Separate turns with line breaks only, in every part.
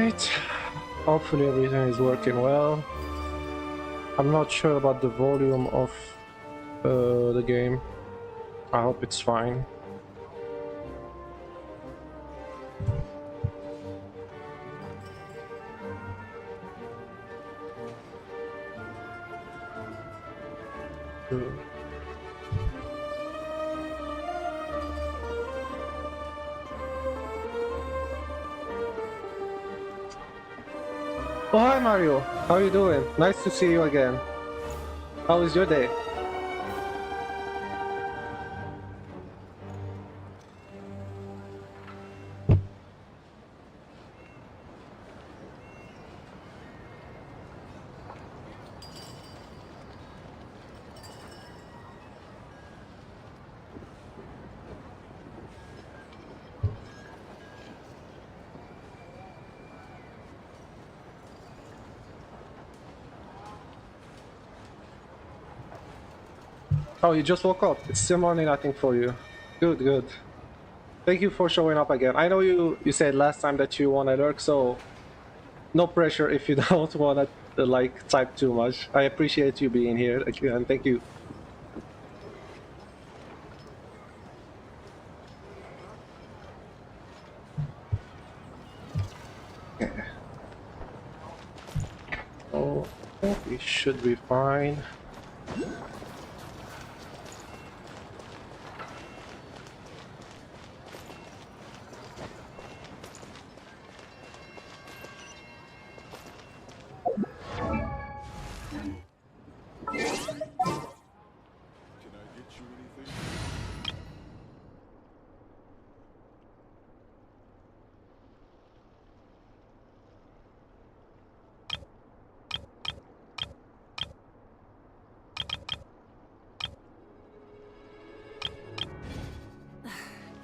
Alright. Hopefully everything is working well. I'm not sure about the volume of the game. I hope it's fine. Oh, hi Mario! How are you doing? Nice to see you again. How was your day? Oh, you just woke up. It's still morning, I think, for you. Good, good. Thank you for showing up again. I know you said last time that you want to lurk, so no pressure if you don't want to like type too much. I appreciate you being here again. Thank you. Oh, we should be fine.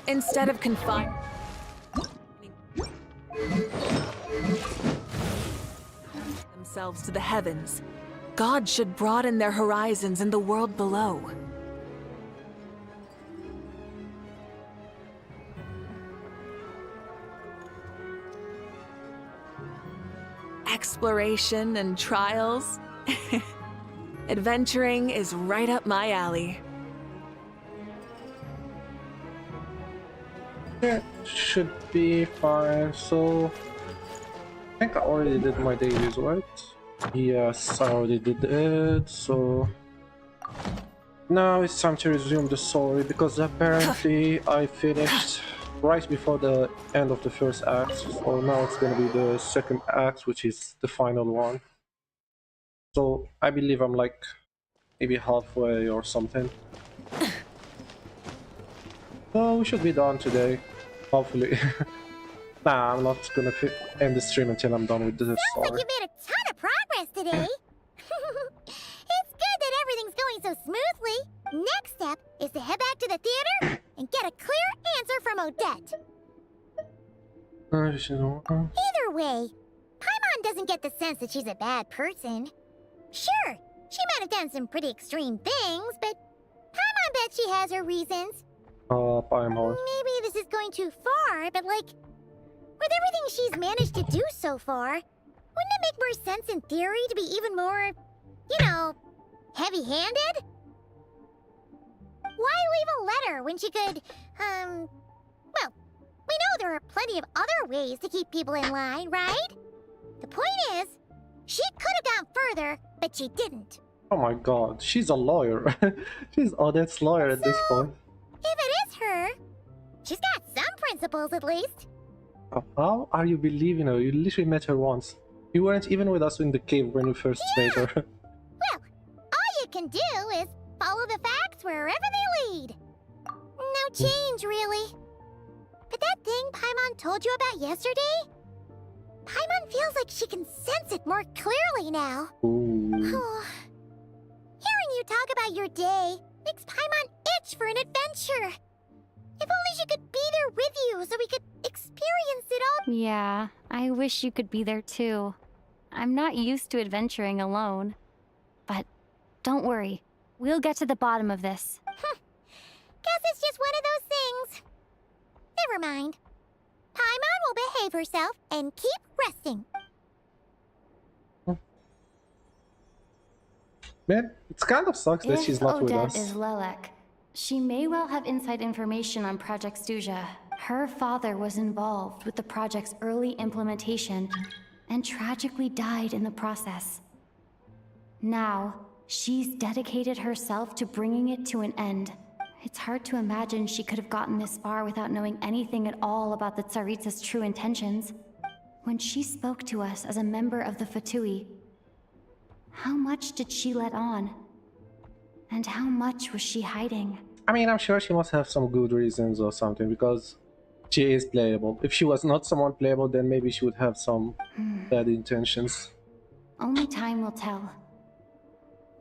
Instead of confining themselves to the heavens, God should broaden their horizons in the world below. Exploration and trials. Adventuring is right up my alley.
Yeah, should be fine. So, I think I already did my dailies, right? Yes, I already did it. So, now it's time to resume the story because apparently I finished right before the end of the first act. So now it's gonna be the second act, which is the final one. So I believe I'm like maybe halfway or something. So we should be done today, hopefully. Nah, I'm not gonna end the stream until I'm done with this
Sounds
story.
like you made a ton of progress today. It's good that everything's going so smoothly. Next step is to head back to the theater and get a clear answer from Odette. Either way, Paimon doesn't get the sense that she's a bad person. Sure, she might have done some pretty extreme things, but Paimon bet she has her reasons.
Paimon.
Maybe this is going too far, but like, with everything she's managed to do so far, wouldn't it make more sense in theory to be even more, you know, heavy-handed? Why leave a letter when she could, well, we know there are plenty of other ways to keep people in line, right? The point is, she could have gone further, but she didn't.
Oh my god, she's a lawyer. She's Odette's lawyer at this point.
If it is her, she's got some principles at least.
How are you believing her? You literally met her once. You weren't even with us in the cave when we first met her.
Well, all you can do is follow the facts wherever they lead. No change, really. But that thing Paimon told you about yesterday? Paimon feels like she can sense it more clearly now.
Ooh.
Hearing you talk about your day makes Paimon itch for an adventure. If only she could be there with you so we could experience it all.
Yeah, I wish you could be there too. I'm not used to adventuring alone. But don't worry, we'll get to the bottom of this.
Guess it's just one of those things. Never mind. Paimon will behave herself and keep resting.
Man, it kind of sucks that she's
If
not with
Odette
us.
is Lelek, she may well have inside information on Project Stuja. Her father was involved with the project's early implementation and tragically died in the process. Now, she's dedicated herself to bringing it to an end. It's hard to imagine she could have gotten this far without knowing anything at all about the Tsaritsa's true intentions. When she spoke to us as a member of the Fatui, how much did she let on? And how much was she hiding?
I mean, I'm sure she must have some good reasons or something, because she is playable. If she was not someone playable, then maybe she would have some bad intentions.
Only time will tell.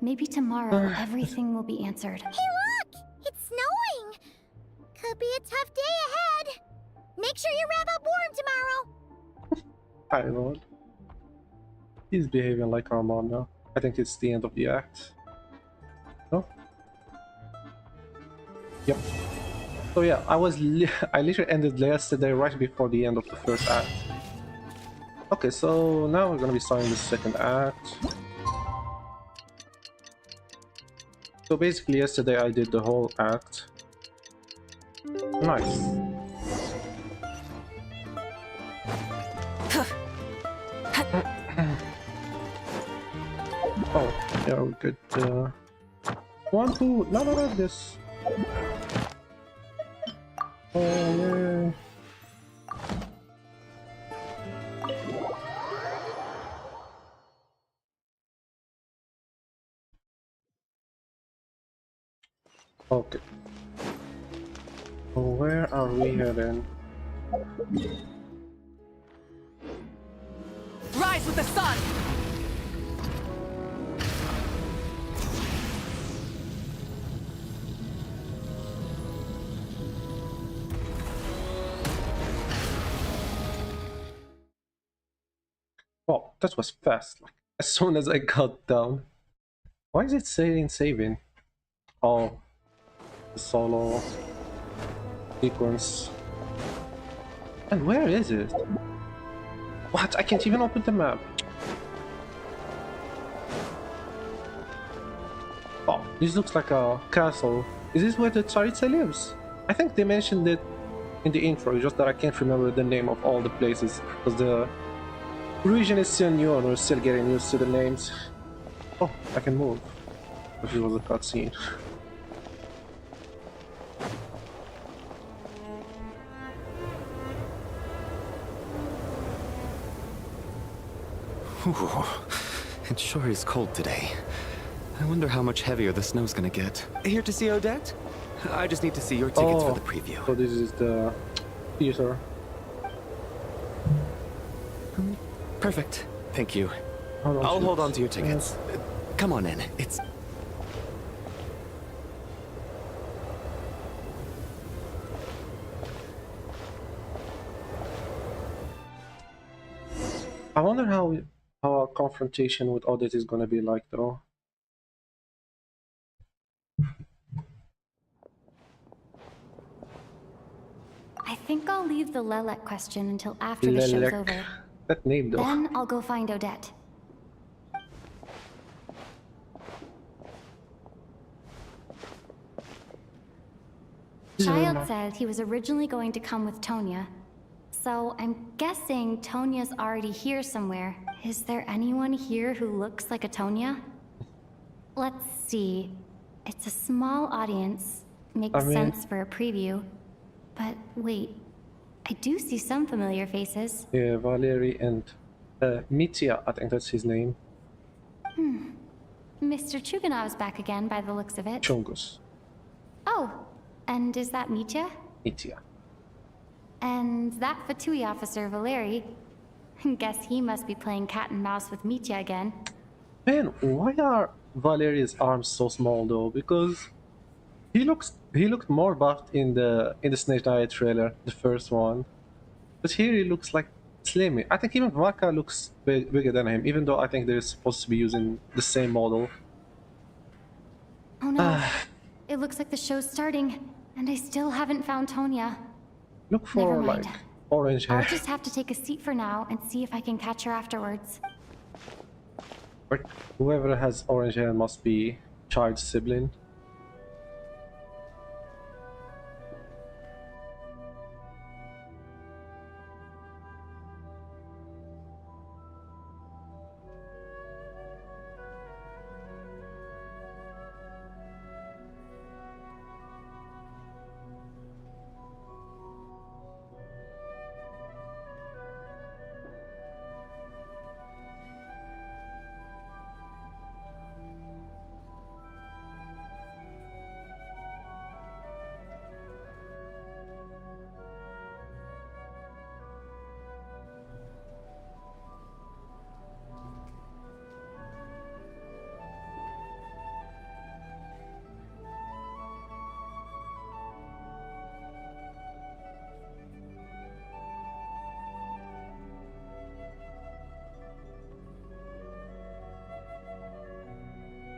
Maybe tomorrow everything will be answered.
Hey, look! It's snowing! Could be a tough day ahead. Make sure you wrap up warm tomorrow.
I don't know. He's behaving like our mom now. I think it's the end of the act. No? Yep. So yeah, I literally ended yesterday right before the end of the first act. Okay, so now we're gonna be starting the second act. So basically yesterday I did the whole act. Nice. Oh, yeah, we could one, two, no, this. Oh, yeah. Okay. So where are we heading?
Rise with the sun!
Oh, that was fast. Like, as soon as I got down. Why is it saying saving? Oh, the solo sequence. And where is it? What? I can't even open the map. Oh, this looks like a castle. Is this where the Tsaritsa lives? I think they mentioned it in the intro, just that I can't remember the name of all the places, because the region is still new and we're still getting used to the names. Oh, I can move. But it was a cutscene.
Ooh, it sure is cold today. I wonder how much heavier the snow's gonna get. Here to see Odette? I just need to see your tickets for the preview.
So this is the theater.
Perfect. Thank you.
Hold
I'll
to
hold
it.
on to your tickets. Come on in. It's...
I wonder how our confrontation with Odette is gonna be like, though.
I think I'll leave the Lelek question until after the show's
Lelek.
over.
That name, though.
Then I'll go find Odette. Child said he was originally going to come with Tonya. So I'm guessing Tonya's already here somewhere. Is there anyone here who looks like a Tonya? Let's see. It's a small audience. Makes sense for a preview. But wait, I do see some familiar faces.
Yeah, Valerie and Mitya, I think that's his name.
Mr. Chuganov's back again by the looks of it.
Chungus.
Oh, and is that Mitya?
Mitya.
And that Fatui officer, Valeri. Guess he must be playing cat and mouse with Mitya again.
Man, why are Valeria's arms so small, though? Because he looked more buffed in the Snezhnaya trailer, the first one. But here he looks like slim. I think even Vaka looks bigger than him, even though I think they're supposed to be using the same model.
Oh no. It looks like the show's starting, and I still haven't found Tonya.
Look
Never
for
mind.
like orange hair.
I'll just have to take a seat for now and see if I can catch her afterwards.
But whoever has orange hair must be child's sibling.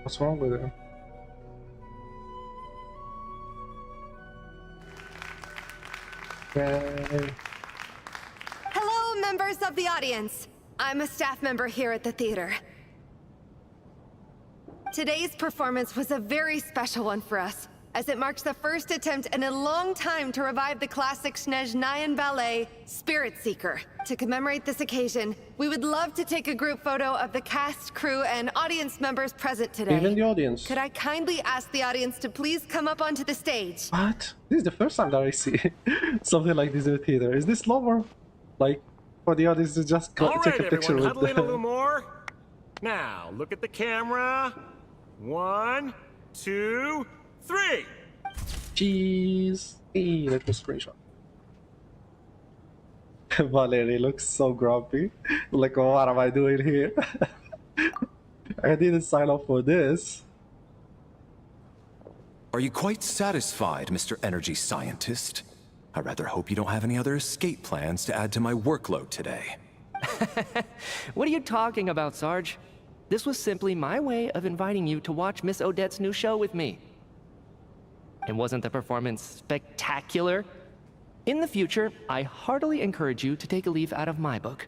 What's wrong with him? Yay.
Hello, members of the audience. I'm a staff member here at the theater. Today's performance was a very special one for us, as it marks the first attempt in a long time to revive the classic Snezhnayan ballet, Spirit Seeker. To commemorate this occasion, we would love to take a group photo of the cast, crew, and audience members present today.
Even the audience.
Could I kindly ask the audience to please come up onto the stage?
What? This is the first time that I see something like this in the theater. Is this lower? Like, for the audience to just
All
take
right,
a picture
everyone,
with
huddle in a little
them?
more. Now, look at the camera. 1, 2, 3.
Jeez. Hey, let me screenshot. Valerie looks so grumpy. Like, oh, what am I doing here? I didn't sign up for this.
Are you quite satisfied, Mr. Energy Scientist? I rather hope you don't have any other escape plans to add to my workload today.
What are you talking about, Sarge? This was simply my way of inviting you to watch Miss Odette's new show with me. And wasn't the performance spectacular? In the future, I heartily encourage you to take a leaf out of my book.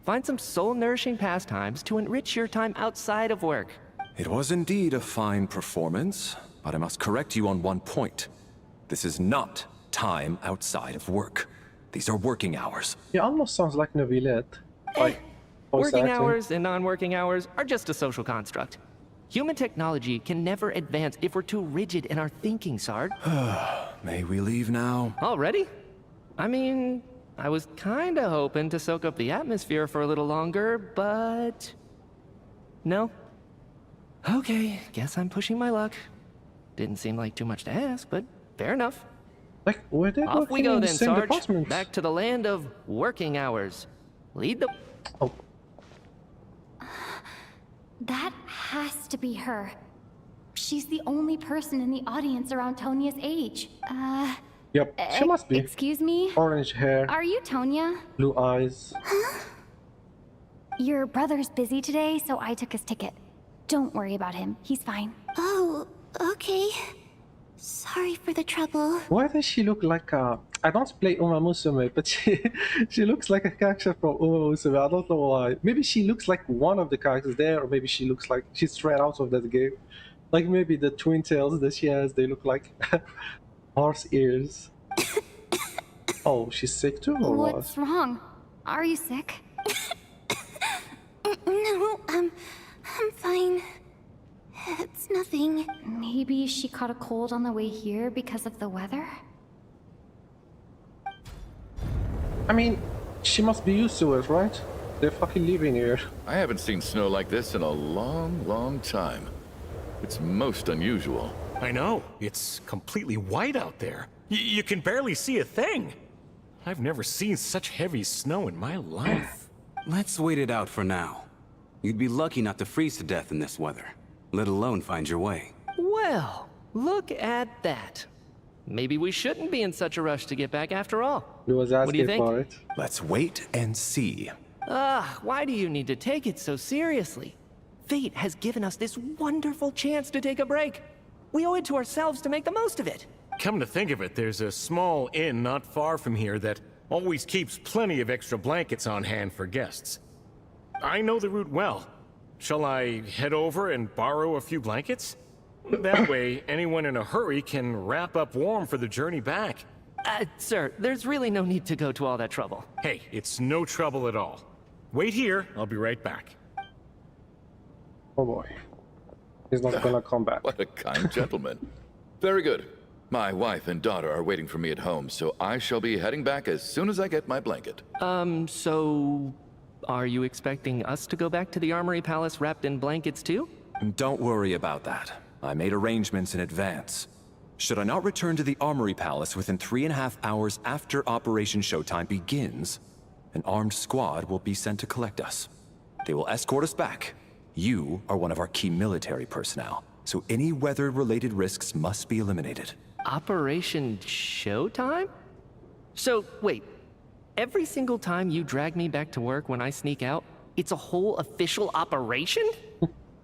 Find some soul-nourishing pastimes to enrich your time outside of work.
It was indeed a fine performance, but I must correct you on one point. This is not time outside of work. These are working hours.
He almost sounds like Neuvillette. Like, voice
Working
acting.
hours and non-working hours are just a social construct. Human technology can never advance if we're too rigid in our thinking, Sarge.
May we leave now?
Already? I mean, I was kinda hoping to soak up the atmosphere for a little longer, but... No? Okay, guess I'm pushing my luck. Didn't seem like too much to ask, but fair enough.
Like, were they
Off we
working
go
in the
then,
same
Sarge.
department?
Back to the land of working hours. Lead the...
Oh,
That has to be her. She's the only person in the audience around Tonia's age.
yep, she must be.
Excuse me?
Orange hair,
Are you Tonia?
blue eyes.
Your brother's busy today, so I took his ticket. Don't worry about him. He's fine.
Oh, okay. Sorry for the trouble.
Why does she look like a... I don't play Uma Musume, but she looks like a character from Uma Musume. I don't know why. Maybe she looks like one of the characters there, or maybe she looks like she's straight out of that game. Like maybe the twin tails that she has, they look like horse ears. Oh, she's sick too, or what?
What's wrong? Are you sick?
No, I'm fine. It's nothing.
Maybe she caught a cold on the way here because of the weather?
I mean, she must be used to it, right? They're fucking living here.
I haven't seen snow like this in a long, long time. It's most unusual.
I know. It's completely white out there. You can barely see a thing. I've never seen such heavy snow in my life.
Let's wait it out for now. You'd be lucky not to freeze to death in this weather, let alone find your way.
Well, look at that. Maybe we shouldn't be in such a rush to get back after all.
He was
What do you
asking
think?
for it.
Let's wait and see.
Why do you need to take it so seriously? Fate has given us this wonderful chance to take a break. We owe it to ourselves to make the most of it.
Come to think of it, there's a small inn not far from here that always keeps plenty of extra blankets on hand for guests. I know the route well. Shall I head over and borrow a few blankets? That way, anyone in a hurry can wrap up warm for the journey back.
Sir, there's really no need to go to all that trouble.
Hey, it's no trouble at all. Wait here, I'll be right back.
Oh boy. He's not gonna come back.
What a kind gentleman. Very good. My wife and daughter are waiting for me at home, so I shall be heading back as soon as I get my blanket.
So... are you expecting us to go back to the Armory Palace wrapped in blankets too?
Don't worry about that. I made arrangements in advance. Should I not return to the Armory Palace within 3.5 hours after Operation Showtime begins, an armed squad will be sent to collect us. They will escort us back. You are one of our key military personnel, so any weather-related risks must be eliminated.
Operation Showtime? So, wait. Every single time you drag me back to work when I sneak out, it's a whole official operation?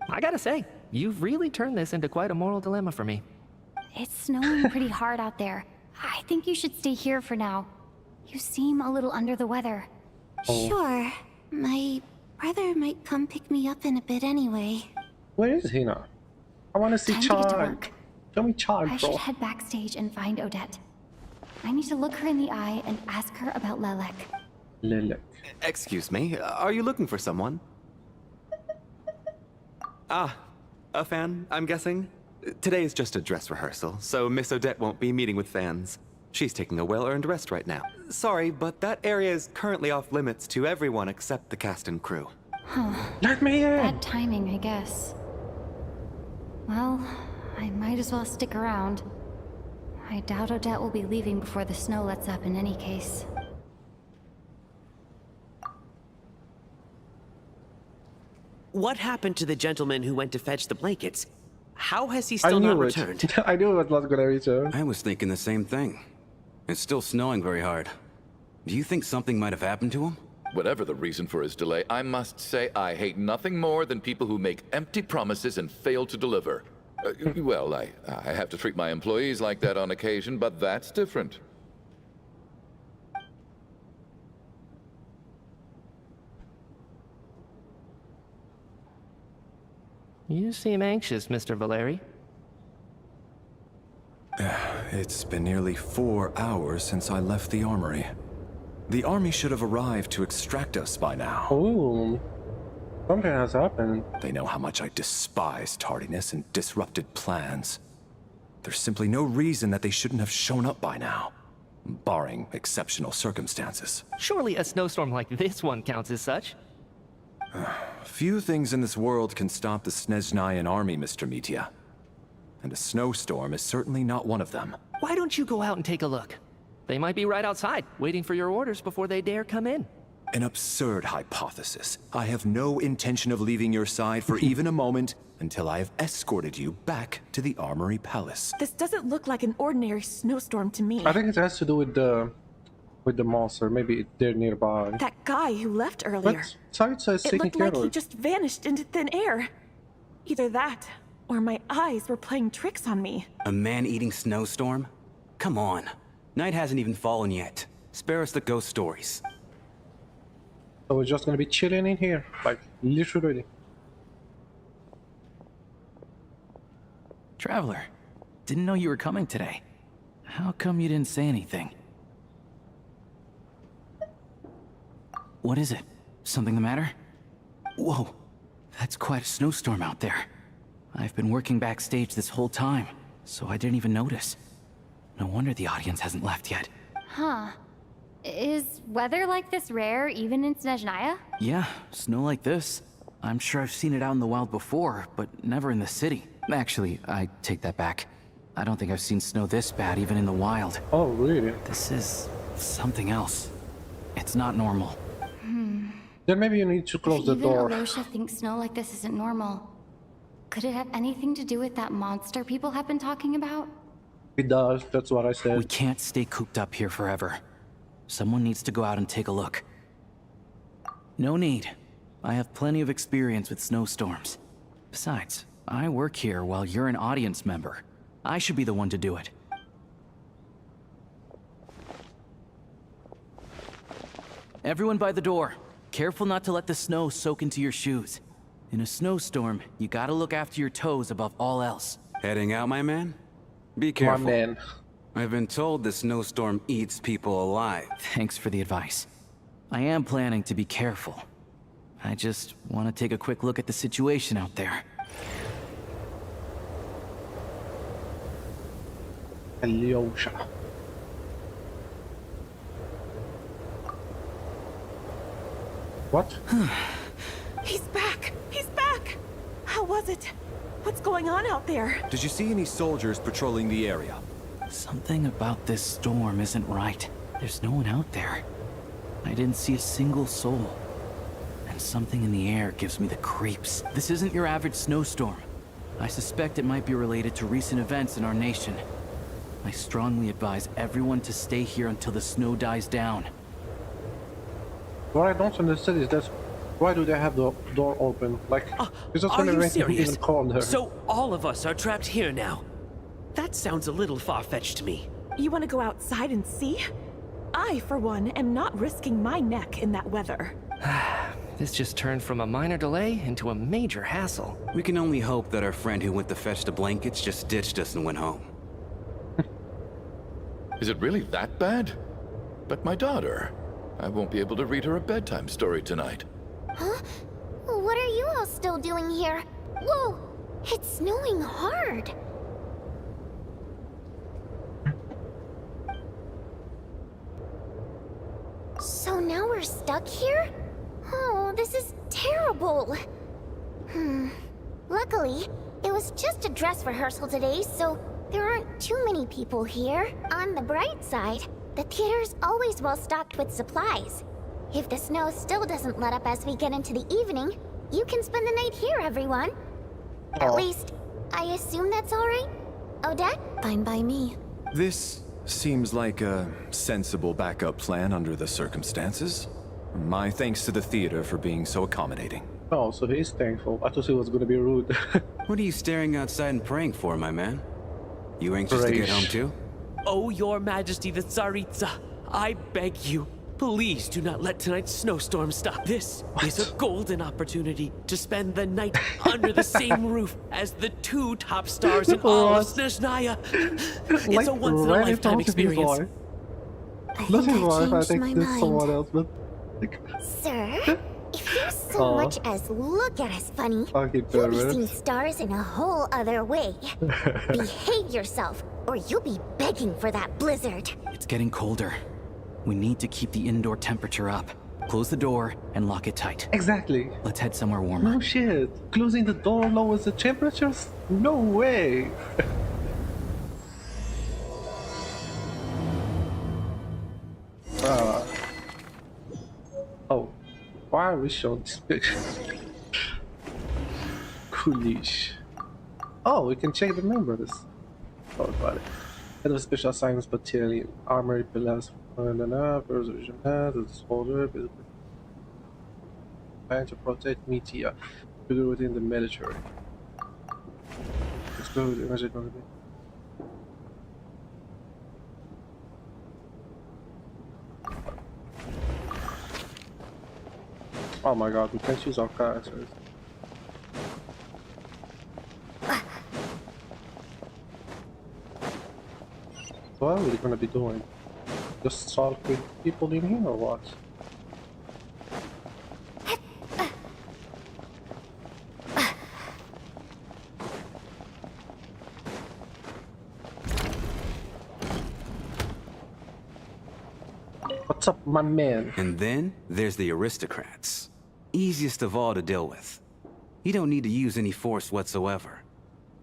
I gotta say, you've really turned this into quite a moral dilemma for me.
It's snowing pretty hard out there. I think you should stay here for now. You seem a little under the weather.
Sure. My brother might come pick me up in a bit anyway.
Where is he now? I wanna see
Time to get to
Chad.
work.
Show me Chad,
I
bro.
should head backstage and find Odette. I need to look her in the eye and ask her about Lelek.
Lilith.
Excuse me, are you looking for someone? Ah, a fan, I'm guessing? Today is just a dress rehearsal, so Miss Odette won't be meeting with fans. She's taking a well-earned rest right now. Sorry, but that area is currently off limits to everyone except the cast and crew.
Let me in!
Bad timing, I guess. Well, I might as well stick around. I doubt Odette will be leaving before the snow lets up in any case.
What happened to the gentleman who went to fetch the blankets? How has he
I
still not
knew it.
returned?
I knew it was gonna return.
I was thinking the same thing. It's still snowing very hard. Do you think something might have happened to him?
Whatever the reason for his delay, I must say I hate nothing more than people who make empty promises and fail to deliver. Well, I have to treat my employees like that on occasion, but that's different.
You seem anxious, Mr. Valeri.
It's been nearly 4 hours since I left the armory. The army should have arrived to extract us by now.
Oh, something has happened.
They know how much I despise tardiness and disrupted plans. There's simply no reason that they shouldn't have shown up by now, barring exceptional circumstances.
Surely a snowstorm like this one counts as such.
Few things in this world can stop the Snezhnayan army, Mr. Mitya. And a snowstorm is certainly not one of them.
Why don't you go out and take a look? They might be right outside, waiting for your orders before they dare come in.
An absurd hypothesis. I have no intention of leaving your side for even a moment until I have escorted you back to the Armory Palace.
This doesn't look like an ordinary snowstorm to me.
I think it has to do with the monster. Maybe they're nearby.
That guy who left earlier.
But Side says
It
taking
looked
care
like
of
he
it.
just vanished into thin air. Either that, or my eyes were playing tricks on me.
A man-eating snowstorm? Come on. Night hasn't even fallen yet. Spare us the ghost stories.
So we're just gonna be chilling in here, like literally.
Traveler, didn't know you were coming today. How come you didn't say anything? What is it? Something the matter? Whoa, that's quite a snowstorm out there. I've been working backstage this whole time, so I didn't even notice. No wonder the audience hasn't left yet.
Huh. Is weather like this rare even in Snezhnaya?
Yeah, snow like this. I'm sure I've seen it out in the wild before, but never in the city. Actually, I take that back. I don't think I've seen snow this bad even in the wild.
Oh, really?
This is something else. It's not normal.
Then maybe you need to close the
Even
door.
Alosha thinks snow like this isn't normal. Could it have anything to do with that monster people have been talking about?
It does, that's what I said.
We can't stay cooped up here forever. Someone needs to go out and take a look. No need. I have plenty of experience with snowstorms. Besides, I work here while you're an audience member. I should be the one to do it. Everyone by the door. Careful not to let the snow soak into your shoes. In a snowstorm, you gotta look after your toes above all else.
Heading out, my man? Be
My
careful.
man.
I've been told the snowstorm eats people alive.
Thanks for the advice. I am planning to be careful. I just want to take a quick look at the situation out there.
Alyosha. What?
He's back! He's back! How was it? What's going on out there?
Did you see any soldiers patrolling the area?
Something about this storm isn't right. There's no one out there. I didn't see a single soul. And something in the air gives me the creeps. This isn't your average snowstorm. I suspect it might be related to recent events in our nation. I strongly advise everyone to stay here until the snow dies down.
What I don't understand is that why do they have the door open? Like, it's just
Are
gonna
you
rain
serious?
even colder.
So all of us are trapped here now? That sounds a little far-fetched to me.
You want to go outside and see? I, for one, am not risking my neck in that weather.
This just turned from a minor delay into a major hassle.
We can only hope that our friend who went to fetch the blankets just ditched us and went home.
Is it really that bad? But my daughter, I won't be able to read her a bedtime story tonight.
Huh? What are you all still doing here? Whoa! It's snowing hard. So now we're stuck here? Oh, this is terrible. Luckily, it was just a dress rehearsal today, so there aren't too many people here. On the bright side, the theater's always well stocked with supplies. If the snow still doesn't let up as we get into the evening, you can spend the night here, everyone. At least, I assume that's all right? Odette? Fine by me.
This seems like a sensible backup plan under the circumstances. My thanks to the theater for being so accommodating.
Oh, so he's thankful. I thought he was gonna be rude.
What are you staring outside and praying for, my man? You anxious to get home too?
Oh, your majesty the Tsaritsa, I beg you, please do not let tonight's snowstorm stop. This is a golden opportunity to spend the night under the same roof as the two top stars in all of Snezhnaya. It's a once-in-a-lifetime experience.
This is why I
changed
think
my
there's
mind.
someone else, but like,
Sir, if you so much as look at us funny,
fucking
you'll be
pervert.
seeing stars in a whole other way. Behave yourself, or you'll be begging for that blizzard.
It's getting colder. We need to keep the indoor temperature up. Close the door and lock it tight.
Exactly.
Let's head somewhere warmer.
No shit. Closing the door lowers the temperatures? No way. Oh, why are we showing this picture? Coolish. Oh, we can check the members. Oh, got it. Head of Special Assignments Battalion, Armory Pillars, Preservation Head, the Soldier, trying to protect media, figure within the military. Let's go with the energy. Oh my god, we can't use our characters. What are we gonna be doing? Just talk with people in here or what? What's up, my man?
And then there's the aristocrats. Easiest of all to deal with. You don't need to use any force whatsoever.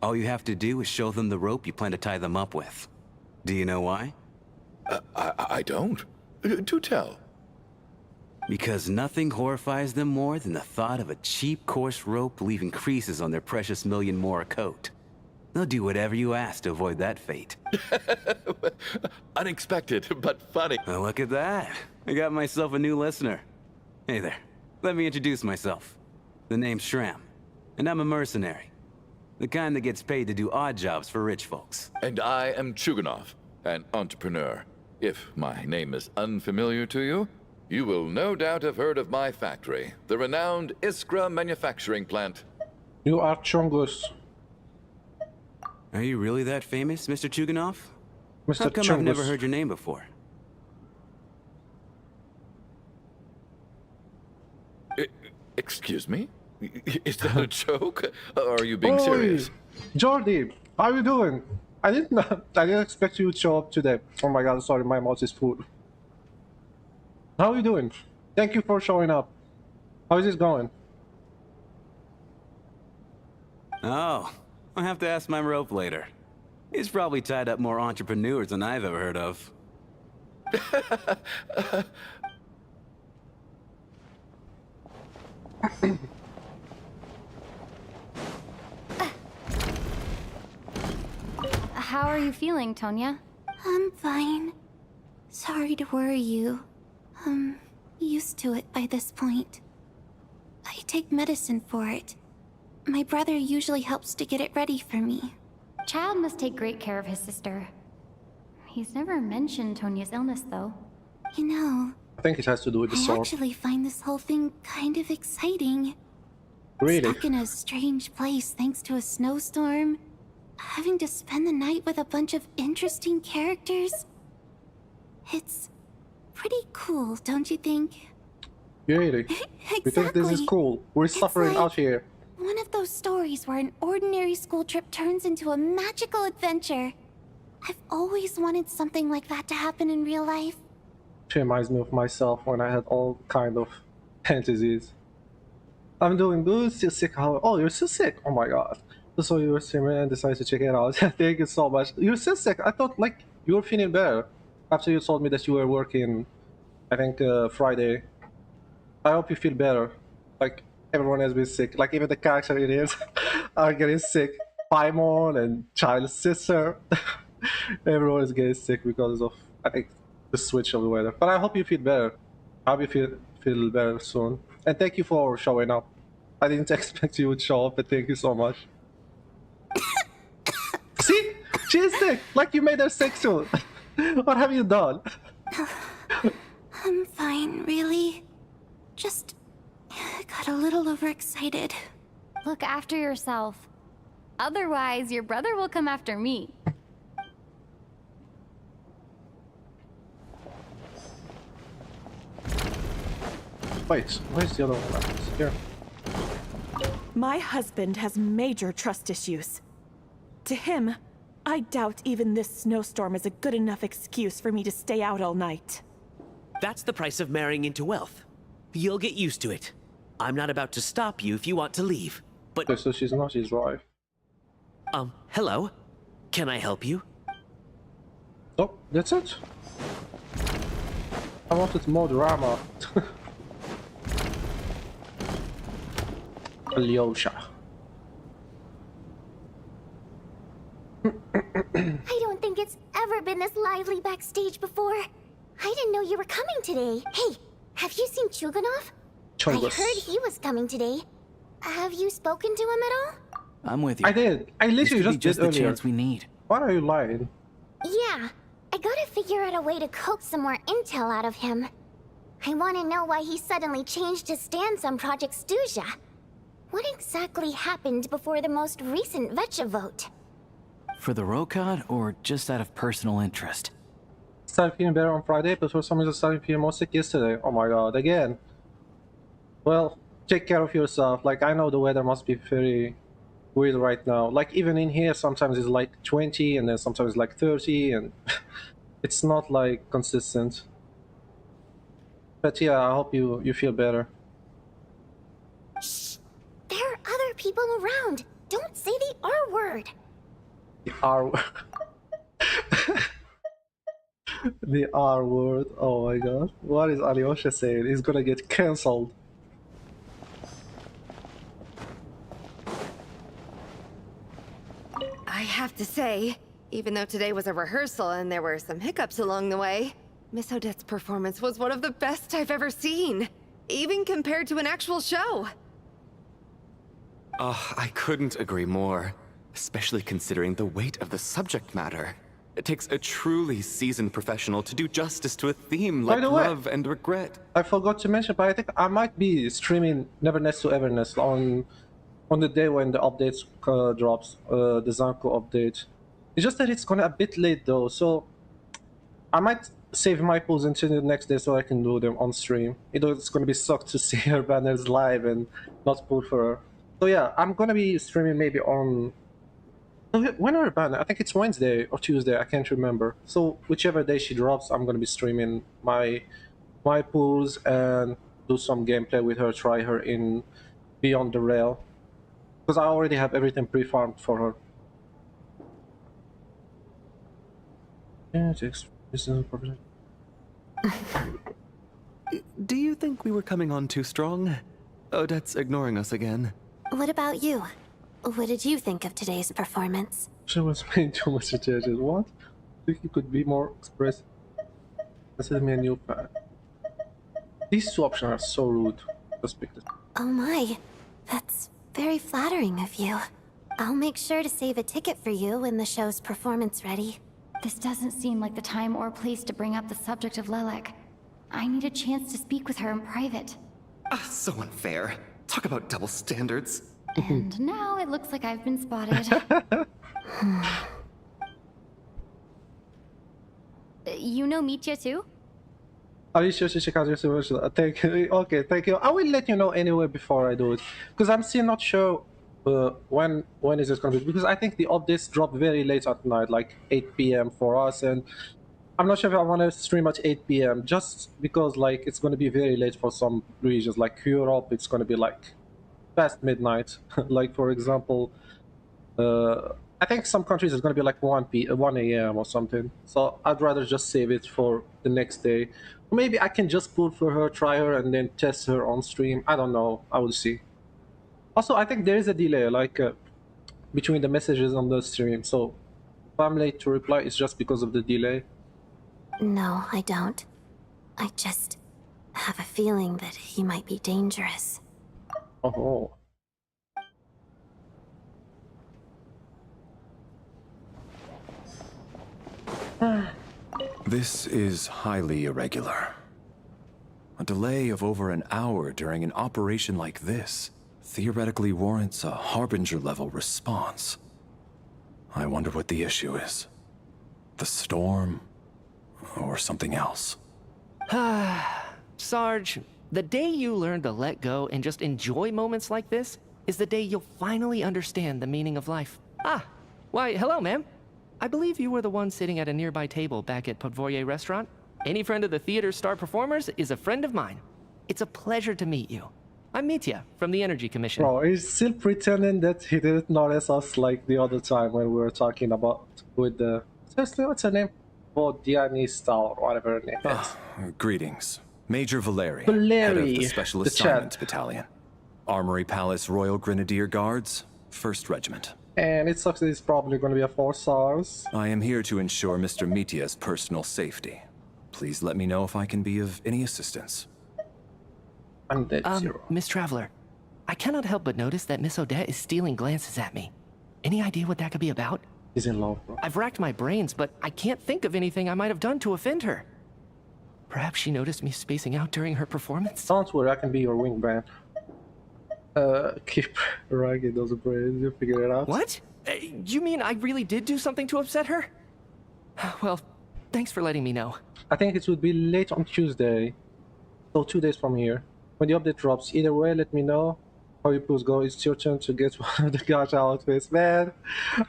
All you have to do is show them the rope you plan to tie them up with. Do you know why?
I don't. Do tell.
Because nothing horrifies them more than the thought of a cheap, coarse rope leaving creases on their precious million Mora coat. They'll do whatever you ask to avoid that fate.
Unexpected, but funny.
Well, look at that. I got myself a new listener. Hey there. Let me introduce myself. The name's Shram, and I'm a mercenary. The kind that gets paid to do odd jobs for rich folks.
And I am Chuganov, an entrepreneur. If my name is unfamiliar to you, You will no doubt have heard of my factory, the renowned Iskra manufacturing plant.
You are Chungus.
Are you really that famous, Mr. Chuganov?
Mr.
How come
Chungus.
I've never heard your name before?
Excuse me? Is that a joke? Are you being serious?
Jordi, how are you doing? I didn't expect you to show up today. Oh my god, sorry, my mouth is full. How are you doing? Thank you for showing up. How is it going?
Oh, I'll have to ask my rope later. He's probably tied up more entrepreneurs than I've ever heard of.
How are you feeling, Tonya?
I'm fine. Sorry to worry you. I'm used to it by this point. I take medicine for it. My brother usually helps to get it ready for me.
Child must take great care of his sister. He's never mentioned Tonya's illness, though.
You know,
I think it has to do with the
I
sword.
actually find this whole thing kind of exciting.
Really?
Stuck in a strange place thanks to a snowstorm. Having to spend the night with a bunch of interesting characters. It's pretty cool, don't you think?
Really?
Exactly.
You think this is cool? We're suffering
like
out here.
one of those stories where an ordinary school trip turns into a magical adventure. I've always wanted something like that to happen in real life.
It reminds me of myself when I had all kind of fantasies. I'm doing good, still sick. Oh, you're still sick? Oh my god. So you were streaming and decided to check it out. Thank you so much. You're still sick. I thought like you were feeling better after you told me that you were working, I think Friday. I hope you feel better. Like everyone has been sick. Like even the character idiots are getting sick. Paimon and Child's sister. Everyone is getting sick because of, I think, the switch of the weather. But I hope you feel better. I hope you feel better soon. And thank you for showing up. I didn't expect you would show up, but thank you so much. See? She is sick! Like you made her sick too! What have you done?
I'm fine, really. Just got a little overexcited.
Look after yourself. Otherwise, your brother will come after me.
Wait, where's the other one? It's here.
My husband has major trust issues. To him, I doubt even this snowstorm is a good enough excuse for me to stay out all night.
That's the price of marrying into wealth. You'll get used to it. I'm not about to stop you if you want to leave, but...
Okay, so she's not his wife.
Hello? Can I help you?
Oh, that's it? I wanted more drama. Alyosha.
I don't think it's ever been this lively backstage before. I didn't know you were coming today. Hey, have you seen Chuganov?
Chungus.
I heard he was coming today. Have you spoken to him at all?
I'm with you.
I did. I literally
This could be
just
just
did
the
earlier.
chance we need.
Why are you lying?
Yeah, I gotta figure out a way to coax some more intel out of him. I want to know why he suddenly changed his stance on Project Snezhnaya. What exactly happened before the most recent Vetcha vote?
For the Rokad, or just out of personal interest?
Started feeling better on Friday, but for some reason started feeling more sick yesterday. Oh my god, again. Well, take care of yourself. Like, I know the weather must be very weird right now. Like, even in here, sometimes it's like 20, and then sometimes it's like 30, and it's not like consistent. But yeah, I hope you feel better.
Shh! There are other people around. Don't say the R word.
The R word. The R word. Oh my god. What is Alyosha saying? He's gonna get cancelled.
I have to say, even though today was a rehearsal and there were some hiccups along the way, Miss Odette's performance was one of the best I've ever seen, even compared to an actual show.
Oh, I couldn't agree more, especially considering the weight of the subject matter. It takes a truly seasoned professional to do justice to a theme like
the way,
love and regret.
I forgot to mention, but I think I might be streaming Neverness to Everness on the day when the updates drops, the Zanko update. It's just that it's gonna a bit late though, so I might save my pulls until the next day so I can do them on stream. It's gonna be sucked to see her banners live and not pull for her. So yeah, I'm gonna be streaming maybe on... When are her banner? I think it's Wednesday or Tuesday, I can't remember. So whichever day she drops, I'm gonna be streaming my pulls and do some gameplay with her, try her in Beyond the Rail. Because I already have everything pre-farmed for her. Yeah, this is
Do you think we were coming on too strong? Odette's ignoring us again.
What about you? What did you think of today's performance?
She was paying too much attention. What? I think you could be more expressive. This is me a new fan. These two options are so rude. Just pick this.
Oh my, that's very flattering of you. I'll make sure to save a ticket for you when the show's performance ready.
This doesn't seem like the time or place to bring up the subject of Lelek. I need a chance to speak with her in private.
So unfair. Talk about double standards.
And now it looks like I've been spotted. You know Mitya too?
Are you sure she can't use it? Thank you. Okay, thank you. I will let you know anyway before I do it. Because I'm still not sure when is it going to be. Because I think the updates drop very late at night, like 8 p.m. for us. And I'm not sure if I want to stream at 8 p.m. just because like it's going to be very late for some regions. Like Europe, it's going to be like past midnight. Like for example, I think some countries it's going to be like 1 a.m. or something. So I'd rather just save it for the next day. Maybe I can just pull for her, try her, and then test her on stream. I don't know. I will see. Also, I think there is a delay, like between the messages on the stream. So if I'm late to reply, it's just because of the delay.
No, I don't. I just have a feeling that he might be dangerous.
Oh.
This is highly irregular. A delay of over an hour during an operation like this theoretically warrants a Harbinger-level response. I wonder what the issue is. The storm, or something else.
Sarge, the day you learn to let go and just enjoy moments like this is the day you'll finally understand the meaning of life. Why, hello, ma'am. I believe you were the one sitting at a nearby table back at Podvorye Restaurant. Any friend of the theater's star performers is a friend of mine. It's a pleasure to meet you. I'm Mitya from the Energy Commission.
Bro, he's still pretending that he didn't notice us like the other time when we were talking about with the... Seriously, what's her name? Dianista or whatever her name is.
Greetings. Major Valeri,
Valeri,
head of the Special
the
Assignments
chat.
Battalion. Armory Palace Royal Grenadier Guards, 1st Regiment.
And it sucks that it's probably going to be a 4 stars.
I am here to ensure Mr. Mitya's personal safety. Please let me know if I can be of any assistance.
I'm dead zero.
Miss Traveler, I cannot help but notice that Miss Odette is stealing glances at me. Any idea what that could be about?
He's in love, bro.
I've racked my brains, but I can't think of anything I might have done to offend her. Perhaps she noticed me spacing out during her performance?
Don't worry, I can be your wingman. Keep ragging those braids, you figure it out.
What? You mean I really did do something to upset her? Well, thanks for letting me know.
I think it would be late on Tuesday. So 2 days from here. When the update drops, either way, let me know how your pulls go. It's your turn to get one of the gacha outfits. Man,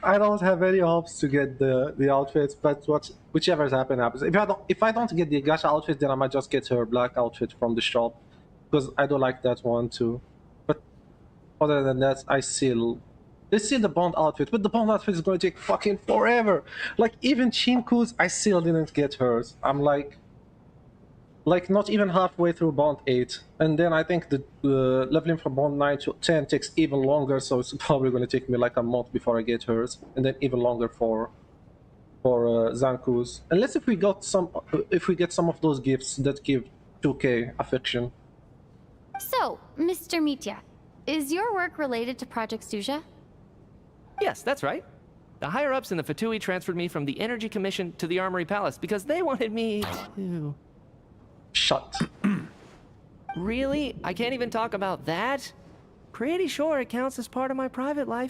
I don't have any hopes to get the outfits, but whichever's happens. If I don't get the gacha outfit, then I might just get her black outfit from the shop. Because I do like that one too. But other than that, there's still the Bond outfit, but the Bond outfit is going to take fucking forever. Like, even Chinku's, I still didn't get hers. I'm like not even halfway through Bond 8. And then I think the leveling from Bond 9 to 10 takes even longer, so it's probably going to take me like a month before I get hers. And then even longer for Zanku's. Unless if we get some of those gifts that give 2k affection.
So, Mr. Mitya, is your work related to Project Stuzha?
Yes, that's right. The higher-ups in the Fatui transferred me from the Energy Commission to the Armory Palace because they wanted me to...
Shut.
Really? I can't even talk about that? Pretty sure it counts as part of my private life.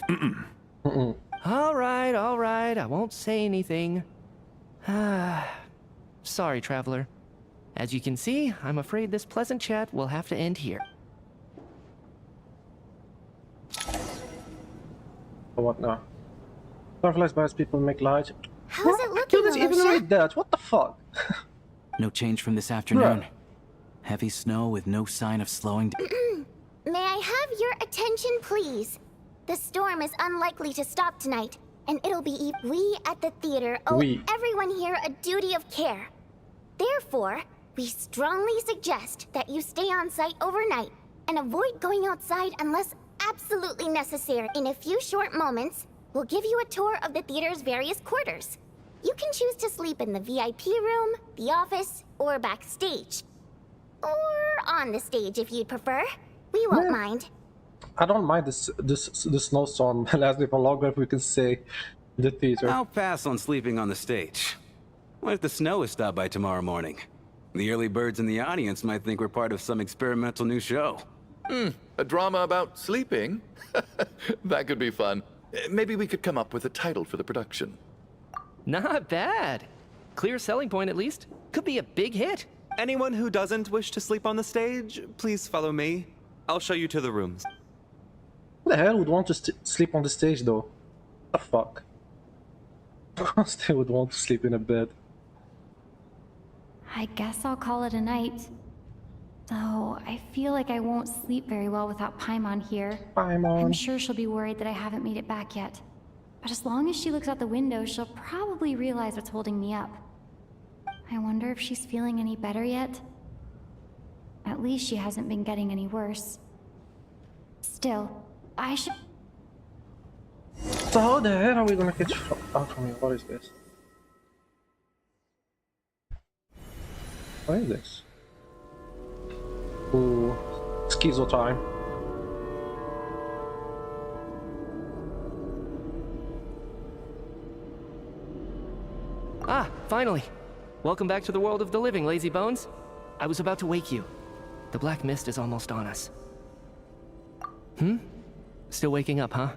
All right, I won't say anything. Sorry, traveler. As you can see, I'm afraid this pleasant chat will have to end here.
What now? Butterflies bias people make light.
How's it looking,
I couldn't even
Alicia?
read that. What the fuck?
No change from this afternoon. Heavy snow with no sign of slowing down.
May I have your attention, please? The storm is unlikely to stop tonight, and it'll be we at the theater owe everyone here a duty of care. Therefore, we strongly suggest that you stay on site overnight and avoid going outside unless absolutely necessary. In a few short moments, we'll give you a tour of the theater's various quarters. You can choose to sleep in the VIP room, the office, or backstage. Or on the stage if you'd prefer. We won't mind.
I don't mind this snowstorm lasting for longer if we can say the theater.
I'll pass on sleeping on the stage. What if the snow is stopped by tomorrow morning? The early birds in the audience might think we're part of some experimental new show.
A drama about sleeping? That could be fun. Maybe we could come up with a title for the production.
Not bad. Clear selling point, at least. Could be a big hit.
Anyone who doesn't wish to sleep on the stage, please follow me. I'll show you to the rooms.
Who the hell would want to sleep on the stage, though? What the fuck? Of course they would want to sleep in a bed.
I guess I'll call it a night. Though, I feel like I won't sleep very well without Paimon here.
Paimon.
I'm sure she'll be worried that I haven't made it back yet. But as long as she looks out the window, she'll probably realize what's holding me up. I wonder if she's feeling any better yet? At least she hasn't been getting any worse. Still, I should...
So how the hell are we gonna get out from here? What is this? What is this? Ooh, schizo time.
Ah, finally. Welcome back to the world of the living, lazy bones. I was about to wake you. The black mist is almost on us. Still waking up, huh?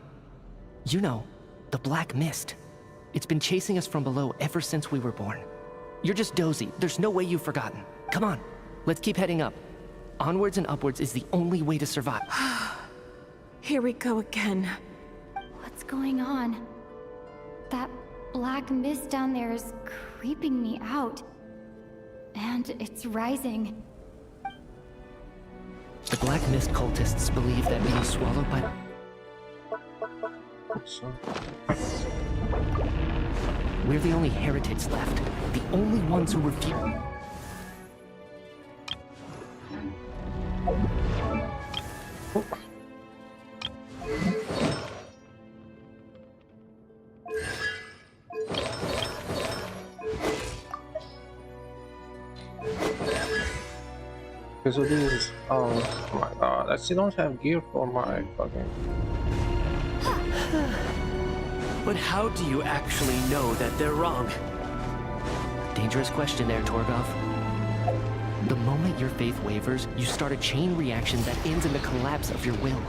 You know, the black mist. It's been chasing us from below ever since we were born. You're just dozy. There's no way you've forgotten. Come on, let's keep heading up. Onwards and upwards is the only way to survive.
Here we go again.
What's going on? That black mist down there is creeping me out. And it's rising.
The black mist cultists believe that being swallowed by... We're the only heretics left. The only ones who refuse...
Okay, so this is... Oh my god, I still don't have gear for my fucking...
But how do you actually know that they're wrong?
Dangerous question there, Torgov. The moment your faith wavers, you start a chain reaction that ends in the collapse of your will.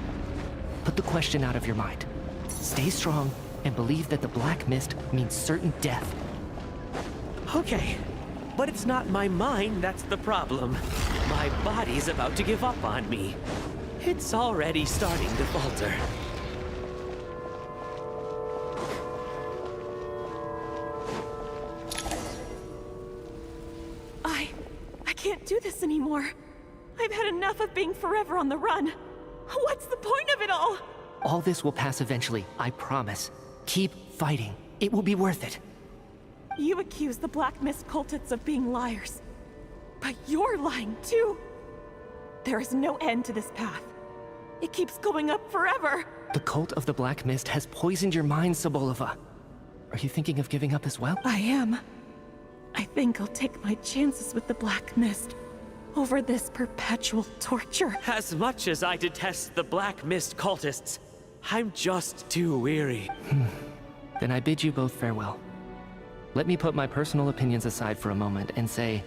Put the question out of your mind. Stay strong and believe that the black mist means certain death.
Okay, but it's not my mind that's the problem. My body's about to give up on me. It's already starting to falter.
I can't do this anymore. I've had enough of being forever on the run. What's the point of it all?
All this will pass eventually, I promise. Keep fighting. It will be worth it.
You accuse the Black Mist cultists of being liars. But you're lying too. There is no end to this path. It keeps going up forever.
The cult of the Black Mist has poisoned your mind, Sobolova. Are you thinking of giving up as well?
I am. I think I'll take my chances with the Black Mist over this perpetual torture.
As much as I detest the Black Mist cultists, I'm just too weary.
Then I bid you both farewell. Let me put my personal opinions aside for a moment and say,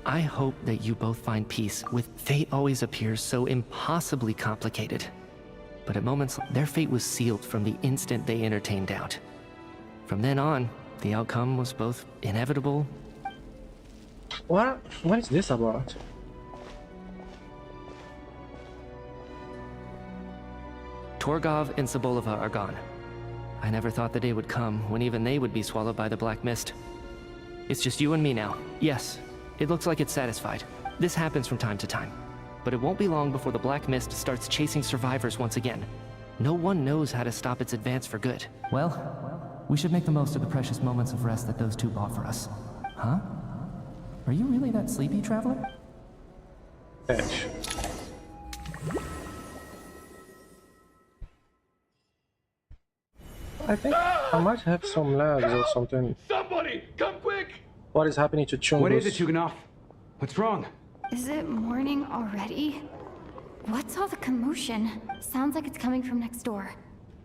I hope that you both find peace with fate always appears so impossibly complicated. But at moments, their fate was sealed from the instant they entertained doubt. From then on, the outcome was both inevitable.
What is this about?
Torgov and Sobolova are gone. I never thought the day would come when even they would be swallowed by the black mist. It's just you and me now. Yes, it looks like it's satisfied. This happens from time to time. But it won't be long before the black mist starts chasing survivors once again. No one knows how to stop its advance for good. Well, we should make the most of the precious moments of rest that those two bought for us. Huh? Are you really that sleepy, traveler?
Edge. I think I might have some lags or something.
Somebody, come quick!
What is happening to Chungus?
What is it, Chuganov? What's wrong?
Is it morning already? What's all the commotion? Sounds like it's coming from next door.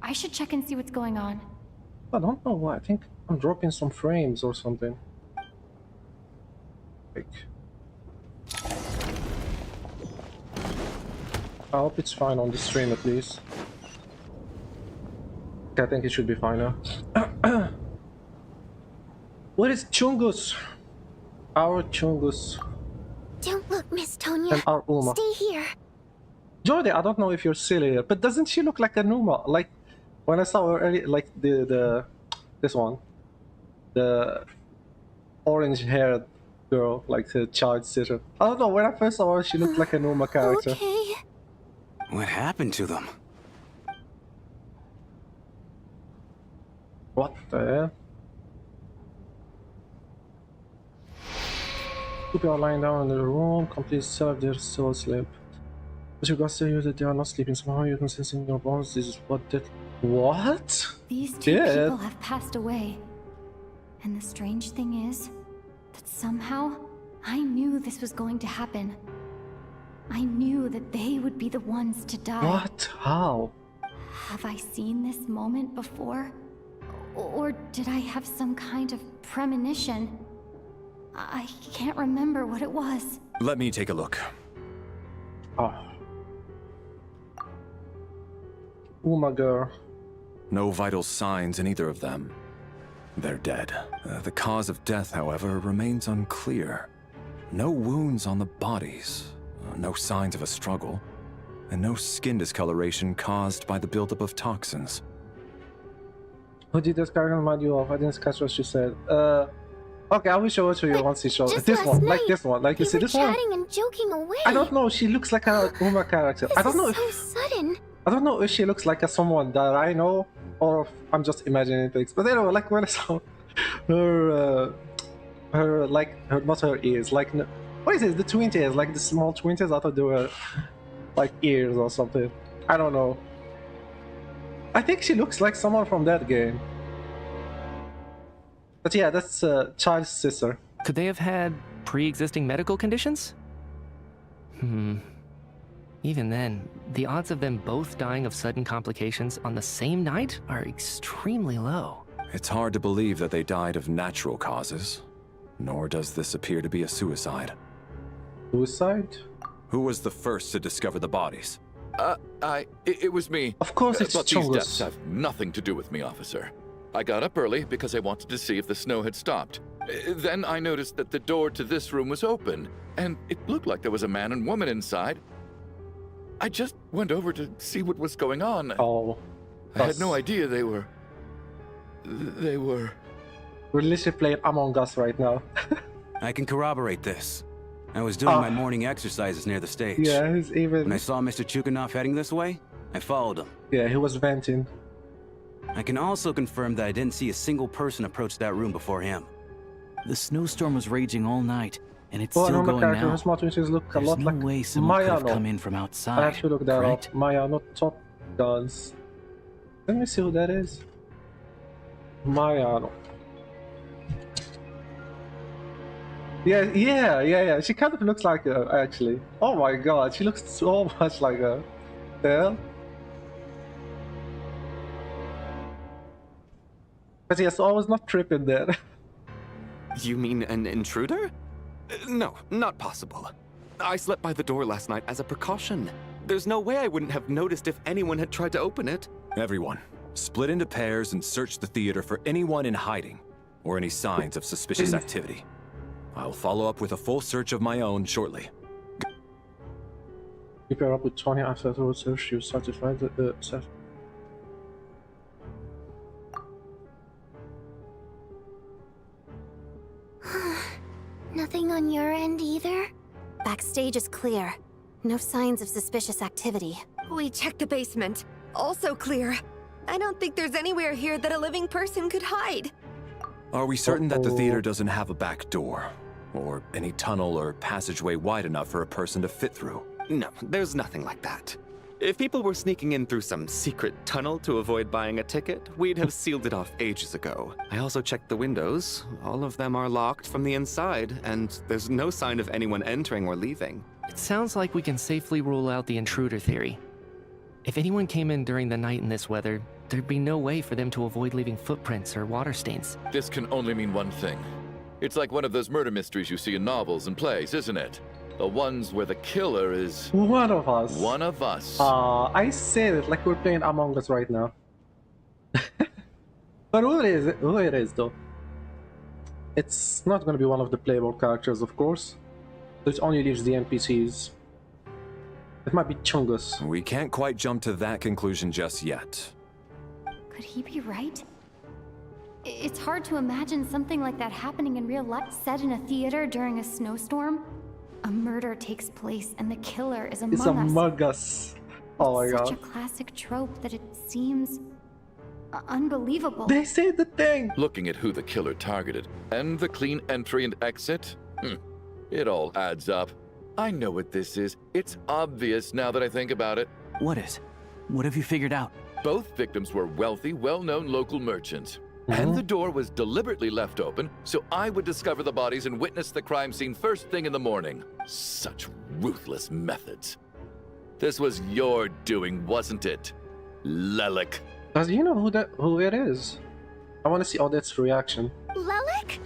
I should check and see what's going on.
I don't know why. I think I'm dropping some frames or something. Like, I hope it's fine on the stream at least. I think it should be fine now. What is Chungus? Our Chungus.
Don't look, Miss Tonya.
And our Uma.
Stay here.
Jordi, I don't know if you're silly here, but doesn't she look like a Numa? Like when I saw her earlier, like this one, the orange-haired girl, like the child sitter. I don't know. When I first saw her, she looked like a Numa character.
Okay.
What happened to them?
What the hell? Two people are lying down in the room, completely still if they're still asleep. But you guys tell you that they are not sleeping. Somehow you can sense in your bones. This is what did. What?
These two people have passed away. And the strange thing is that somehow I knew this was going to happen. I knew that they would be the ones to die.
What? How?
Have I seen this moment before? Or did I have some kind of premonition? I can't remember what it was.
Let me take a look.
Oh. Uma girl.
No vital signs in either of them. They're dead. The cause of death, however, remains unclear. No wounds on the bodies, no signs of a struggle, and no skin discoloration caused by the buildup of toxins.
Who did this character remind you of? I didn't catch what she said. Okay, I will show it to you once you show it. This one, like this one, like you see this one.
Chatting and joking away.
I don't know. She looks like a Uma character. I don't know.
So sudden.
I don't know if she looks like a someone that I know, or if I'm just imagining things. But anyway, like when I saw her, not her ears, like what is it? The twin ears, like the small twin ears. I thought they were like ears or something. I don't know. I think she looks like someone from that game. But yeah, that's child's sister.
Could they have had pre-existing medical conditions? Even then, the odds of them both dying of sudden complications on the same night are extremely low.
It's hard to believe that they died of natural causes, nor does this appear to be a suicide.
Suicide?
Who was the first to discover the bodies?
It was me.
Of course it's
But these
Chungus.
deaths have nothing to do with me, officer. I got up early because I wanted to see if the snow had stopped. Then I noticed that the door to this room was open, and it looked like there was a man and woman inside. I just went over to see what was going on.
Oh.
I had no idea they were...
We're literally playing Among Us right now.
I can corroborate this. I was doing my morning exercises near the stage.
Yeah, he's even...
When I saw Mr. Chuganov heading this way, I followed him.
Yeah, he was venting.
I can also confirm that I didn't see a single person approach that room before him. The snowstorm was raging all night, and it's still going now.
Small twins look a
There's
lot
no
like
way someone could have
Maya.
come in from outside.
I have to look that
correct?
up. Maya, not Top Guns. Let me see who that is. Maya. Yeah. She kind of looks like her, actually. Oh my god, she looks so much like her. The hell? Because yes, I was not tripping there.
You mean an intruder? No, not possible. I slept by the door last night as a precaution. There's no way I wouldn't have noticed if anyone had tried to open it.
Everyone, split into pairs and search the theater for anyone in hiding or any signs of suspicious activity. I'll follow up with a full search of my own shortly.
You pair up with 20 afterwards, search you satisfy the set.
Nothing on your end either? Backstage is clear. No signs of suspicious activity.
We checked the basement. Also clear. I don't think there's anywhere here that a living person could hide.
Are we certain that the theater doesn't have a back door? Or any tunnel or passageway wide enough for a person to fit through?
No, there's nothing like that. If people were sneaking in through some secret tunnel to avoid buying a ticket, we'd have sealed it off ages ago. I also checked the windows. All of them are locked from the inside, and there's no sign of anyone entering or leaving.
It sounds like we can safely rule out the intruder theory. If anyone came in during the night in this weather, there'd be no way for them to avoid leaving footprints or water stains.
This can only mean one thing. It's like one of those murder mysteries you see in novels and plays, isn't it? The ones where the killer is...
One of us.
One of us.
I said it like we're playing Among Us right now. But who it is though? It's not gonna be one of the playable characters, of course. It only leaves the NPCs. It might be Chungus.
We can't quite jump to that conclusion just yet.
Could he be right? It's hard to imagine something like that happening in real life. Set in a theater during a snowstorm, a murder takes place and the killer is
It's
among us.
Oh my
Such
god.
a classic trope that it seems unbelievable.
They say the thing!
Looking at who the killer targeted, and the clean entry and exit, it all adds up. I know what this is. It's obvious now that I think about it.
What is? What have you figured out?
Both victims were wealthy, well-known local merchants. And the door was deliberately left open so I would discover the bodies and witness the crime scene first thing in the morning. Such ruthless methods. This was your doing, wasn't it, Lelik?
Does he know who it is? I want to see Odette's reaction.
Lelik?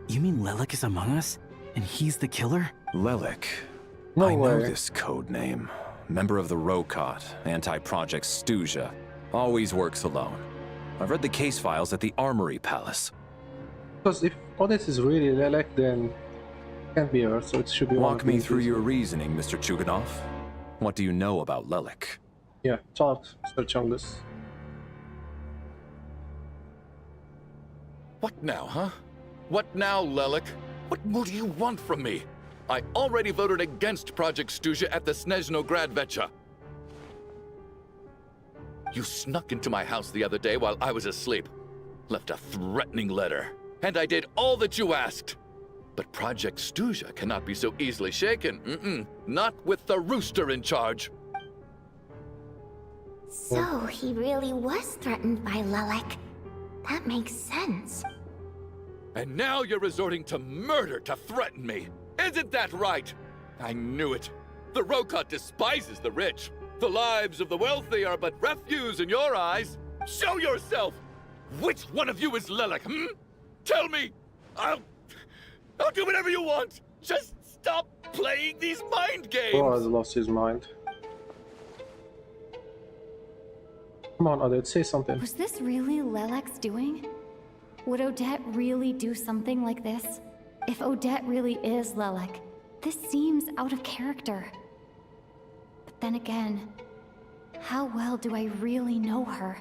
You mean Lelik is among us? And he's the killer?
Lelik.
No
I know
way.
this code name. Member of the Rokot, anti-Project Stuzha. Always works alone. I've read the case files at the Armory Palace.
Because if Odette is really Lelik, then it can't be her, so it should be one
Walk
of
me
the
through
NPCs.
your reasoning, Mr. Chuganov. What do you know about Lelik?
Yeah, talk, Mr. Chungus.
What now, huh? What now, Lelik? What more do you want from me? I already voted against Project Stuzha at the Snezhnaya Vecha. You snuck into my house the other day while I was asleep. Left a threatening letter. And I did all that you asked. But Project Stuzha cannot be so easily shaken. Not with the rooster in charge.
So he really was threatened by Lelik. That makes sense.
And now you're resorting to murder to threaten me. Isn't that right? I knew it. The Rokot despises the rich. The lives of the wealthy are but refuse in your eyes. Show yourself! Which one of you is Lelik, Tell me! I'll do whatever you want! Just stop playing these mind games!
Bro has lost his mind. Come on, Odette, say something.
Was this really Lelik's doing? Would Odette really do something like this? If Odette really is Lelik, this seems out of character. But then again, how well do I really know her?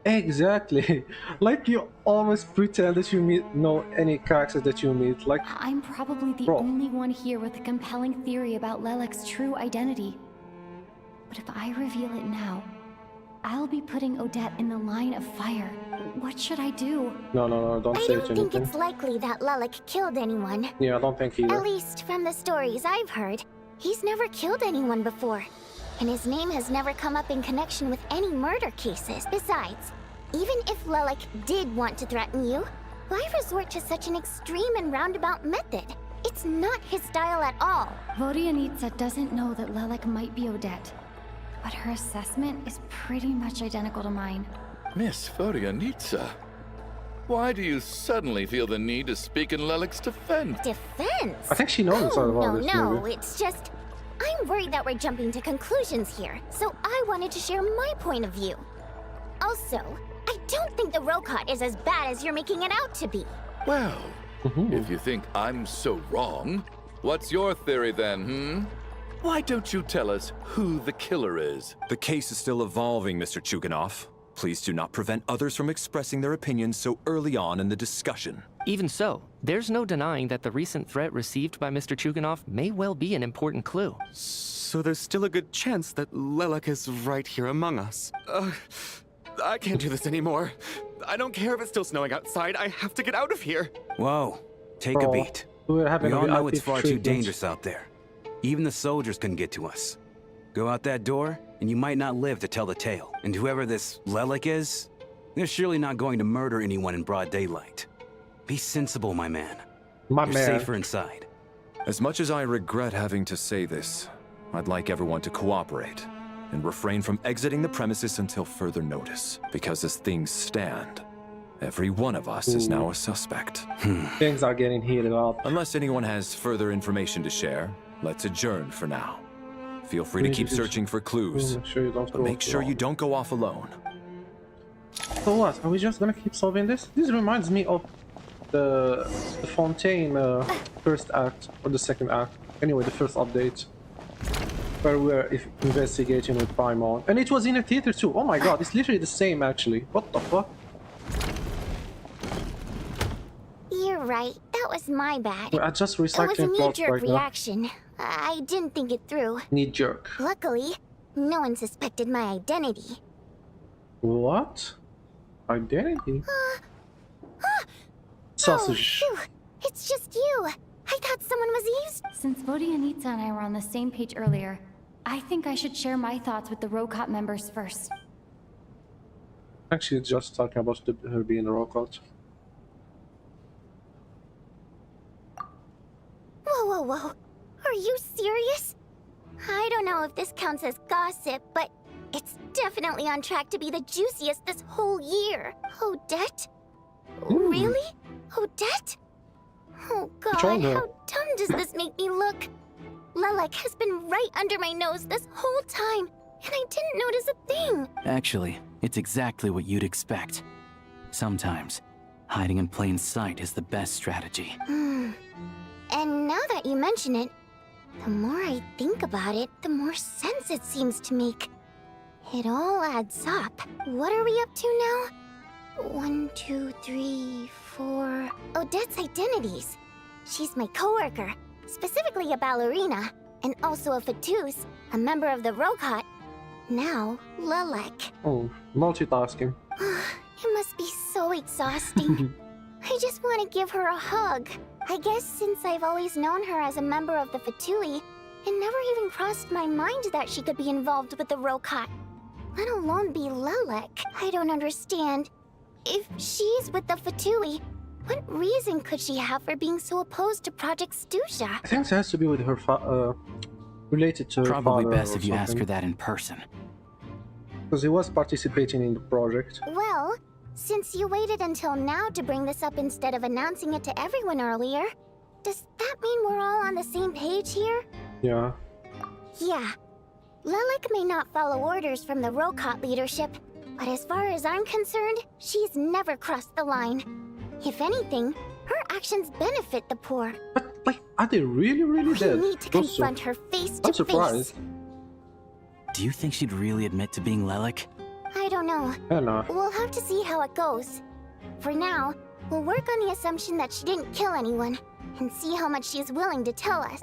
Exactly. Like you always pretend that you know any character that you meet. Like,
I'm probably the
Bro.
only one here with a compelling theory about Lelik's true identity. But if I reveal it now, I'll be putting Odette in the line of fire. What should I do?
no, don't
I
say
don't think
anything.
it's likely that Lelik killed anyone.
Yeah, I don't think
At
either.
least from the stories I've heard, he's never killed anyone before. And his name has never come up in connection with any murder cases. Besides, even if Lelik did want to threaten you, why resort to such an extreme and roundabout method? It's not his style at all.
Vodianitsa doesn't know that Lelik might be Odette, but her assessment is pretty much identical to mine.
Miss Vodianitsa, why do you suddenly feel the need to speak in Lelek's defense?
Defense?
I think she knows
Oh,
about this
no,
movie.
it's just... I'm worried that we're jumping to conclusions here, so I wanted to share my point of view. Also, I don't think the Rokot is as bad as you're making it out to be.
Well, if you think I'm so wrong, what's your theory then, Why don't you tell us who the killer is?
The case is still evolving, Mr. Chuganov. Please do not prevent others from expressing their opinions so early on in the discussion.
Even so, there's no denying that the recent threat received by Mr. Chuganov may well be an important clue.
So there's still a good chance that Lelek is right here among us. I can't do this anymore. I don't care if it's still snowing outside. I have to get out of here.
Whoa, take a
Oh,
beat.
we're having
We
a
all know
VIP
it's far too
treatment.
dangerous out there. Even the soldiers couldn't get to us. Go out that door, and you might not live to tell the tale. And whoever this Lelek is, they're surely not going to murder anyone in broad daylight. Be sensible, my man.
My
You're
man.
safer inside.
As much as I regret having to say this, I'd like everyone to cooperate and refrain from exiting the premises until further notice. Because as things stand, every one of us is now a suspect.
Things are getting heated up.
Unless anyone has further information to share, let's adjourn for now. Feel free to keep searching for clues,
Make sure you don't
but
go
make sure
wrong.
you don't go off alone.
So what? Are we just gonna keep solving this? This reminds me of the Fontaine first act or the second act. Anyway, the first update where we were investigating with Paimon, and it was in a theater too. Oh my god, it's literally the same actually. What the fuck?
You're right, that was my bad.
I just
It was a
recycling plots
knee-jerk
right now.
reaction. I didn't think it through.
Knee jerk.
Luckily, no one suspected my identity.
What? Identity? Sausage.
Oh, phew. It's just you. I thought someone was used.
Since Vodianitsa and I were on the same page earlier, I think I should share my thoughts with the Rokot members first.
Actually, just talking about her being a Rokot.
Whoa, whoa, whoa. Are you serious? I don't know if this counts as gossip, but it's definitely on track to be the juiciest this whole year. Odette? Really? Odette? Oh god,
told her.
how dumb does this make me look? Lelek has been right under my nose this whole time, and I didn't notice a thing.
Actually, it's exactly what you'd expect. Sometimes, hiding in plain sight is the best strategy.
And now that you mention it, the more I think about it, the more sense it seems to make. It all adds up. What are we up to now? 1, 2, 3, 4... Odette's identities. She's my coworker, specifically a ballerina, and also a Fatous, a member of the Rokot. Now, Lelek.
Oh, multitasking.
It must be so exhausting. I just want to give her a hug. I guess since I've always known her as a member of the Fatui, it never even crossed my mind that she could be involved with the Rokot, let alone be Lelek. I don't understand. If she's with the Fatui, what reason could she have for being so opposed to Project Snezhnaya?
I think it has to be with her related to her
Probably
father
best
or
if you ask her
something.
that in person.
Because he was participating in the project.
Well, since you waited until now to bring this up instead of announcing it to everyone earlier, does that mean we're all on the same page here?
Yeah.
Yeah. Lelek may not follow orders from the Rokot leadership, but as far as I'm concerned, she's never crossed the line. If anything, her actions benefit the poor.
But, like, are they really
We
dead?
need to
Those two?
confront her face to
I'm surprised.
face.
Do you think she'd really admit to being Lelek?
I don't know.
I don't know.
We'll have to see how it goes. For now, we'll work on the assumption that she didn't kill anyone, and see how much she's willing to tell us.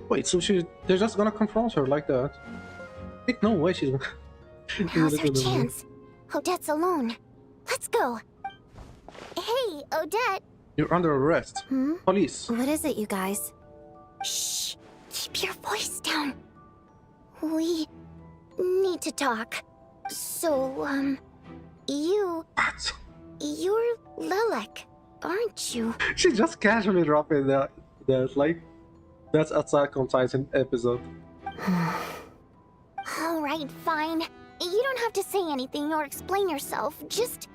Wait, so they're just gonna confront her like that? Ain't no way she's gonna...
Now's her chance. Odette's alone. Let's go. Hey, Odette.
You're under arrest. Police.
What is it, you guys? Shh. Keep your voice down. We need to talk. So, you're Lelek, aren't you?
She just casually dropped in that like, that's Attack on Titan episode.
Alright, fine. You You don't have to say anything or explain yourself. Just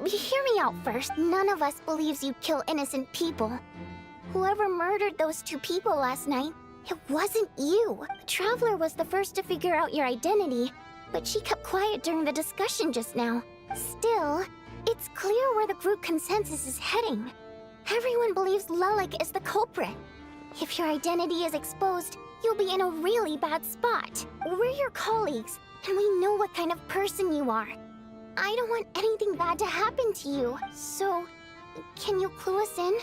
hear me out first. None of us believes you kill innocent people. Whoever murdered those 2 people last night, it wasn't you. Traveler was the first to figure out your identity, but she kept quiet during the discussion just now. Still, it's clear where the group consensus is heading. Everyone believes Lelik is the culprit. If your identity is exposed, you'll be in a really bad spot. We're your colleagues, and we know what kind of person you are. I don't want anything bad to happen to you, so can you clue us in?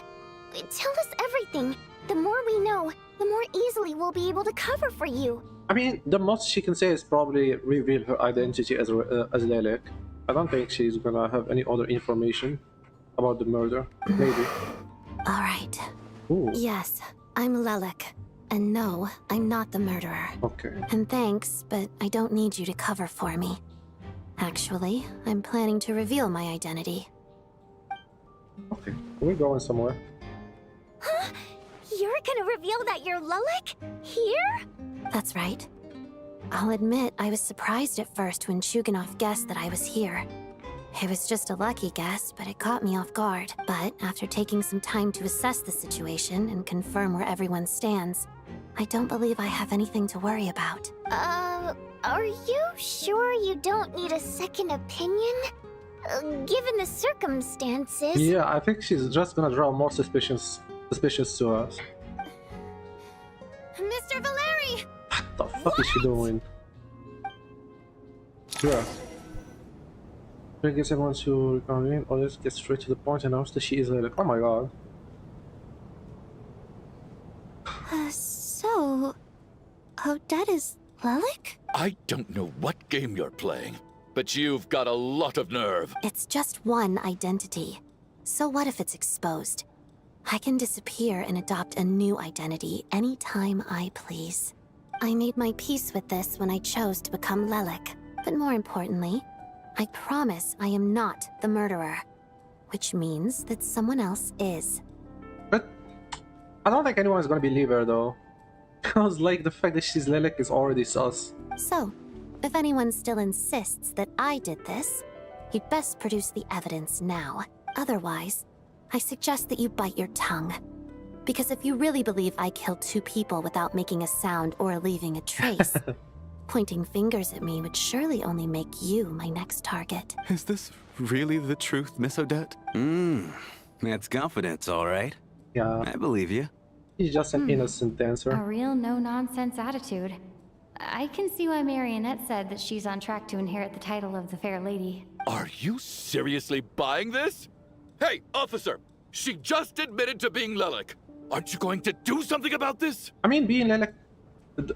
Tell us everything. The more we know, the more easily we'll be able to cover for you.
I mean, the most she can say is probably reveal her identity as Lelik. I don't think she's gonna have any other information about the murder. Maybe.
All right.
Ooh.
Yes, I'm Lelik. And no, I'm not the murderer.
Okay.
And thanks, but I don't need you to cover for me. Actually, I'm planning to reveal my identity.
Okay. We're going somewhere.
Huh? You're gonna reveal that you're Lelik? Here?
That's right. I'll admit I was surprised at first when Chuganov guessed that I was here. It was just a lucky guess, but it caught me off guard. But after taking some time to assess the situation and confirm where everyone stands, I don't believe I have anything to worry about.
Are you sure you don't need a second opinion? Given the circumstances...
Yeah, I think she's just gonna draw more suspicious to us.
Mr. Valeri!
What the fuck is she doing? Yeah. She gets everyone to recover or just get straight to the point and announce that she is like, oh my god.
So... Odette is Lelik?
I don't know what game you're playing, but you've got a lot of nerve.
It's just one identity. So what if it's exposed? I can disappear and adopt a new identity anytime I please. I made my peace with this when I chose to become Lelik. But more importantly, I promise I am not the murderer. Which means that someone else is.
But I don't think anyone's gonna believe her though. Because like the fact that she's Lelik is already sus.
So, if anyone still insists that I did this, you'd best produce the evidence now. Otherwise, I suggest that you bite your tongue. Because if you really believe I killed 2 people without making a sound or leaving a trace, pointing fingers at me would surely only make you my next target.
Is this really the truth, Miss Odette?
That's confidence, all right.
Yeah.
I believe you.
She's just an innocent dancer.
A real no-nonsense attitude. I can see why Marionette said that she's on track to inherit the title of the Fair Lady.
Are you seriously buying this? Hey, officer! She just admitted to being Lelik. Aren't you going to do something about this?
I mean, being Lelik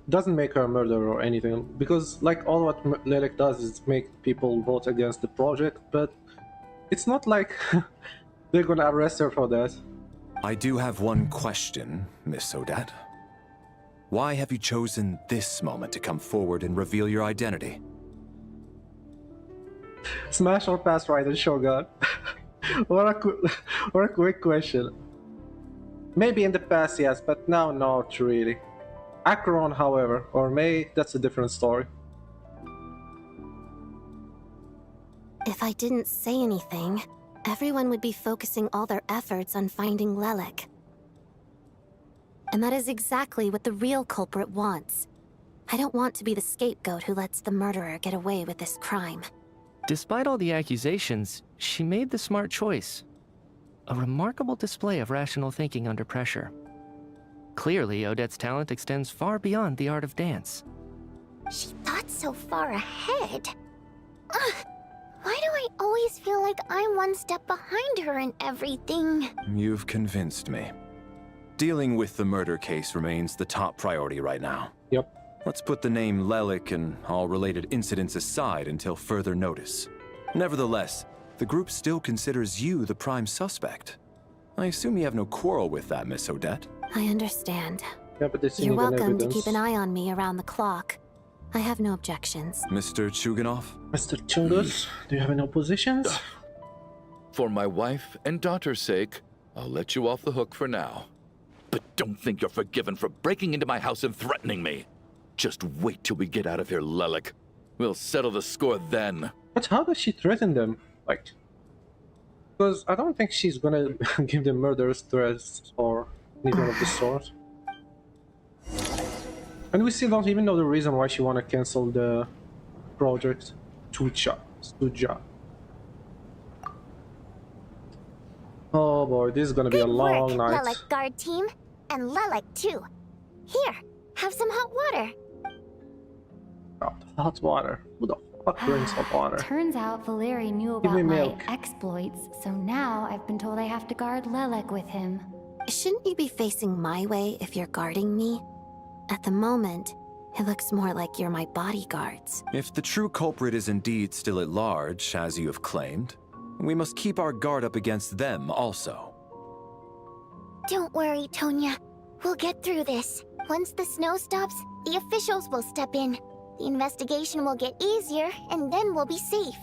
doesn't make her a murderer or anything, because like all what Lelik does is make people vote against the project, but it's not like they're gonna arrest her for that.
I do have one question, Miss Odette. Why have you chosen this moment to come forward and reveal your identity?
Smash or pass, Raiden Shogun? what a quick question. Maybe in the past, yes, but now not really. Acheron, however, or May, that's a different story.
If I didn't say anything, everyone would be focusing all their efforts on finding Lelik. And that is exactly what the real culprit wants. I don't want to be the scapegoat who lets the murderer get away with this crime.
Despite all the accusations, she made the smart choice. A remarkable display of rational thinking under pressure. Clearly, Odette's talent extends far beyond the art of dance.
She thought so far ahead. Why do I always feel like I'm one step behind her in everything?
You've convinced me. Dealing with the murder case remains the top priority right now.
Yep.
Let's put the name Lelik and all related incidents aside until further notice. Nevertheless, the group still considers you the prime suspect. I assume you have no quarrel with that, Miss Odette?
I understand.
Yeah, but this
You're welcome to keep an eye on me around the clock. I have no objections.
Mr. Chuganov?
Mr. Chungus, do you have any oppositions?
For my wife and daughter's sake, I'll let you off the hook for now. But don't think you're forgiven for breaking into my house and threatening me. Just wait till we get out of here, Lelik. We'll settle the score then.
But how does she threaten them? Like, because I don't think she's gonna give them murderous threats or anything of the sort. And we still don't even know the reason why she wanna cancel the project. Stuja. Oh boy, this is gonna be a long night.
Lelek guard team, and Lelek too. Here, have some hot water.
Hot water. Who the fuck drinks hot water?
Turns out Valeri knew
Give
about
me
my
milk.
exploits, so now I've been told I have to guard Lelek with him.
Shouldn't you be facing my way if you're guarding me? At the moment, it looks more like you're my bodyguards.
If the true culprit is indeed still at large, as you have claimed, we must keep our guard up against them also.
Don't worry, Tonya. We'll get through this. Once the snow stops, the officials will step in. The investigation will get easier, and then we'll be safe.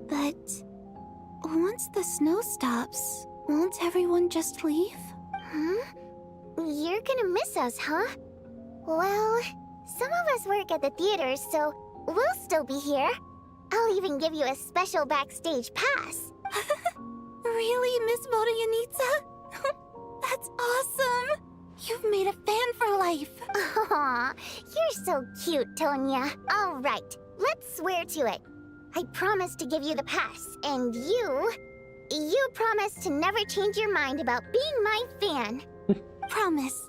But once the snow stops, won't everyone just leave?
You're gonna miss us, huh? Well, some of us work at the theaters, so we'll still be here. I'll even give you a special backstage pass.
Really, Miss Vodyanitsa? That's awesome! You've made a fan for life.
Aw, you're so cute, Tonya. All right, let's swear to it. I promise to give you the pass, and you promise to never change your mind about being my fan.
Promise.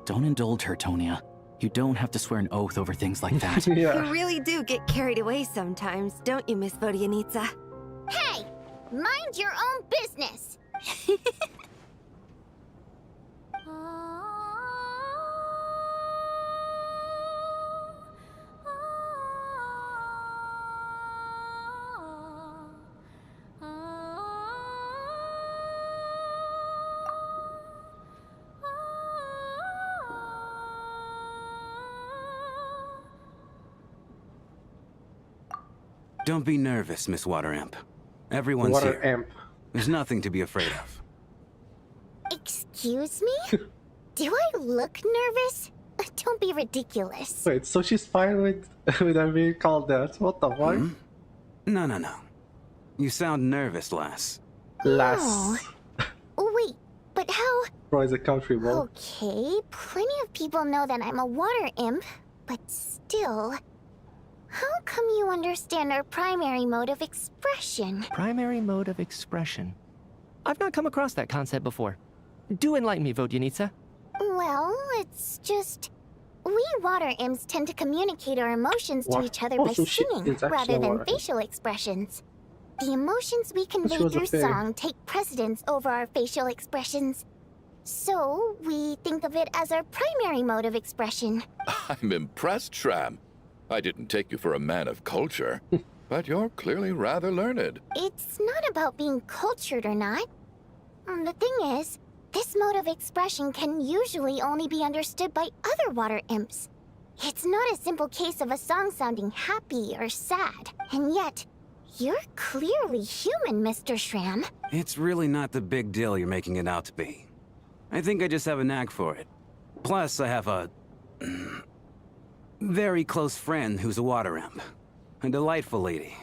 Don't indulge her, Tonya. You don't have to swear an oath over things like that.
You really do get carried away sometimes, don't you, Miss Vodyanitsa?
Hey, mind your own business.
Don't be nervous, Miss Water Imp. Everyone's
Water
here.
Imp.
There's nothing to be afraid of.
Excuse me? Do I look nervous? Don't be ridiculous.
Wait, so she's fine with them being called that? What the fuck?
No. You sound nervous, lass.
Lass.
Wait, but how?
Troy's a country boy.
Okay, plenty of people know that I'm a water imp, but still... How come you understand our primary mode of expression?
Primary mode of expression. I've not come across that concept before. Do enlighten me, Vodyanitsa.
Well, it's just... We water imps tend to communicate our emotions to
What?
each other
Oh,
by
so she
singing,
is actually
rather
a
than
water imp.
facial expressions. The emotions we convey
was a
through
fairy.
song take precedence over our facial expressions. So, we think of it as our primary mode of expression.
I'm impressed, Shram. I didn't take you for a man of culture, but you're clearly rather learned.
It's not about being cultured or not. The thing is, this mode of expression can usually only be understood by other water imps. It's not a simple case of a song sounding happy or sad. And yet, you're clearly human, Mr. Shram.
It's really not the big deal you're making it out to be. I think I just have a knack for it. Plus, I have a... very close friend who's a water imp. A delightful lady.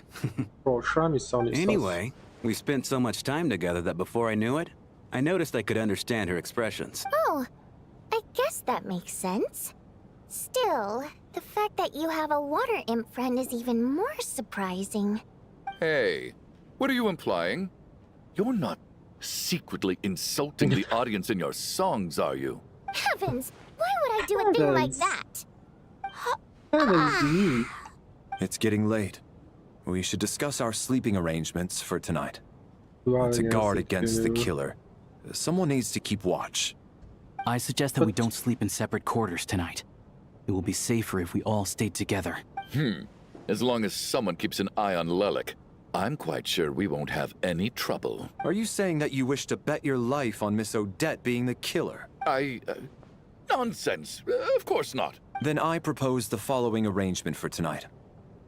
Bro, Shram is sounding
Anyway, we spent so much time together that before I knew it, I noticed I could understand her expressions.
Oh, I guess that makes sense. Still, the fact that you have a water imp friend is even more surprising.
Hey, what are you implying? You're not secretly insulting the audience in your songs, are you?
Heavens, why would I do a thing like
Heavens.
that?
It's getting late. We should discuss our sleeping arrangements for tonight.
Guard
To guard against the
killer.
killer, someone needs to keep watch.
I suggest that we don't sleep in separate quarters tonight. It will be safer if we all stayed together.
As long as someone keeps an eye on Lelek, I'm quite sure we won't have any trouble.
Are you saying that you wish to bet your life on Miss Odette being the killer?
Nonsense. Of course not.
Then I propose the following arrangement for tonight.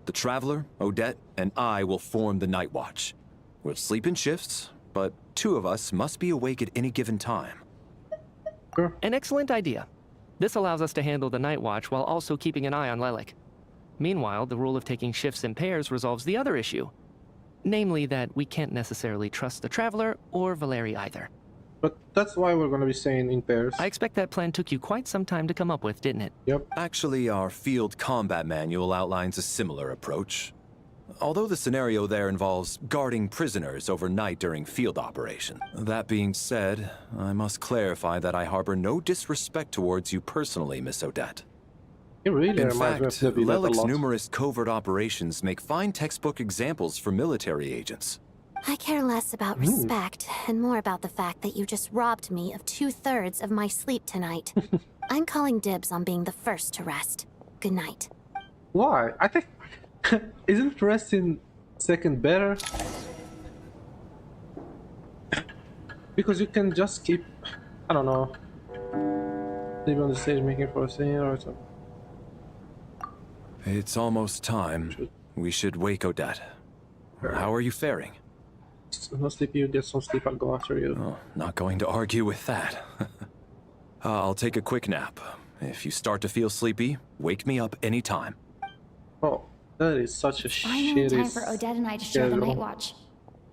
The Traveler, Odette, and I will form the Night Watch. We'll sleep in shifts, but two of us must be awake at any given time.
An excellent idea. This allows us to handle the night watch while also keeping an eye on Lilac. Meanwhile, the rule of taking shifts in pairs resolves the other issue. Namely that we can't necessarily trust the Traveler or Valeri either.
But that's why we're gonna be staying in pairs.
I expect that plan took you quite some time to come up with, didn't it?
Yep.
Actually, our field combat manual outlines a similar approach. Although the scenario there involves guarding prisoners overnight during field operation. That being said, I must clarify that I harbor no disrespect towards you personally, Miss Odette.
It really
In
reminds me of
fact,
Libby a
Lelic's
lot.
numerous covert operations make fine textbook examples for military agents.
I care less about respect and more about the fact that you just robbed me of 2/3 of my sleep tonight. I'm calling dibs on being the first to rest. Good night.
Why? I think isn't resting second better? Because you can just keep, I don't know, leaving on the stage making for a scene or something.
It's almost time. We should wake Odette. How are you faring?
No sleep, you get some sleep, I'll go after you.
Oh, not going to argue with that. I'll take a quick nap. If you start to feel sleepy, wake me up anytime.
Oh, that is such a
Finally,
shitty
time for Odette and I to share the
schedule.
night watch.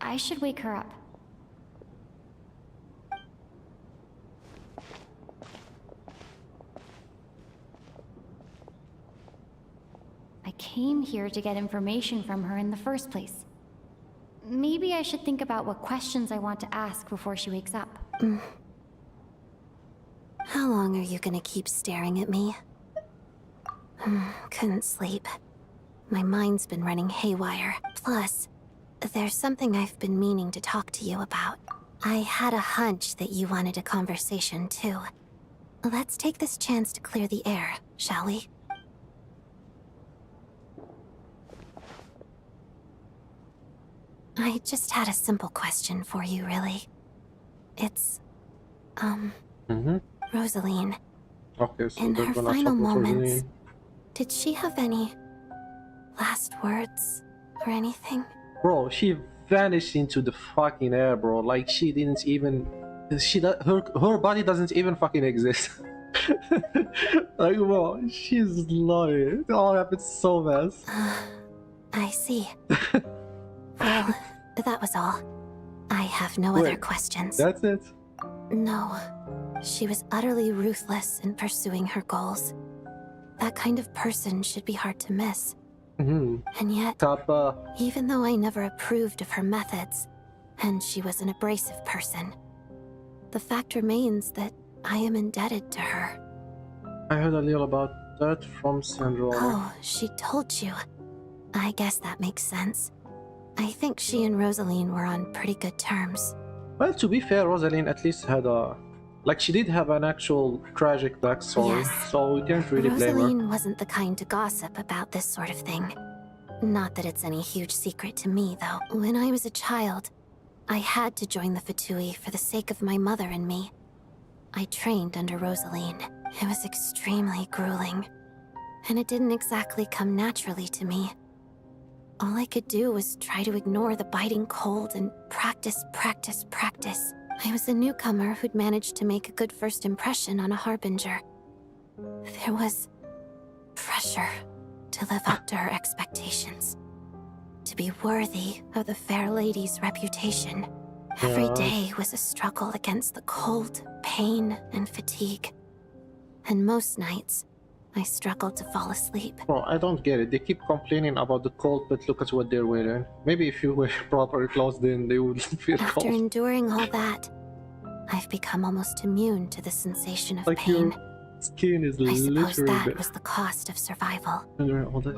I should wake her up. I came here to get information from her in the first place. Maybe I should think about what questions I want to ask before she wakes up.
How long are you gonna keep staring at me? Couldn't sleep. My mind's been running haywire. Plus, there's something I've been meaning to talk to you about. I had a hunch that you wanted a conversation too. Let's take this chance to clear the air, shall we? I just had a simple question for you, really. It's, Rosaline.
Okay, so
In
they're
her
gonna
final
talk with
moments,
Rosaline.
did she have any last words or anything?
Bro, she vanished into the fucking air, bro. Like she didn't even, her body doesn't even fucking exist. Like, bro, she's lying. It all happened so fast.
I see. Well, that was all. I have no other
Wait,
questions.
That's it.
No. She was utterly ruthless in pursuing her goals. That kind of person should be hard to miss. And yet,
Kappa.
even though I never approved of her methods, and she was an abrasive person, the fact remains that I am indebted to her.
I heard a little about that from Sandra.
Oh, she told you. I guess that makes sense. I think she and Rosaline were on pretty good terms.
Well, to be fair, Rosaline at least had a, like, she did have an actual tragic backstory,
Yes.
so we can't really blame her.
Rosaline wasn't the kind to gossip about this sort of thing. Not that it's any huge secret to me, though. When I was a child, I had to join the Fatui for the sake of my mother and me. I trained under Rosaline. It was extremely grueling, and it didn't exactly come naturally to me. All I could do was try to ignore the biting cold and practice. I was a newcomer who'd managed to make a good first impression on a harbinger. There was pressure to live up to her expectations, to be worthy of the fair lady's reputation. Every day was a struggle against the cold, pain, and fatigue. And most nights, I struggled to fall asleep.
Bro, I don't get it. They keep complaining about the cold, but look at what they're wearing. Maybe if you wear proper clothes, then they wouldn't feel
After
cold.
enduring all that, I've become almost immune to the sensation of
Like
pain.
your skin is
I suppose
literally
that
dead.
was the cost of survival.
All that.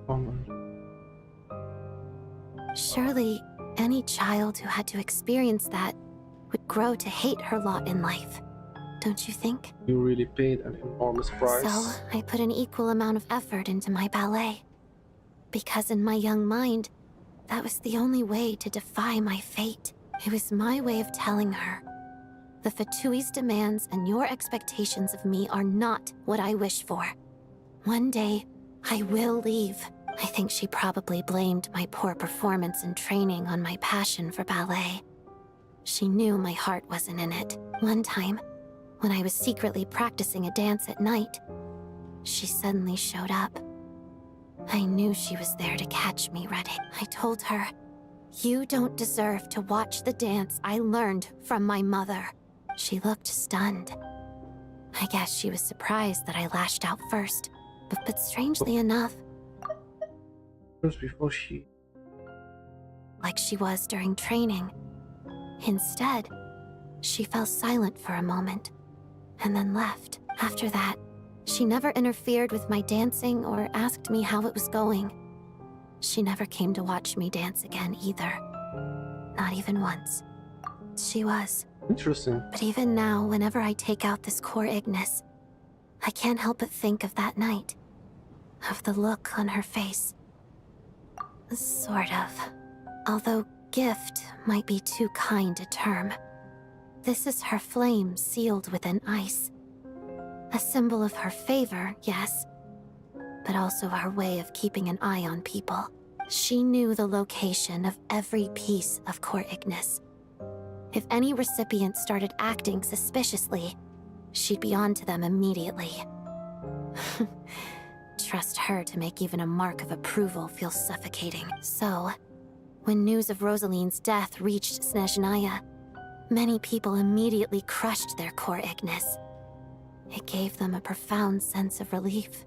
Oh man.
Surely, any child who had to experience that would grow to hate her lot in life. Don't you think?
You really paid an enormous price.
So, I put an equal amount of effort into my ballet. Because in my young mind, that was the only way to defy my fate. It was my way of telling her, the Fatui's demands and your expectations of me are not what I wish for. One day, I will leave. I think she probably blamed my poor performance in training on my passion for ballet. She knew my heart wasn't in it. One time, When I was secretly practicing a dance at night, she suddenly showed up. I knew she was there to catch me red-handed. I told her, "You don't deserve to watch the dance I learned from my mother." She looked stunned. I guess she was surprised that I lashed out first, but strangely enough,
Just before she...
like she was during training. Instead, she fell silent for a moment, and then left. After that, she never interfered with my dancing or asked me how it was going. She never came to watch me dance again either. Not even once. She was.
Interesting.
But even now, whenever I take out this core Ignis, I can't help but think of that night. Of the look on her face. Sort of. Although gift might be too kind a term. This is her flame sealed within ice. A symbol of her favor, yes, but also our way of keeping an eye on people. She knew the location of every piece of core Ignis. If any recipient started acting suspiciously, she'd be on to them immediately. Trust her to make even a mark of approval feel suffocating. So, when news of Rosaline's death reached Snezhnaya, many people immediately crushed their core Ignis. It gave them a profound sense of relief,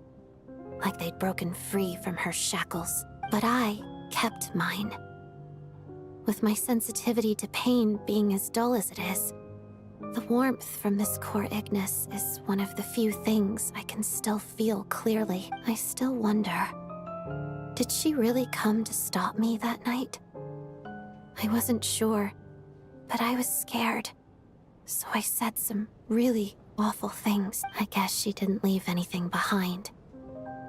like they'd broken free from her shackles. But I kept mine. With my sensitivity to pain being as dull as it is, the warmth from this core Ignis is one of the few things I can still feel clearly. I still wonder, did she really come to stop me that night? I wasn't sure, but I was scared, so I said some really awful things. I guess she didn't leave anything behind.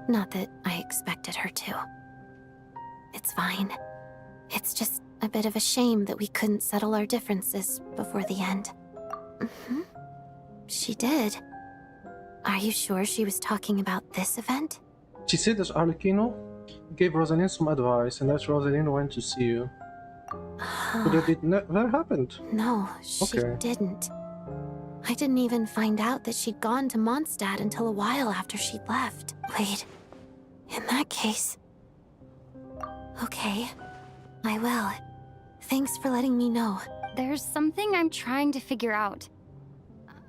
Not that I expected her to. It's fine. It's just a bit of a shame that we couldn't settle our differences before the end. She did. Are you sure she was talking about this event?
She said that Arlecchino gave Rosaline some advice and that Rosaline went to see you. But that it never happened.
No, she didn't. I didn't even find out that she'd gone to Mondstadt until a while after she'd left. Wait, in that case... Okay, I will. Thanks for letting me know.
There's something I'm trying to figure out.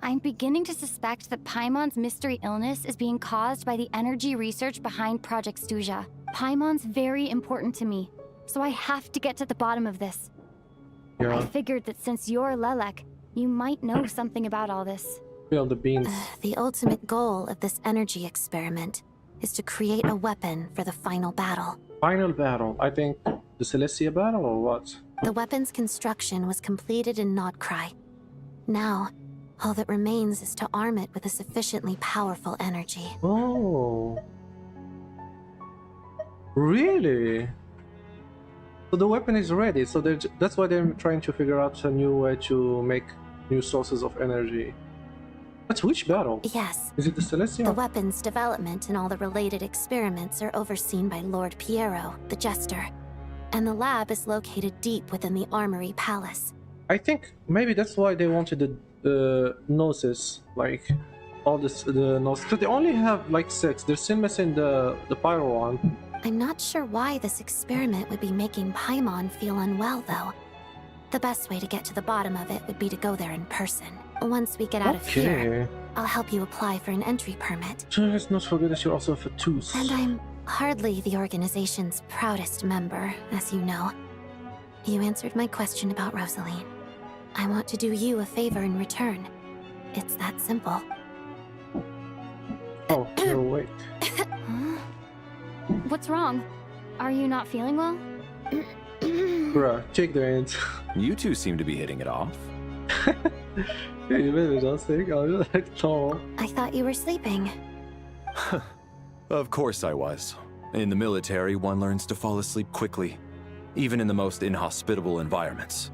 I'm beginning to suspect that Paimon's mystery illness is being caused by the energy research behind Project Snezhnaya. Paimon's very important to me, so I have to get to the bottom of this.
Yeah.
I figured that since you're Lelek, you might know something about all this.
Spill the beans.
The ultimate goal of this energy experiment is to create a weapon for the final battle.
Final battle? I think the Celestia battle or what?
The weapon's construction was completed in Nodcry. Now, all that remains is to arm it with a sufficiently powerful energy.
Oh. Really? So the weapon is ready, so that's why they're trying to figure out a new way to make new sources of energy. That's which battle?
Yes.
Is it the Celestia?
The weapon's development and all the related experiments are overseen by Lord Piero, the Jester. And the lab is located deep within the Armory Palace.
I think maybe that's why they wanted the Gnosis, like all this, the Gnosis. Because they only have like 6. They're still missing the Pyro one.
I'm not sure why this experiment would be making Paimon feel unwell, though. The best way to get to the bottom of it would be to go there in person. Once we get out of here, I'll help you apply for an entry permit.
Let's not forget that you're also a Fatus.
And I'm hardly the organization's proudest member, as you know. You answered my question about Rosaline. I want to do you a favor in return. It's that simple.
Oh, no, wait.
What's wrong? Are you not feeling well?
Bruh, check the ends.
You two seem to be hitting it off.
I thought you were sleeping.
Of course I was. In the military, one learns to fall asleep quickly, even in the most inhospitable environments.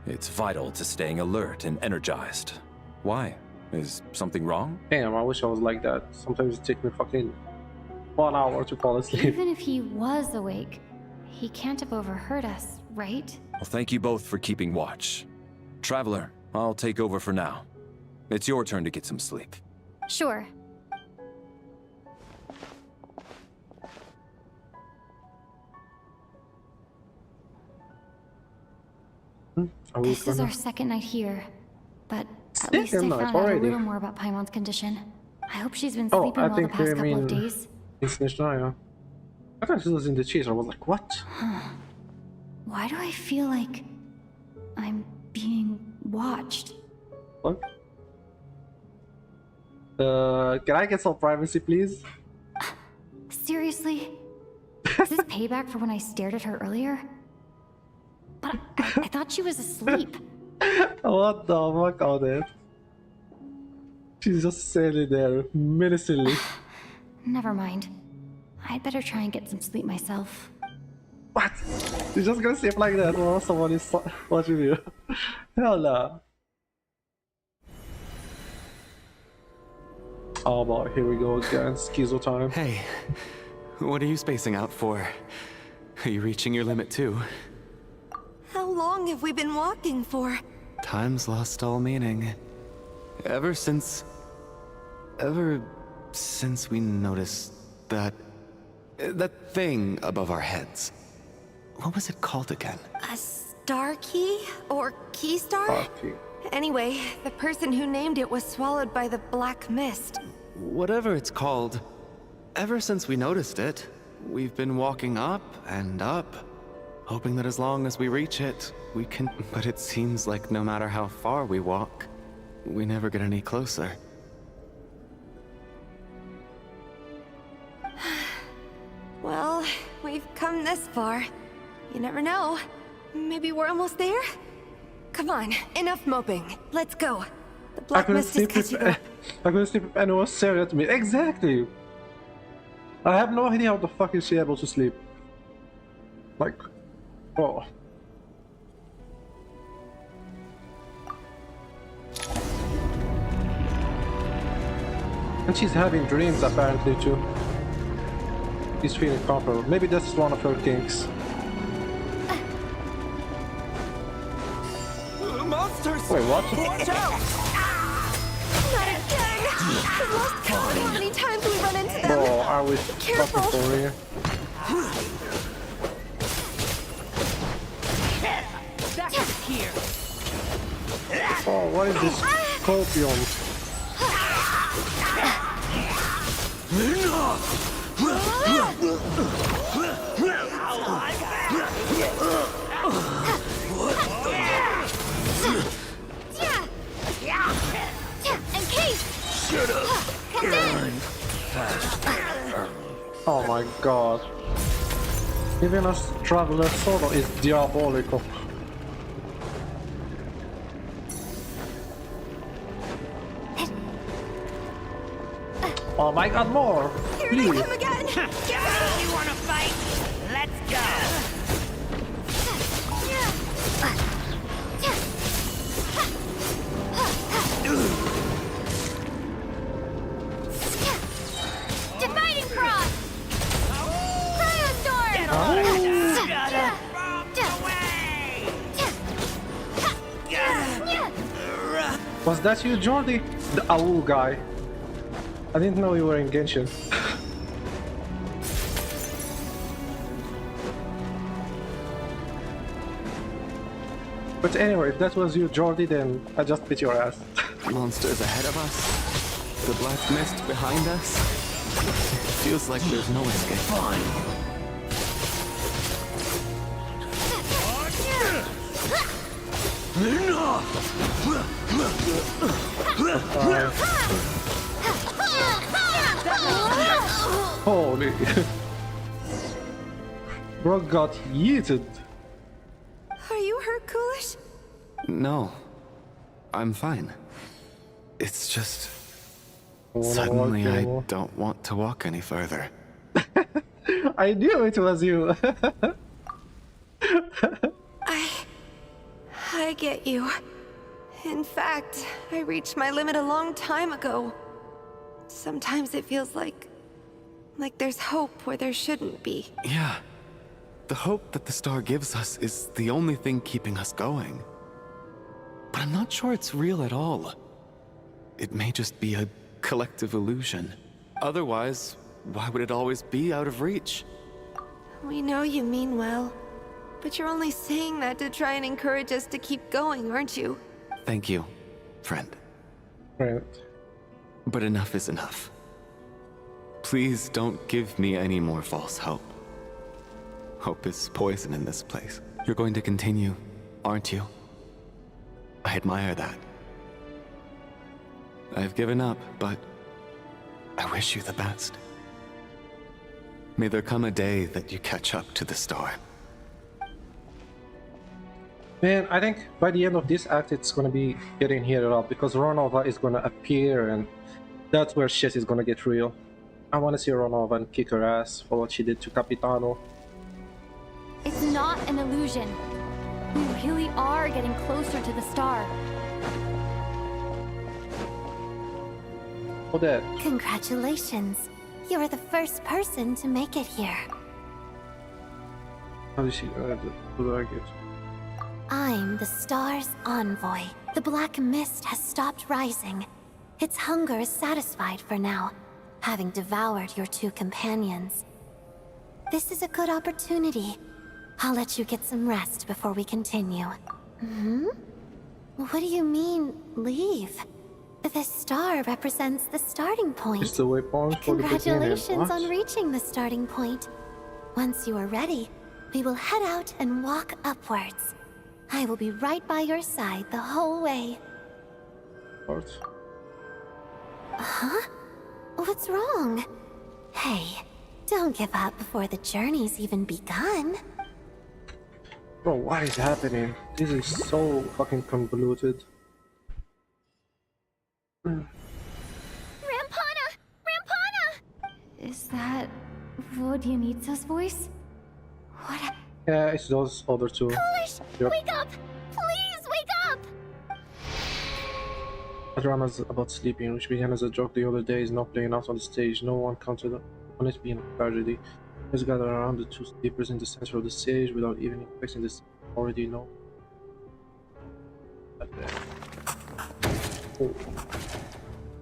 It's vital to staying alert and energized. Why? Is something wrong?
Damn, I wish I was like that. Sometimes it takes me fucking 1 hour to fall asleep.
Even if he was awake, he can't have overheard us, right?
Well, thank you both for keeping watch. Traveler, I'll take over for now. It's your turn to get some sleep.
Sure. This is our second night here, but at least I
Second
found
night
out a
already.
little more about Paimon's condition. I hope she's been
Oh,
sleeping
I
well the
think
past
you
couple of
mean
days.
in Snezhnaya. I thought she was in the cheese. I was like, what?
Why do I feel like I'm being watched?
What? Can I get some privacy, please?
Seriously? Is this payback for when I stared at her earlier? But I thought she was asleep.
What the fuck out there? She's just sitting there menacingly.
Never mind. I'd better try and get some sleep myself.
What? You're just gonna sleep like that while someone is watching you? Hell no. Oh boy, here we go again. Schizo time.
Hey, what are you spacing out for? Are you reaching your limit too?
How long have we been walking for?
Time's lost all meaning. Ever since we noticed that thing above our heads. What was it called again?
A star key? Or key star? Anyway, the person who named it was swallowed by the black mist.
Whatever it's called, ever since we noticed it, we've been walking up and up, hoping that as long as we reach it, we can... But it seems like no matter how far we walk, we never get any closer.
Well, we've come this far. You never know. Maybe we're almost there? Come on, enough moping. Let's go. The black mist is catching up.
I couldn't sleep if anyone was staring at me. Exactly! I have no idea how the fuck is she able to sleep. Like... Oh. And she's having dreams apparently too. She's feeling comfortable. Maybe that's one of her kinks.
Monsters!
Wait, what?
Watch out!
Not again! I've lost count of how many times we run into them.
Oh, are we
Careful.
fucking for real?
Back up here.
Oh, what is this scorpion? Oh my god. Even as traveler solo is diabolical. Oh my god, more!
Here
Please.
they come again!
You wanna fight? Let's go.
Dividing Frost! Cryostorm!
Was that you, Jordi? The owl guy. I didn't know you were in Genshin. But anyway, if that was you, Jordi, then I just beat your ass.
Monsters ahead of us. The black mist behind us. Feels like there's no escape.
Holy. Bro got yeeted.
Are you hurt, Coolish?
No. I'm fine. It's just...
Wanna
Suddenly
walk
I
anymore?
don't want to walk any further.
I knew it was you.
I get you. In fact, I reached my limit a long time ago. Sometimes it feels like there's hope where there shouldn't be.
Yeah. The hope that the star gives us is the only thing keeping us going. But I'm not sure it's real at all. it may just be a collective illusion. Otherwise, why would it always be out of reach?
We know you mean well, but you're only saying that to try and encourage us to keep going, aren't you?
Thank you, friend.
Right.
But enough is enough. Please don't give me any more false hope. Hope is poison in this place. You're going to continue, aren't you? I admire that. I've given up, but I wish you the best. May there come a day that you catch up to the star.
Man, I think by the end of this act, it's gonna be getting heated up because Ronova is gonna appear, and that's where shit is gonna get real. I wanna see Ronova and kick her ass for what she did to Capitano.
It's not an illusion. We really are getting closer to the star.
Odette.
Congratulations. You're the first person to make it here.
How did she do I get?
I'm the star's envoy. The black mist has stopped rising. Its hunger is satisfied for now, having devoured your two companions. This is a good opportunity. I'll let you get some rest before we continue. What do you mean, leave? The star represents the starting point.
It's the waypoint for the beginning.
Congratulations on reaching the starting point. Once you are ready, we will head out and walk upwards. I will be right by your side the whole way.
What?
Huh? What's wrong? Hey, don't give up before the journey's even begun.
Bro, what is happening? This is so fucking convoluted.
Rampana! Rampana!
Is that Vodyanitsa's voice? What?
Yeah, it's those other two.
Coolish!
Yep.
Wake up! Please wake up!
The dramas about sleeping, which began as a joke the other day, is now playing out on the stage. No one counted on it being a tragedy. Let's gather around the two sleepers in the center of the stage without even expecting this already know. Oh.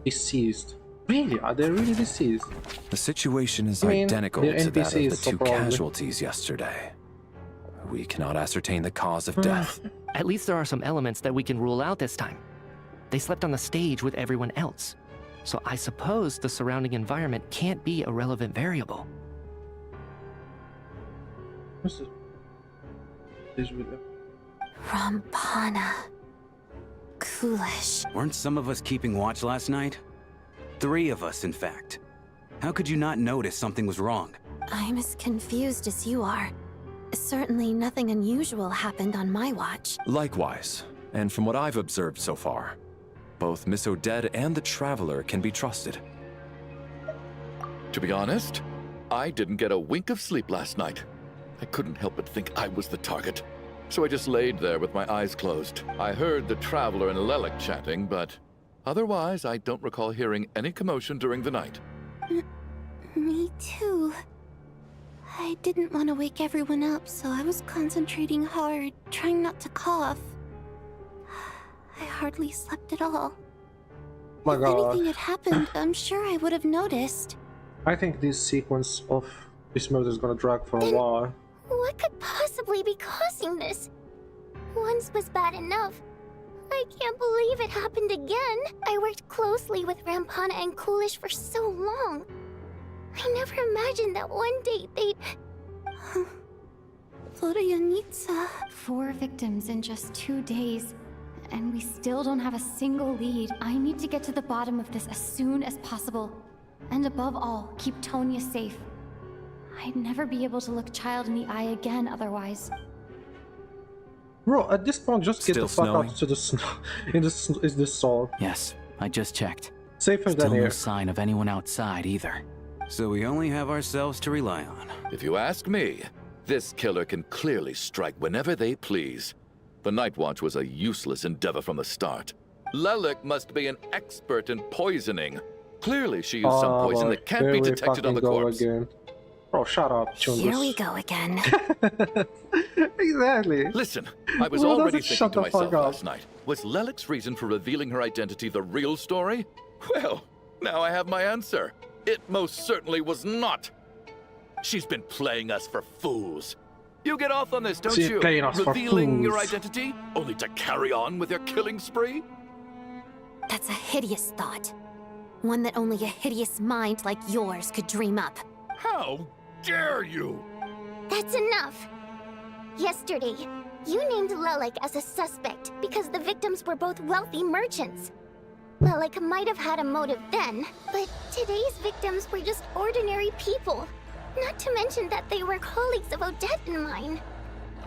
Deceased. Really? Are they really deceased?
The situation is
I mean,
identical
they're
to that of the
NPCs, so
two
probably.
casualties yesterday. We cannot ascertain the cause of death.
At least there are some elements that we can rule out this time. They slept on the stage with everyone else. So I suppose the surrounding environment can't be a relevant variable.
What's the stage with them?
Rampana. Coolish.
Weren't some of us keeping watch last night? 3 of us, in fact. How could you not notice something was wrong?
I'm as confused as you are. Certainly nothing unusual happened on my watch.
Likewise, and from what I've observed so far, both Miss Odette and the Traveler can be trusted.
To be honest, I didn't get a wink of sleep last night. I couldn't help but think I was the target. So I just laid there with my eyes closed. I heard the Traveler and Lelik chatting, but otherwise I don't recall hearing any commotion during the night.
Me too. I didn't want to wake everyone up, so I was concentrating hard, trying not to cough. I hardly slept at all.
My
If
god.
anything had happened, I'm sure I would have noticed.
I think this sequence of this murder is gonna drag for a while.
What could possibly be causing this? Once was bad enough. I can't believe it happened again. I worked closely with Rampana and Coolish for so long. I never imagined that one day they'd...
Vodyanitsa.
4 victims in just 2 days, and we still don't have a single lead. I need to get to the bottom of this as soon as possible. And above all, keep Tonya safe. I'd never be able to look Child in the eye again otherwise.
Bro, at this point, just get
Still
the fuck
snowing?
out to the snow. Is this salt?
Yes, I just checked.
Safer
Still
than
no
here.
sign of anyone outside either.
So we only have ourselves to rely on.
If you ask me, this killer can clearly strike whenever they please. The Night Watch was a useless endeavor from the start. Lelik must be an expert in poisoning. Clearly she used some poison
boy,
that can't
here
be
we
detected on the
fucking go
corpse.
again. Bro, shut up, Chungus.
Here we go again.
Exactly.
Listen, I was
Who
already
doesn't
thinking
shut
to
the fuck
myself
up?
last night, was Lelik's reason for revealing her identity the real story? Well, now I have my answer. It most certainly was not. She's been playing us for fools. You get off on this, don't
She's
you?
playing us for
Revealing your
fools.
identity, only to carry on with your killing spree?
That's a hideous thought. One that only a hideous mind like yours could dream up.
How dare you?
That's enough. Yesterday, you named Lelik as a suspect because the victims were both wealthy merchants. Lelik might have had a motive then, but today's victims were just ordinary people. Not to mention that they were colleagues of Odette and mine.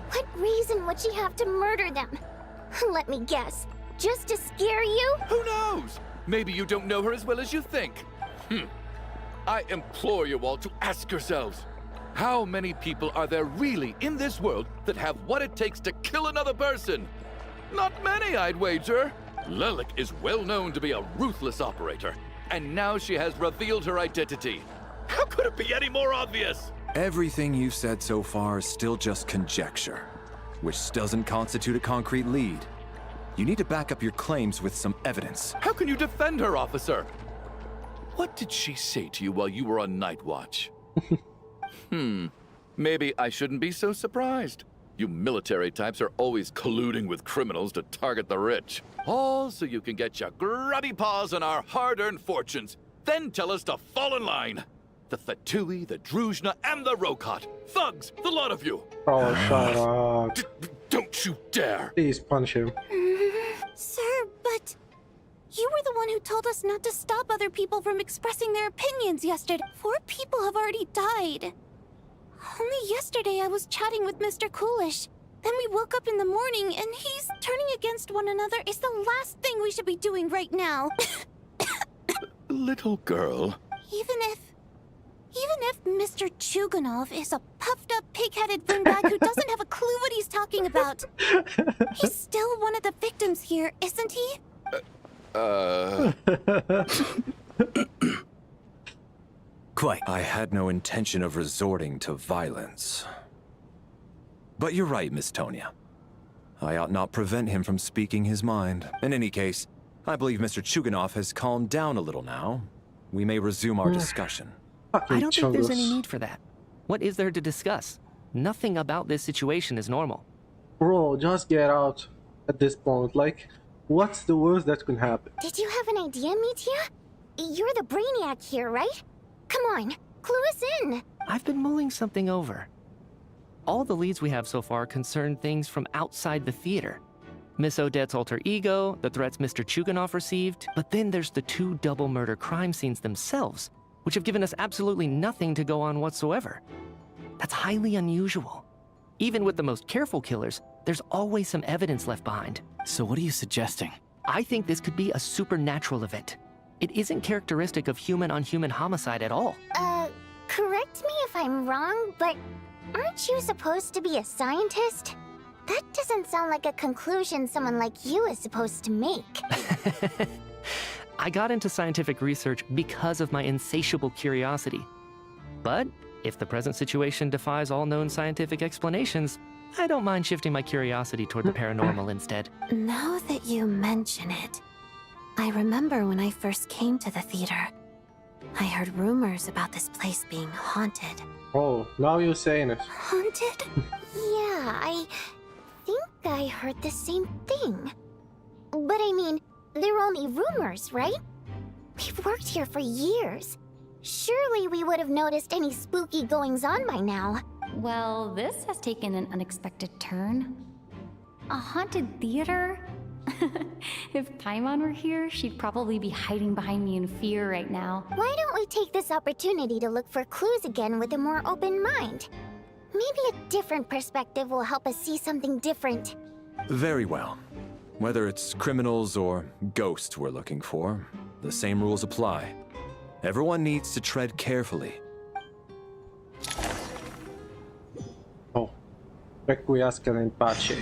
What reason would she have to murder them? Let me guess. Just to scare you?
Who knows? Maybe you don't know her as well as you think. I implore you all to ask yourselves, how many people are there really in this world that have what it takes to kill another person? Not many, I'd wager. Lelik is well known to be a ruthless operator, and now she has revealed her identity. How could it be any more obvious?
Everything you've said so far is still just conjecture, which doesn't constitute a concrete lead. You need to back up your claims with some evidence.
How can you defend her, officer? What did she say to you while you were on night watch? Maybe I shouldn't be so surprised. You military types are always colluding with criminals to target the rich. All so you can get your grubby paws on our hard-earned fortunes, then tell us to fall in line. The Fatui, the Druzhna, and the Rokot. Thugs, the lot of you.
Oh, shut up.
Don't you dare.
Please punch him.
Sir, but... You were the one who told us not to stop other people from expressing their opinions yesterday. 4 people have already died. Only yesterday I was chatting with Mr. Coolish. Then we woke up in the morning and he's turning against one another is the last thing we should be doing right now.
Little girl.
Even if Mr. Chuganov is a puffed-up, pig-headed windbag who doesn't have a clue what he's talking about, he's still one of the victims here, isn't he?
Quite. I had no intention of resorting to violence. But you're right, Miss Tonya. I ought not prevent him from speaking his mind. In any case, I believe Mr. Chuganov has calmed down a little now. We may resume our discussion.
I don't think there's any need for that. What is there to discuss? Nothing about this situation is normal.
Bro, just get out at this point. Like, what's the worst that could happen?
Did you have an idea, Mitya? You're the brainiac here, right? Come on, clue us in.
I've been mulling something over. All the leads we have so far concern things from outside the theater. Miss Odette's alter ego, the threats Mr. Chuganov received, but then there's the 2 double murder crime scenes themselves, which have given us absolutely nothing to go on whatsoever. That's highly unusual. Even with the most careful killers, there's always some evidence left behind.
So what are you suggesting?
I think this could be a supernatural event. It isn't characteristic of human-on-human homicide at all.
Correct me if I'm wrong, but aren't you supposed to be a scientist? That doesn't sound like a conclusion someone like you is supposed to make.
I got into scientific research because of my insatiable curiosity. But if the present situation defies all known scientific explanations, I don't mind shifting my curiosity toward the paranormal instead.
Now that you mention it, I remember when I first came to the theater. I heard rumors about this place being haunted.
Oh, now you're saying it.
Haunted? Yeah, I think I heard the same thing. But I mean, they're only rumors, right? We've worked here for years. Surely we would have noticed any spooky goings-on by now.
Well, this has taken an unexpected turn. A haunted theater? If Paimon were here, she'd probably be hiding behind me in fear right now.
Why don't we take this opportunity to look for clues again with a more open mind? Maybe a different perspective will help us see something different.
Very well. Whether it's criminals or ghosts we're looking for, the same rules apply. Everyone needs to tread carefully.
Oh, Requiescat in Pace.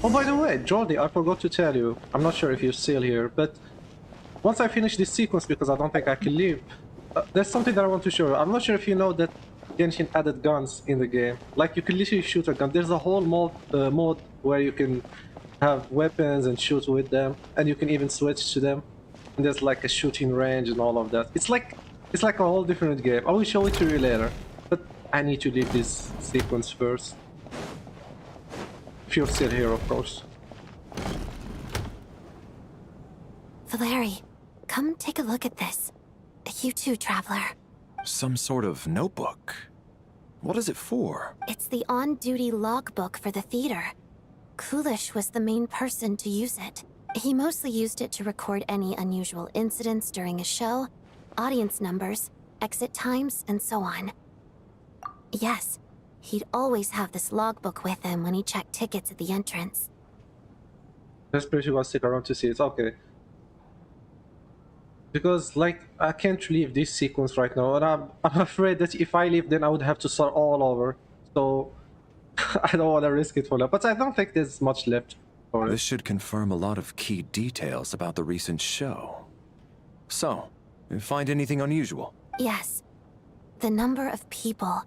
Oh, by the way, Jordi, I forgot to tell you. I'm not sure if you're still here, but once I finish this sequence, because I don't think I can leave, there's something that I want to show you. I'm not sure if you know that Genshin added guns in the game. Like, you can literally shoot a gun. There's a whole mode where you can have weapons and shoot with them, and you can even switch to them. And there's like a shooting range and all of that. It's like a whole different game. I will show it to you later, but I need to leave this sequence first. If you're still here, of course.
Valeri, come take a look at this. You too, Traveler.
Some sort of notebook. What is it for?
It's the on-duty logbook for the theater. Kulish was the main person to use it. He mostly used it to record any unusual incidents during a show, audience numbers, exit times, and so on. Yes, he'd always have this logbook with him when he checked tickets at the entrance.
That's pretty well stick around to see it. Okay. Because, like, I can't leave this sequence right now, and I'm afraid that if I leave, then I would have to start all over. So, I don't want to risk it for that. But I don't think there's much left for it.
This should confirm a lot of key details about the recent show. So, you find anything unusual?
Yes. The number of people.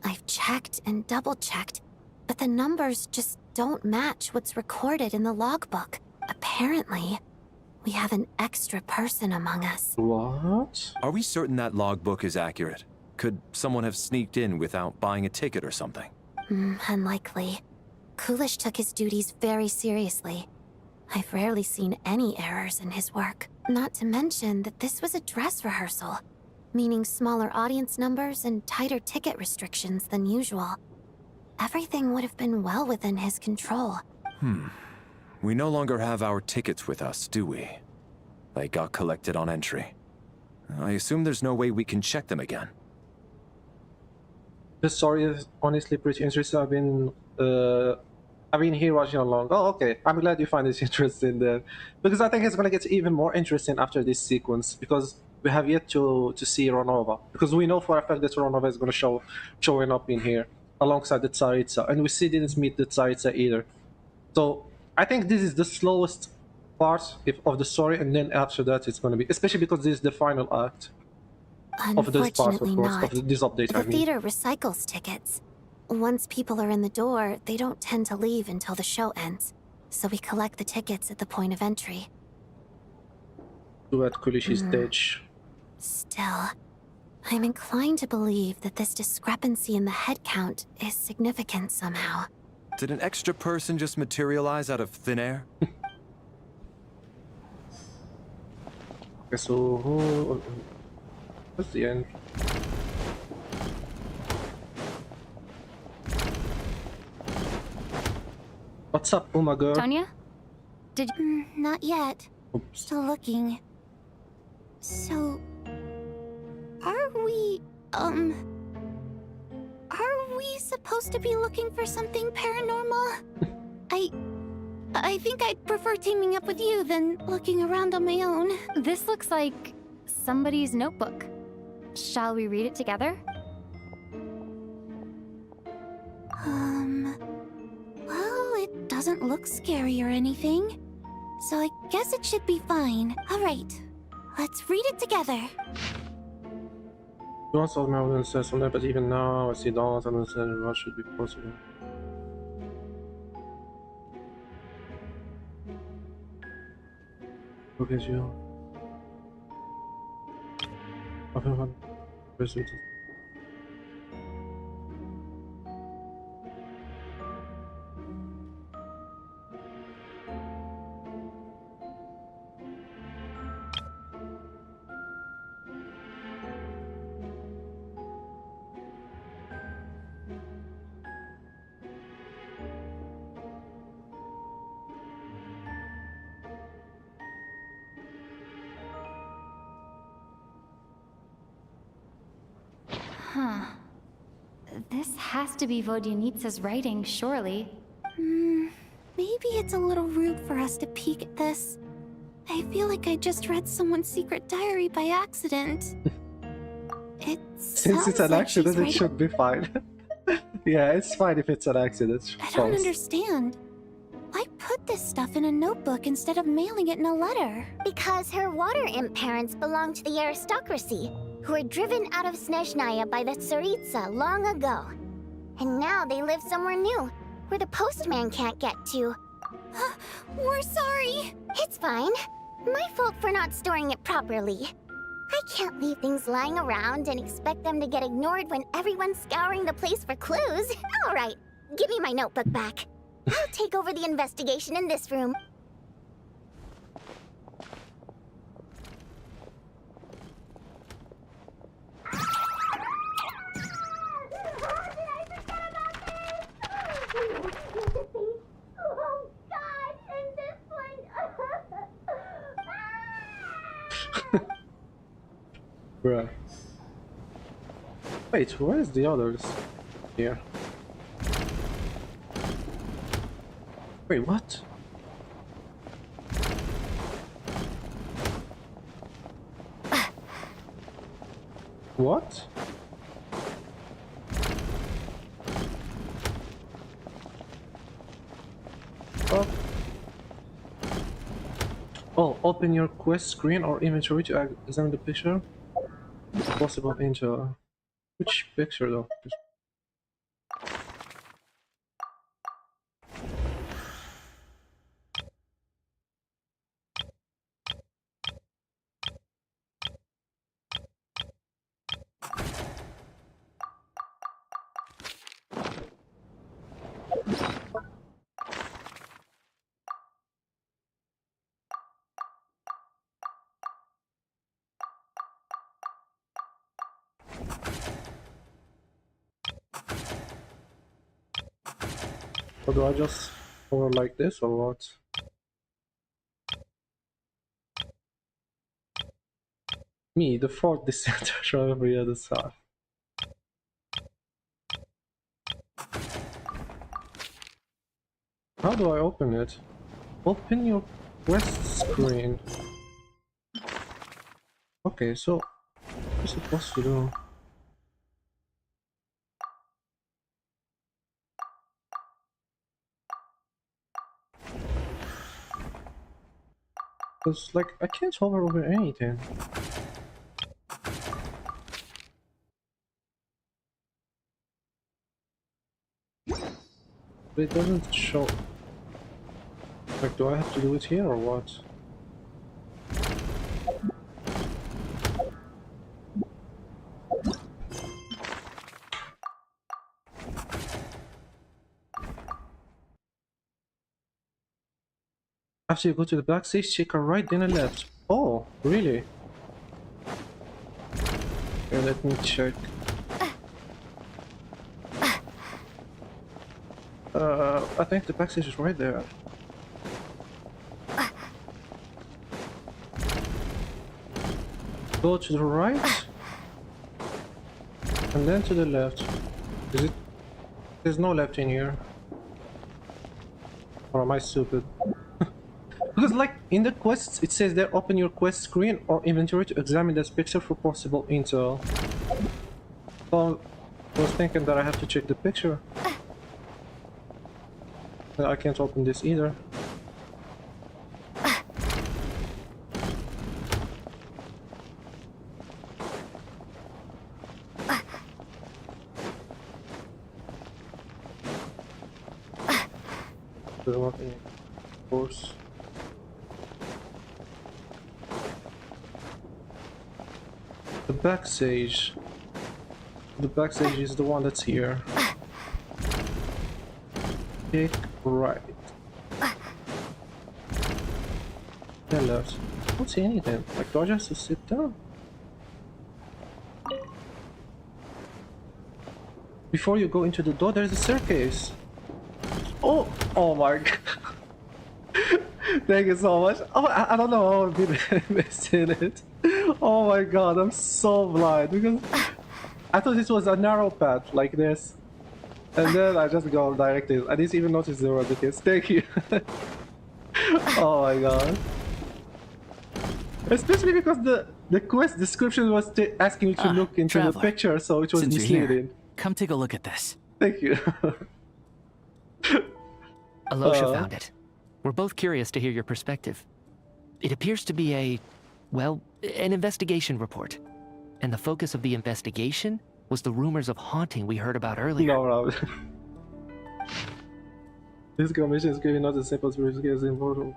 I've checked and double-checked, but the numbers just don't match what's recorded in the logbook. Apparently, we have an extra person among us.
What?
Are we certain that logbook is accurate? Could someone have sneaked in without buying a ticket or something?
Unlikely. Kulish took his duties very seriously. I've rarely seen any errors in his work. Not to mention that this was a dress rehearsal, meaning smaller audience numbers and tighter ticket restrictions than usual. Everything would have been well within his control.
We no longer have our tickets with us, do we? They got collected on entry. I assume there's no way we can check them again.
This story is honestly pretty interesting. I've been here watching along. Oh, okay. I'm glad you find this interesting then, because I think it's gonna get even more interesting after this sequence, because we have yet to see Ronova, because we know for a fact that Ronova is gonna showing up in here alongside the Tsaritsa, and we still didn't meet the Tsaritsa either. So I think this is the slowest part of the story, and then after that it's gonna be, especially because this is the final act of this part, of
Unfortunately
course,
not.
of this update.
The
I mean.
theater recycles tickets. Once people are in the door, they don't tend to leave until the show ends. So we collect the tickets at the point of entry.
To at Kulish's stage.
Still, I'm inclined to believe that this discrepancy in the head count is significant somehow.
Did an extra person just materialize out of thin air?
Okay, so what's the end? What's up, Uma girl?
Tonya? Did
Not yet.
Oops.
Still looking. So... Are we supposed to be looking for something paranormal? I think I'd prefer teaming up with you than looking around on my own.
This looks like somebody's notebook. Shall we read it together?
Well, it doesn't look scary or anything. So I guess it should be fine. Alright, let's read it together.
You once told me I wouldn't say something, but even now I see don't understand what should be possible. Look at you. Everyone, visit.
This has to be Vodyanitsa's writing, surely.
Maybe it's a little rude for us to peek at this. I feel like I just read someone's secret diary by accident.
Since it's an accident, it should be fine. Yeah, it's fine if it's an accident.
I don't understand. Why put this stuff in a notebook instead of mailing it in a letter?
Because her water imp parents belong to the aristocracy,
who were driven out of Snezhnaya by the Tsaritsa long ago. And now they live somewhere new, where the postman can't get to. We're sorry. It's fine. My fault for not storing it properly. I can't leave things lying around and expect them to get ignored when everyone's scouring the place for clues. All right, give me my notebook back. I'll take over the investigation in this room.
Bruh. Wait, where's the others? Here. Wait, what? What? Oh. Oh, open your quest screen or inventory to examine the picture. Possible intel. Which picture though? Or do I just over like this or what? Me, the fourth dissenter from every other side. How do I open it? Open your quest screen. Okay, so what is it supposed to do? Because, like, I can't hover over anything. But it doesn't show. Like, do I have to do it here or what? After you go to the backstage, take a right, then a left. Oh, really? Okay, let me check. I think the backstage is right there. Go to the right, and then to the left. Is it? There's no left in here. Or am I stupid? Because, like, in the quests, it says there, open your quest screen or inventory to examine this picture for possible intel. So, I was thinking that I have to check the picture. I can't open this either. Doesn't want any course. The backstage. The backstage is the one that's here. Take right. Then left. I don't see anything. Like, do I just have to sit down? Before you go into the door, there's a staircase. Oh! Oh my god. Thank you so much. Oh, I don't know how I've been missing it. Oh my god, I'm so blind because I thought this was a narrow path like this. And then I just go directly. I didn't even notice there were the kids. Thank you. Oh my god. Especially because the quest description was asking you to look into the picture, so it was
Since
misleading.
you're here, come take a look at this.
Thank you.
Alosha found it. We're both curious to hear your perspective. It appears to be well, an investigation report. And the focus of the investigation was the rumors of haunting we heard about earlier.
No. This commission is clearly not as simple as involved.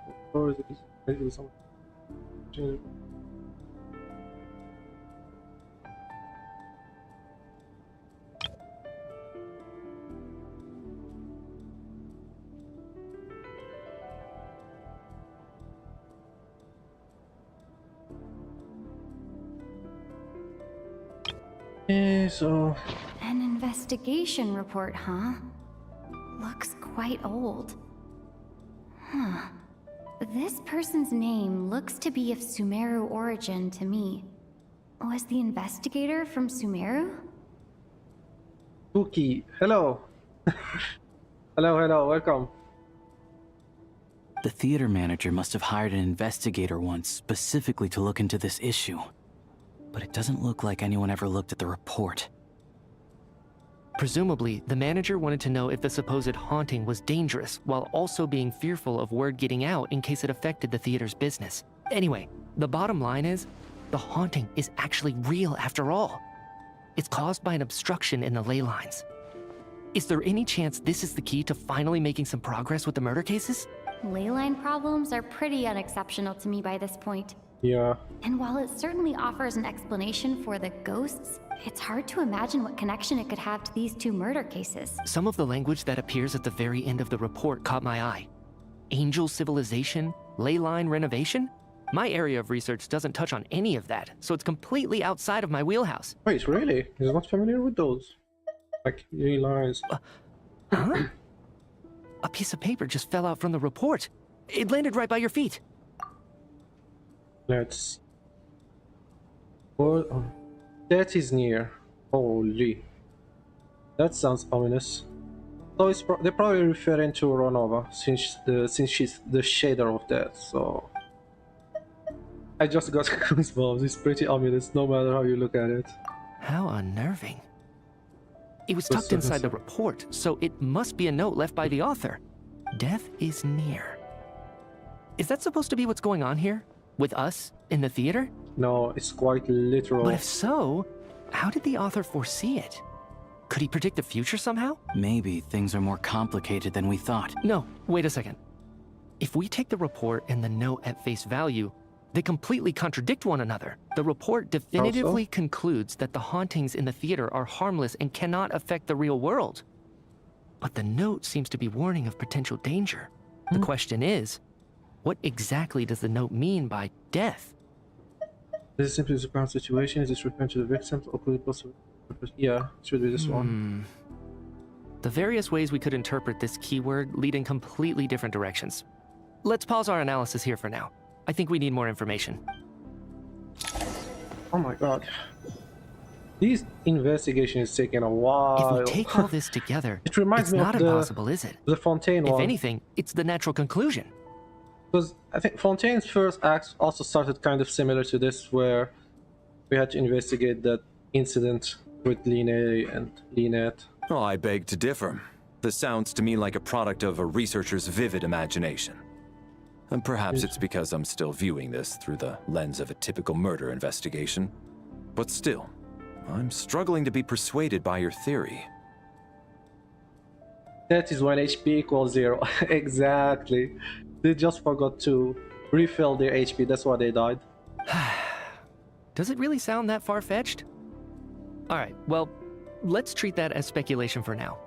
So...
An investigation report, huh? Looks quite old. Huh. This person's name looks to be of Sumeru origin to me. Was the investigator from Sumeru?
Tuki, hello. hello, welcome.
The theater manager must have hired an investigator once specifically to look into this issue. But it doesn't look like anyone ever looked at the report.
Presumably, the manager wanted to know if the supposed haunting was dangerous, while also being fearful of word getting out in case it affected the theater's business. Anyway, the bottom line is, the haunting is actually real after all. It's caused by an obstruction in the ley lines. Is there any chance this is the key to finally making some progress with the murder cases?
Ley line problems are pretty unexceptional to me by this point.
Yeah.
And while it certainly offers an explanation for the ghosts, it's hard to imagine what connection it could have to these two murder cases.
Some of the language that appears at the very end of the report caught my eye. Angel civilization, ley line renovation? My area of research doesn't touch on any of that, so it's completely outside of my wheelhouse.
Wait, really? He's not familiar with those? Like, ley lines.
Huh? A piece of paper just fell out from the report. It landed right by your feet.
Let's... Well, that is near. Holy. That sounds ominous. So they're probably referring to Ronova, since she's the shader of that, so... I just got goosebumps. It's pretty ominous, no matter how you look at it.
How unnerving. It was tucked inside the report, so it must be a note left by the author. Death is near. Is that supposed to be what's going on here? With us in the theater?
No, it's quite literal.
But if so, how did the author foresee it? Could he predict the future somehow?
Maybe things are more complicated than we thought.
No, wait a second. If we take the report and the note at face value, they completely contradict one another. The report definitively concludes that the hauntings in the theater are harmless and cannot affect the real world. But the note seems to be warning of potential danger. The question is, what exactly does the note mean by death?
This is simply the current situation. Is this referring to the victims or could it possibly... Yeah, it should be this one.
The various ways we could interpret this keyword lead in completely different directions. Let's pause our analysis here for now. I think we need more information.
Oh my god. This investigation is taking a while.
If we take all this together,
it reminds
it's
me
not
of
impossible, is it?
The Fontaine one.
If anything, it's the natural conclusion.
Because I think Fontaine's first act also started kind of similar to this, where we had to investigate that incident with Line and Lynette.
Oh, I beg to differ. This sounds to me like a product of a researcher's vivid imagination. And perhaps it's because I'm still viewing this through the lens of a typical murder investigation. But still, I'm struggling to be persuaded by your theory.
That is when HP equals 0. Exactly. They just forgot to refill their HP, that's why they died.
Does it really sound that far-fetched? Alright, well, let's treat that as speculation for now.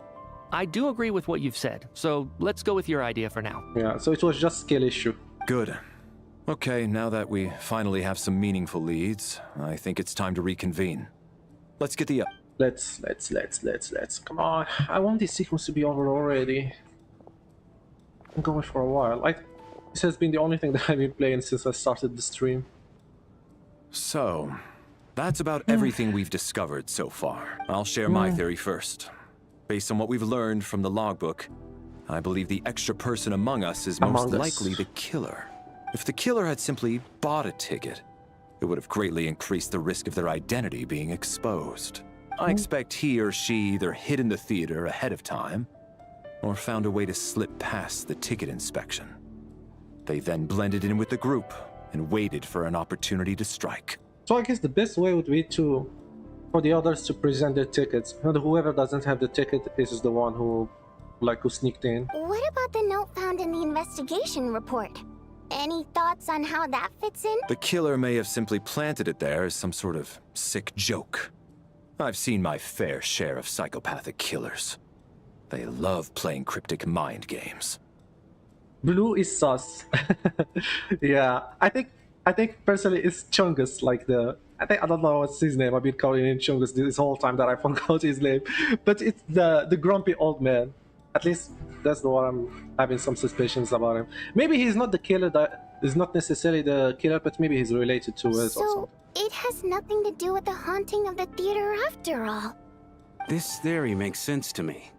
I do agree with what you've said, so let's go with your idea for now.
Yeah, so it was just skill issue.
Good. Okay, now that we finally have some meaningful leads, I think it's time to reconvene. Let's get the...
Let's. Come on. I want this sequence to be over already. I'm going for a while. This has been the only thing that I've been playing since I started the stream.
So, that's about everything we've discovered so far. I'll share my theory first. Based on what we've learned from the logbook, I believe the extra person among us is most likely the killer. If the killer had simply bought a ticket, it would have greatly increased the risk of their identity being exposed. I expect he or she either hid in the theater ahead of time, or found a way to slip past the ticket inspection. They then blended in with the group and waited for an opportunity to strike.
So I guess the best way would be for the others to present their tickets, and whoever doesn't have the ticket is the one who sneaked in.
What about the note found in the investigation report? Any thoughts on how that fits in?
The killer may have simply planted it there as some sort of sick joke. I've seen my fair share of psychopathic killers. They love playing cryptic mind games.
Blue is sus. Yeah, I think personally it's Chungus, I don't know what's his name. I've been calling him Chungus this whole time that I forgot his name. But it's the grumpy old man. At least that's the one I'm having some suspicions about him. Maybe he's not the killer, that is not necessarily the killer, but maybe he's related to it or
So,
something.
it has nothing to do with the haunting of the theater after all.
This theory makes sense to me.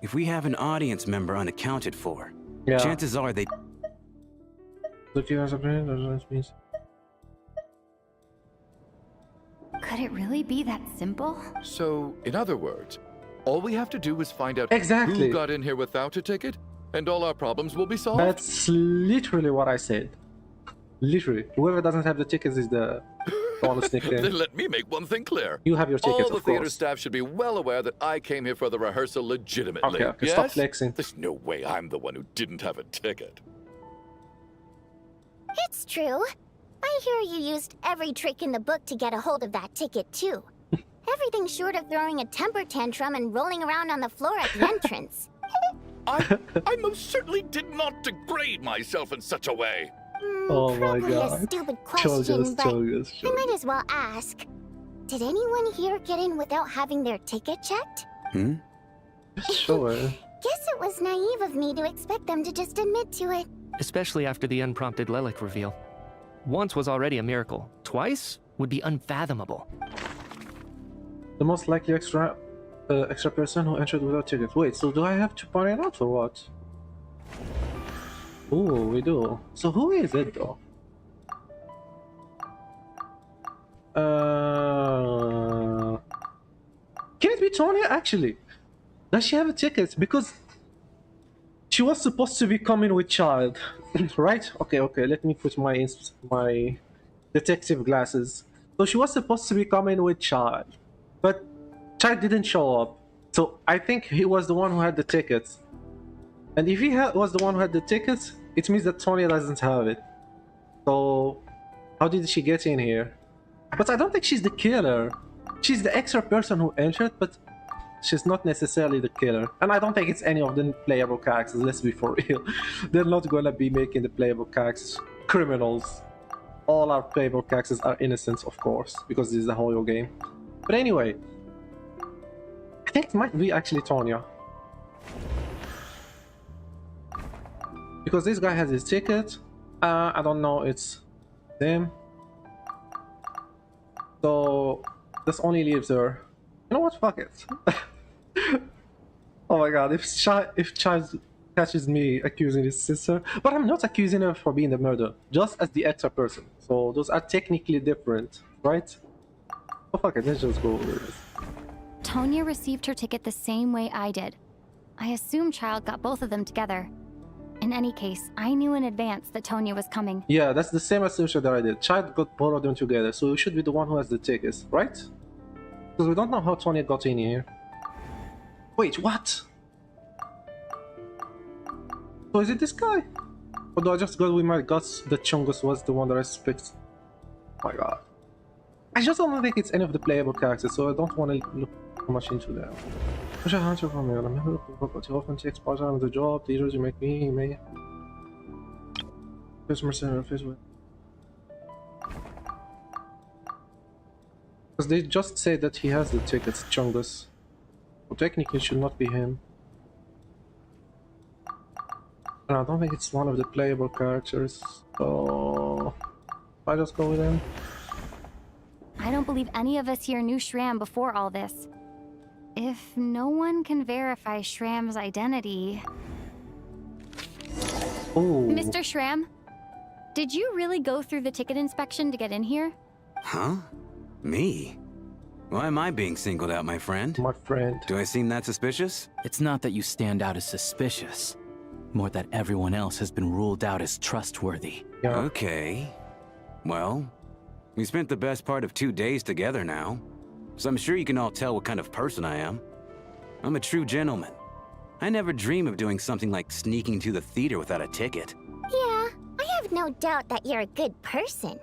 If we have an audience member unaccounted for,
Yeah.
chances are they...
Look, you guys are playing, that means.
Could it really be that simple?
So, in other words, all we have to do is find out
Exactly.
who got in here without a ticket, and all our problems will be solved?
That's literally what I said. Literally. Whoever doesn't have the tickets is the one who sneaked in.
Then let me make one thing clear.
You have your tickets,
All the
of
theater
course.
staff should be well aware that I came here for the rehearsal legitimately.
Okay,
yes?
stop flexing.
There's no way I'm the one who didn't have a ticket.
It's true. I hear you used every trick in the book to get a hold of that ticket, too. Everything short of throwing a temper tantrum and rolling around on the floor at the entrance.
I most certainly did not degrade myself in such a way.
Oh my
Probably a
god.
stupid question,
Chogus,
but
Chogus,
I might as well ask. Did anyone here get in without having their ticket checked?
Sure.
Guess it was naive of me to expect them to just admit to it.
Especially after the unprompted Lelek reveal. Once was already a miracle. Twice would be unfathomable.
The most likely extra person who entered without ticket. Wait, so do I have to point it out or what? Oh, we do. So who is it though? Can it be Tonya actually? Does she have a ticket? Because she was supposed to be coming with Child, right? Okay, let me put my detective glasses. So she was supposed to be coming with Child, but Child didn't show up. So I think he was the one who had the tickets. And if he was the one who had the tickets, it means that Tonya doesn't have it. So how did she get in here? But I don't think she's the killer. She's the extra person who entered, but she's not necessarily the killer. And I don't think it's any of the playable characters, let's be for real. They're not gonna be making the playable characters criminals. All our playable characters are innocent, of course, because this is a horror game. But anyway, I think it might be actually Tonya. Because this guy has his ticket. I don't know, it's him. So this only leaves her. You know what? Fuck it. Oh my god, if Child catches me accusing his sister, but I'm not accusing her for being the murderer, just as the extra person. So those are technically different, right? Oh fuck it, let's just go over this.
Tonya received her ticket the same way I did. I assume Child got both of them together. In any case, I knew in advance that Tonya was coming.
Yeah, that's the same assumption that I did. Child got both of them together, so we should be the one who has the tickets, right? Because we don't know how Tonya got in here. Wait, what? So is it this guy? Or do I just go with my guts that Chungus was the one that I suspect? Oh my god. I just don't think it's any of the playable characters, so I don't want to look too much into them. Push a hunter from here. I'm never looking to often takes part of the job. The leaders you make me. Customer center face with. Because they just say that he has the tickets, Chungus. So technically it should not be him. And I don't think it's one of the playable characters, so I just go with him.
I don't believe any of us here knew Shram before all this. If no one can verify Shram's identity...
Oh.
Mr. Shram, did you really go through the ticket inspection to get in here?
Huh? Me? Why am I being singled out, my friend?
My friend.
Do I seem that suspicious?
It's not that you stand out as suspicious. More that everyone else has been ruled out as trustworthy.
Yeah.
Okay. Well, We spent the best part of 2 days together now, so I'm sure you can all tell what kind of person I am. I'm a true gentleman. I never dream of doing something like sneaking to the theater without a ticket.
Yeah, I have no doubt that you're a good person.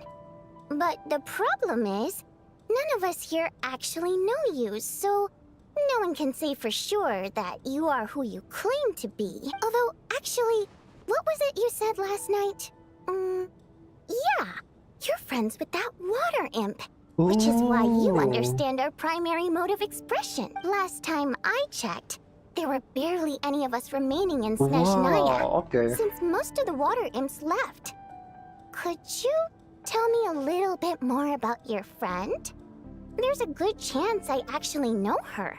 But the problem is, none of us here actually know you, so no one can say for sure that you are who you claim to be. Although, actually, what was it you said last night? Yeah, you're friends with that water imp. Which is why you understand our primary mode of expression. Last time I checked, there were barely any of us remaining in Snezhnaya.
Wow, okay.
Since most of the water imps left. Could you tell me a little bit more about your friend? There's a good chance I actually know her.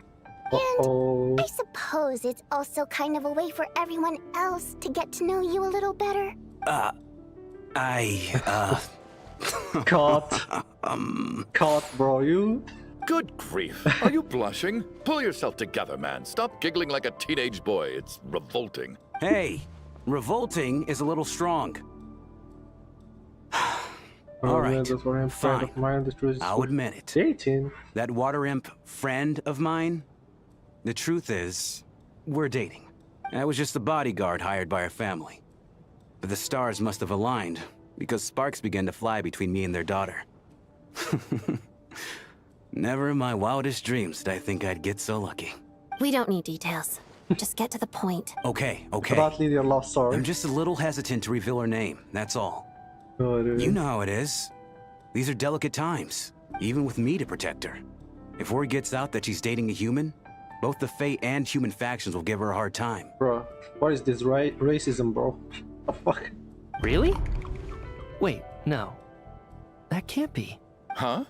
And I suppose it's also kind of a way for everyone else to get to know you a little better.
Caught, bro, you?
Good grief. Are you blushing? Pull yourself together, man. Stop giggling like a teenage boy. It's revolting.
Hey, revolting is a little strong. All right, fine. I'll admit it.
18.
That water imp friend of mine, the truth is, we're dating. I was just the bodyguard hired by our family. But the stars must have aligned, because sparks began to fly between me and their daughter. Never in my wildest dreams did I think I'd get so lucky.
We don't need details. Just get to the point.
Okay.
About Lydia lost Sword.
I'm just a little hesitant to reveal her name, that's all. You know how it is. These are delicate times, even with me to protect her. If word gets out that she's dating a human, both the Fae and human factions will give her a hard time.
Bro, what is this racism, bro? The fuck?
Really? Wait, no. That can't be.
Huh?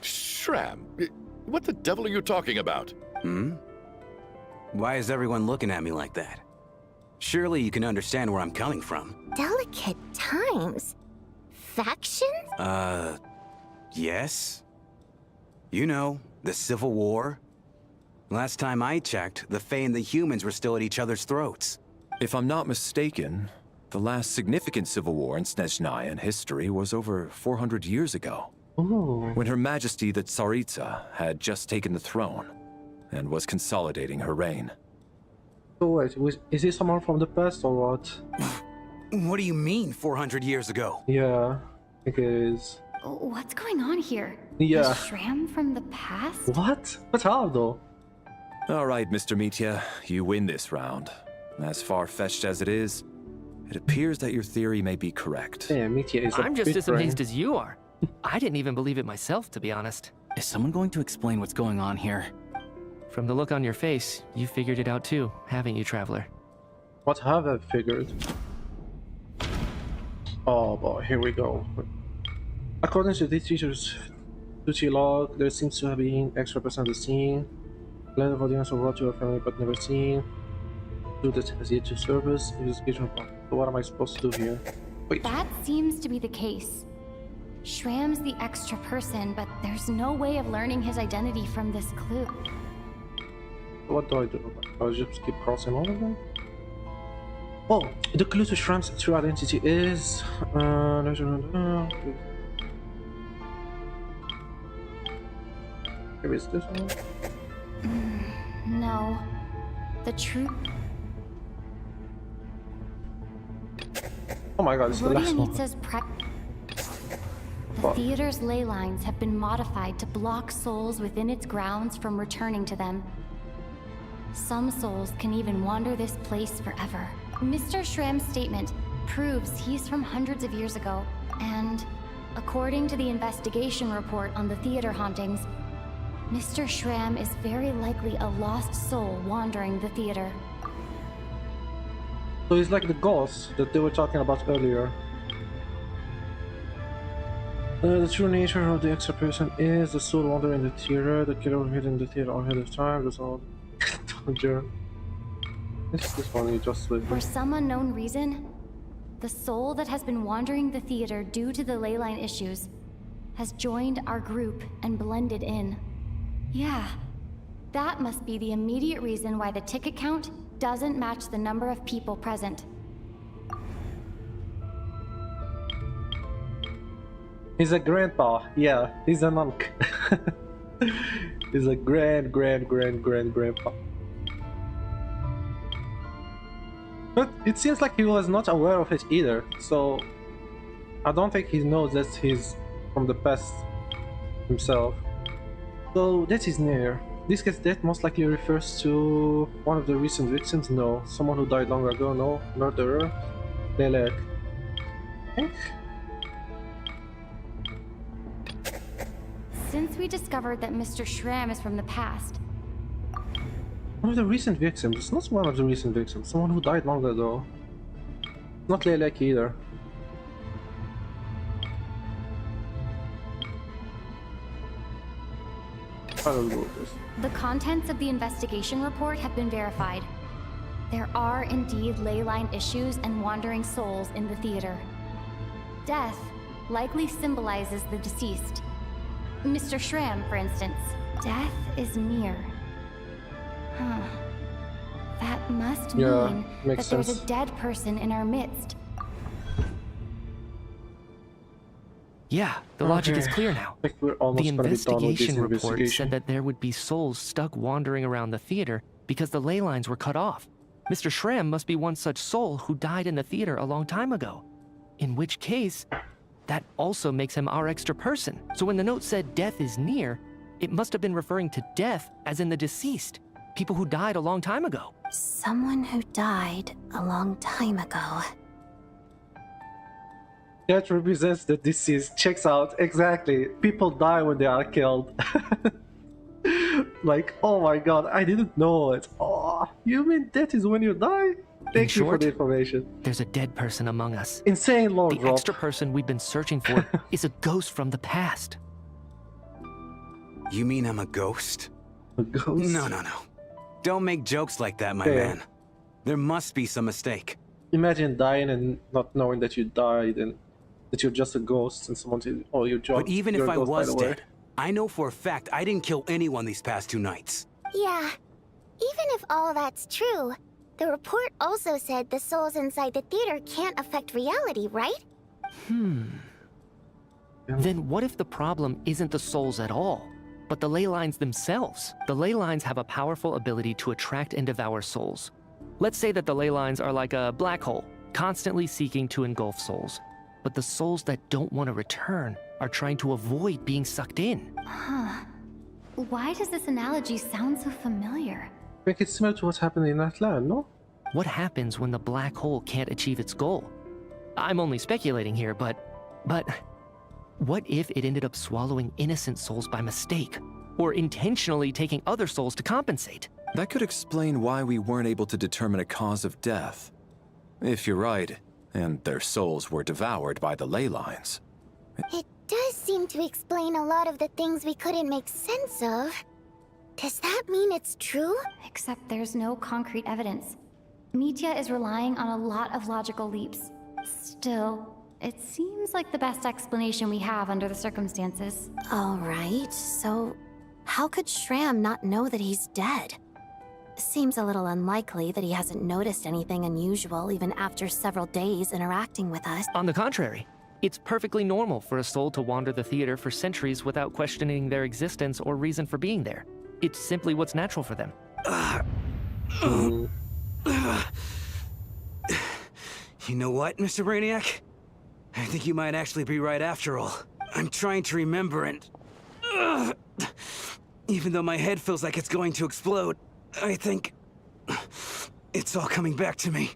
Shram, what the devil are you talking about?
Why is everyone looking at me like that? Surely you can understand where I'm coming from.
Delicate times? Factions?
Yes. You know, the Civil War. Last time I checked, the Fae and the humans were still at each other's throats.
If I'm not mistaken, the last significant civil war in Snezhnaya history was over 400 years ago. When Her Majesty the Tsaritsa had just taken the throne and was consolidating her reign.
So wait, is he someone from the past or what?
What do you mean, 400 years ago?
Yeah, I think it is.
What's going on here?
Yeah.
Is Shram from the past?
What? But how though?
All right, Mr. Mitya, you win this round. As far-fetched as it is, it appears that your theory may be correct.
Yeah, Mitya is
I'm just as amazed as you are. I didn't even believe it myself, to be honest.
Is someone going to explain what's going on here?
From the look on your face, you figured it out too, haven't you, Traveler?
What have I figured? Oh boy, here we go. According to the teacher's duty log, there seems to have been extra percent of the scene. Land of audience of what you are family but never seen. Do that has yet to service. Investigation. So what am I supposed to do here? Wait.
That seems to be the case. Shram's the extra person, but there's no way of learning his identity from this clue.
What do I do? I'll just keep crossing all of them? Oh, the clue to Shram's true identity is... Here is this one.
No. The truth...
Oh my god, it's the last one.
The theater's ley lines have been modified to block souls within its grounds from returning to them. Some souls can even wander this place forever. Mr. Shram's statement proves he's from hundreds of years ago, and according to the investigation report on the theater hauntings, Mr. Shram is very likely a lost soul wandering the theater.
So he's like the ghost that they were talking about earlier. The true nature of the extra person is the soul wandering the theater. The killer will hit in the theater ahead of time. That's all. This one you just with.
For some unknown reason, the soul that has been wandering the theater due to the leyline issues has joined our group and blended in. Yeah, that must be the immediate reason why the ticket count doesn't match the number of people present.
He's a grandpa. Yeah, he's an monk. He's a grandpa. But it seems like he was not aware of it either, so I don't think he knows that he's from the past himself. So that is near. This case death most likely refers to one of the recent victims. No. Someone who died long ago. No. Murderer. Lelek. I think.
Since we discovered that Mr. Schramm is from the past,
One of the recent victims. It's not one of the recent victims. Someone who died long ago. Not Lelek either. I don't know this.
the contents of the investigation report have been verified. There are indeed ley line issues and wandering souls in the theater. Death likely symbolizes the deceased. Mr. Schramm, for instance. Death is near. Huh. That must mean that there's a dead person in our midst.
Yeah, the logic is clear now.
I think we're almost
The
gonna be done with this
investigation report
investigation.
said that there would be souls stuck wandering around the theater because the ley lines were cut off. Mr. Schramm must be one such soul who died in the theater a long time ago. In which case, that also makes him our extra person. So when the note said death is near, it must have been referring to death as in the deceased. People who died a long time ago.
Someone who died a long time ago.
That represents the disease. Checks out. Exactly. People die when they are killed. Like, oh my god, I didn't know it. Oh, you mean that is when you die? Thank you for the information.
There's a dead person among us.
Insane lore
The
drop.
extra person we've been searching for is a ghost from the past.
You mean I'm a ghost?
A ghost?
No. Don't make jokes like that, my
Yeah.
man. There must be some mistake.
Imagine dying and not knowing that you died and that you're just a ghost and someone says, oh, you're just.
But even
you're
if
a
I
ghost, by
was
the way.
dead, I know for a fact I didn't kill anyone these past 2 nights.
Yeah. Even if all that's true, the report also said the souls inside the theater can't affect reality, right?
Then what if the problem isn't the souls at all, but the ley lines themselves? The ley lines have a powerful ability to attract and devour souls. Let's say that the ley lines are like a black hole, constantly seeking to engulf souls. But the souls that don't want to return are trying to avoid being sucked in.
Huh. Why does this analogy sound so familiar?
I think it's similar to what's happening in that land, no?
What happens when the black hole can't achieve its goal? I'm only speculating here, but what if it ended up swallowing innocent souls by mistake? Or intentionally taking other souls to compensate?
That could explain why we weren't able to determine a cause of death. If you're right, and their souls were devoured by the ley lines.
It does seem to explain a lot of the things we couldn't make sense of. Does that mean it's true?
Except there's no concrete evidence. Mitya is relying on a lot of logical leaps. Still, it seems like the best explanation we have under the circumstances.
All right, so how could Schramm not know that he's dead? Seems a little unlikely that he hasn't noticed anything unusual even after several days interacting with us.
On the contrary, it's perfectly normal for a soul to wander the theater for centuries without questioning their existence or reason for being there. It's simply what's natural for them.
You know what, Mr. Brainiac? I think you might actually be right after all. I'm trying to remember and... even though my head feels like it's going to explode, I think... it's all coming back to me.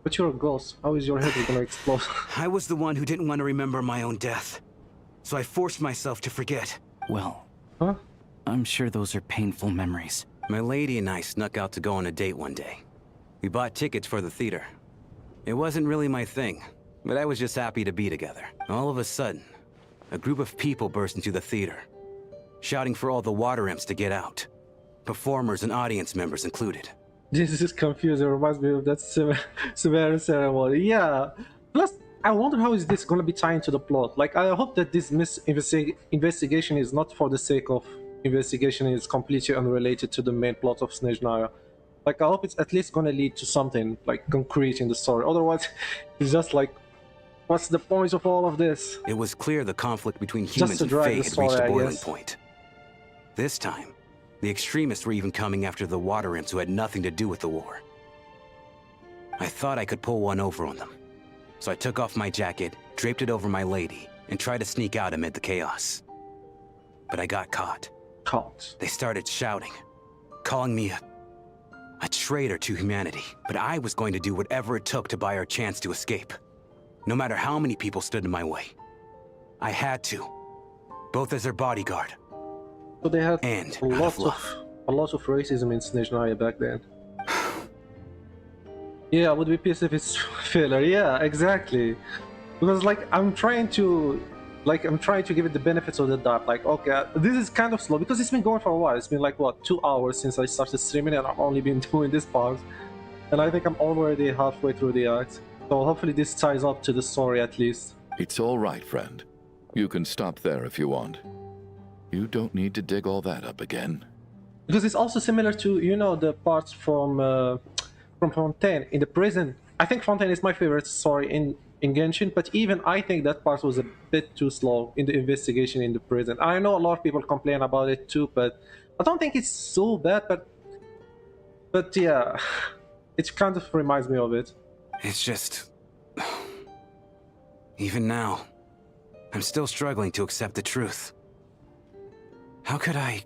But you're a ghost. How is your head gonna explode?
I was the one who didn't want to remember my own death. So I forced myself to forget.
Well,
Huh?
I'm sure those are painful memories.
My lady and I snuck out to go on a date one day. We bought tickets for the theater. It wasn't really my thing, but I was just happy to be together. All of a sudden, a group of people burst into the theater, shouting for all the water imps to get out. Performers and audience members included.
This is confusing. It reminds me of that Severe ceremony. Yeah. Plus, I wonder how is this gonna be tying to the plot. Like, I hope that this investigation is not for the sake of investigation. It's completely unrelated to the main plot of Snezhnaya. Like, I hope it's at least gonna lead to something like concrete in the story. Otherwise, it's just like What's the point of all of this?
It was clear the conflict between
Just
humans
to
and
drag
Fae
the
had reached
story,
a
I
boiling
guess.
point. This time, the extremists were even coming after the water imps who had nothing to do with the war. I thought I could pull one over on them. So I took off my jacket, draped it over my lady, and tried to sneak out amid the chaos. But I got caught.
Caught.
They started shouting, calling me a traitor to humanity. But I was going to do whatever it took to buy our chance to escape. No matter how many people stood in my way. I had to. Both as their bodyguard.
So they had
And
a lot of racism in Snezhnaya back then. Yeah, I would be pissed if it's filler. Yeah, exactly. Because like I'm trying to give it the benefits of the doubt. Like, okay, this is kind of slow because it's been going for a while. It's been like what, 2 hours since I started streaming, and I've only been doing this part. And I think I'm already halfway through the act. So hopefully this ties up to the story at least.
It's all right, friend. You can stop there if you want. You don't need to dig all that up again.
Because it's also similar to, you know, the parts from Fontaine in the prison. I think Fontaine is my favorite story in Genshin, but even I think that part was a bit too slow in the investigation in the prison. I know a lot of people complain about it too, but I don't think it's so bad, but yeah, it kind of reminds me of it.
It's just... Even now, I'm still struggling to accept the truth. How could I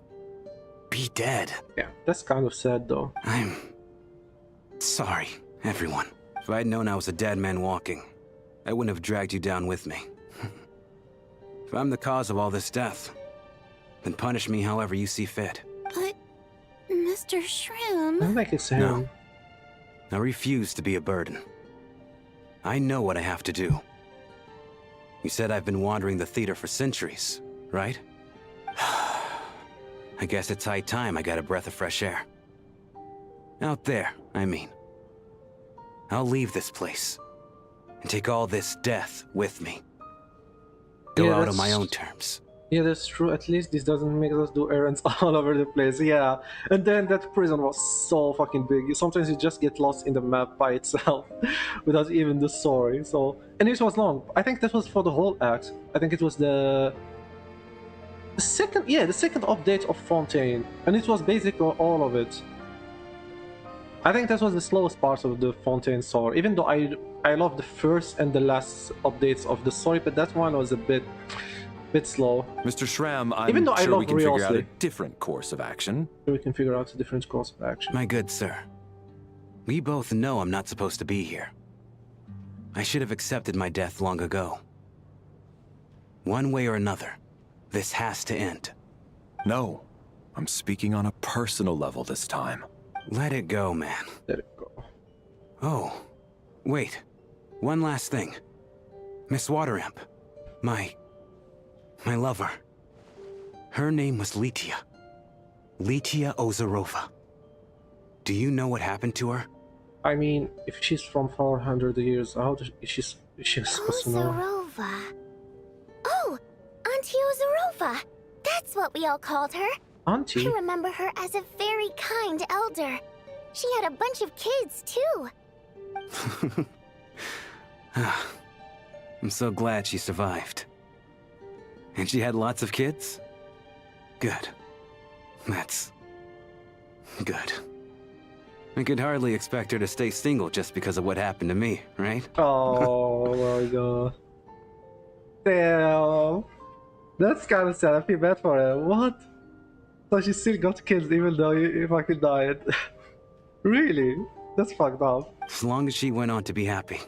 be dead?
Yeah, that's kind of sad though.
I'm sorry, everyone. If I'd known I was a dead man walking, I wouldn't have dragged you down with me. If I'm the cause of all this death, then punish me however you see fit.
But, Mr. Shroom...
I don't think it's him.
No. I refuse to be a burden. I know what I have to do. You said I've been wandering the theater for centuries, right? I guess it's high time I got a breath of fresh air. Out there, I mean. I'll leave this place and take all this death with me. Go out on my own terms.
Yeah, that's true. At least this doesn't make us do errands all over the place. Yeah, and then that prison was so fucking big. Sometimes you just get lost in the map by itself without even the story. So, and it was long. I think that was for the whole act. I think it was the second update of Fontaine, and it was basically all of it. I think that was the slowest part of the Fontaine story, even though I love the first and the last updates of the story, but that one was a bit slow.
Mr. Shram,
Even though I
sure
love
we can figure out a
Riosli.
different course of action.
We can figure out a different course of action.
My good sir, we both know I'm not supposed to be here. I should have accepted my death long ago. One way or another, this has to end.
No, I'm speaking on a personal level this time.
Let it go, man.
Let it go.
Oh, wait. One last thing. Miss Water Imp. My lover. Her name was Litia. Litia Ozarova. Do you know what happened to her?
I mean, if she's from 400 years, how is she supposed to know?
Ozarova. Oh, Auntie Ozarova. That's what we all called her.
Auntie?
I remember her as a very kind elder. She had a bunch of kids, too.
I'm so glad she survived. And she had lots of kids? Good. That's... good. I could hardly expect her to stay single just because of what happened to me, right?
Oh my god. Damn. That's kind of sad. I feel bad for her. What? So she still got kids even though he fucking died. Really? That's fucked up.
As long as she went on to be happy.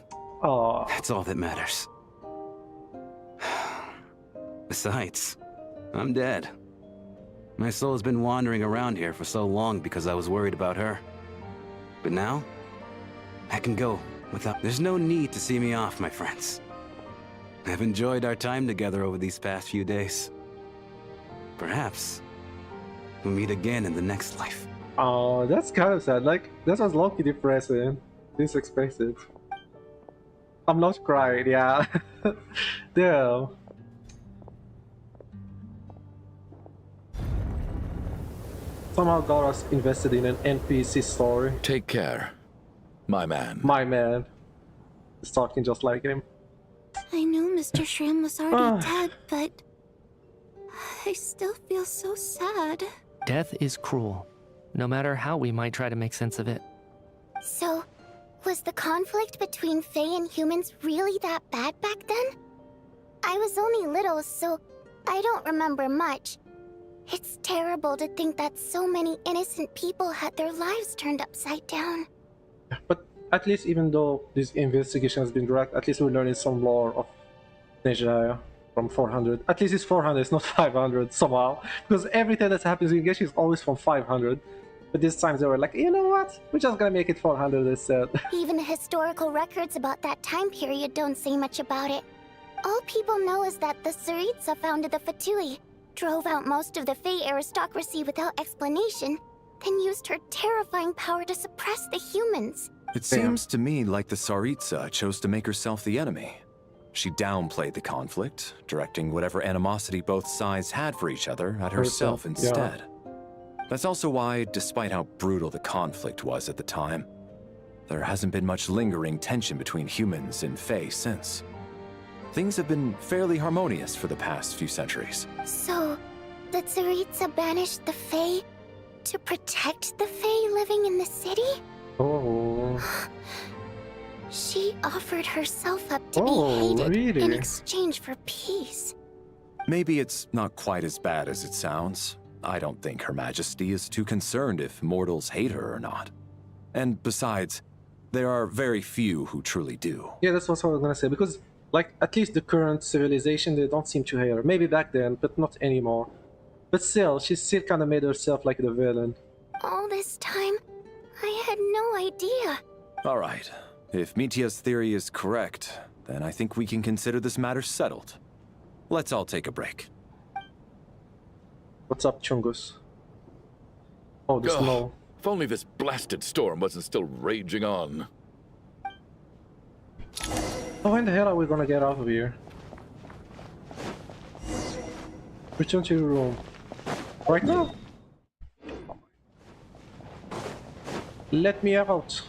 Oh.
That's all that matters. Besides, I'm dead. My soul has been wandering around here for so long because I was worried about her. But now, I can go without... There's no need to see me off, my friends. I've enjoyed our time together over these past few days. Perhaps we'll meet again in the next life.
Oh, that's kind of sad. Like, that was low-key depressing. Didn't expect it. I'm not crying, yeah. Damn. Somehow got us invested in an NPC story.
Take care, my man.
My man. He's talking just like him.
I knew Mr. Shrim was already dead, but I still feel so sad.
Death is cruel, no matter how we might try to make sense of it.
So, was the conflict between Fae and humans really that bad back then? I was only little, so I don't remember much. It's terrible to think that so many innocent people had their lives turned upside down.
But at least, even though this investigation has been direct, at least we're learning some lore of Snezhnaya from 400. At least it's 400, it's not 500 somehow. Because everything that happens in Genshin is always from 500. But this time they were like, you know what? We're just gonna make it 400 instead.
Even the historical records about that time period don't say much about it. All people know is that the Tsaritsa founded the Fatui, drove out most of the Fae aristocracy without explanation, then used her terrifying power to suppress the humans.
It seems to me like the Tsaritsa chose to make herself the enemy. She downplayed the conflict, directing whatever animosity both sides had for each other at herself instead. That's also why, despite how brutal the conflict was at the time, there hasn't been much lingering tension between humans and Fae since. Things have been fairly harmonious for the past few centuries.
So, the Tsaritsa banished the Fae to protect the Fae living in the city?
Oh.
She offered herself up to be hated in exchange for peace.
Maybe it's not quite as bad as it sounds. I don't think Her Majesty is too concerned if mortals hate her or not. And besides, there are very few who truly do.
Yeah, that's what I was gonna say, because like, at least the current civilization, they don't seem to hate her. Maybe back then, but not anymore. But still, she still kind of made herself like the villain.
All this time, I had no idea.
All right. If Mitia's theory is correct, then I think we can consider this matter settled. Let's all take a break.
What's up, Chungus? Oh, the snow.
If only this blasted storm wasn't still raging on.
Oh, when the hell are we gonna get out of here? Return to your room. Right now? Let me out!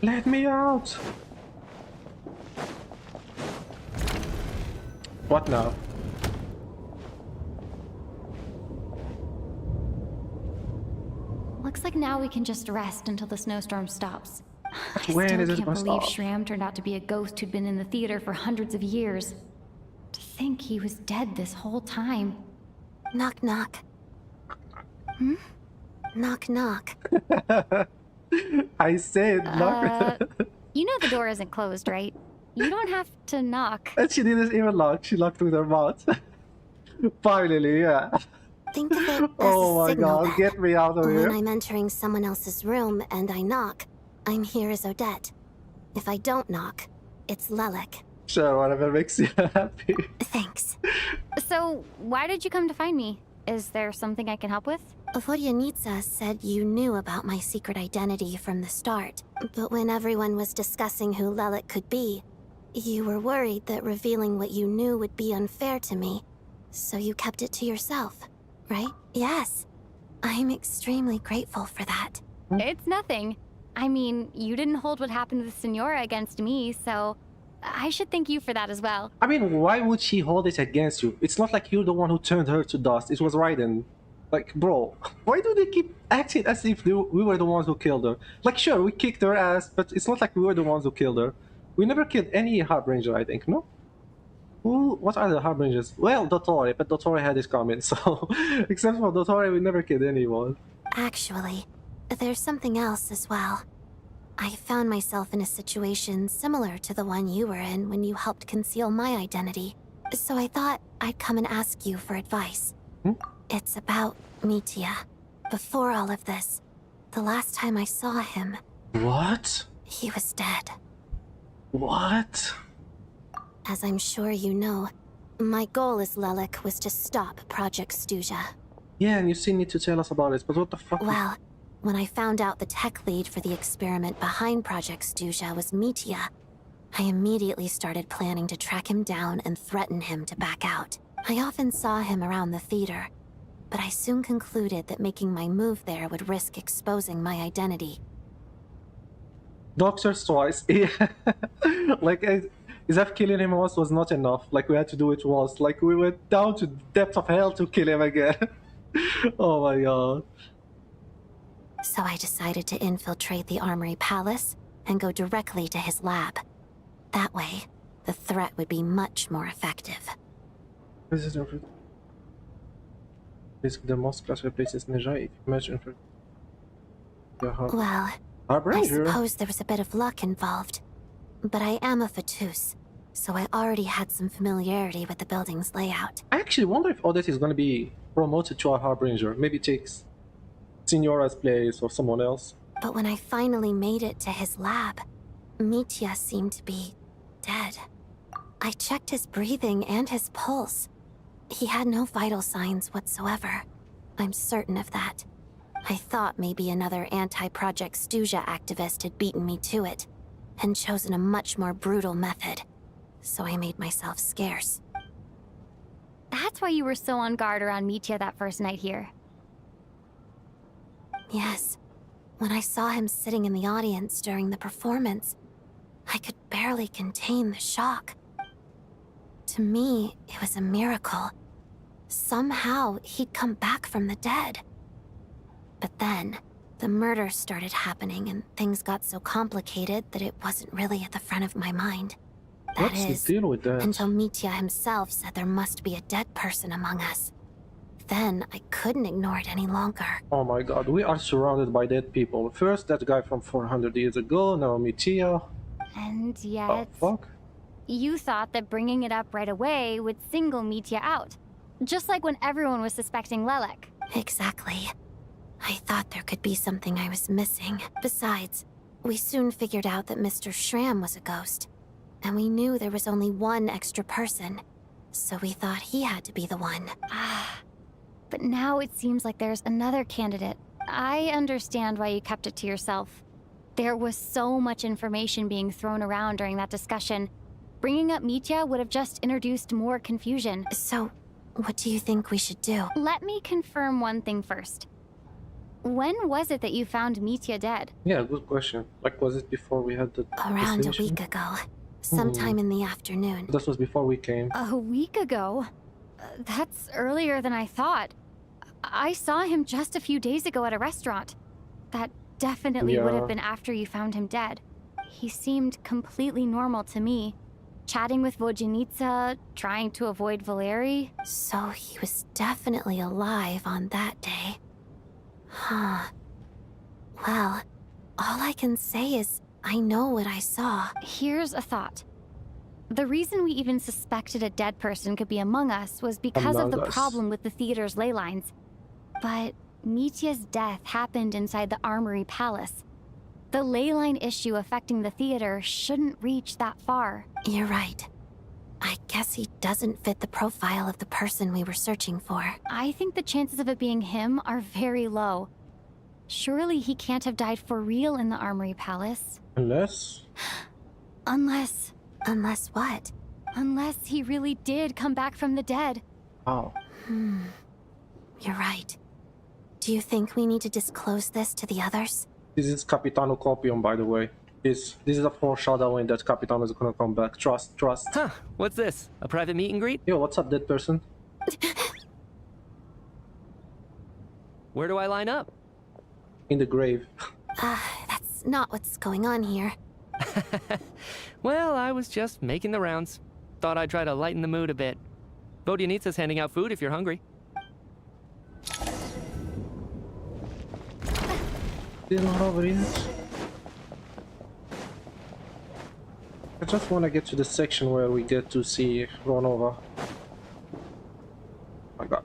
Let me out! What now?
Looks like now we can just rest until the snowstorm stops. I still
When is it
can't
gonna
believe
stop?
Shram turned out to be a ghost who'd been in the theater for hundreds of years. To think he was dead this whole time.
Knock knock. Knock knock.
I said knock.
You know the door isn't closed, right? You don't have to knock.
And she didn't even lock, she locked with her mouth. Finally, yeah.
Think of it as
Oh
a
my
signal
god,
then.
get me out of here.
When I'm entering someone else's room and I knock, I'm here as Odette. If I don't knock, it's Lelek.
Sure, whatever makes you happy.
Thanks.
So, why did you come to find me? Is there something I can help with?
Vodyanitsa said you knew about my secret identity from the start, but when everyone was discussing who Lelek could be, you were worried that revealing what you knew would be unfair to me, so you kept it to yourself, right? Yes. I'm extremely grateful for that.
It's nothing. I mean, you didn't hold what happened with Senora against me, so I should thank you for that as well.
I mean, why would she hold it against you? It's not like you're the one who turned her to dust. It was Raiden. Like, bro, why do they keep acting as if we were the ones who killed her? Like, sure, we kicked her ass, but it's not like we were the ones who killed her. We never killed any Harbinger, I think, no? Who? What are the Harbingers? Well, Dottore, but Dottore had his comments, so... Except for Dottore, we never killed anyone.
Actually, there's something else as well. I found myself in a situation similar to the one you were in when you helped conceal my identity. So I thought I'd come and ask you for advice. It's about Mitya. Before all of this, the last time I saw him...
What?
He was dead.
What?
As I'm sure you know, my goal as Lelek was to stop Project Snezhnaya.
Yeah, and you still need to tell us about it, but what the fuck?
Well, when I found out the tech lead for the experiment behind Project Snezhnaya was Mitya, I immediately started planning to track him down and threaten him to back out. I often saw him around the theater, but I soon concluded that making my move there would risk exposing my identity.
Doctors twice. Yeah. Like, is if killing him once was not enough. Like, we had to do it once. Like, we went down to the depth of hell to kill him again. Oh my god.
So I decided to infiltrate the Armory Palace and go directly to his lab. That way, the threat would be much more effective.
This is basically the most classified place in Snezhnaya. If you imagine for
Well, I suppose there was a bit of luck involved. But I am a Fatus, so I already had some familiarity with the building's layout.
I actually wonder if Odette is going to be promoted to a Harbinger. Maybe takes Signora's place or someone else.
But when I finally made it to his lab, Mitya seemed to be dead. I checked his breathing and his pulse. He had no vital signs whatsoever. I'm certain of that. I thought maybe another anti-Project Stuzha activist had beaten me to it, and chosen a much more brutal method. So I made myself scarce.
That's why you were so on guard around Mitya that first night here.
Yes. When I saw him sitting in the audience during the performance, I could barely contain the shock. To me, it was a miracle. Somehow, he'd come back from the dead. But then, the murder started happening and things got so complicated that it wasn't really at the front of my mind.
What's the deal with that?
Until Mitya himself said there must be a dead person among us. Then I couldn't ignore it any longer.
Oh my god, we are surrounded by dead people. First that guy from 400 years ago, now Mitya.
And yet...
Oh, fuck.
You thought that bringing it up right away would single Mitya out. Just like when everyone was suspecting Lelek.
Exactly. I thought there could be something I was missing. Besides, we soon figured out that Mr. Schramm was a ghost. And we knew there was only one extra person. So we thought he had to be the one.
But now it seems like there's another candidate. I understand why you kept it to yourself. There was so much information being thrown around during that discussion. Bringing up Mitya would have just introduced more confusion.
So, what do you think we should do?
Let me confirm one thing first. When was it that you found Mitya dead?
Yeah, good question. Like, was it before we had the
Around a
conversation?
week ago. Sometime in the afternoon.
This was before we came.
A week ago? That's earlier than I thought. I saw him just a few days ago at a restaurant. That definitely would have been after you found him dead. He seemed completely normal to me. Chatting with Vodyanitsa, trying to avoid Valeri.
So he was definitely alive on that day. Huh. Well, all I can say is I know what I saw.
Here's a thought. The reason we even suspected a dead person could be among us was because of the problem with the theater's ley lines. But Mitya's death happened inside the Armory Palace. The ley line issue affecting the theater shouldn't reach that far.
You're right. I guess he doesn't fit the profile of the person we were searching for.
I think the chances of it being him are very low. Surely he can't have died for real in the Armory Palace.
Unless?
Unless what?
Unless he really did come back from the dead.
Oh.
You're right. Do you think we need to disclose this to the others?
This is Capitano Copium, by the way. This is a foreshadowing that Capitano is gonna come back. Trust.
Huh, what's this? A private meet and greet?
Yo, what's up, dead person?
Where do I line up?
In the grave.
That's not what's going on here.
Well, I was just making the rounds. Thought I'd try to lighten the mood a bit. Vodyanitsa's handing out food if you're hungry.
I just want to get to the section where we get to see Ronova. My god.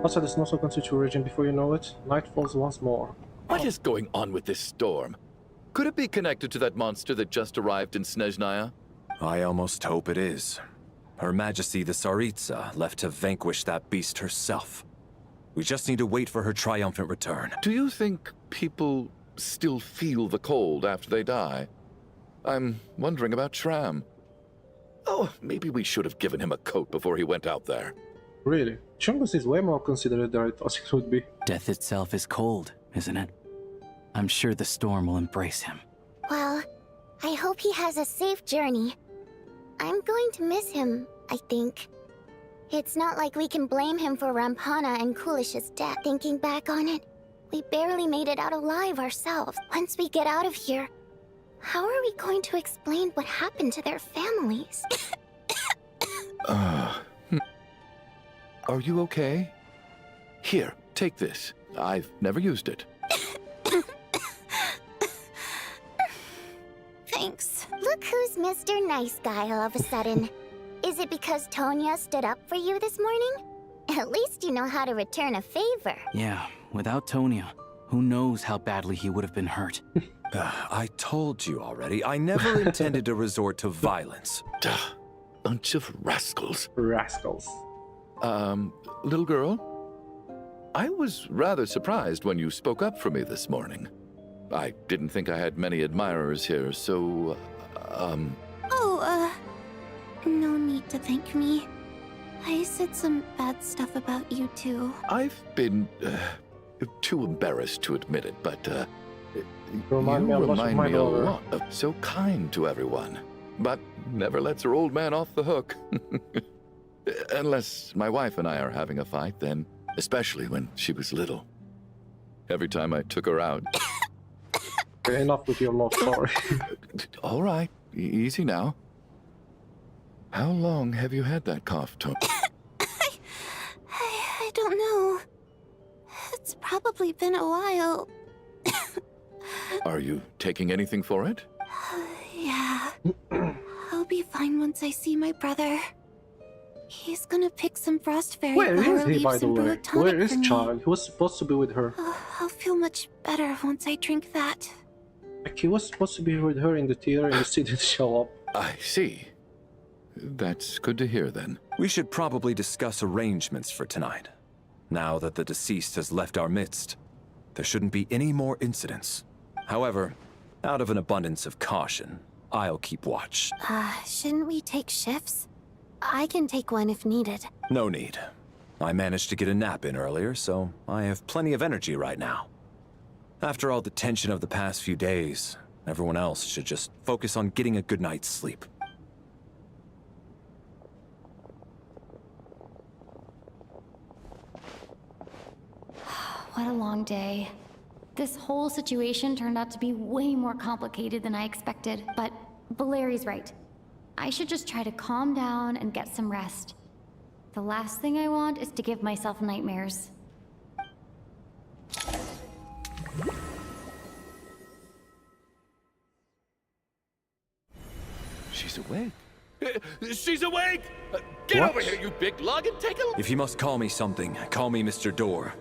Also, the snow so continues to raging before you know it. Night falls once more.
What is going on with this storm? Could it be connected to that monster that just arrived in Snezhnaya?
I almost hope it is. Her Majesty the Tsaritsa left to vanquish that beast herself. We just need to wait for her triumphant return.
Do you think people still feel the cold after they die? I'm wondering about Schramm. Oh, maybe we should have given him a coat before he went out there.
Really? Chungus is way more considerate than I thought it would be.
Death itself is cold, isn't it? I'm sure the storm will embrace him.
Well, I hope he has a safe journey. I'm going to miss him, I think. It's not like we can blame him for Rampana and Kulish's death. Thinking back on it, we barely made it out alive ourselves. Once we get out of here, how are we going to explain what happened to their families?
Are you okay? Here, take this. I've never used it.
Thanks. Look who's Mr. Nice Guy all of a sudden. Is it because Tonya stood up for you this morning? At least you know how to return a favor.
Yeah, without Tonya, who knows how badly he would have been hurt.
I told you already, I never intended to resort to violence.
Bunch of rascals.
Rascals.
Little girl? I was rather surprised when you spoke up for me this morning. I didn't think I had many admirers here, so,
No need to thank me. I said some bad stuff about you too.
I've been, too embarrassed to admit it, but, you
Remind me
remind me a lot of so kind to everyone, but never lets her old man off the hook. Unless my wife and I are having a fight, then, especially when she was little. Every time I took her out...
Enough with your love story.
All right, easy now. How long have you had that cough, Tony?
I don't know. It's probably been a while.
Are you taking anything for it?
Yeah. I'll be fine once I see my brother. He's gonna pick some frost fairy
Where
flower
is he,
leaves
by the
and brew
way?
a tonic
Where is
for me.
Child? He was supposed to be with her.
I'll feel much better once I drink that.
Like, he was supposed to be with her in the theater and she didn't show up.
I see. That's good to hear, then.
We should probably discuss arrangements for tonight. Now that the deceased has left our midst, there shouldn't be any more incidents. However, out of an abundance of caution, I'll keep watch.
Shouldn't we take shifts? I can take one if needed.
No need. I managed to get a nap in earlier, so I have plenty of energy right now. After all the tension of the past few days, everyone else should just focus on getting a good night's sleep.
What a long day. This whole situation turned out to be way more complicated than I expected, but Valeri's right. I should just try to calm down and get some rest. The last thing I want is to give myself nightmares.
She's awake. She's awake! Get over here, you big lug, and take a look!
If you must call me something, call me Mr. Door.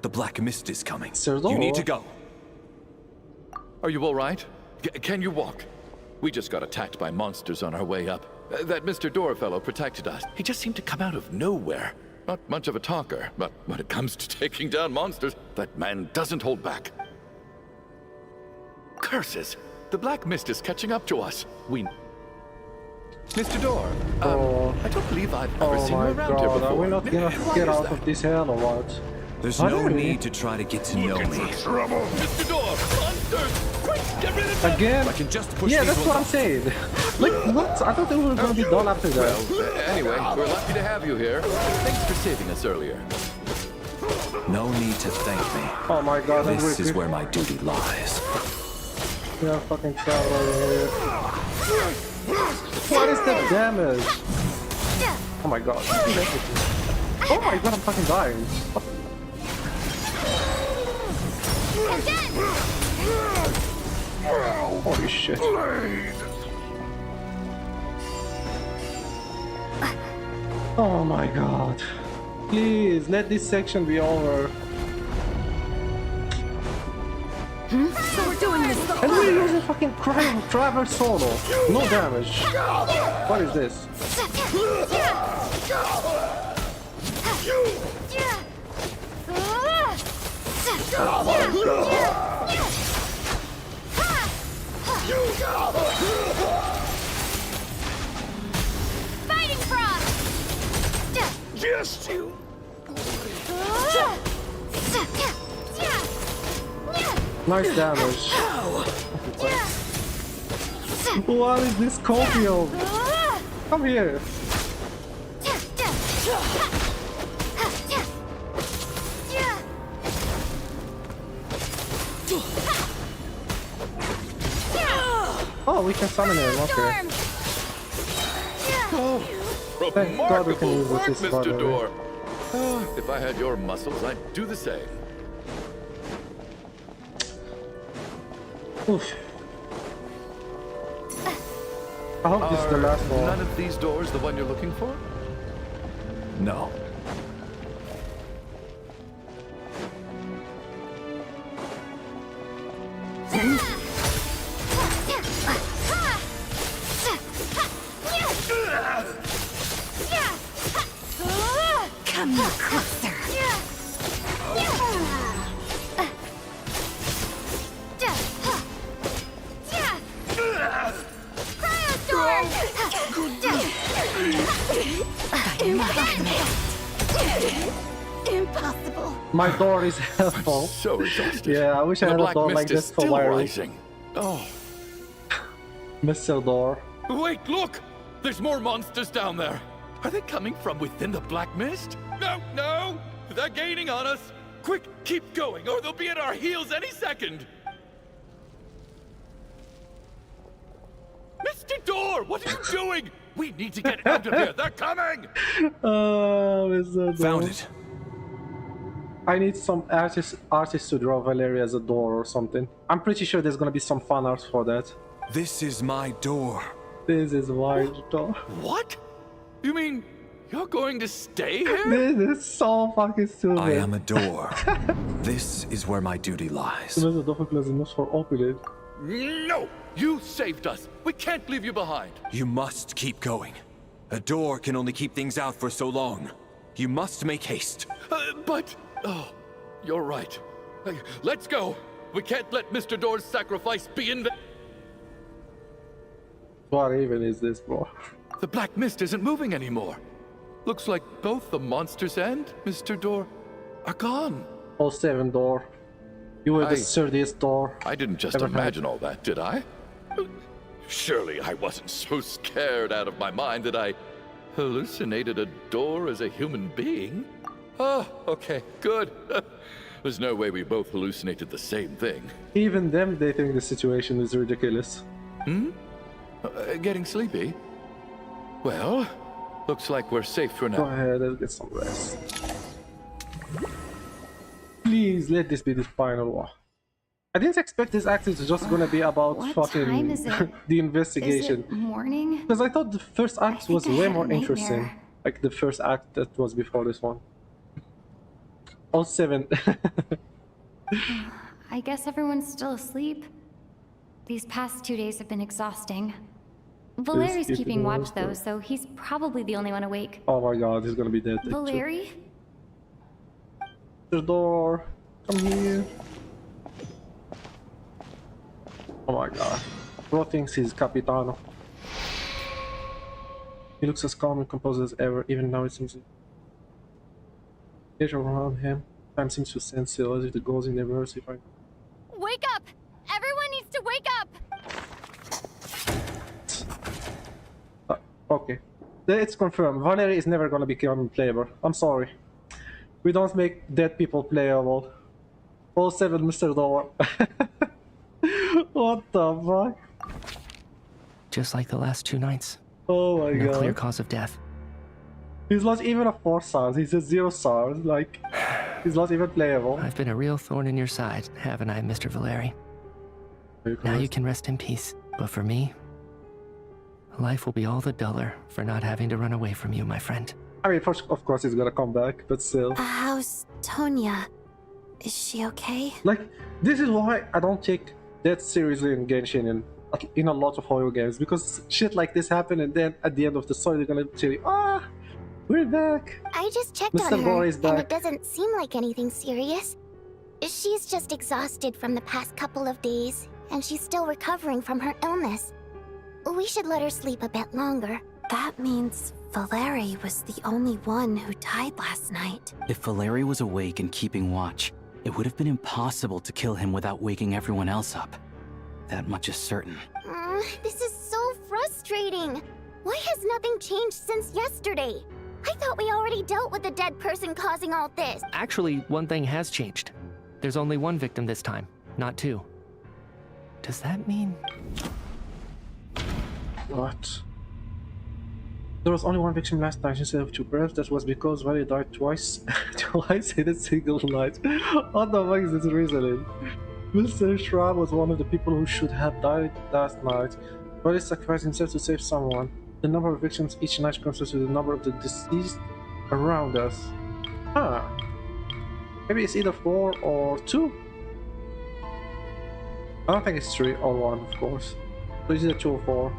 The Black Mist is coming.
Sir
You need
Door?
to go.
Are you all right? Can you walk? We just got attacked by monsters on our way up. That Mr. Door fellow protected us. He just seemed to come out of nowhere. Not much of a talker, but when it comes to taking down monsters, that man doesn't hold back. Curses! The Black Mist is catching up to us. Mr. Door, I don't believe I've ever seen you
my
around here
god,
before.
are we not gonna
Why
get
is
out
that?
of this hell or what?
There's
Are
no
there
need
any?
to try to get to know me.
Mr. Door, monsters! Quick, get rid of them!
Again?
I can just push
Yeah,
these
that's
ones
what I'm
off.
saying. Like, what? I thought they were gonna be done after that.
Well, anyway, we're lucky to have you here. Thanks for saving us earlier.
No need to thank me.
Oh my god, I'm
This is
really
where my duty lies.
yeah, fucking traveling here. What is that damage? Oh my god. Oh my god, I'm fucking dying. Holy shit. Oh my god. Please, let this section be over.
So we're doing this
And we're using fucking Traverse Solo. No damage. What is this?
Fighting frost!
Just you!
Nice damage. What is this Scorpio? Come here. Oh, we can summon him, okay.
Oh,
Thank God we can use
remarkable work,
this by the
Mr.
way.
Door. If I had your muscles, I'd do the same.
Oof. I hope this is the last one.
None of these doors the one you're looking for?
No.
Come here closer.
Impossible.
My door is helpful.
So exhausted.
Yeah, I wish I
The
had a
black
door
mist
like
is
this for
still
my
rising. Oh.
Mr. Door.
Wait, look! There's more monsters down there. Are they coming from within the black mist? No, no! They're gaining on us! Quick, keep going, or they'll be at our heels any second! Mr. Door, what are you doing? We need to get out of here, they're coming!
Oh, Mr. Door.
Found it.
I need some artists to draw Valeria as a door or something. I'm pretty sure there's gonna be some fan art for that.
This is my door.
This is my door.
What? You mean you're going to stay here?
This is so fucking stupid.
I am a door. This is where my duty lies.
Deze doffenklus is for open.
No! You saved us! We can't leave you behind!
You must keep going. A door can only keep things out for so long. You must make haste.
But... Oh, you're right. Let's go! We can't let Mr. Door's sacrifice be in vain.
What even is this, bro?
The black mist isn't moving anymore. Looks like both the monsters and Mr. Door are gone.
Oh, 7 door. You were the sturdiest door.
I didn't just imagine all that, did I? Surely I wasn't so scared out of my mind that I hallucinated a door as a human being. Oh, okay, good. There's no way we both hallucinated the same thing.
Even them, they think the situation is ridiculous.
Hmm? Getting sleepy? Well, looks like we're safe for now.
Go ahead, let's get some rest. Please, let this be the final one. I didn't expect this act is just gonna be about
What
fucking
time is it?
the investigation.
Is it morning?
Because I thought the first act was
I
way
had a
more interesting.
nightmare.
Like the first act that was before this one. Oh, 7.
I guess everyone's still asleep. These past 2 days have been exhausting. Valeri's
keeping
keeping watch
watch,
though, so he's probably the only one awake.
Oh my god, he's gonna be dead.
Valeri?
The door. Come here. Oh my god. Bro thinks he's Capitano. He looks as calm and composed as ever, even now it seems... Nature around him. Time seems to stand still as if the goals in the verse if I...
Wake up! Everyone needs to wake up!
Okay. It's confirmed. Valerie is never gonna become playable. I'm sorry. We don't make dead people playable. Oh, 7, Mr. Door. What the fuck?
Just like the last 2 nights.
Oh my
No
god.
clear cause of death.
He's not even a 4 stars, he's a 0 stars. Like, he's not even playable.
I've been a real thorn in your side, haven't I, Mr. Valeri? Now you can rest in peace. But for me, life will be all the duller for not having to run away from you, my friend.
I mean, of course he's gonna come back, but still.
How's Tonya? Is she okay?
Like, this is why I don't take that seriously in Genshin and in a lot of horror games, because shit like this happen and then at the end of the story they're gonna tell you, we're back.
I just checked
Mr.
on her,
Gore is
and
back.
it doesn't seem like anything serious. She's just exhausted from the past couple of days, and she's still recovering from her illness. We should let her sleep a bit longer.
That means Valeri was the only one who died last night.
If Valeri was awake and keeping watch, it would have been impossible to kill him without waking everyone else up. That much is certain.
This is so frustrating. Why has nothing changed since yesterday? I thought we already dealt with the dead person causing all this.
Actually, one thing has changed. There's only one victim this time, not two. Does that mean...
What? There was only one victim last night instead of two. Perhaps that was because Valley died twice, twice in a single night. What the fuck is this reasoning? Mr. Schramm was one of the people who should have died last night, but he sacrificed himself to save someone. The number of victims each night corresponds to the number of the deceased around us. Huh. Maybe it's either 4 or 2? I don't think it's 3 or 1, of course. So it's either 2 or 4.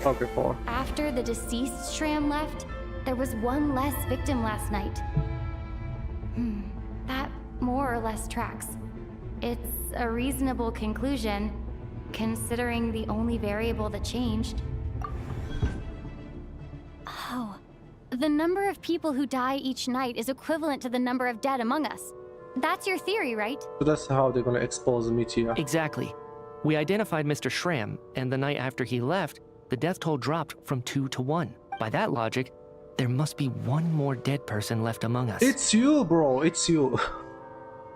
Okay, 4.
After the deceased Shram left, there was one less victim last night. That more or less tracks. It's a reasonable conclusion, considering the only variable that changed. Oh, the number of people who die each night is equivalent to the number of dead among us. That's your theory, right?
So that's how they're gonna expose Mitya.
Exactly. We identified Mr. Schramm, and the night after he left, the death toll dropped from 2 to 1. By that logic, there must be one more dead person left among us.
It's you, bro. It's you.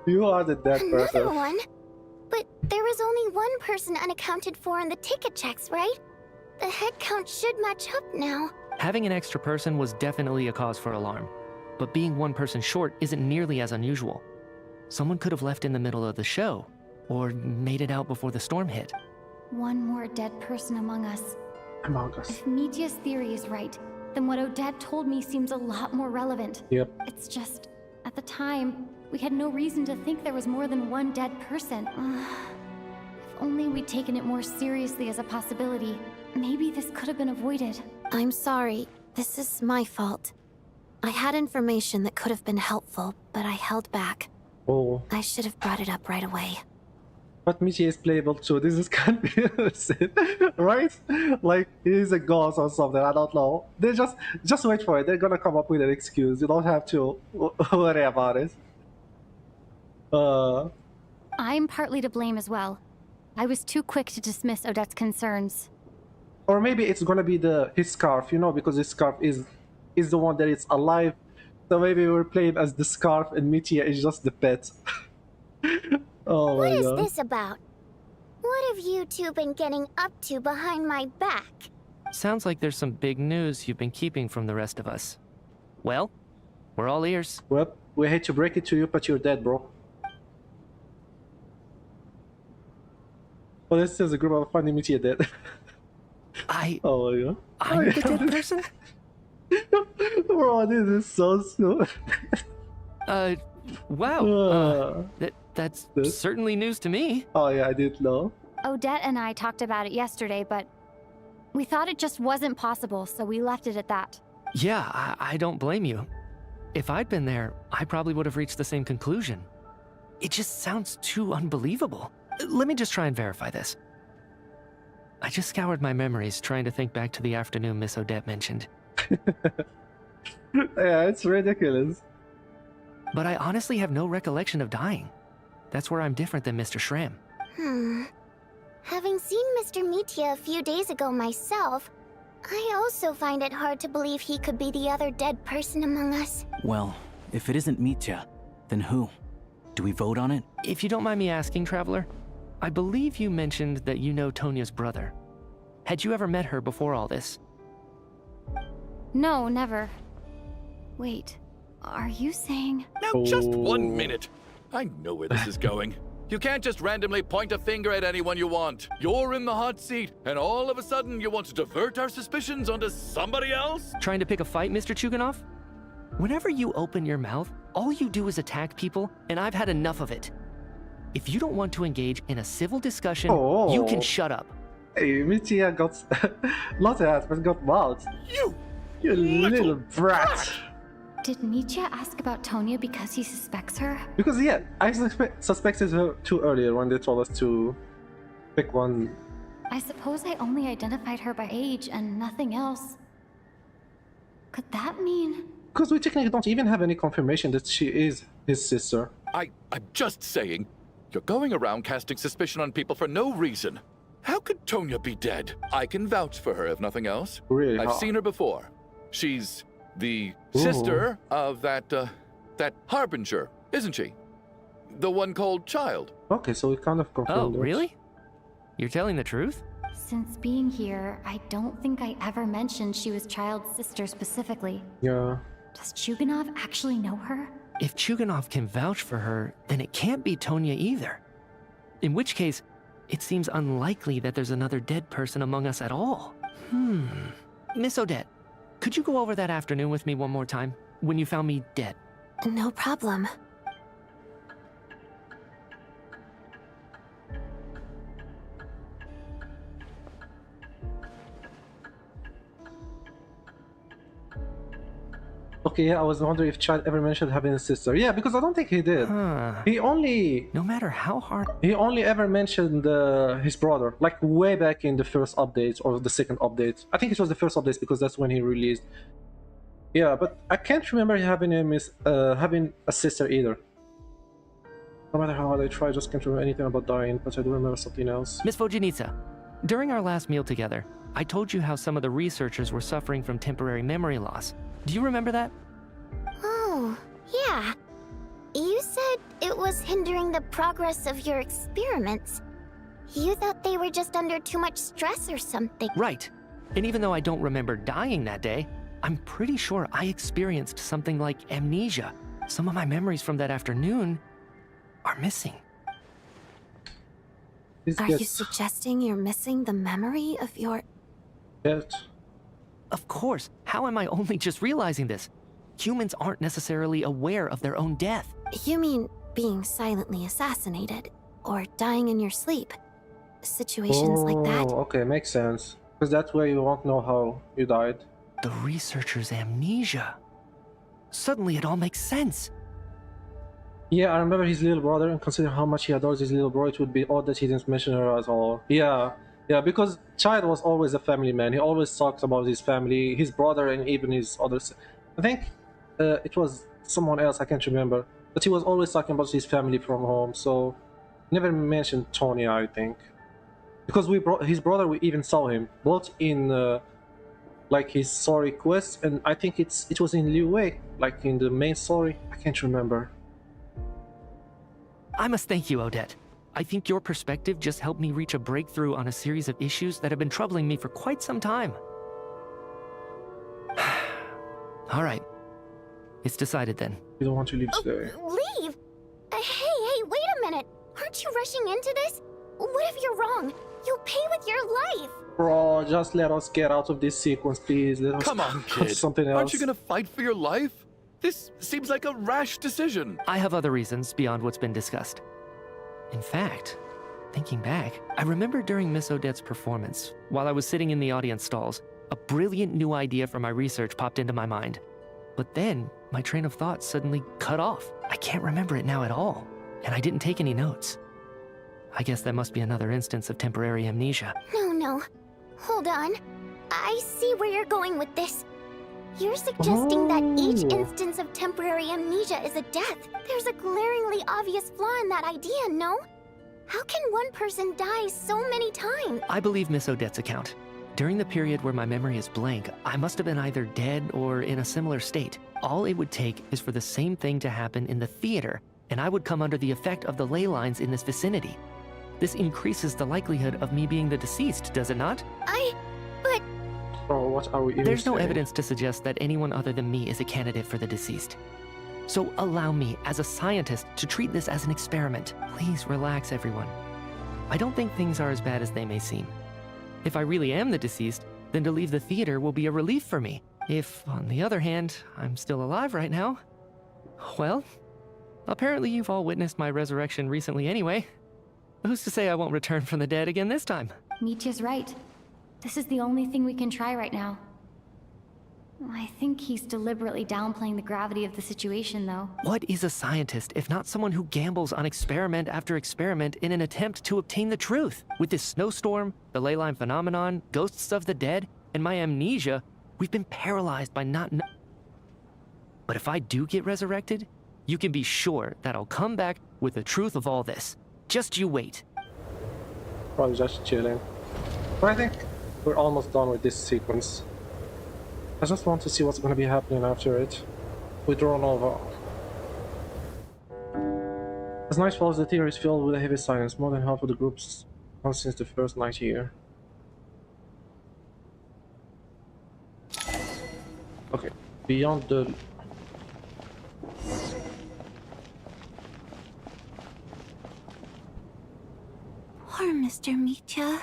You are the dead person.
Another one? But there was only one person unaccounted for in the ticket checks, right? The head count should match up now.
Having an extra person was definitely a cause for alarm, but being one person short isn't nearly as unusual. Someone could have left in the middle of the show, or made it out before the storm hit.
One more dead person among us.
Among us.
If Mitya's theory is right, then what Odette told me seems a lot more relevant.
Yep.
It's just, at the time, we had no reason to think there was more than one dead person. If only we'd taken it more seriously as a possibility, maybe this could have been avoided.
I'm sorry. This is my fault. I had information that could have been helpful, but I held back.
Oh.
I should have brought it up right away.
But Mitya is playable too. This is can't be innocent, right? Like he's a ghost or something. I don't know. They just wait for it. They're gonna come up with an excuse. You don't have to worry about it.
I'm partly to blame as well. I was too quick to dismiss Odette's concerns.
Or maybe it's gonna be his scarf, you know, because his scarf is the one that is alive. So maybe we're playing as the scarf and Mitya is just the pet. Oh
What
my
is
god.
this about? What have you two been getting up to behind my back?
Sounds like there's some big news you've been keeping from the rest of us. Well, we're all ears.
Well, we hate to break it to you, but you're dead, bro. Well, this is a group of finding Mitya dead. Oh my god.
I'm the dead person?
Bro, this is so smooth.
Wow. That's certainly news to me.
Oh yeah, I didn't know.
Odette and I talked about it yesterday, but we thought it just wasn't possible, so we left it at that.
Yeah, I don't blame you. If I'd been there, I probably would have reached the same conclusion. It just sounds too unbelievable. Let me just try and verify this. I just scoured my memories trying to think back to the afternoon Miss Odette mentioned.
Yeah, it's ridiculous.
But I honestly have no recollection of dying. That's where I'm different than Mr. Schramm.
Having seen Mr. Mitya a few days ago myself, I also find it hard to believe he could be the other dead person among us.
Well, if it isn't Mitya, then who? Do we vote on it?
If you don't mind me asking, Traveler, I believe you mentioned that you know Tonya's brother. Had you ever met her before all this?
No, never. Wait, are you saying...
Now, just 1 minute. I know where this is going. You can't just randomly point a finger at anyone you want. You're in the hot seat, and all of a sudden you want to divert our suspicions onto somebody else?
Trying to pick a fight, Mr. Chuganov? Whenever you open your mouth, all you do is attack people, and I've had enough of it. If you don't want to engage in a civil discussion, you can shut up.
Hey, Mitya got not ass, but got mouth. You little brat.
Did Mitya ask about Tonya because he suspects her?
Because yeah, I suspected her too earlier when they told us to pick one.
I suppose I only identified her by age and nothing else. Could that mean...
Because we technically don't even have any confirmation that she is his sister.
I'm just saying, You're going around casting suspicion on people for no reason. How could Tonya be dead? I can vouch for her, if nothing else.
Really?
I've seen her before. She's the sister of that Harbinger, isn't she? The one called Child.
Okay, so we kind of confirmed
Oh, really? You're telling the truth?
Since being here, I don't think I ever mentioned she was Child's sister specifically.
Yeah.
Does Chuganov actually know her?
If Chuganov can vouch for her, then it can't be Tonya either. In which case, it seems unlikely that there's another dead person among us at all. Miss Odette, could you go over that afternoon with me one more time, when you found me dead?
No problem.
Okay, yeah, I was wondering if Chad ever mentioned having a sister. Yeah, because I don't think he did. He only...
No matter how hard...
He only ever mentioned his brother, like way back in the first update or the second update. I think it was the first update because that's when he released. Yeah, but I can't remember having having a sister either. No matter how hard I try, I just can't remember anything about dying, but I do remember something else.
Miss Vojanitsa, during our last meal together, I told you how some of the researchers were suffering from temporary memory loss. Do you remember that?
Oh, yeah. You said it was hindering the progress of your experiments. You thought they were just under too much stress or something.
Right. And even though I don't remember dying that day, I'm pretty sure I experienced something like amnesia. Some of my memories from that afternoon are missing.
Are you suggesting you're missing the memory of your...
Yes.
Of course. How am I only just realizing this? Humans aren't necessarily aware of their own death.
You mean being silently assassinated, or dying in your sleep? Situations like that?
Okay, makes sense. Because that way you won't know how you died.
The researcher's amnesia. Suddenly it all makes sense.
Yeah, I remember his little brother, and considering how much he adores his little brother, it would be odd that he didn't mention her at all. Yeah, because Child was always a family man. He always talked about his family, his brother, and even his others. I think it was someone else, I can't remember. But he was always talking about his family from home, so never mentioned Tonya, I think. Because his brother, we even saw him, both in like his story quest, and I think it was in Liu Wei, like in the main story. I can't remember.
I must thank you, Odette. I think your perspective just helped me reach a breakthrough on a series of issues that have been troubling me for quite some time. All right. It's decided then.
You don't want to leave today.
Leave? Hey, wait a minute. Aren't you rushing into this? What if you're wrong? You'll pay with your life.
Bro, just let us get out of this sequence, please. Let us
Come on, kid.
Something else.
Aren't you gonna fight for your life? This seems like a rash decision.
I have other reasons beyond what's been discussed. In fact, thinking back, I remember during Miss Odette's performance, while I was sitting in the audience stalls, a brilliant new idea for my research popped into my mind. But then, my train of thought suddenly cut off. I can't remember it now at all, and I didn't take any notes. I guess that must be another instance of temporary amnesia.
No. Hold on. I see where you're going with this. You're suggesting that each instance of temporary amnesia is a death. There's a glaringly obvious flaw in that idea, no? How can one person die so many times?
I believe Miss Odette's account. During the period where my memory is blank, I must have been either dead or in a similar state. All it would take is for the same thing to happen in the theater, and I would come under the effect of the ley lines in this vicinity. This increases the likelihood of me being the deceased, does it not?
But...
Oh, what are we even
There's no
saying?
evidence to suggest that anyone other than me is a candidate for the deceased. So allow me, as a scientist, to treat this as an experiment. Please relax, everyone. I don't think things are as bad as they may seem. If I really am the deceased, then to leave the theater will be a relief for me. If, on the other hand, I'm still alive right now, well, apparently you've all witnessed my resurrection recently anyway. Who's to say I won't return from the dead again this time?
Mitya's right. This is the only thing we can try right now. I think he's deliberately downplaying the gravity of the situation, though.
What is a scientist if not someone who gambles on experiment after experiment in an attempt to obtain the truth? With this snowstorm, the ley line phenomenon, ghosts of the dead, and my amnesia, we've been paralyzed by not knowing. But if I do get resurrected, you can be sure that I'll come back with the truth of all this. Just you wait.
Probably just chilling. But I think we're almost done with this sequence. I just want to see what's gonna be happening after it. With Ronova. As night falls, the theater is filled with a heavy silence. More than half of the group's gone since the first night here. Okay, beyond the...
Poor Mr. Mitya.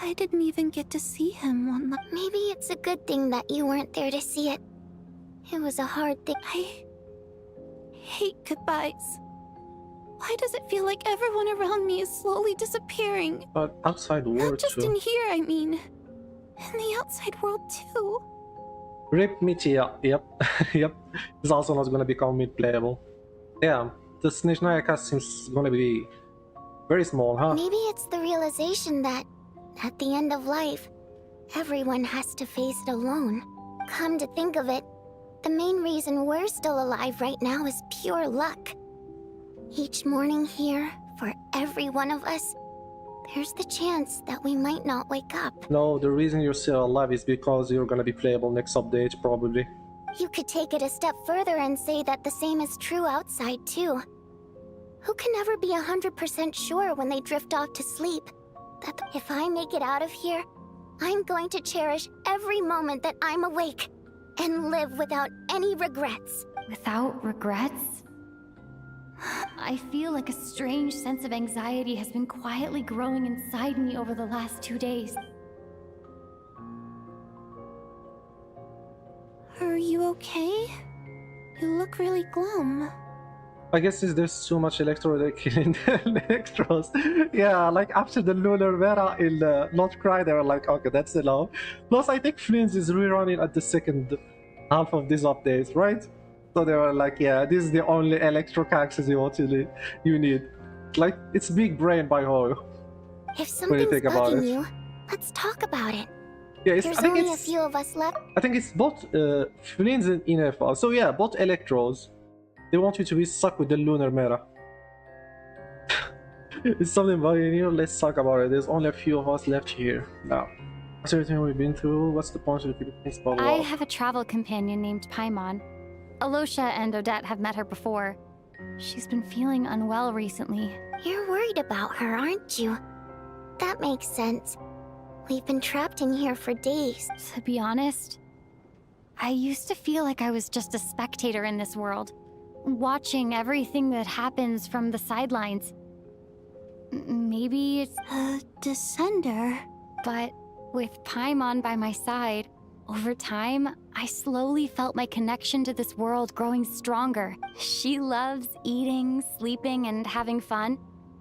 I didn't even get to see him one night. Maybe it's a good thing that you weren't there to see it. It was a hard thing. I hate goodbyes. Why does it feel like everyone around me is slowly disappearing?
But outside world
Not just
too.
in here, I mean. In the outside world too.
Rip Mitya, yep, yep. He's also not gonna become mid-playable. Yeah, the Snezhnaya cast seems gonna be very small, huh?
Maybe it's the realization that, at the end of life, everyone has to face it alone. Come to think of it, the main reason we're still alive right now is pure luck. Each morning here, for every one of us, there's the chance that we might not wake up.
No, the reason you're still alive is because you're gonna be playable next update, probably.
You could take it a step further and say that the same is true outside, too. Who can never be 100% sure when they drift off to sleep that if I make it out of here, I'm going to cherish every moment that I'm awake and live without any regrets.
Without regrets? I feel like a strange sense of anxiety has been quietly growing inside me over the last 2 days.
Are you okay? You look really glum.
I guess there's too much electro they're killing the electros. Yeah, like after the Lunar Vera in Not Cry, they were like, okay, that's enough. Plus, I think Flynn's is rerunning at the second half of this update, right? So they were like, yeah, this is the only electro characters you need. Like, it's big brain by Ho.
If something's
think about
bugging
it.
you, let's talk about it.
Yeah, I
There's
think
only a
it's
few of us left.
I think it's both Flynn's and Inefa. So yeah, both electros. They want you to be stuck with the Lunar Mera. It's something bugging you. Let's talk about it. There's only a few of us left here now. After everything we've been through, what's the point of keeping things bottled
I
up?
have a travel companion named Paimon. Alosha and Odette have met her before. She's been feeling unwell recently.
You're worried about her, aren't you? That makes sense. We've been trapped in here for days.
To be honest, I used to feel like I was just a spectator in this world, watching everything that happens from the sidelines. Maybe it's
A descender.
But with Paimon by my side, over time, I slowly felt my connection to this world growing stronger. She loves eating, sleeping, and having fun,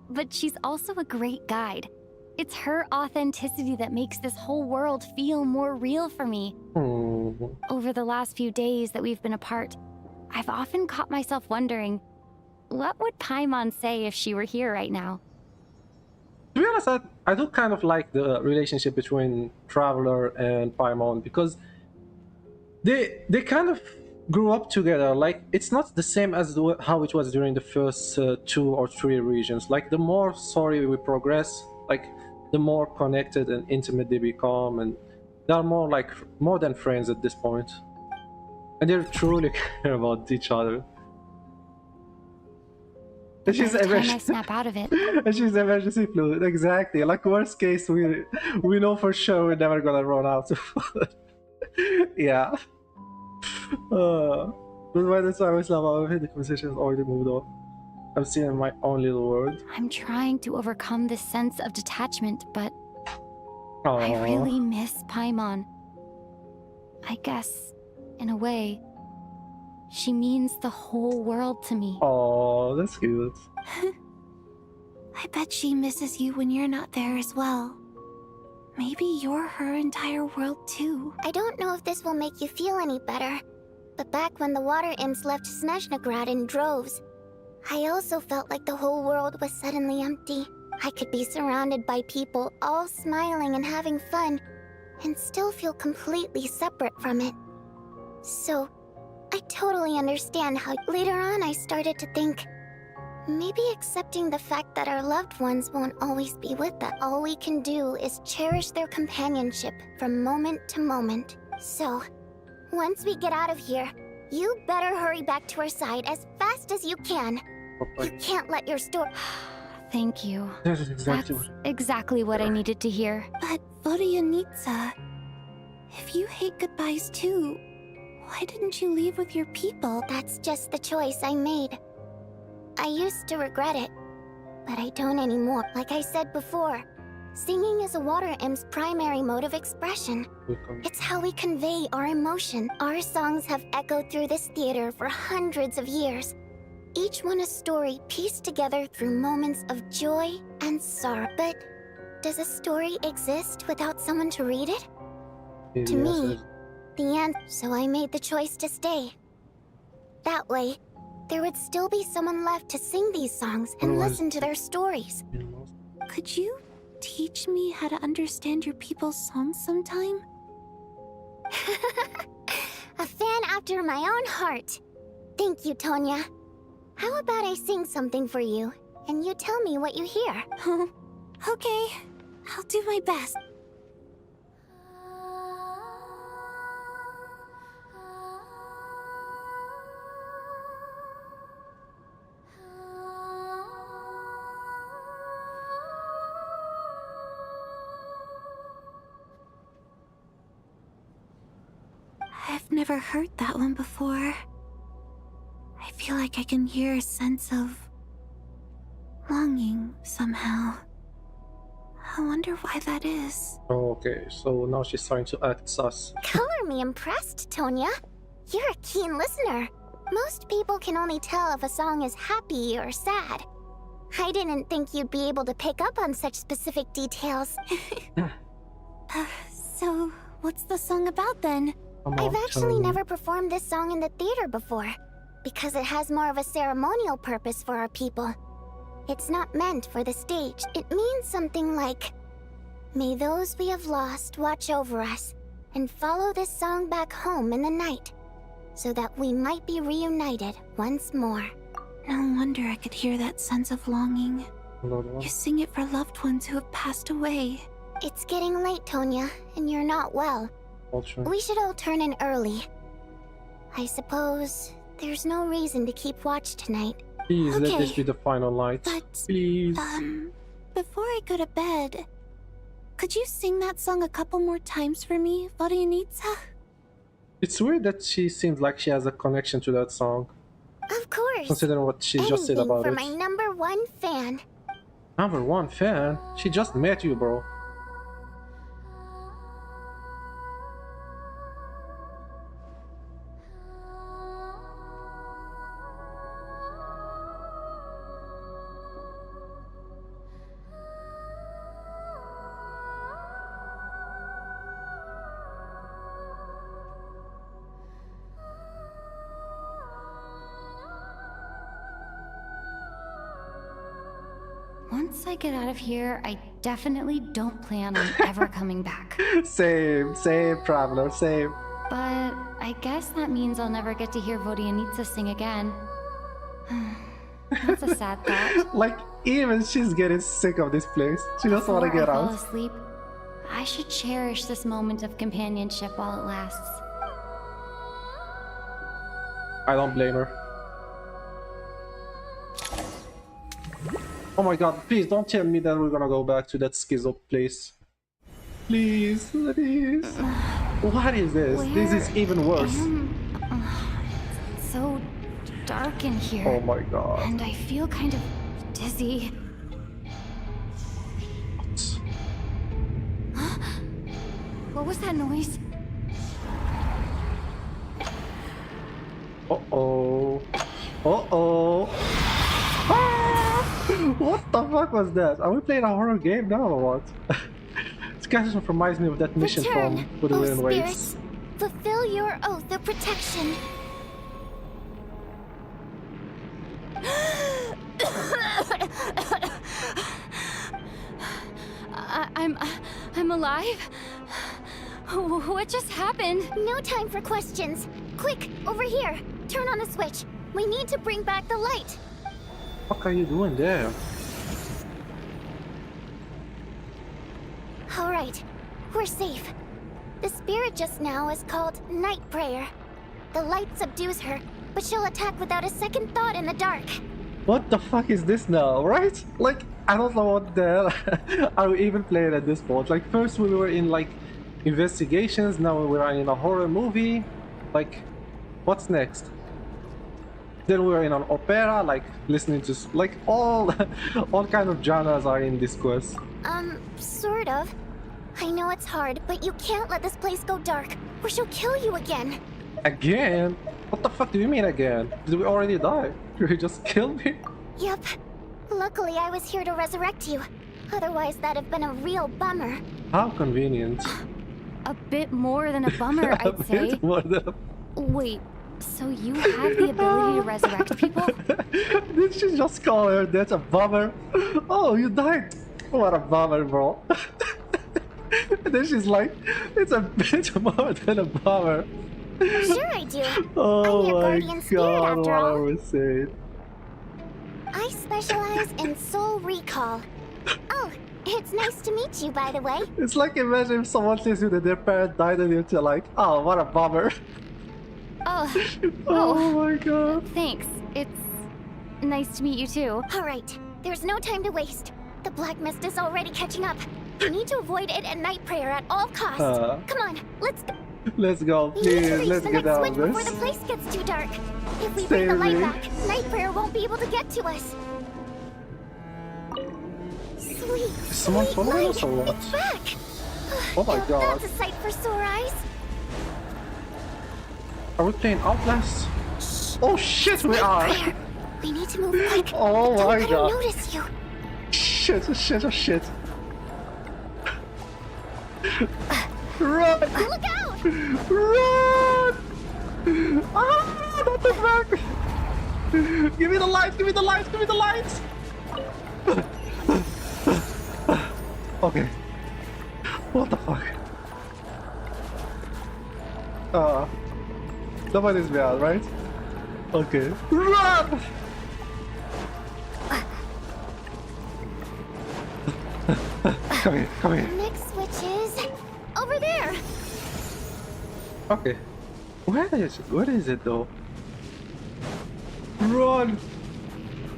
but she's also a great guide. It's her authenticity that makes this whole world feel more real for me. Over the last few days that we've been apart, I've often caught myself wondering, what would Paimon say if she were here right now?
To be honest, I do kind of like the relationship between Traveler and Paimon because they kind of grew up together. Like, it's not the same as how it was during the first 2 or 3 regions. Like, the more story we progress, like, the more connected and intimate they become, and they're more than friends at this point. And they truly care about each other. And she's
Every time I
emergency,
snap out of it,
and she's emergency fluid, exactly. Like, worst case, we know for sure we're never gonna run out of food. Yeah. But by the time I snap out of it, the conversation has already moved on. I'm still in my own little world.
I'm trying to overcome this sense of detachment, but I
Aww.
really miss Paimon. I guess, in a way, she means the whole world to me.
Oh, that's cute.
I bet she misses you when you're not there as well. Maybe you're her entire world too.
I don't know if this will make you feel any better, but back when the water imps left Snezhnagrad in droves, I also felt like the whole world was suddenly empty. I could be surrounded by people all smiling and having fun, and still feel completely separate from it. So, I totally understand how later on I started to think, Maybe accepting the fact that our loved ones won't always be with us. All we can do is cherish their companionship from moment to moment. So, once we get out of here, you better hurry back to our side as fast as you can. You can't let your story...
Thank you.
That is exactly
That's exactly what I needed to hear.
But Vodyanitsa, if you hate goodbyes too, why didn't you leave with your people?
That's just the choice I made. I used to regret it, but I don't anymore. Like I said before, singing is a water imp's primary mode of expression. It's how we convey our emotion. Our songs have echoed through this theater for hundreds of years. Each one a story pieced together through moments of joy and sorrow. But does a story exist without someone to read it? To me, the answer. So I made the choice to stay. That way, there would still be someone left to sing these songs and listen to their stories.
Could you teach me how to understand your people's songs sometime?
A fan after my own heart. Thank you, Tonya. How about I sing something for you, and you tell me what you hear?
Okay, I'll do my best. I've never heard that one before. I feel like I can hear a sense of longing somehow. I wonder why that is.
Oh, okay, so now she's starting to act sus.
Color me impressed, Tonya. You're a keen listener. Most people can only tell if a song is happy or sad. I didn't think you'd be able to pick up on such specific details.
So, what's the song about then?
I've actually never performed this song in the theater before, because it has more of a ceremonial purpose for our people. It's not meant for the stage. It means something like, may those we have lost watch over us, and follow this song back home in the night, so that we might be reunited once more.
No wonder I could hear that sense of longing. You sing it for loved ones who have passed away.
It's getting late, Tonya, and you're not well. We should all turn in early. I suppose there's no reason to keep watch tonight.
Please, let this be the final night.
But,
please.
Before I go to bed, could you sing that song a couple more times for me, Vodyanitsa?
It's weird that she seems like she has a connection to that song.
Of course.
Considering what she just said about
for
it.
my #1 fan.
#1 fan? She just met you, bro.
Once I get out of here, I definitely don't plan on ever coming back.
Same, traveler, same.
But I guess that means I'll never get to hear Vodyanitsa sing again. That's a sad thought.
Like, even she's getting sick of this place. She just want to get
Before I
out.
fall asleep, I should cherish this moment of companionship while it lasts.
I don't blame her. Oh my god, please don't tell me that we're gonna go back to that schizo place. Please, please. What is this? This is even worse.
It's so dark in here.
Oh my god.
And I feel kind of dizzy. What was that noise?
Uh-oh. Uh-oh. Ah! What the fuck was that? Are we playing a horror game now or what? This kind of reminds me of that mission from Woodland Waves.
Fulfill your oath of protection.
I'm alive? What just happened?
No time for questions. Quick, over here. Turn on the switch. We need to bring back the light.
What are you doing there?
Alright, we're safe. The spirit just now is called Night Prayer. The light subdues her, but she'll attack without a second thought in the dark.
What the fuck is this now, right? Like, I don't know what the hell are we even playing at this point. Like, first we were in, like, investigations, now we're in a horror movie. Like, what's next? Then we're in an opera, like, listening to, like, all kind of genres are in this quest.
Sort of. I know it's hard, but you can't let this place go dark, or she'll kill you again.
Again? What the fuck do you mean again? Did we already die? Did you just kill me?
Yep. Luckily, I was here to resurrect you. Otherwise, that'd have been a real bummer.
How convenient.
A bit more than a bummer,
A
I'd say.
bit more than
Wait, so you have the ability to resurrect people?
Did she just call her that's a bummer? Oh, you died. What a bummer, bro. And then she's like, it's a bit more than a bummer.
Sure I do.
Oh
I'm your
my
guardian spirit
god,
after
what
all.
I was saying.
I specialize in soul recall. Oh, it's nice to meet you, by the way.
It's like, imagine if someone says you that their parent died and you're like, oh, what a bummer.
Oh.
Oh my god.
Thanks. It's nice to meet you too.
Alright, there's no time to waste. The black mist is already catching up. You need to avoid it at night prayer at all costs. Come on, let's go.
Let's go,
We need to
please.
reach
Let's
the
get
next
out
switch
of
before
this.
the place gets too dark. If we bring the
Save
light
me.
back, night prayer won't be able to get to us. Sweet,
Is someone
sweet
following
light.
us or what?
It's back.
Oh my
Now
god.
That's a sight for sore eyes.
Are we playing Outlast? Oh shit, we are!
Prayer. We need to move quick.
Oh
Don't
my
let her
god.
notice you.
Shit, oh shit, oh shit. Run!
Look out!
Run! Ah, not the back! Give me the lights, give me the lights, give me the lights! Okay. What the fuck? Nobody's bad, right? Okay. Run! Come here, come here.
Next switch is over there.
Okay. Where is it though? Run!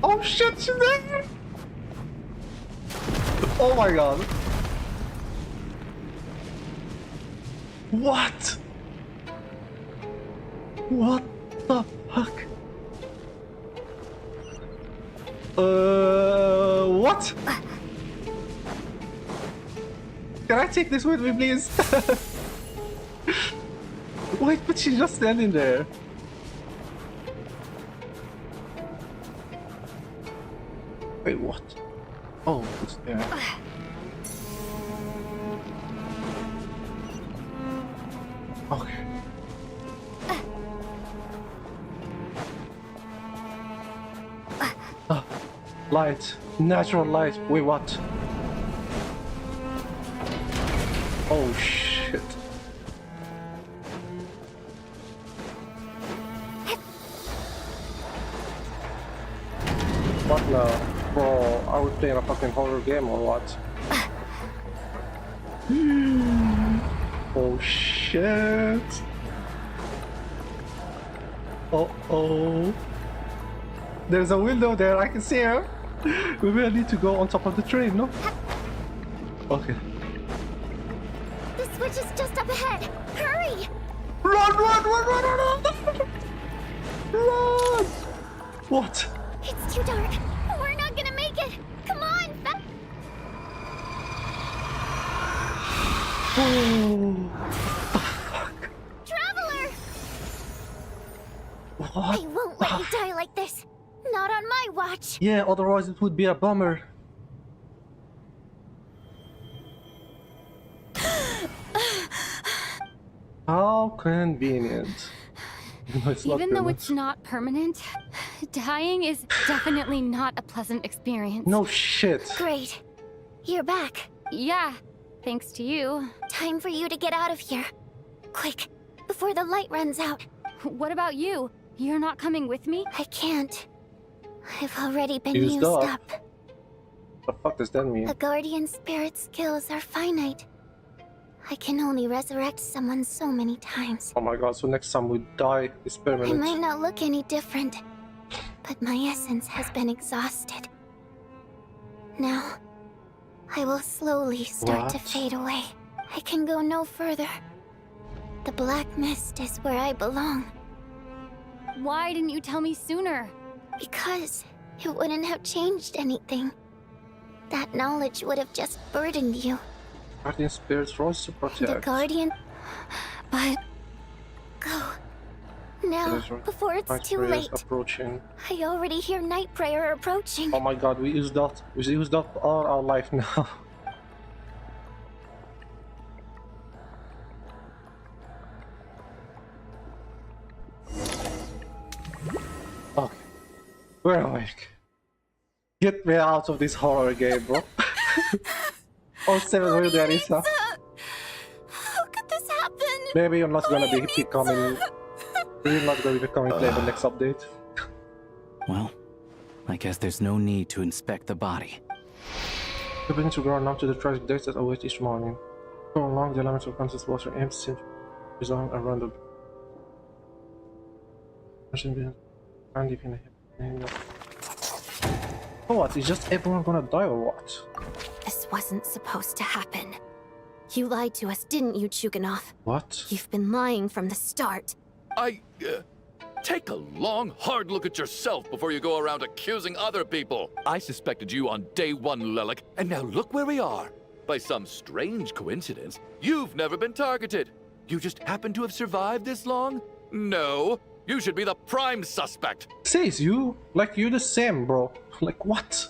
Oh shit, she's there! Oh my god. What? What the fuck? What? Can I take this with me, please? Wait, but she's just standing there. Wait, what? Oh, it's there. Okay. Light. Natural light. Wait, what? Oh, shit. What now? Bro, are we playing a fucking horror game or what? Oh, shit. Uh-oh. There's a window there, I can see her. We will need to go on top of the train, no? Okay.
The switch is just up ahead. Hurry!
Run, run, run, run, run, run! Run! What?
It's too dark. We're not gonna make it. Come on!
Oh.
Traveler!
What?
I won't let you die like this. Not on my watch.
Yeah, otherwise it would be a bummer. How convenient. No, it's not
Even though
permanent.
it's not permanent, dying is definitely not a pleasant experience.
No shit.
Great. You're back.
Yeah, thanks to you.
Time for you to get out of here. Quick, before the light runs out.
What about you? You're not coming with me?
I can't. I've already been
Used
used
up.
up.
What the fuck does that mean?
The Guardian Spirit's skills are finite. I can only resurrect someone so many times.
Oh my god, so next time we die, it's
I
permanent.
might not look any different, but my essence has been exhausted. Now, I will slowly start to
What?
fade away. I can go no further. The black mist is where I belong.
Why didn't you tell me sooner?
Because it wouldn't have changed anything. That knowledge would have just burdened you.
Guardian Spirit's rose to
The
protect.
Guardian... But... Go. Now,
Yes, right.
before it's
Night
too
Prayer is
late.
approaching.
I already hear Night Prayer approaching.
Oh my god, we used up all our life now. Okay. We're awake. Get me out of this horror game, bro. Oh, 7 where there is.
How could this happen?
Maybe you're not gonna be becoming. You're not gonna be becoming playable next update.
Well, I guess there's no need to inspect the body.
You begin to grow numb to the tragic days that await each morning. So long, the elements of conscious water aims seem to resolve around the. Oh, what? Is just everyone gonna die or what?
This wasn't supposed to happen. You lied to us, didn't you, Chuganov?
What?
You've been lying from the start.
Take a long, hard look at yourself before you go around accusing other people. I suspected you on day one, Lelik, and now look where we are. By some strange coincidence, you've never been targeted. You just happen to have survived this long? No, you should be the prime suspect.
Says you? Like you're the same, bro. Like what?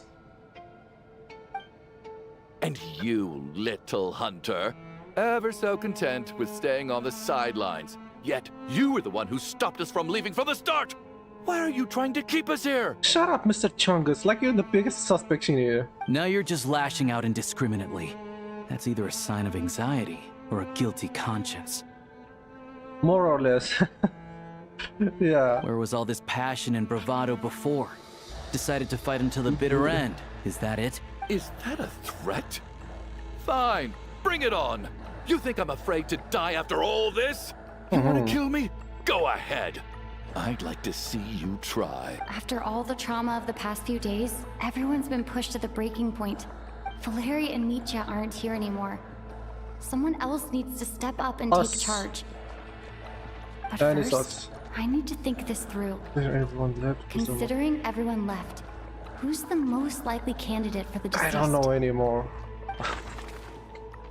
And you, little hunter, ever so content with staying on the sidelines. Yet, you were the one who stopped us from leaving from the start! Why are you trying to keep us here?
Shut up, Mr. Chungus. Like you're the biggest suspect in here.
Now you're just lashing out indiscriminately. That's either a sign of anxiety or a guilty conscience.
More or less. Yeah.
Where was all this passion and bravado before? Decided to fight until the bitter end. Is that it?
Is that a threat? Fine, bring it on. You think I'm afraid to die after all this? You want to kill me? Go ahead. I'd like to see you try.
After all the trauma of the past few days, everyone's been pushed to the breaking point. Valeri and Mitya aren't here anymore. Someone else needs to step up and take charge. But
And it's
first,
us.
I need to think this through.
Everyone left.
Considering everyone left, who's the most likely candidate for the deceased?
I don't know anymore.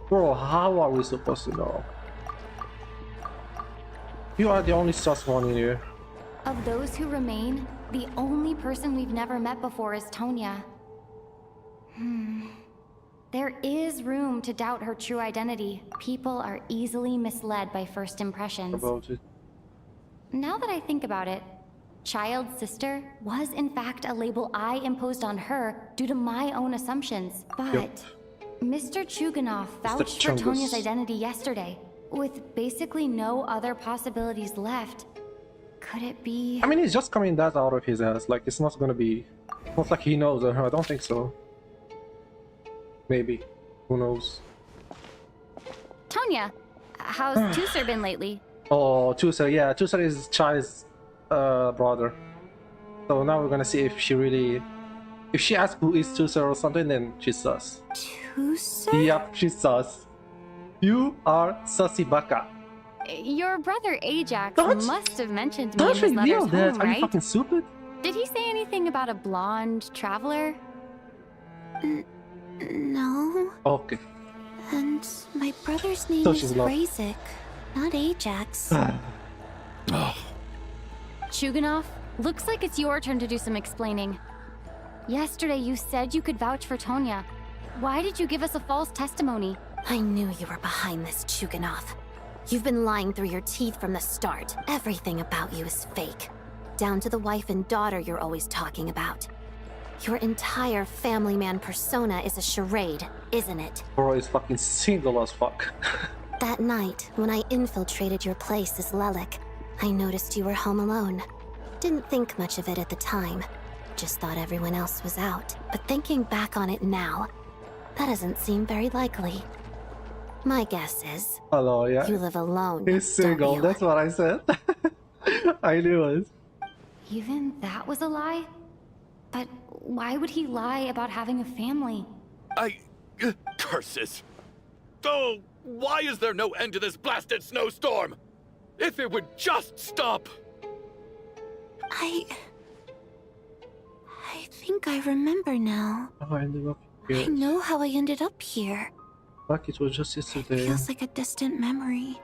Bro, how are we supposed to know? You are the only sus one in here.
Of those who remain, the only person we've never met before is Tonya. There is room to doubt her true identity. People are easily misled by first impressions.
About it.
Now that I think about it, Child's sister was in fact a label I imposed on her due to my own assumptions. But Mr. Chuganov vouched for Tonya's identity yesterday, with basically no other possibilities left. Could it be...
I mean, he's just coming that out of his ass. Like, it's not gonna be... Not like he knows her. I don't think so. Maybe. Who knows?
Tonya, how's Tusser been lately?
Oh, Tusser. Yeah, Tusser is Chai's brother. So now we're gonna see if she really... If she asks who is Tusser or something, then she's sus.
Tusser?
Yep, she's sus. You are sussy baka.
Your brother Ajax must have mentioned me
Don't
in his
reveal
letters
that.
home,
Are you
right?
fucking stupid?
Did he say anything about a blonde traveler?
No.
Okay.
And my brother's name
So
is
she's not-
Razik, not Ajax.
Chuganov, looks like it's your turn to do some explaining. Yesterday you said you could vouch for Tonya. Why did you give us a false testimony?
I knew you were behind this, Chuganov. You've been lying through your teeth from the start. Everything about you is fake. Down to the wife and daughter you're always talking about. Your entire family man persona is a charade, isn't it?
Bro is fucking single as fuck.
That night, when I infiltrated your place as Lelik, I noticed you were home alone. Didn't think much of it at the time. just thought everyone else was out. But thinking back on it now, that doesn't seem very likely. My guess is...
Hello, yeah.
You live alone,
He's single,
don't you?
that's what I said. I knew it.
Even that was a lie? But why would he lie about having a family?
Curses! Oh, why is there no end to this blasted snowstorm? If it would just stop!
I think I remember now.
Oh, I ended up
I
here.
know how I ended up here.
Like it was just
It
yesterday.
feels like a distant memory.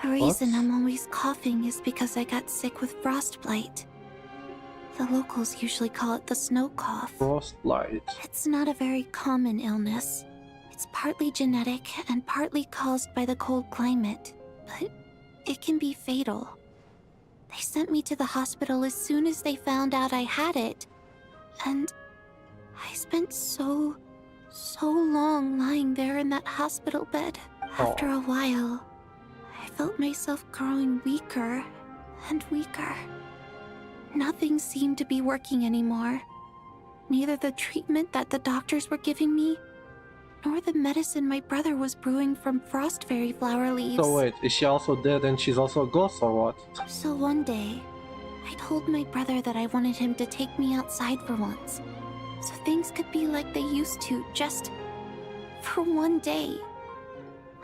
The reason I'm always coughing is because I got sick with frostbite. The locals usually call it the snow cough.
Frostbite.
It's not a very common illness. It's partly genetic and partly caused by the cold climate, but it can be fatal. They sent me to the hospital as soon as they found out I had it. And I spent so long lying there in that hospital bed. After a while, I felt myself growing weaker and weaker. Nothing seemed to be working anymore. Neither the treatment that the doctors were giving me, nor the medicine my brother was brewing from frost fairy flower leaves.
So wait, is she also dead and she's also a ghost or what?
So one day, I told my brother that I wanted him to take me outside for once, so things could be like they used to, just for one day.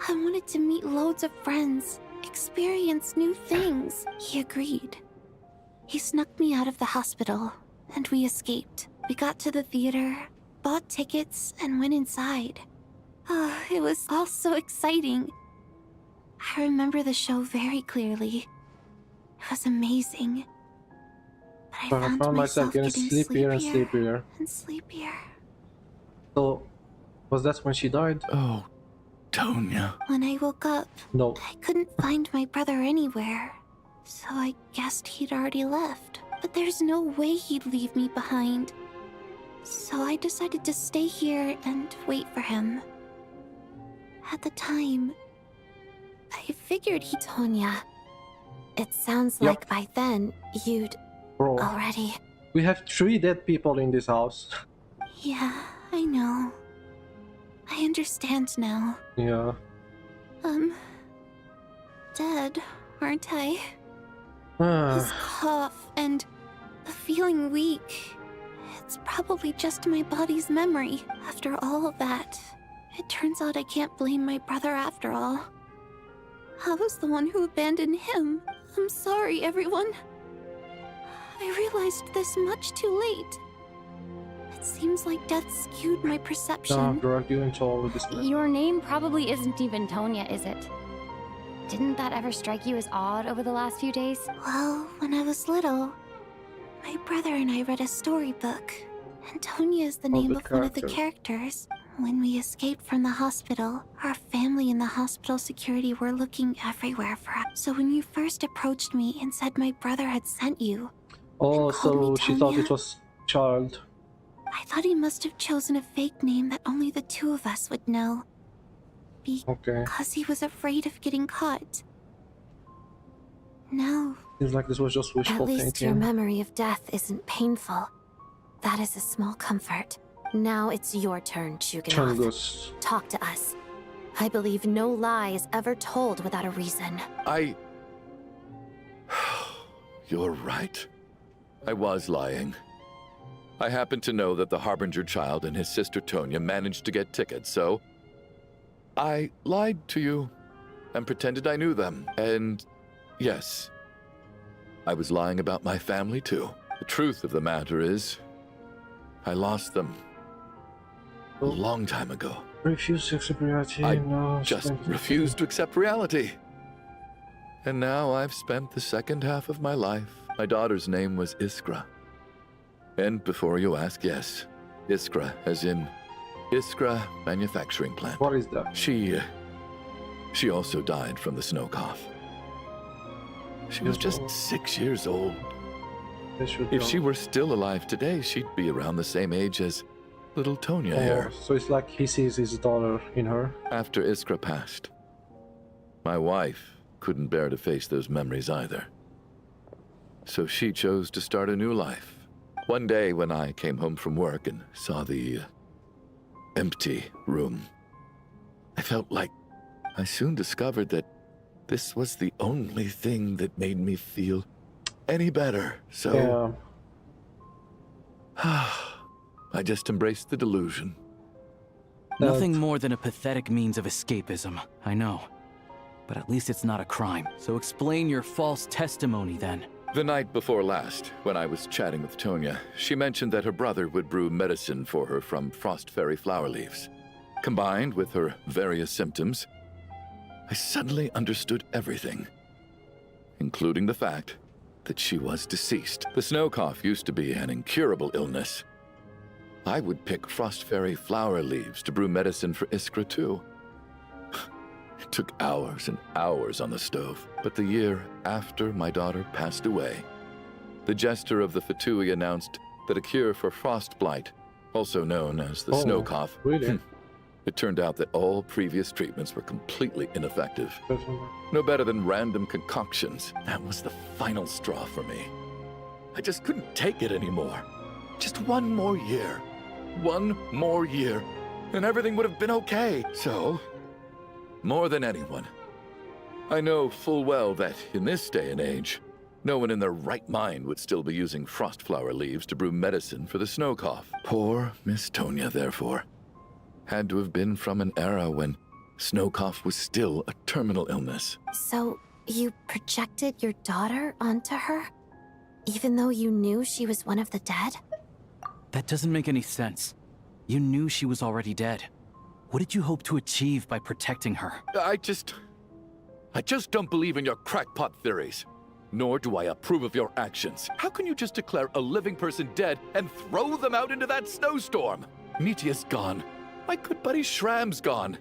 I wanted to meet loads of friends, experience new things. He agreed. He snuck me out of the hospital, and we escaped. We got to the theater, bought tickets, and went inside. It was all so exciting. I remember the show very clearly. It was amazing. But I found myself getting sleepier
and sleepier.
and sleepier.
So, was that when she died?
Oh, Tonya.
When I woke up,
No.
I couldn't find my brother anywhere. So I guessed he'd already left. But there's no way he'd leave me behind. So I decided to stay here and wait for him. At the time, I figured he'd... Tonya, it sounds like by then, you'd
Bro,
already...
we have 3 dead people in this house.
Yeah, I know. I understand now.
Yeah.
Dead, aren't I?
Ah.
His cough and the feeling weak. It's probably just my body's memory. After all of that, it turns out I can't blame my brother after all. I was the one who abandoned him. I'm sorry, everyone. I realized this much too late. It seems like death skewed my perception.
Dragged you into all of this.
Your name probably isn't even Tonya, is it? Didn't that ever strike you as odd over the last few days?
Well, when I was little, my brother and I read a storybook, and Tonya is the name of one of the characters. When we escaped from the hospital, our family and the hospital security were looking everywhere for us. So when you first approached me and said my brother had sent you,
Oh, so she thought
Tonya,
it was child.
I thought he must have chosen a fake name that only the two of us would know.
Okay.
Because he was afraid of getting caught. No.
Seems like this was just wishful
At least
thinking.
your memory of death isn't painful. That is a small comfort. Now it's your turn, Chuganoth.
Chungus.
Talk to us. I believe no lie is ever told without a reason.
You're right. I was lying. I happen to know that the Harbinger child and his sister Tonya managed to get tickets, so I lied to you and pretended I knew them. And yes, I was lying about my family too. The truth of the matter is, I lost them a long time ago.
Refuse to accept reality.
I
No,
just refused to accept reality. And now I've spent the second half of my life. My daughter's name was Iskra. And before you ask, yes, Iskra, as in Iskra Manufacturing Plant.
What is that?
She also died from the snow cough. She was just 6 years old. If she were still alive today, she'd be around the same age as little Tonya here.
So it's like he sees his daughter in her.
After Iskra passed, my wife couldn't bear to face those memories either. So she chose to start a new life, One day when I came home from work and saw the empty room, I felt like I soon discovered that this was the only thing that made me feel any better. So I just embraced the delusion.
Nothing more than a pathetic means of escapism, I know. But at least it's not a crime. So explain your false testimony then.
The night before last, when I was chatting with Tonya, she mentioned that her brother would brew medicine for her from frost fairy flower leaves. Combined with her various symptoms, I suddenly understood everything, including the fact that she was deceased. The snow cough used to be an incurable illness. I would pick frost fairy flower leaves to brew medicine for Iskra too. It took hours and hours on the stove, but the year after my daughter passed away, the jester of the Fatui announced that a cure for frostblight, also known as the snow cough,
really?
It turned out that all previous treatments were completely ineffective. No better than random concoctions. That was the final straw for me. I just couldn't take it anymore. Just one more year. One more year, and everything would have been okay. So, more than anyone, I know full well that in this day and age, no one in their right mind would still be using frost flower leaves to brew medicine for the snow cough. Poor Miss Tonya, therefore, had to have been from an era when snow cough was still a terminal illness.
So, you projected your daughter onto her? Even though you knew she was one of the dead?
That doesn't make any sense. You knew she was already dead. What did you hope to achieve by protecting her?
I just don't believe in your crackpot theories. Nor do I approve of your actions. How can you just declare a living person dead and throw them out into that snowstorm? Mitia's gone. My good buddy Shram's gone.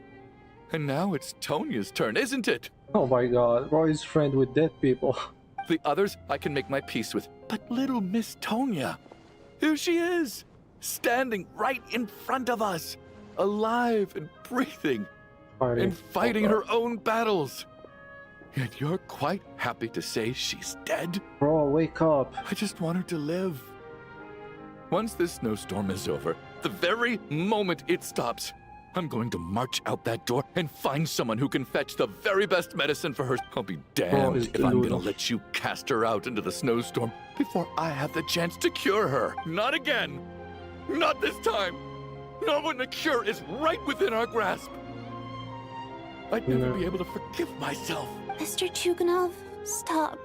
And now it's Tonya's turn, isn't it?
Oh my god, Roy's friend with dead people.
The others I can make my peace with, but little Miss Tonya, here she is, standing right in front of us, alive and breathing, and fighting her own battles. And you're quite happy to say she's dead?
Bro, wake up.
I just want her to live. Once this snowstorm is over, the very moment it stops, I'm going to march out that door and find someone who can fetch the very best medicine for her. I'll be damned if I'm gonna let you cast her out into the snowstorm before I have the chance to cure her. Not again. Not this time. Not when the cure is right within our grasp. I'd never be able to forgive myself.
Mr. Chuganov, stop.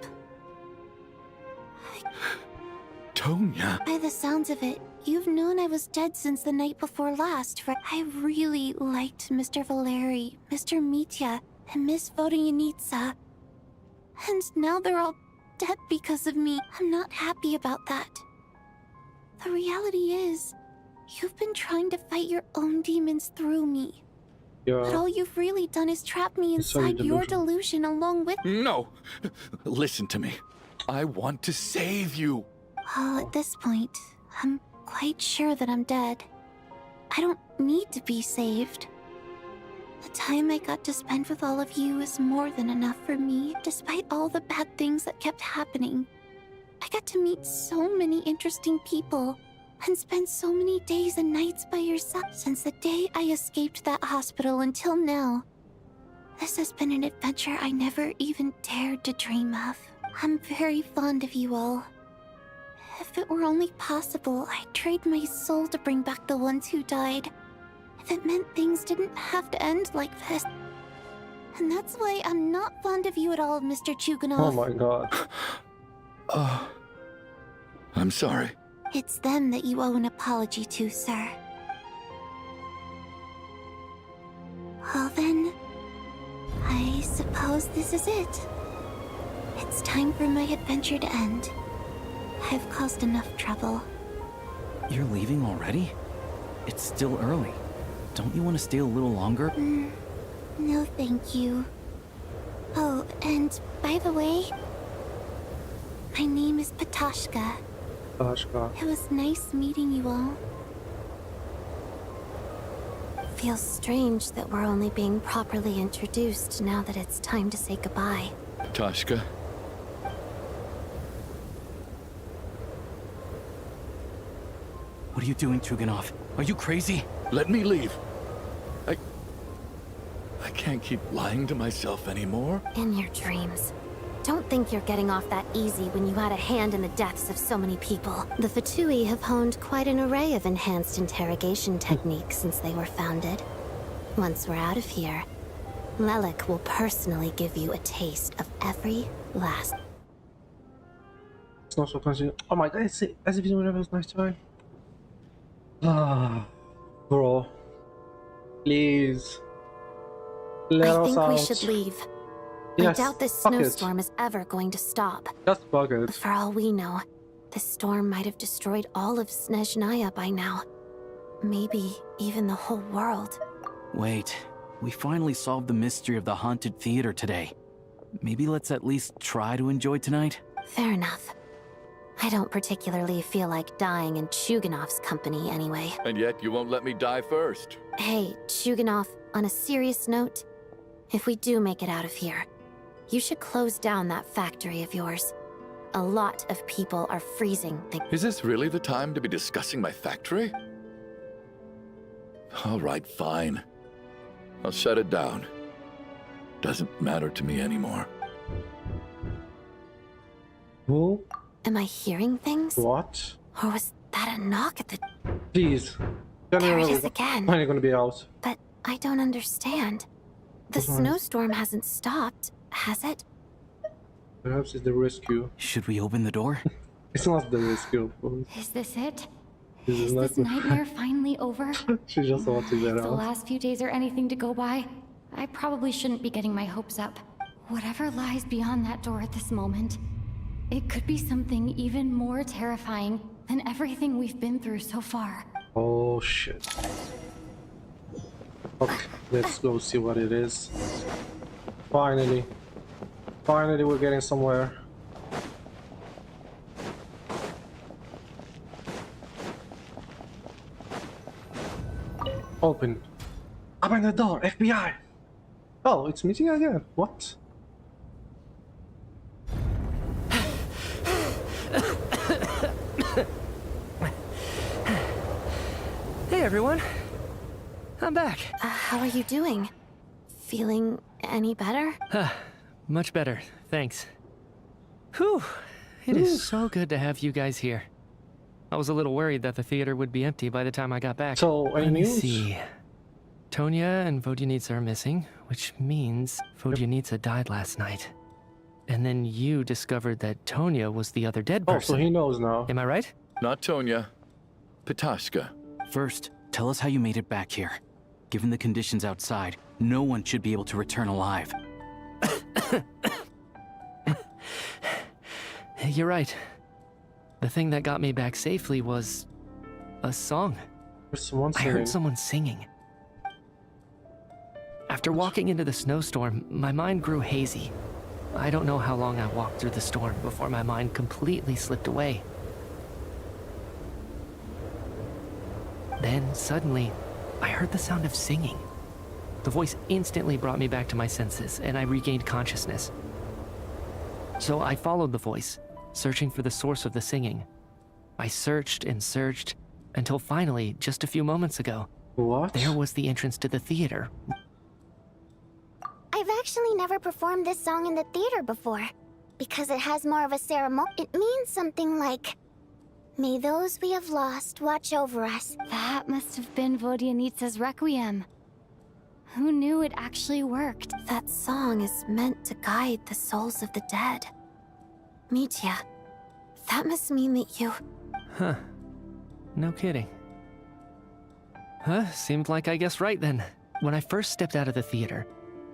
Tonya.
By the sounds of it, you've known I was dead since the night before last, right? I really liked Mr. Valeri, Mr. Mitya, and Miss Vodyanitsa. And now they're all dead because of me. I'm not happy about that. The reality is, you've been trying to fight your own demons through me. But all you've really done is trap me inside your delusion along with—
No! Listen to me. I want to save you.
Well, at this point, I'm quite sure that I'm dead. I don't need to be saved. The time I got to spend with all of you is more than enough for me, despite all the bad things that kept happening. I got to meet so many interesting people, and spend so many days and nights by your side since the day I escaped that hospital until now. This has been an adventure I never even dared to dream of. I'm very fond of you all. If it were only possible, I'd trade my soul to bring back the ones who died. If it meant things didn't have to end like this. And that's why I'm not fond of you at all, Mr. Chuganov.
Oh my god.
I'm sorry.
It's them that you owe an apology to, sir. Well then, I suppose this is it. It's time for my adventure to end. I've caused enough trouble.
You're leaving already? It's still early. Don't you want to stay a little longer?
No, thank you. Oh, and by the way, my name is Patashka. It was nice meeting you all. Feels strange that we're only being properly introduced now that it's time to say goodbye.
Tashka.
What are you doing, Tuganov? Are you crazy?
Let me leave. I can't keep lying to myself anymore.
In your dreams. Don't think you're getting off that easy when you had a hand in the deaths of so many people. The Fatui have honed quite an array of enhanced interrogation techniques since they were founded. Once we're out of here, Lelik will personally give you a taste of every last.
It's not so constant. Oh my god, as if it was nice time. Ah, bro. Please. Let
I
us
think
out.
we should leave.
Yes,
I doubt this
fuck it.
snowstorm is ever going to stop.
Just bug it.
For all we know, this storm might have destroyed all of Snezhnaya by now. Maybe even the whole world.
Wait, we finally solved the mystery of the haunted theater today. Maybe let's at least try to enjoy tonight?
Fair enough. I don't particularly feel like dying in Chuganov's company anyway.
And yet you won't let me die first.
Hey, Chuganov, on a serious note, if we do make it out of here, you should close down that factory of yours. A lot of people are freezing.
Is this really the time to be discussing my factory? All right, fine. I'll shut it down. Doesn't matter to me anymore.
Who?
Am I hearing things?
What?
Or was that a knock at the...
Please.
There it is again.
Finally gonna be out.
But I don't understand. The snowstorm hasn't stopped, has it?
Perhaps it's the rescue.
Should we open the door?
It's not the rescue.
Is this it?
This is
Is this nightmare finally over?
She just wants to get
If the
out.
last few days are anything to go by, I probably shouldn't be getting my hopes up. Whatever lies beyond that door at this moment, it could be something even more terrifying than everything we've been through so far.
Oh shit. Okay, let's go see what it is. Finally. Finally we're getting somewhere. Open. Open the door, FBI! Oh, it's meeting again. What?
Hey everyone, I'm back.
How are you doing? Feeling any better?
Much better, thanks. Whew, it is so good to have you guys here. I was a little worried that the theater would be empty by the time I got back.
So,
let me see. Tonya and Vodyanitsa are missing, which means Vodyanitsa died last night. And then you discovered that Tonya was the other dead person.
Oh, so he knows now.
Am I right?
Not Tonya. Pitashka.
First, tell us how you made it back here. Given the conditions outside, no one should be able to return alive.
You're right. The thing that got me back safely was a song. I heard someone singing. After walking into the snowstorm, my mind grew hazy. I don't know how long I walked through the storm before my mind completely slipped away. Then, suddenly, I heard the sound of singing. The voice instantly brought me back to my senses, and I regained consciousness. So I followed the voice, searching for the source of the singing. I searched and searched, until finally, just a few moments ago, there was the entrance to the theater.
I've actually never performed this song in the theater before, because it has more of a ceremony. It means something like, "May those we have lost watch over us."
That must have been Vodyanitsa's Requiem. Who knew it actually worked?
That song is meant to guide the souls of the dead. Mitya, that must mean that you...
Huh. No kidding. Huh, seemed like I guessed right then. When I first stepped out of the theater,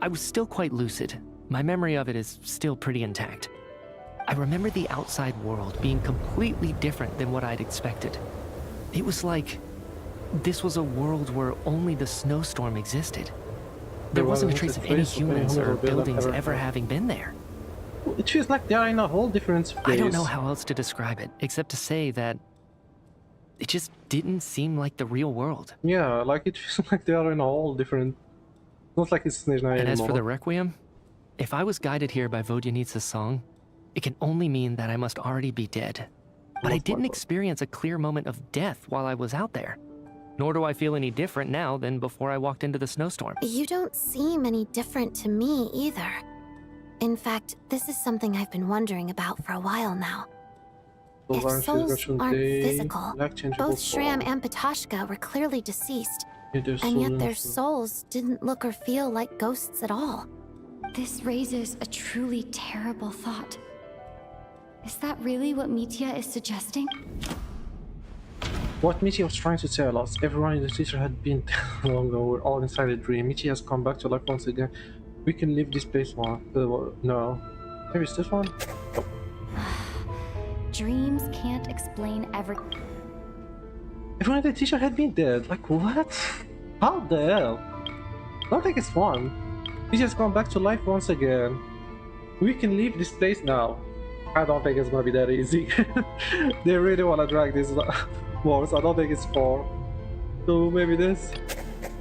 I was still quite lucid. My memory of it is still pretty intact. I remember the outside world being completely different than what I'd expected. It was like this was a world where only the snowstorm existed. There wasn't a trace of any humans or buildings ever having been there.
It feels like they are in a whole different place.
I don't know how else to describe it, except to say that it just didn't seem like the real world.
Yeah, like it feels like they are in a whole different... Not like it's Snezhnaya
And as
anymore.
for the Requiem, if I was guided here by Vodyanitsa's song, it can only mean that I must already be dead. But I didn't experience a clear moment of death while I was out there. Nor do I feel any different now than before I walked into the snowstorm.
You don't seem any different to me either. In fact, this is something I've been wondering about for a while now. If souls aren't physical, both Shram and Patashka were clearly deceased, and yet their souls didn't look or feel like ghosts at all.
This raises a truly terrible thought. Is that really what Mitya is suggesting?
What Mitya was trying to tell us, everyone in the theater had been dead long ago, we're all inside a dream. Mitya has come back to life once again. We can leave this place one. No. Maybe it's this one? Nope.
Dreams can't explain everything.
Everyone in the teacher had been dead. Like, what? How the hell? I don't think it's fun. He's just gone back to life once again. We can leave this place now. I don't think it's gonna be that easy. They really wanna drag this more, so I don't think it's 4. So maybe this?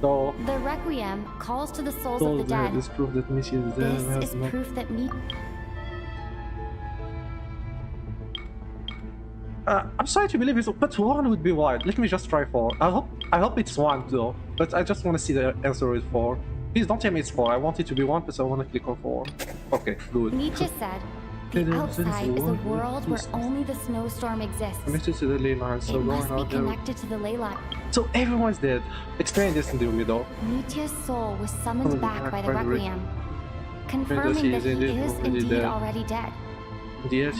No.
The Requiem calls to the souls of the dead.
This proof that Mitya is dead.
This is proof that
I'm sorry to believe it, but 1 would be wild. Let me just try 4. I hope it's 1 though, but I just want to see the answer with 4. Please don't tell me it's 4. I want it to be 1, but I want to click on 4. Okay, good.
Nietzsche said, the outside is a world where only the snowstorm exists.
Connected to the ley line, so
it
going
must
out
be
there.
connected to the ley line.
So everyone's dead. Explain this in the middle.
Nietzsche's soul was summoned back by the Requiem, confirming that he is indeed already dead.
And yet,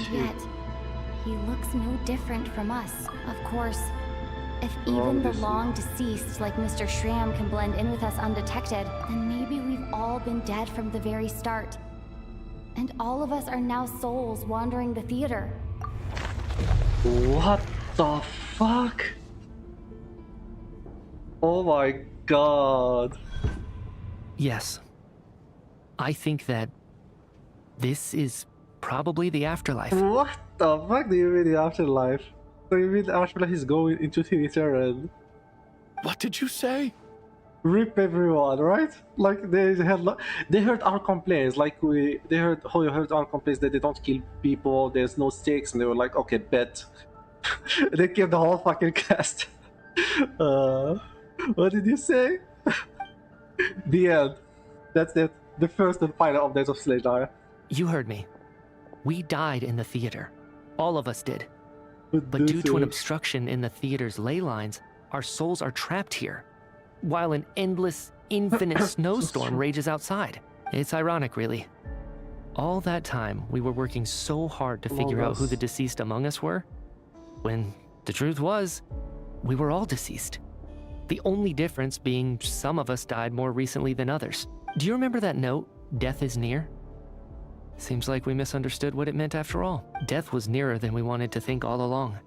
he looks no different from us. Of course, if even the long deceased like Mr. Shram can blend in with us undetected, then maybe we've all been dead from the very start. And all of us are now souls wandering the theater.
What the fuck? Oh my god.
Yes. I think that this is probably the afterlife.
What the fuck do you mean the afterlife? So you mean the afterlife is going into theater and...
What did you say?
Rip everyone, right? Like they heard our complaints, like they heard our complaints that they don't kill people, there's no stakes, and they were like, okay, bet. They killed the whole fucking cast. What did you say? The end. That's it. The first and final update of Snezhnaya.
You heard me. We died in the theater. All of us did. But due to an obstruction in the theater's ley lines, our souls are trapped here, while an endless, infinite snowstorm rages outside. It's ironic, really. All that time, we were working so hard to figure out who the deceased among us were, when the truth was, we were all deceased. The only difference being some of us died more recently than others. Do you remember that note, "Death is near"? Seems like we misunderstood what it meant after all. Death was nearer than we wanted to think all along.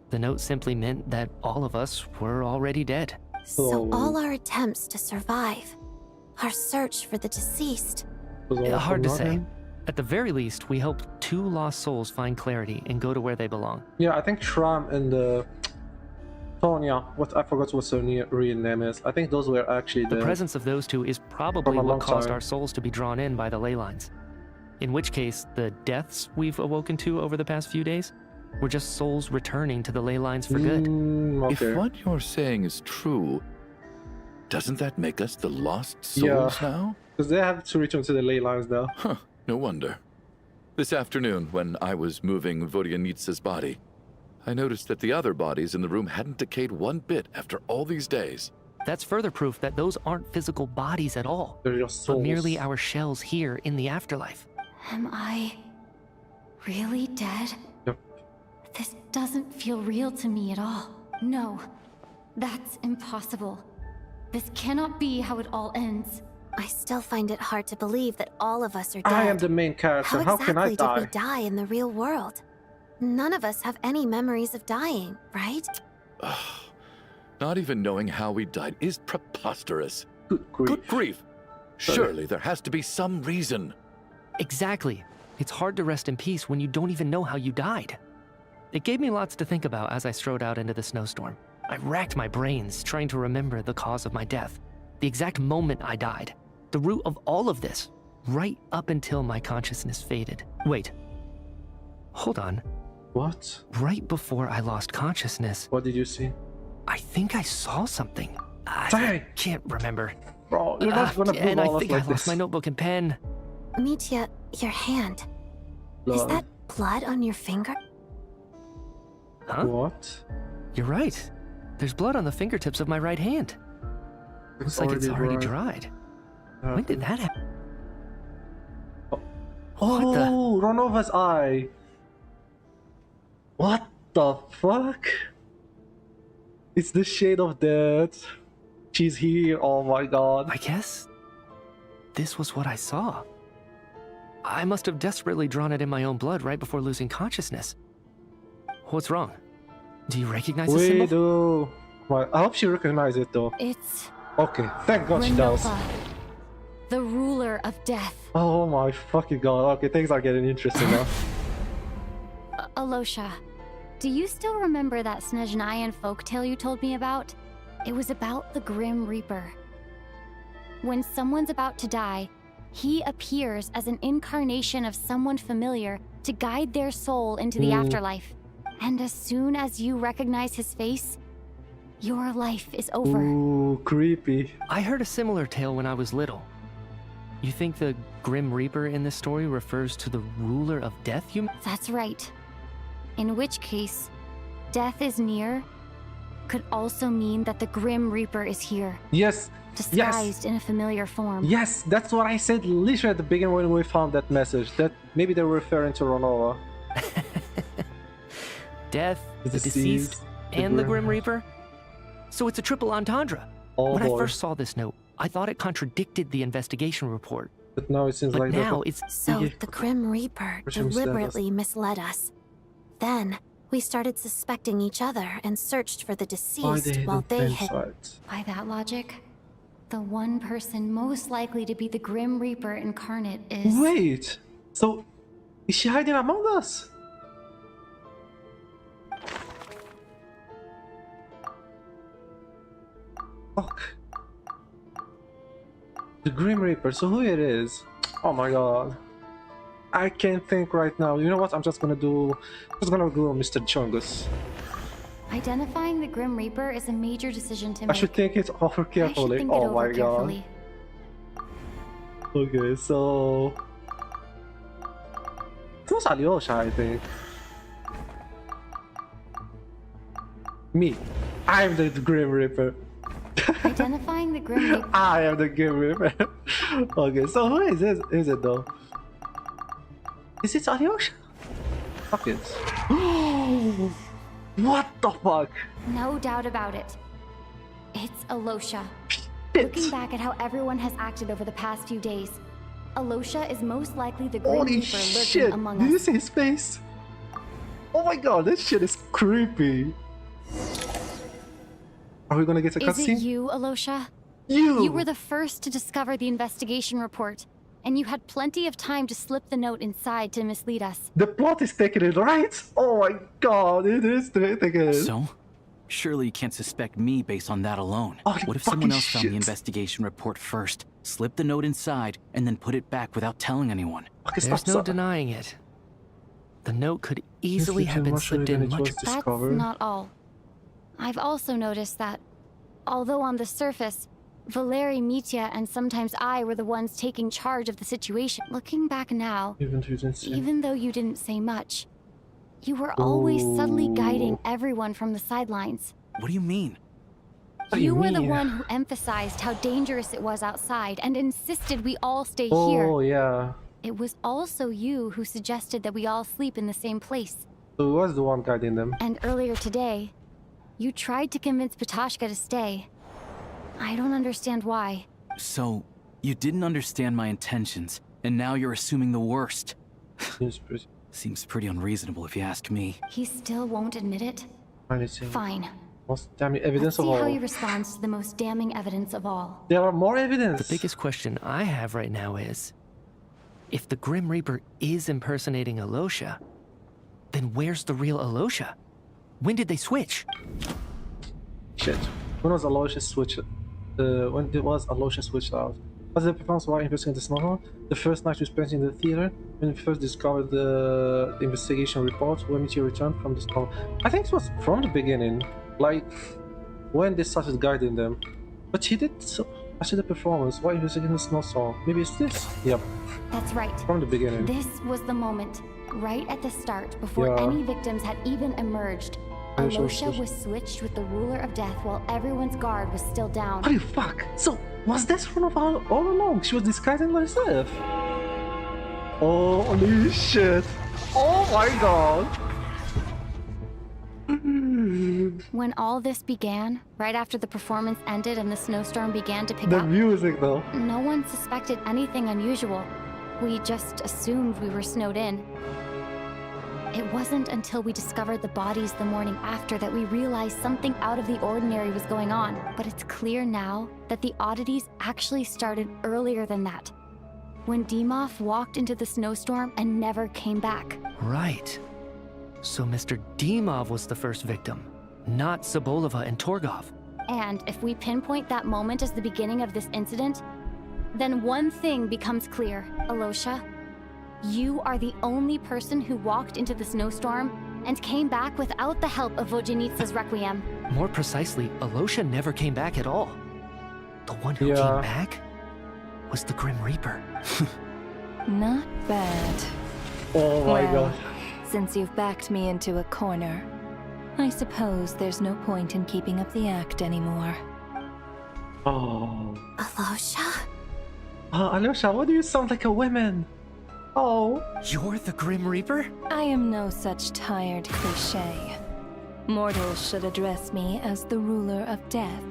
The note simply meant that all of us were already dead.
So all our attempts to survive, our search for the deceased...
Hard to say. At the very least, we helped 2 lost souls find clarity and go to where they belong.
Yeah, I think Shram and Tonya, I forgot what her real name is. I think those were actually
the presence of those 2 is probably what caused our souls to be drawn in by the ley lines. In which case, the deaths we've awoken to over the past few days were just souls returning to the ley lines for good.
Okay. If what you're saying is true, doesn't that make us the lost souls now?
Because they have to return to the ley lines now.
Huh, no wonder. This afternoon, when I was moving Vodyanitsa's body, I noticed that the other bodies in the room hadn't decayed one bit after all these days.
That's further proof that those aren't physical bodies at all,
they're just souls.
But merely our shells here in the afterlife.
Am I really dead?
Yep.
This doesn't feel real to me at all. No, that's impossible. This cannot be how it all ends.
I still find it hard to believe that all of us are dead.
I am the main character. How can I die?
How exactly did we die in the real world? None of us have any memories of dying, right?
Not even knowing how we died is preposterous.
Good grief.
Good grief. Surely there has to be some reason.
Exactly. It's hard to rest in peace when you don't even know how you died. It gave me lots to think about as I strode out into the snowstorm. I racked my brains trying to remember the cause of my death, the exact moment I died, the root of all of this, right up until my consciousness faded. Wait. Hold on.
What?
Right before I lost consciousness,
What did you see?
I think I saw something.
Sorry.
I can't remember.
Bro, you're not gonna
And I
build
think
like
I lost
this.
my notebook and pen.
Mitya, your hand. Is that blood on your finger?
Huh?
What?
You're right. There's blood on the fingertips of my right hand. Looks like it's already dried. When did that happen?
Oh, Ronova's eye. What the fuck? It's the shade of death. She's here. Oh my god.
I guess this was what I saw. I must have desperately drawn it in my own blood right before losing consciousness. What's wrong? Do you recognize the symbol?
We do. Well, I hope she recognizes it though.
It's
Okay, thank god she does.
Renova, the ruler of death.
Oh my fucking god. Okay, things are getting interesting now.
Alosha, do you still remember that Snezhnayan folktale you told me about? It was about the Grim Reaper. When someone's about to die, he appears as an incarnation of someone familiar to guide their soul into the afterlife. And as soon as you recognize his face, your life is over.
Ooh, creepy.
I heard a similar tale when I was little. You think the Grim Reaper in this story refers to the ruler of death,
That's right. In which case, death is near could also mean that the Grim Reaper is here.
Yes.
Disguised in a familiar form.
Yes, that's what I said literally at the beginning when we found that message. That maybe they were referring to Ronova.
Death, the deceased, and the Grim Reaper? So it's a triple entendre.
Oh,
when I
boy.
first saw this note, I thought it contradicted the investigation report.
But now it seems
But
like
now
that.
it's...
So the Grim Reaper
Person
deliberately misled us. Then we started suspecting each other and searched for the
Why
deceased while they hid.
By that logic, the one person most likely to be the Grim Reaper incarnate is...
Wait! So, is she hiding among us? Fuck. The Grim Reaper, so who it is? Oh my god. I can't think right now. You know what? I'm just gonna go Mr. Chungus.
Identifying the Grim Reaper is a major decision to
I
make.
should think it over carefully. Oh my god. Okay, so... It was Alyosha, I think. Me. I'm the Grim Reaper.
Identifying the Grim Reaper.
I am the Grim Reaper. Okay, so who is this? Is it though? Is it Alyosha? Fuck it. What the fuck?
No doubt about it. It's Alosha. Looking back at how everyone has acted over the past few days, Alosha is most likely the Grim
Holy
Reaper lurking
shit!
among
Did you
us.
see his face? Oh my god, this shit is creepy. Are we gonna get a
Is it
cutscene?
you, Alosha?
You!
You were the first to discover the investigation report, and you had plenty of time to slip the note inside to mislead us.
The plot is taking it, right? Oh my god, it is taking it.
So? Surely you can't suspect me based on that alone.
Holy
What if someone
fucking
else found
shit.
the investigation report first, slipped the note inside, and then put it back without telling anyone?
Okay,
There's no denying it. The note could easily have been slipped in much...
That's not all. I've also noticed that, although on the surface, Valeri, Mitya, and sometimes I were the ones taking charge of the situation, looking back now, even though you didn't say much, you were always subtly guiding everyone from the sidelines.
What do you mean?
You were the one who emphasized how dangerous it was outside and insisted we all stay here.
Oh yeah.
It was also you who suggested that we all sleep in the same place.
So who was the one guiding them?
And earlier today, you tried to convince Patashka to stay. I don't understand why.
So, you didn't understand my intentions, and now you're assuming the worst. Seems pretty unreasonable if you ask me.
He still won't admit it? Fine.
Most damning evidence
Let's see
of
how
all.
he responds to the most damning evidence of all.
There are more evidence.
The biggest question I have right now is, if the Grim Reaper is impersonating Alosha, then where's the real Alosha? When did they switch?
Shit. When was Alosha switched? When was Alosha switched out? As the performance while investigating the snowstorm, the first night we spent in the theater, when we first discovered the investigation report, when Mitchie returned from the storm. I think it was from the beginning, like when they started guiding them. But he did so after the performance while investigating the snowstorm. Maybe it's this? Yep.
That's right.
From the beginning.
This was the moment, right at the start, before any victims had even emerged. Alosha was switched with the ruler of death while everyone's guard was still down.
Holy fuck! So, was this one of our all along? She was disguising herself? Holy shit! Oh my god!
When all this began, right after the performance ended and the snowstorm began to pick
The
up,
music though.
no one suspected anything unusual. We just assumed we were snowed in. It wasn't until we discovered the bodies the morning after that we realized something out of the ordinary was going on. But it's clear now that the oddities actually started earlier than that, when Dimov walked into the snowstorm and never came back.
Right. So Mr. Dimov was the first victim, not Sobolova and Torgov.
And if we pinpoint that moment as the beginning of this incident, then one thing becomes clear, Alosha. You are the only person who walked into the snowstorm and came back without the help of Vojanitsa's Requiem.
More precisely, Alosha never came back at all. The one who came back was the Grim Reaper.
Not bad.
Oh my god.
Since you've backed me into a corner, I suppose there's no point in keeping up the act anymore.
Oh.
Alosha?
Alosha, why do you sound like a woman? Oh.
You're the Grim Reaper?
I am no such tired cliché. Mortals should address me as the ruler of death.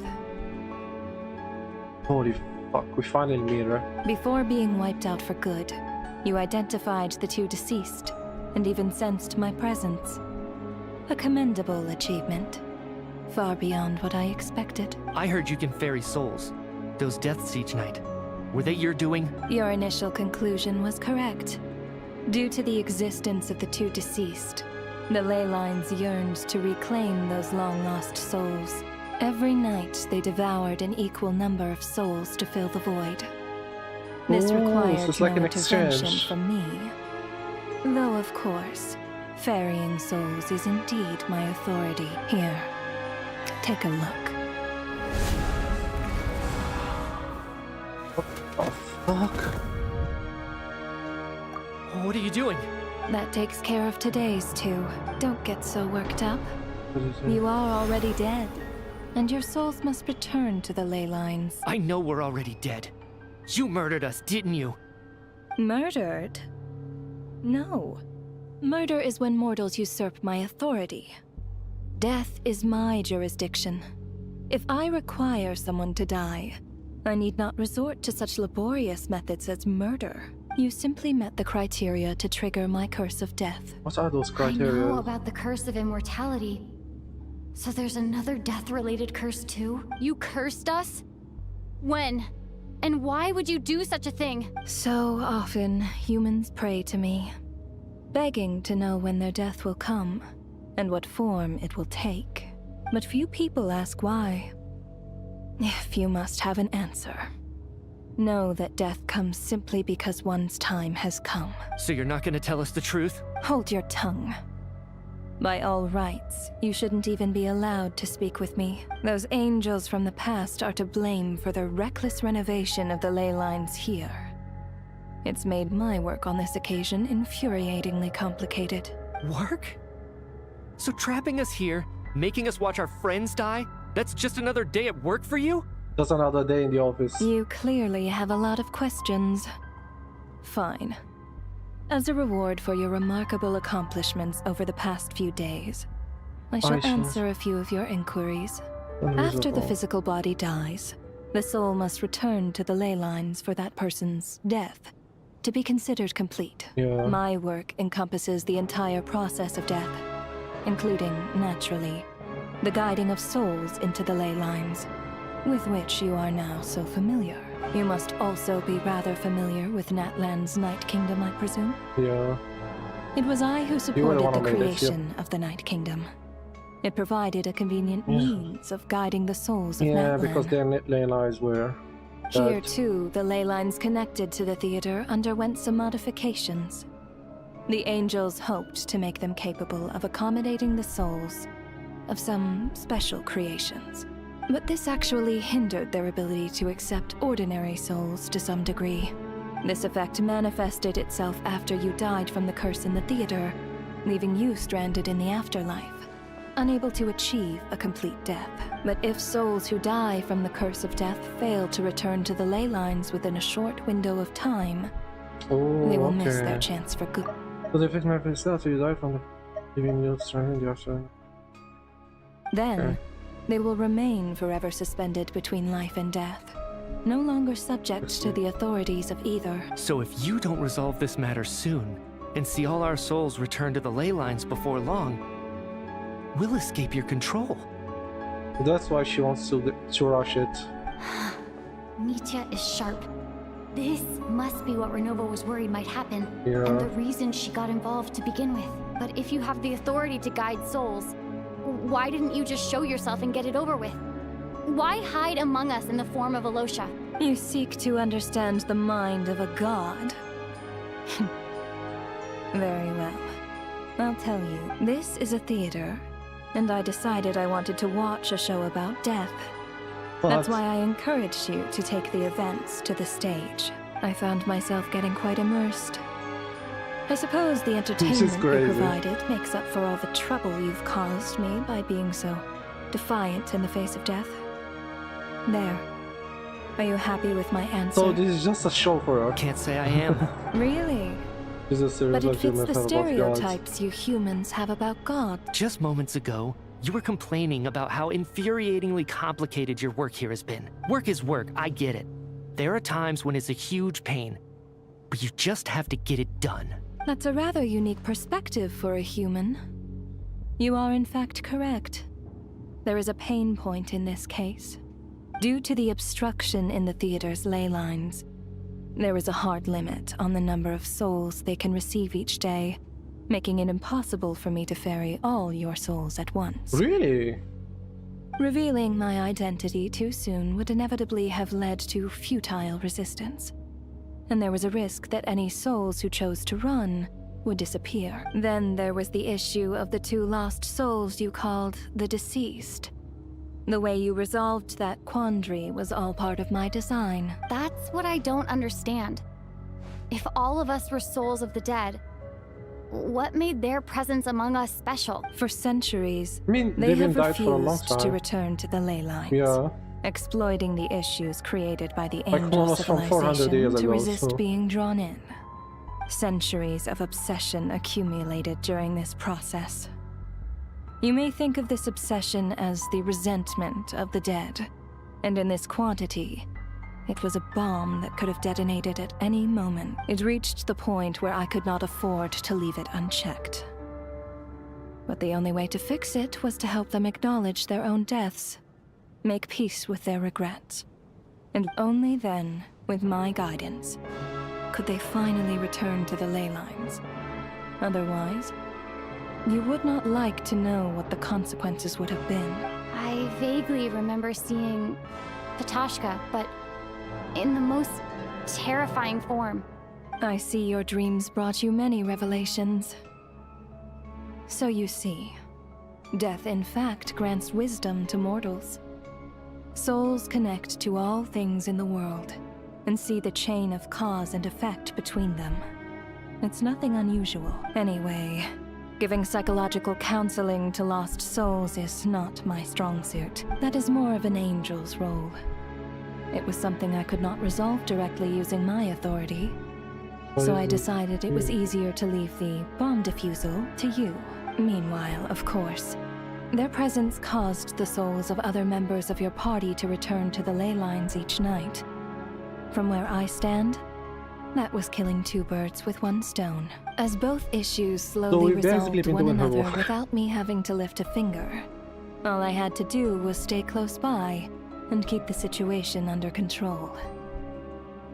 Holy fuck, we finally meet her.
Before being wiped out for good, you identified the two deceased, and even sensed my presence. A commendable achievement. Far beyond what I expected.
I heard you can ferry souls. Those deaths each night. Were they your doing?
Your initial conclusion was correct. Due to the existence of the two deceased, the ley lines yearned to reclaim those long-lost souls. Every night they devoured an equal number of souls to fill the void. This required
so it's like
no
an
intervention
exchange.
from me. Though, of course, ferrying souls is indeed my authority. Here, take a look.
Oh, fuck.
What are you doing?
That takes care of today's two. Don't get so worked up.
What is it?
You are already dead, and your souls must return to the ley lines.
I know we're already dead. You murdered us, didn't you?
Murdered? No. Murder is when mortals usurp my authority. Death is my jurisdiction. If I require someone to die, I need not resort to such laborious methods as murder. You simply met the criteria to trigger my curse of death.
What are those
I
criteria?
know about the curse of immortality. So there's another death-related curse too? You cursed us? When? And why would you do such a thing?
So often, humans pray to me, begging to know when their death will come, and what form it will take. But few people ask why. If you must have an answer, know that death comes simply because one's time has come.
So you're not gonna tell us the truth?
Hold your tongue. By all rights, you shouldn't even be allowed to speak with me. Those angels from the past are to blame for the reckless renovation of the ley lines here. It's made my work on this occasion infuriatingly complicated.
Work? So trapping us here, making us watch our friends die, that's just another day at work for you?
Just another day in the office.
You clearly have a lot of questions. Fine. As a reward for your remarkable accomplishments over the past few days, I shall answer a few of your inquiries. After the physical body dies, the soul must return to the ley lines for that person's death to be considered complete.
Yeah.
My work encompasses the entire process of death, including, naturally, the guiding of souls into the ley lines, with which you are now so familiar. You must also be rather familiar with Natlan's Night Kingdom, I presume?
Yeah.
It was I who
one
supported
who
the
made it,
creation of the Night Kingdom. It provided a convenient means of guiding the souls of
Yeah,
Natlan.
because their ley lines were
Here, too, the ley lines connected to the theater underwent some modifications. The angels hoped to make them capable of accommodating the souls of some special creations. But this actually hindered their ability to accept ordinary souls to some degree. This effect manifested itself after you died from the curse in the theater, leaving you stranded in the afterlife, unable to achieve a complete death. But if souls who die from the curse of death fail to return to the ley lines within a short window of time, they will miss their chance for good.
So the effect manifests after you die from the leaving you stranded in the afterlife.
Then, they will remain forever suspended between life and death, no longer subject to the authorities of either.
So if you don't resolve this matter soon, and see all our souls return to the ley lines before long, we'll escape your control.
That's why she wants to rush it.
Mitya is sharp. This must be what Renova was worried might happen,
Yeah.
and the reason she got involved to begin with. But if you have the authority to guide souls, why didn't you just show yourself and get it over with? Why hide among us in the form of Alosha?
You seek to understand the mind of a god. Very well. I'll tell you, this is a theater, and I decided I wanted to watch a show about death. That's why I encouraged you to take the events to the stage. I found myself getting quite immersed. I suppose the entertainment you provided makes up for all the trouble you've caused me by being so defiant in the face of death. There. Are you happy with my answer?
So this is just a show for her.
Can't say I am.
Really?
This is a
But it fits the
about gods.
stereotypes you humans have about God.
Just moments ago, you were complaining about how infuriatingly complicated your work here has been. Work is work, I get it. There are times when it's a huge pain, but you just have to get it done.
That's a rather unique perspective for a human. You are in fact correct. There is a pain point in this case. Due to the obstruction in the theater's ley lines, there is a hard limit on the number of souls they can receive each day, making it impossible for me to ferry all your souls at once.
Really?
Revealing my identity too soon would inevitably have led to futile resistance. And there was a risk that any souls who chose to run would disappear. Then there was the issue of the 2 lost souls you called the deceased. The way you resolved that quandary was all part of my design.
That's what I don't understand. If all of us were souls of the dead, what made their presence among us special?
For centuries,
I mean,
they have
died for a long
refused to
time.
return to the ley lines.
Yeah.
Exploiting the issues created by the
Like
angel
almost from 400
civilization
years
to
ago,
resist
so-
being drawn in. Centuries of obsession accumulated during this process. You may think of this obsession as the resentment of the dead, and in this quantity, it was a bomb that could have detonated at any moment. It reached the point where I could not afford to leave it unchecked. But the only way to fix it was to help them acknowledge their own deaths, make peace with their regrets. And only then, with my guidance, could they finally return to the ley lines. Otherwise, you would not like to know what the consequences would have been.
I vaguely remember seeing Patashka, but in the most terrifying form.
I see your dreams brought you many revelations. So you see, death in fact grants wisdom to mortals. Souls connect to all things in the world and see the chain of cause and effect between them. It's nothing unusual. Anyway, giving psychological counseling to lost souls is not my strong suit. That is more of an angel's role. It was something I could not resolve directly using my authority. So I decided it was easier to leave the bomb defusal to you. Meanwhile, of course, their presence caused the souls of other members of your party to return to the ley lines each night. From where I stand, that was killing 2 birds with 1 stone. As both issues slowly resolved one another without me having to lift a finger, all I had to do was stay close by and keep the situation under control.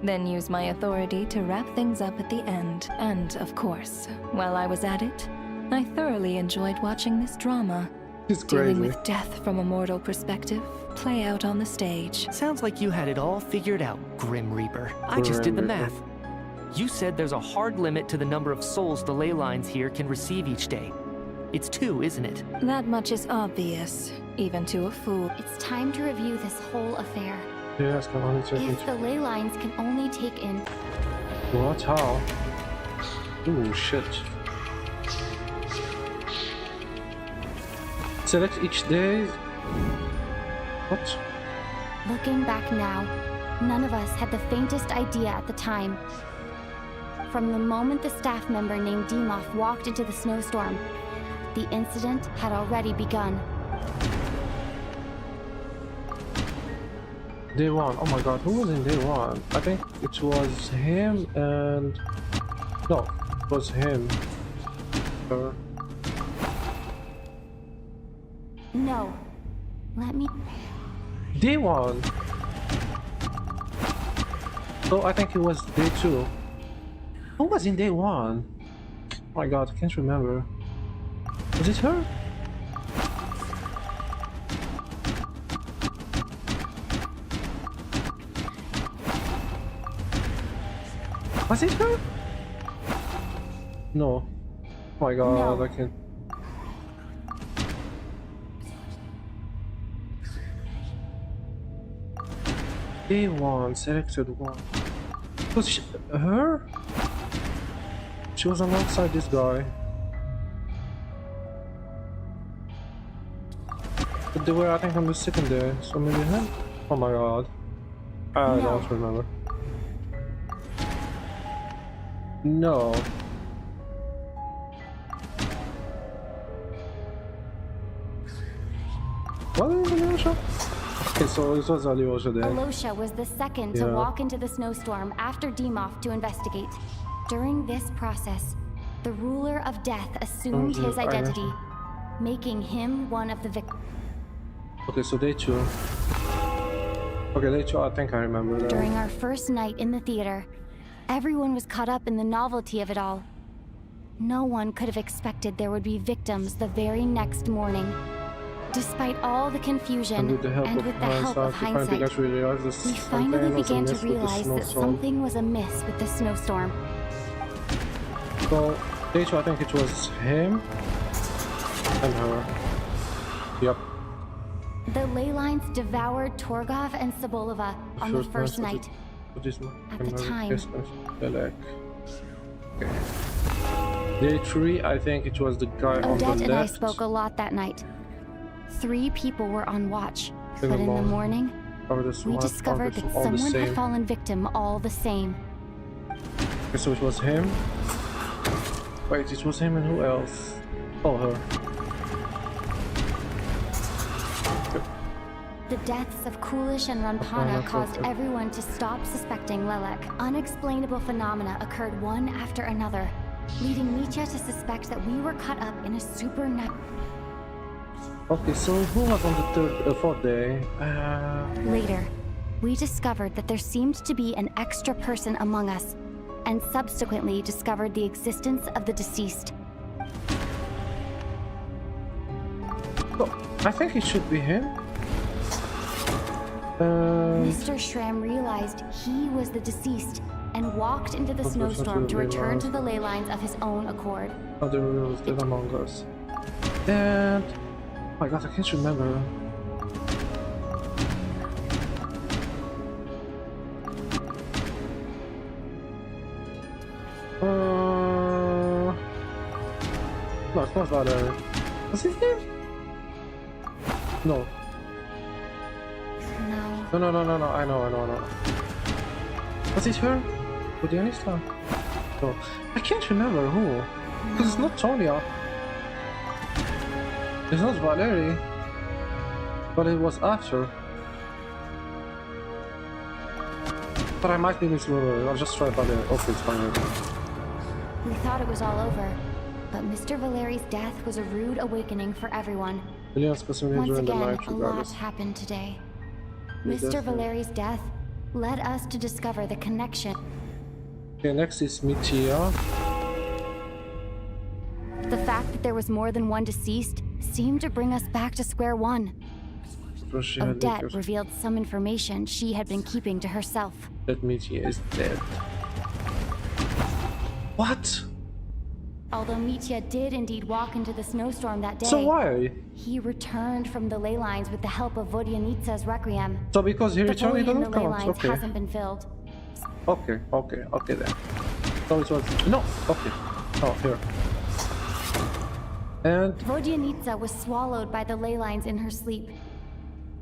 Then use my authority to wrap things up at the end. And, of course, while I was at it, I thoroughly enjoyed watching this drama
He's
Dealing
crazy.
with death from a mortal perspective, play out on the stage.
Sounds like you had it all figured out, Grim Reaper. I just did the
Grim Reaper.
math. You said there's a hard limit to the number of souls the ley lines here can receive each day. It's 2, isn't it?
That much is obvious, even to a fool.
It's time to review this whole affair.
Yes, can only take
If the ley lines can only take in...
What? How? Ooh, shit. Select each day. What?
Looking back now, none of us had the faintest idea at the time. From the moment the staff member named Demoff walked into the snowstorm, the incident had already begun.
Day 1. Oh my god, who was in day 1? I think it was him and... No, it was him.
No. Let me...
Day 1! So I think it was day 2. Who was in day 1? Oh my god, I can't remember. Was it her? Was it her? No. Oh my god,
No.
I can't... Day 1, selected 1. Was she, her? She was alongside this guy. But they were, I think, on the second day, so maybe him? Oh my god. I don't remember. No. Was it Alyosha? Okay, so it was Alyosha then.
Alyosha was the second to walk into the snowstorm after Demoff to investigate. During this process, the ruler of death assumed his identity, making him one of the victims.
Okay, so day 2. Okay, day 2, I think I remember that.
During our first night in the theater, everyone was caught up in the novelty of it all. No one could have expected there would be victims the very next morning. Despite all the confusion, and with the help of hindsight, we finally began to realize that something was amiss with the snowstorm.
So, day 2, I think it was him and her. Yep.
The ley lines devoured Torgov and Sobolova on the first night. At the time.
Okay. Day 3, I think it was the guy on the
Odette
left.
and I spoke a lot that night. 3 people were on watch, but in the morning, we discovered that someone had fallen victim all the same.
Okay, so it was him. Wait, it was him and who else? Oh, her.
The deaths of Kulish and Ranpana caused everyone to stop suspecting Lelek. Unexplainable phenomena occurred one after another, leading Mitya to suspect that we were caught up in a supernatural...
Okay, so who was on the 4th day?
Later, we discovered that there seemed to be an extra person among us, and subsequently discovered the existence of the deceased.
Oh, I think it should be him.
Mr. Schramm realized he was the deceased and walked into the snowstorm to return to the ley lines of his own accord.
Other rules dead among us. And oh my god, I can't remember. No, it's not Valerie. What's his name? No. No, I know. Was it her? Budianista? No. I can't remember who. Because it's not Tonya. It's not Valerie. But it was after. But I might be misremembering. I'll just try Valerie. Okay, it's fine.
We thought it was all over, but Mr. Valeri's death was a rude awakening for everyone. Once again, a lot happened today. Mr. Valeri's death led us to discover the connection.
Okay, next is Mitya.
The fact that there was more than one deceased seemed to bring us back to square one. Odette revealed some information she had been keeping to herself.
That Mitya is dead. What?
Although Mitya did indeed walk into the snowstorm that day,
So why?
He returned from the ley lines with the help of Vodyanitsa's requiem.
So because he returned, it doesn't
the ley
count.
lines
Okay.
hasn't been filled.
Okay then. So it was no. Okay. Oh, here. And
Vodyanitsa was swallowed by the ley lines in her sleep.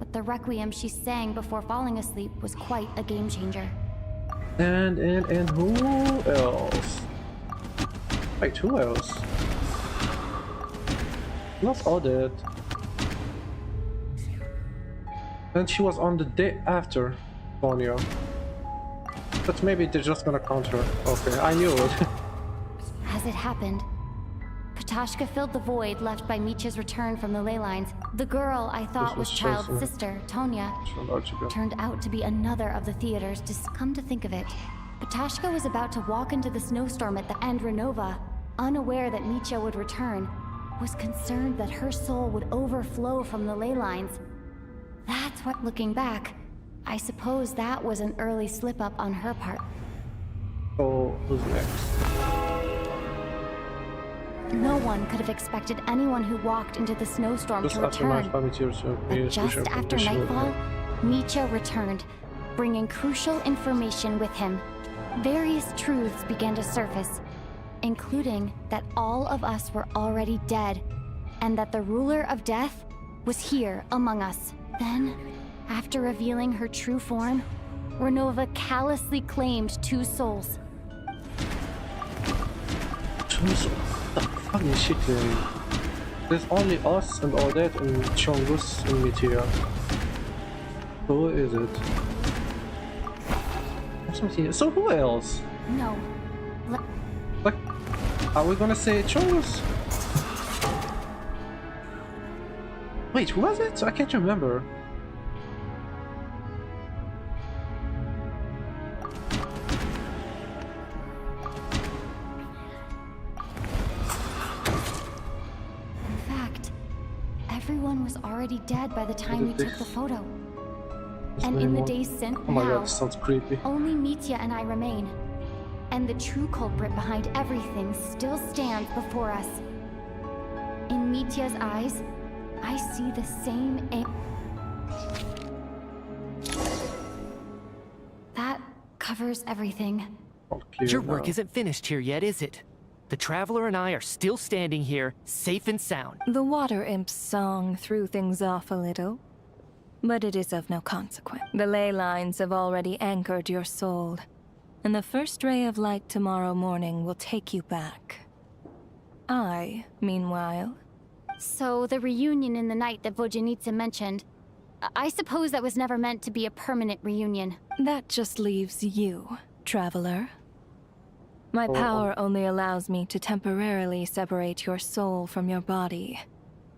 But the requiem she sang before falling asleep was quite a game changer.
and who else? Wait, who else? Not Odette. And she was on the day after Sonia. But maybe they're just gonna count her. Okay, I knew it.
As it happened, Patashka filled the void left by Mitya's return from the ley lines. The girl I thought was Child's sister, Tonya, turned out to be another of the theaters. Just come to think of it, Patashka was about to walk into the snowstorm at the end. Renova, unaware that Mitya would return, was concerned that her soul would overflow from the ley lines. That's what, looking back, I suppose that was an early slip-up on her part.
So, who's next?
No one could have expected anyone who walked into the snowstorm to return. But just after nightfall, Mitya returned, bringing crucial information with him. Various truths began to surface, including that all of us were already dead, and that the ruler of death was here among us. Then, after revealing her true form, Renova callously claimed 2 souls.
2 souls? What the fuck is she claiming? There's only us and Odette and Chongus and Mitya. Who is it? So who else?
No.
Like, are we gonna say Chongus? Wait, who was it? I can't remember.
In fact, everyone was already dead by the time we took the photo. And in the days since
God, sounds creepy.
Only Mitya and I remain. And the true culprit behind everything still stands before us. In Mitya's eyes, I see the same That covers everything.
Your work isn't finished here yet, is it? The Traveler and I are still standing here, safe and sound.
The Water Imp's song threw things off a little, but it is of no consequence. The ley lines have already anchored your soul, and the first ray of light tomorrow morning will take you back. I, meanwhile...
So the reunion in the night that Vodyanitsa mentioned, I suppose that was never meant to be a permanent reunion.
That just leaves you, Traveler. My power only allows me to temporarily separate your soul from your body.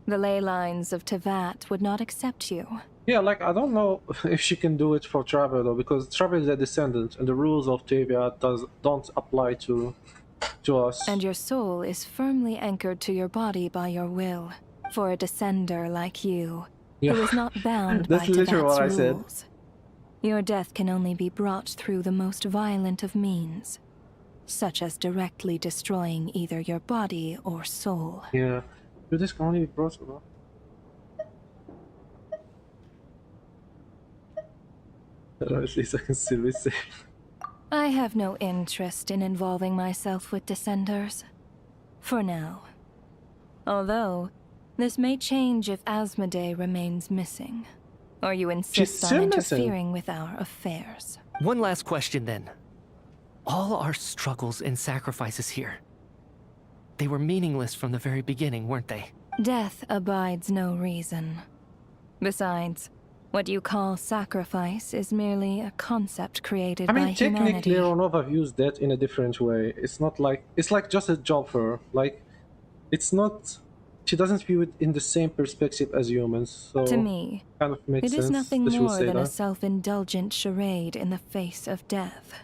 The ley lines of Tevat would not accept you.
Yeah, like, I don't know if she can do it for Traveler though, because Traveler is a descendant, and the rules of Tevat don't apply to us.
And your soul is firmly anchored to your body by your will. For a descender like you, who is not bound by Tevat's rules. Your death can only be brought through the most violent of means, such as directly destroying either your body or soul.
Yeah, but this can only be brought about. At least I can still be safe.
I have no interest in involving myself with Descenders. For now. Although, this may change if Asmodee remains missing. Or you insist on interfering with our affairs.
One last question then. All our struggles and sacrifices here, they were meaningless from the very beginning, weren't they?
Death abides no reason. Besides, what you call sacrifice is merely a concept created by humanity.
Technically, Renova views that in a different way. It's not like... It's like just a job for her. Like, it's not... She doesn't view it in the same perspective as humans, so...
To me,
kind of makes
it is
sense
nothing
that she would
more
say
than
that.
a self-indulgent charade in the face of death.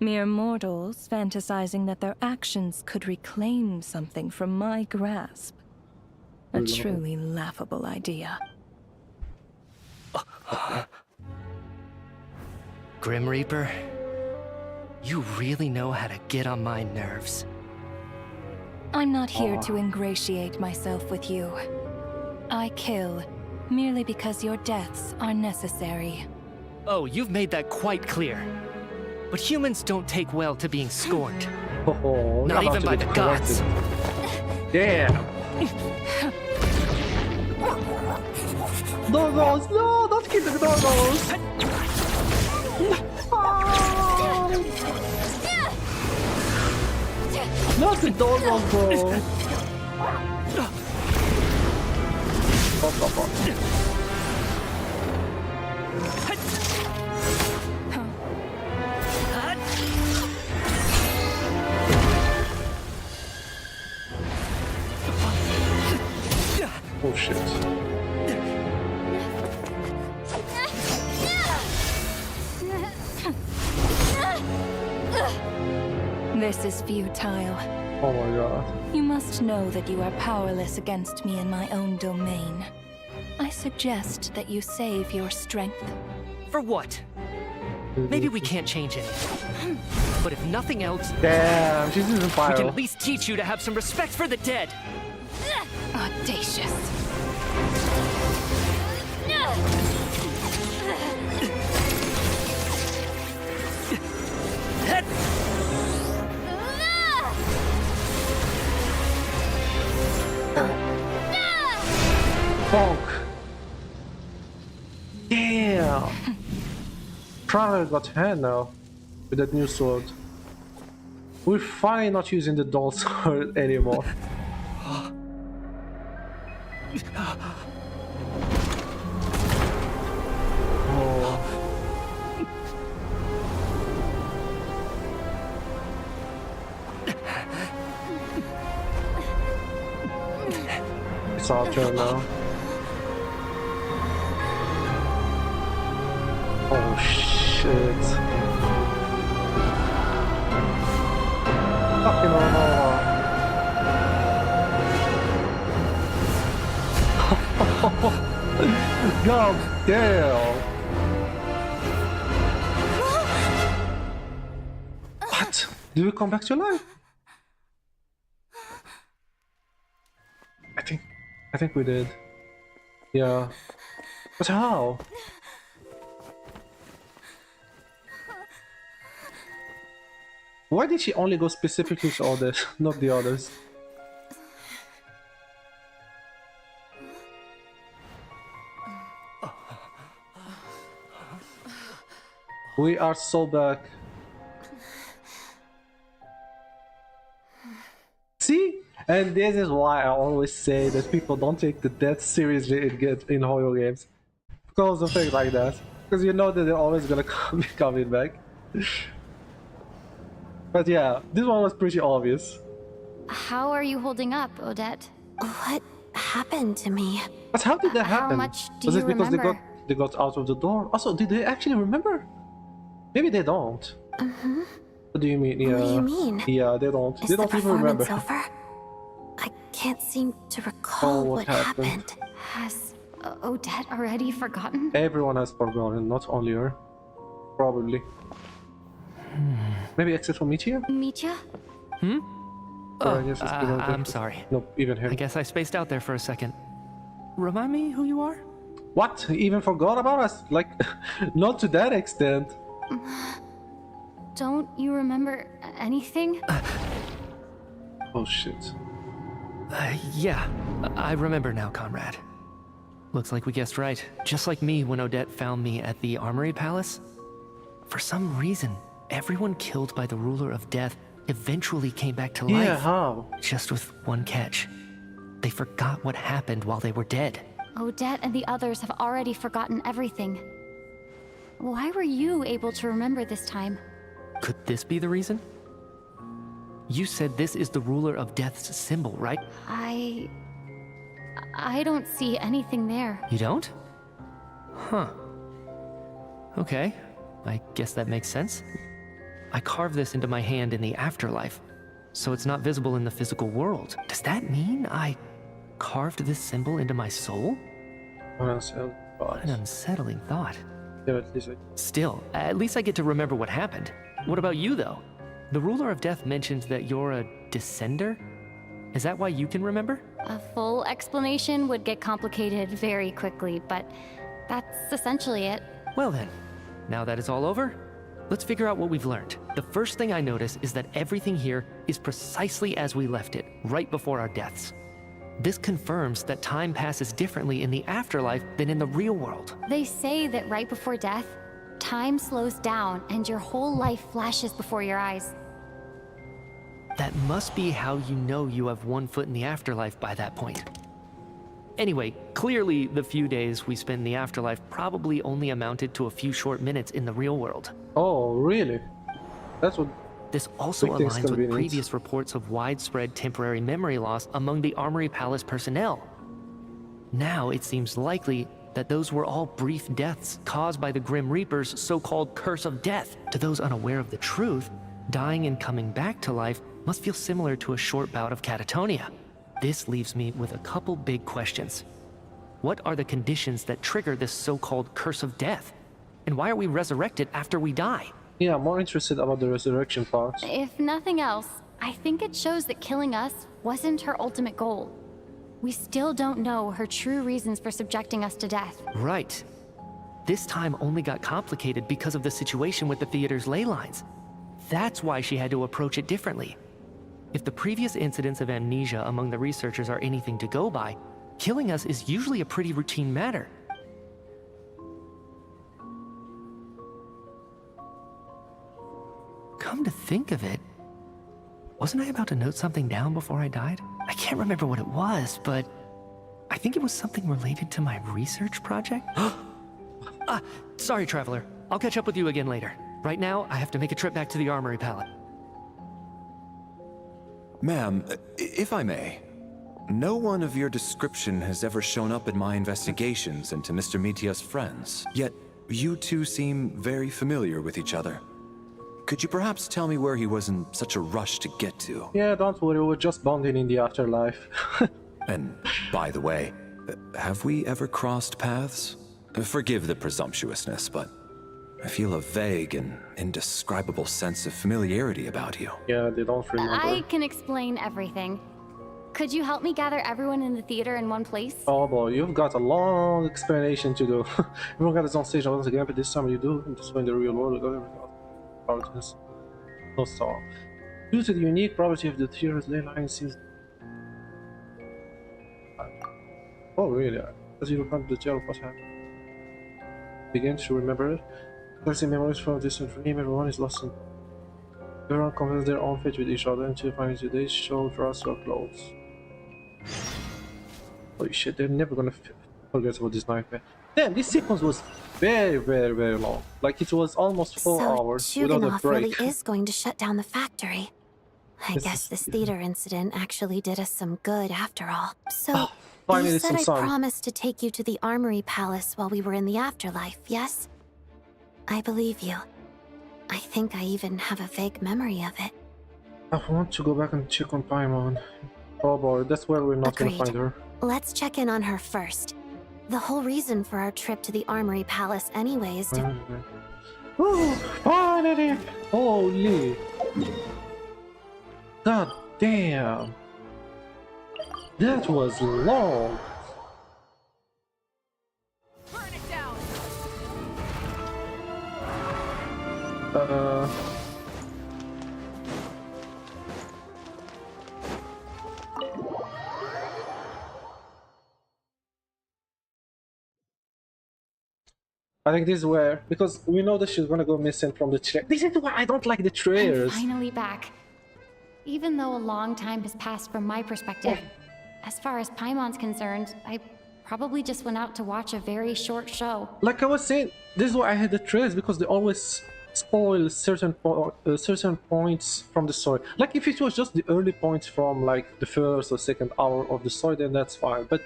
Mere mortals fantasizing that their actions could reclaim something from my grasp. A truly laughable idea.
Grim Reaper, you really know how to get on my nerves.
I'm not here to ingratiate myself with you. I kill merely because your deaths are necessary.
Oh, you've made that quite clear. But humans don't take well to being scorned.
Oh,
not even by the gods.
Damn. Doggos, no, don't kill the doggos. Not the doggos, bro. Stop. Oh shit.
This is futile.
Oh my god.
You must know that you are powerless against me in my own domain. I suggest that you save your strength.
For what? Maybe we can't change anything. But if nothing else,
damn, she's using fire.
We can at least teach you to have some respect for the dead.
Audacious.
Bonk. Damn. Traveler got hand now with that new sword. We're finally not using the doll sword anymore. It's our turn now. Oh shit. Fucking hell. God damn. What? Did we come back to life? I think we did. Yeah. But how? Why did she only go specifically to all this, not the others? We are so back. See? And this is why I always say that people don't take the death seriously in horror games. Because of things like that. Because you know that they're always gonna be coming back. But yeah, this one was pretty obvious.
How are you holding up, Odette?
What happened to me?
But how did that happen?
How much do
was
you
it because
remember?
they got out of the door? Also, did they actually remember? Maybe they don't.
Mm-hmm.
What do you mean? Yeah.
What do you mean?
Yeah, they don't.
Is
They
the
don't even remember.
performance over? I can't seem to recall
what happened.
Has Odette already forgotten?
Everyone has forgotten, not only her. Probably. Maybe except for Michia?
Michia?
Or I guess it's even
I'm sorry.
No, even him.
I guess I spaced out there for a second. Remind me who you are?
What? He even forgot about us? Like, not to that extent.
Don't you remember anything?
Oh shit.
Yeah, I remember now, comrade. Looks like we guessed right. Just like me when Odette found me at the Armory Palace. For some reason, everyone killed by the Ruler of Death eventually came back to life.
Yeah, how?
Just with one catch. They forgot what happened while they were dead.
Odette and the others have already forgotten everything. Why were you able to remember this time?
Could this be the reason? You said this is the Ruler of Death's symbol, right?
I don't see anything there.
You don't? Huh. Okay, I guess that makes sense. I carved this into my hand in the afterlife, so it's not visible in the physical world. Does that mean carved this symbol into my soul? What an unsettling thought.
Yeah, at least
Still, at least I get to remember what happened. What about you, though? The ruler of death mentioned that you're a descender? Is that why you can remember?
A full explanation would get complicated very quickly, but that's essentially it.
Well then, now that it's all over, let's figure out what we've learned. The first thing I notice is that everything here is precisely as we left it, right before our deaths. This confirms that time passes differently in the afterlife than in the real world.
They say that right before death, time slows down and your whole life flashes before your eyes.
That must be how you know you have one foot in the afterlife by that point. Anyway, clearly the few days we spend in the afterlife probably only amounted to a few short minutes in the real world.
Oh, really? That's what...
This also aligns with previous reports of widespread temporary memory loss among the Armory Palace personnel. Now it seems likely that those were all brief deaths caused by the Grim Reaper's so-called curse of death. To those unaware of the truth, dying and coming back to life must feel similar to a short bout of catatonia. This leaves me with a couple big questions. What are the conditions that trigger this so-called curse of death? And why are we resurrected after we die?
Yeah, I'm more interested about the resurrection part.
If nothing else, I think it shows that killing us wasn't her ultimate goal. We still don't know her true reasons for subjecting us to death.
Right. This time only got complicated because of the situation with the theater's ley lines. That's why she had to approach it differently. If the previous incidents of amnesia among the researchers are anything to go by, killing us is usually a pretty routine matter. Come to think of it, wasn't I about to note something down before I died? I can't remember what it was, but I think it was something related to my research project. Sorry, Traveler. I'll catch up with you again later. Right now, I have to make a trip back to the Armory Palace.
Ma'am, if I may, no one of your description has ever shown up in my investigations into Mr. Mitia's friends, yet you two seem very familiar with each other. Could you perhaps tell me where he was in such a rush to get to?
Yeah, don't worry, we're just bonding in the afterlife.
And, by the way, have we ever crossed paths? Forgive the presumptuousness, but I feel a vague and indescribable sense of familiarity about you.
Yeah, they don't remember.
I can explain everything. Could you help me gather everyone in the theater in one place?
Oh boy, you've got a long explanation to do. Everyone got us on stage once again, but this time you do, and this way in the real world, we got everything else. No star. Due to the unique property of the theater's ley line seems... Oh really? As you recount the tale of what happened, begin to remember it. Collecting memories from a distant dream, everyone is lost in... Everyone compares their own fate with each other until finally today's show draws to a close. Holy shit, they're never gonna forget about this nightmare. Damn, this sequence was very, very, very long. Like, it was almost 4 hours without a break.
Really is going to shut down the factory. I guess this theater incident actually did us some good after all. So, you said I promised to take you to the Armory Palace while we were in the afterlife, yes? I believe you. I think I even have a vague memory of it.
I want to go back and check on Paimon. Oh boy, that's where we're not gonna find her.
Let's check in on her first. The whole reason for our trip to the Armory Palace anyway is to...
Oh, finally! Holy! God damn! That was long!
Burn it down!
I think this is where, because we know that she's gonna go missing from the trailer. This is why I don't like the trailers.
I'm finally back. Even though a long time has passed from my perspective, as far as Paimon's concerned, I probably just went out to watch a very short show.
Like I was saying, this is why I had the trailers, because they always spoil certain points from the story. Like if it was just the early points from like the first or second hour of the story, then that's fine. But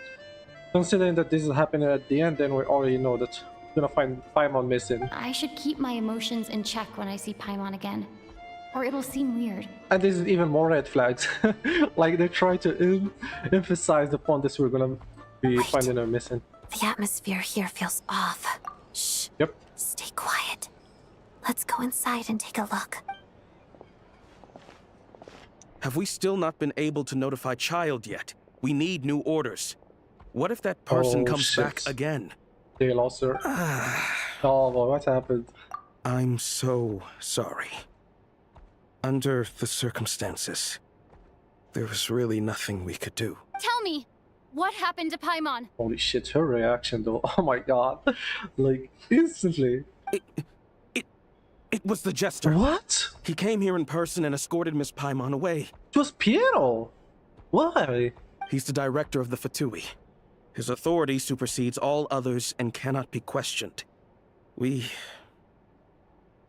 considering that this is happening at the end, then we already know that we're gonna find Paimon missing.
I should keep my emotions in check when I see Paimon again. or it'll seem weird.
And this is even more red flags. Like they try to emphasize the point that we're gonna be finding her missing.
The atmosphere here feels off. Shh.
Yep.
Stay quiet. Let's go inside and take a look.
Have we still not been able to notify Child yet? We need new orders. What if that person comes back again?
They lost her. Oh, well, what happened?
I'm so sorry. Under the circumstances, there was really nothing we could do.
Tell me, what happened to Paimon?
Holy shit, her reaction though. Oh my god. Like, instantly.
It was the Jester.
What?
He came here in person and escorted Miss Paimon away.
It was Piero. Why?
He's the director of the Fatui. His authority supersedes all others and cannot be questioned. There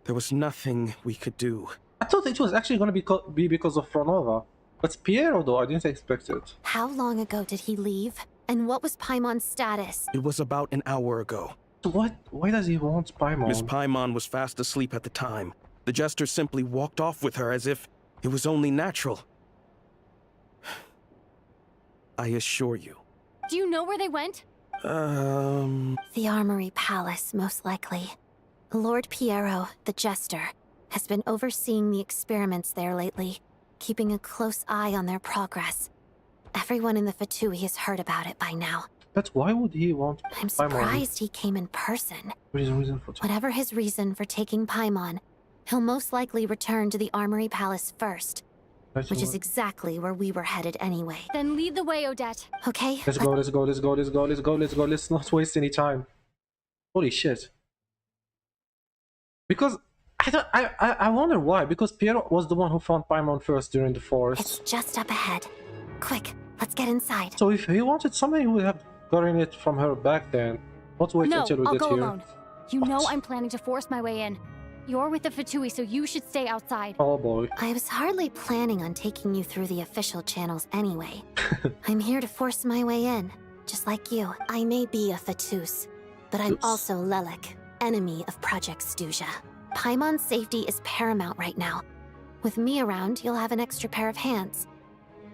was nothing we could do.
I thought it was actually going to be because of Fronova. But Piero though, I didn't expect it.
How long ago did he leave? And what was Paimon's status?
It was about an hour ago.
What? Why does he want Paimon?
Miss Paimon was fast asleep at the time. The Jester simply walked off with her as if it was only natural. I assure you.
Do you know where they went?
The Armory Palace, most likely. Lord Piero, the Jester, has been overseeing the experiments there lately, keeping a close eye on their progress. Everyone in the Fatui has heard about it by now.
But why would he want
I'm surprised he came in person.
What is the reason for
Whatever his reason for taking Paimon, he'll most likely return to the Armory Palace first. Which is exactly where we were headed anyway.
Then lead the way, Odette.
Okay?
Let's go, let's go, let's go, let's go, let's go, let's go. Let's not waste any time. Holy shit. Because I wonder why. Because Piero was the one who found Paimon first during the forest.
It's just up ahead. Quick, let's get inside.
So if he wanted something, he would have gotten it from her back then. Not wait until we
I'll
get
go
here.
alone. You know I'm planning to force my way in. You're with the Fatui, so you should stay outside.
Oh boy.
I was hardly planning on taking you through the official channels anyway. I'm here to force my way in, just like you. I may be a Fatus, but I'm also Lelik, enemy of Project Snezhnaya. Paimon's safety is paramount right now. With me around, you'll have an extra pair of hands.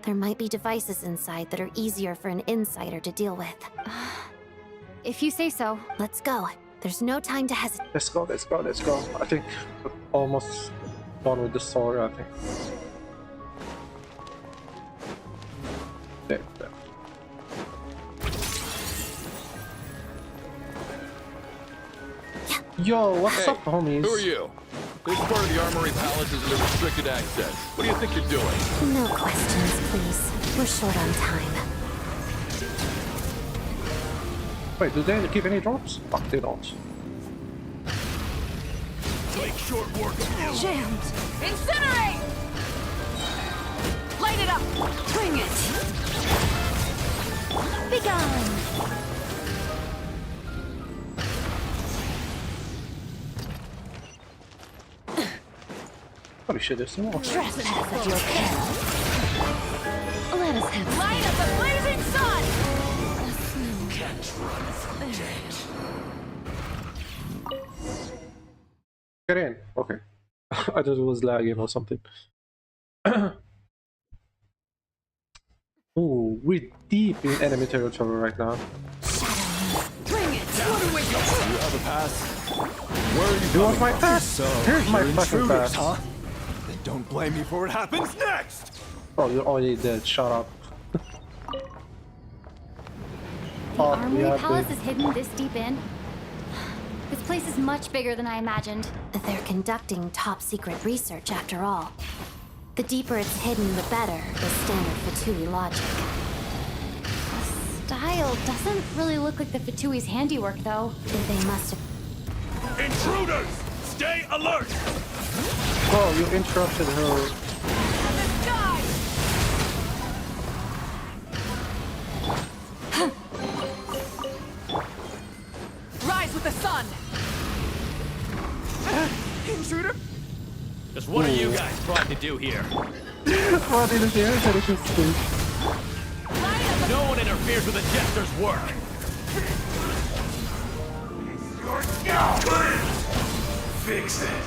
There might be devices inside that are easier for an insider to deal with.
If you say so.
Let's go. There's no time to hesitate.
Let's go, let's go, let's go. I think we're almost done with the story, I think. There. Yo, what's up, homies?
Who are you? This part of the Armory Palace is under restricted access. What do you think you're doing?
No questions, please. We're short on time.
Wait, do they give any drops? Fuck, they don't.
Make short work of you.
Jammed! Incinerate! Light it up! Bring it! Be gone!
Holy shit, there's some more.
Trespass at your peril. Let us have light of the blazing sun!
Can't run from death.
Get in. Okay. I thought it was lagging or something. Ooh, we're deep in enemy territory right now.
Bring it!
You have a pass? Where are you
You want my pass?
So,
Here's my
you're
fucking
intruders,
pass.
huh? Then don't blame me for what happens next!
Oh, you're already dead. Shut up.
The Armory Palace is hidden this deep in? This place is much bigger than I imagined.
They're conducting top-secret research, after all. The deeper it's hidden, the better, is standard Fatui logic.
The style doesn't really look like the Fatui's handiwork, though.
They must have...
Intruders! Stay alert!
Oh, you interrupted her.
Rise with the sun!
Intruder? Just what are you guys trying to do here?
What is the intelligence speak?
No one interferes with the Jester's work.
Fix it.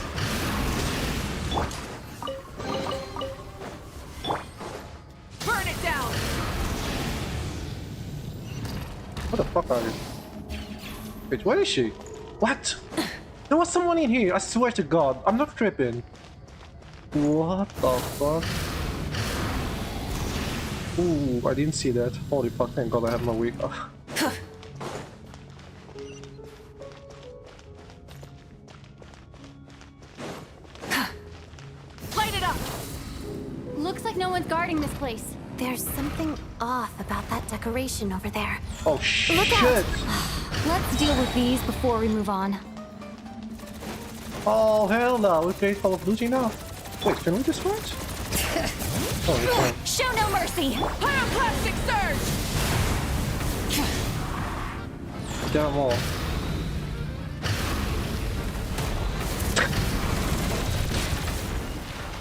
fuck are you? Wait, where is she? What? There was someone in here, I swear to God. I'm not tripping. What the fuck? Ooh, I didn't see that. Holy fuck, thank God I have my week off.
Light it up! Looks like no one's guarding this place.
There's something off about that decoration over there.
Oh shit!
Look out! Let's deal with these before we move on.
Oh hell no, we played Call of Duty now. Wait, can we destroy it? Oh, we can.
Show no mercy! Pyroclastic surge!
Get them all.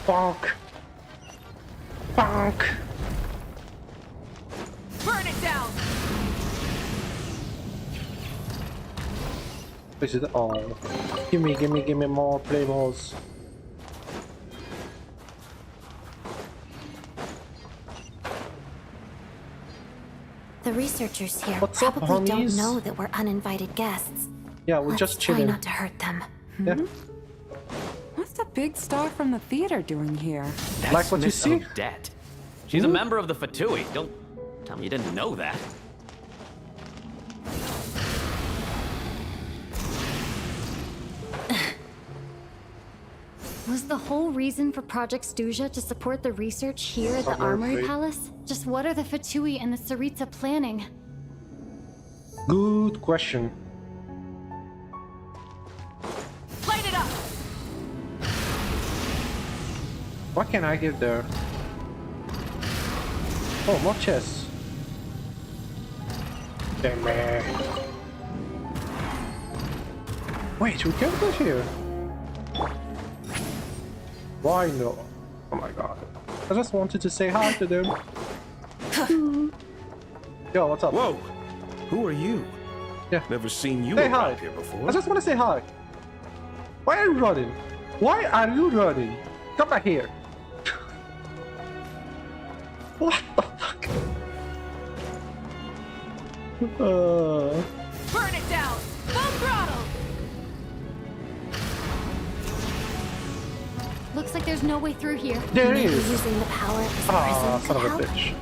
Bonk. Bonk.
Burn it down!
Is it? Oh. Give me more playballs.
The researchers here
What's up,
probably don't
homies?
know that we're uninvited guests.
Yeah, we're
Let's
just
try
chilling.
not to hurt them.
Yeah.
What's the big star from the theater doing here?
That's
Like what you
Miss
see?
Odette. She's a member of the Fatui. Don't tell me you didn't know that.
Was the whole reason for Project Stuzha to support the research here at the Armory Palace? Just what are the Fatui and the Tsaritsa planning?
Good question.
Light it up!
What can I give there? Oh, more chests. Damn it. Wait, we can't go here. Why no? Oh my god. I just wanted to say hi to them. Yo, what's up?
Whoa! Who are you?
Yeah.
Never seen you
Say
around
hi.
here before.
I just want to say hi. Why are you running? Why are you running? Come back here. What the fuck?
Burn it down! Full throttle!
Looks like there's no way through here.
There
Maybe
is.
using the power of the
Ah,
prism
son of
could
a
help.
bitch.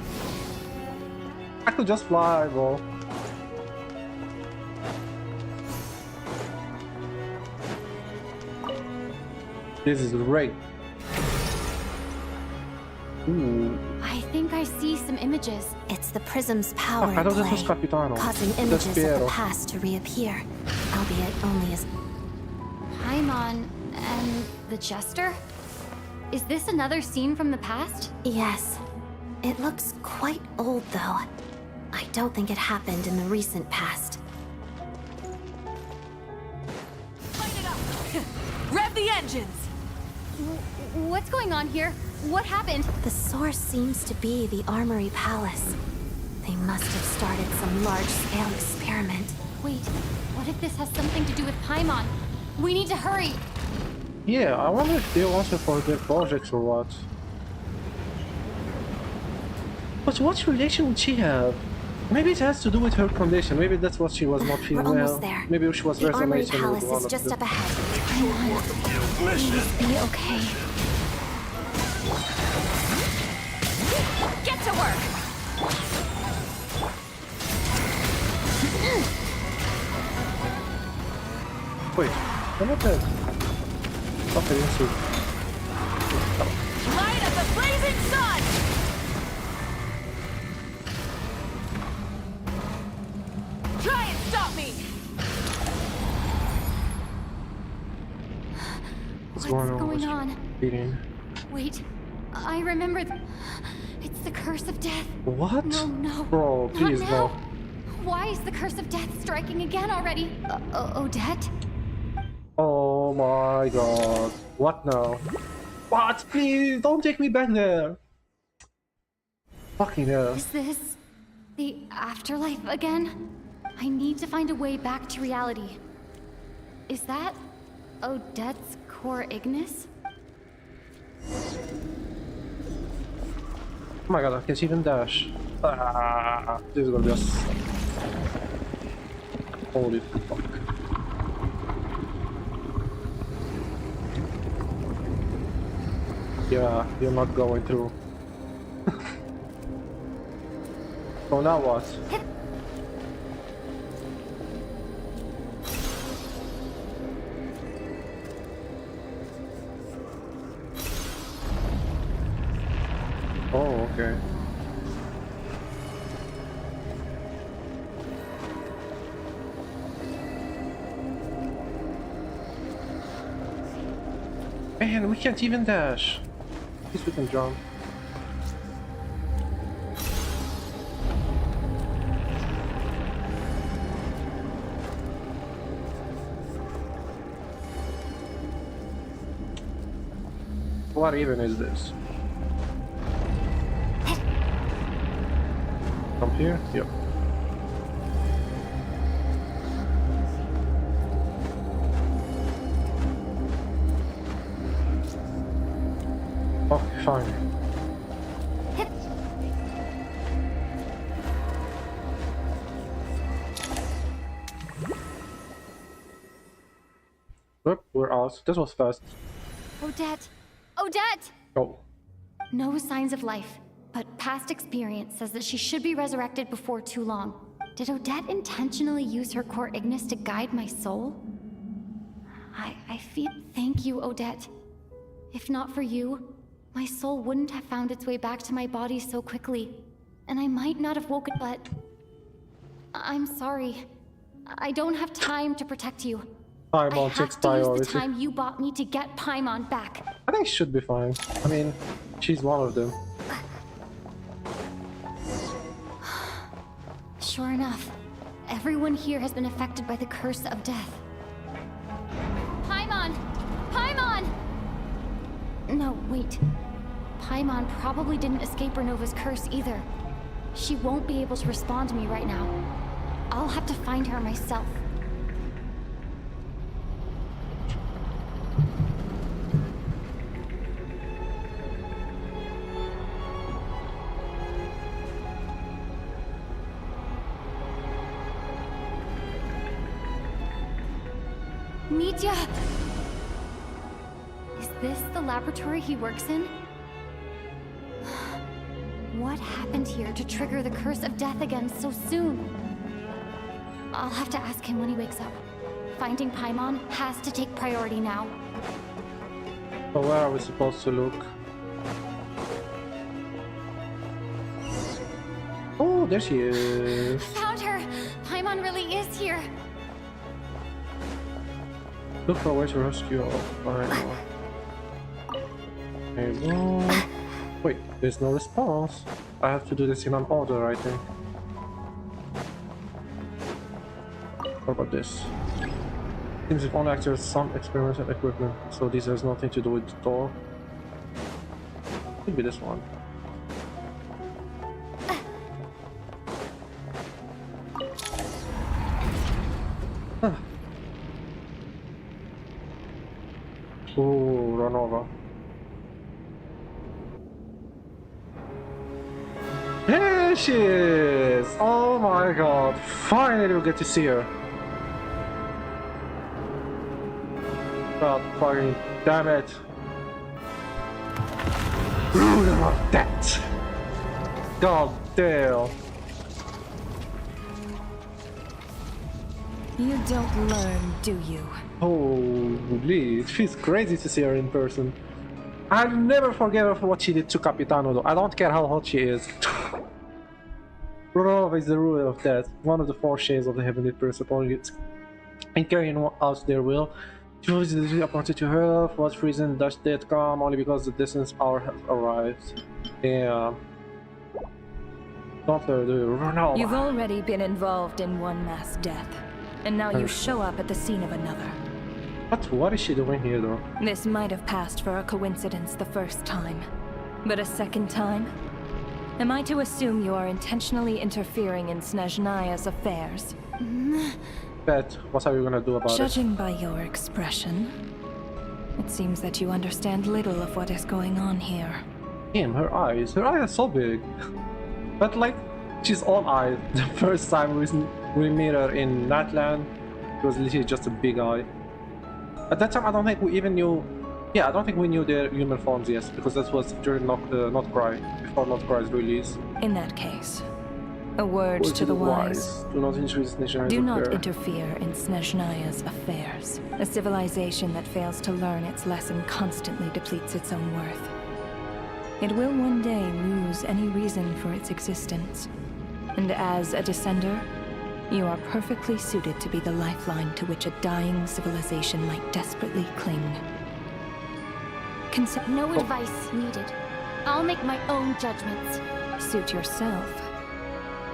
I could just fly, bro. This is great. Ooh.
I think I see some images.
It's the prism's power
I
at
thought this was
play,
Capitano.
causing
That's
images of the
Piero.
past to reappear, albeit only as...
Paimon and the Jester? Is this another scene from the past?
Yes. It looks quite old, though. I don't think it happened in the recent past.
Light it up! Rev the engines!
What's going on here? What happened?
The source seems to be the Armory Palace. They must have started some large-scale experiment.
Wait, what if this has something to do with Paimon? We need to hurry!
Yeah, I wonder if they also for their projects or what. But what relation would she have? Maybe it has to do with her condition. Maybe that's what she was not feeling
We're
well.
almost there.
Maybe she was
The Armory
resonating
Palace
with one
is
of
just
the...
up ahead. Paimon, please be okay.
Get to work!
Wait, I'm not dead. Okay, let's see.
Light of the blazing sun! Try and stop me!
What's
What's
going
going on?
Beating.
Wait, I remember. It's the curse of death.
What?
No, no.
Bro,
Not
please
now.
no.
Why is the curse of death striking again already? Odette?
Oh my god. What now? What? Please, don't take me back there. Fucking hell.
Is this the afterlife again? I need to find a way back to reality. Is that Odette's core Ignis?
Oh my god, I can see them dash. Ah, this is gonna be a Holy fuck. Yeah, you're not going through. So now what? Oh, okay. Man, we can't even dash. At least we can jump. What even is this? From here? Yep. Okay, fine. Oop, we're out. This was fast.
Odette! Odette!
Oh.
No signs of life, but past experience says that she should be resurrected before too long. Did Odette intentionally use her core Ignis to guide my soul? I feel... Thank you, Odette. If not for you, my soul wouldn't have found its way back to my body so quickly, and I might not have woken, but... I'm sorry. I don't have time to protect you.
Paimon
I
takes
have to use
priority.
the time you bought me to get Paimon back.
I think she should be fine. I mean, she's one of them.
Sure enough, everyone here has been affected by the curse of death. Paimon! Paimon! No, wait. Paimon probably didn't escape Renova's curse either. She won't be able to respond to me right now. I'll have to find her myself. Mitya! Is this the laboratory he works in? What happened here to trigger the curse of death again so soon? I'll have to ask him when he wakes up. Finding Paimon has to take priority now.
So where are we supposed to look? Oh, there she is.
Found her! Paimon really is here!
Look for a way to rescue Paimon. Paimon. Wait, there's no response. I have to do this in an order, I think. What about this? Seems it only activates some experimental equipment, so this has nothing to do with the door. Could be this one. Huh. Ooh, run over. There she is! Oh my god, finally we get to see her. God fucking damn it. Ruler of that! God damn.
You don't learn, do you?
Holy, it feels crazy to see her in person. I'll never forget her for what she did to Capitano though. I don't care how hot she is. Love is the ruler of death, one of the four shades of the heavenly principle. In carrying out their will, choose the appointed to her. For what reason does death come? Only because the distance hour has arrived. Damn. Don't let her do it. Run over.
You've already been involved in one mass death, and now you show up at the scene of another.
What is she doing here though?
This might have passed for a coincidence the first time, but a second time? Am I to assume you are intentionally interfering in Snezhnaya's affairs?
Bet, what are you gonna do about it?
Judging by your expression, it seems that you understand little of what is going on here.
Damn, her eyes are so big. But like, she's all eyes. The first time we meet her in Natlan. It was literally just a big eye. At that time, I don't think we even knew. Yeah, I don't think we knew their human forms yet, because that was during Not Cry, before Not Cry's release.
In that case, a word to the wise.
Do not interfere in Snezhnaya's
Do not
affair.
interfere in Snezhnaya's affairs. A civilization that fails to learn its lesson constantly depletes its own worth. It will one day lose any reason for its existence. And as a descender, you are perfectly suited to be the lifeline to which a dying civilization might desperately cling.
No advice needed. I'll make my own judgments.
Suit yourself.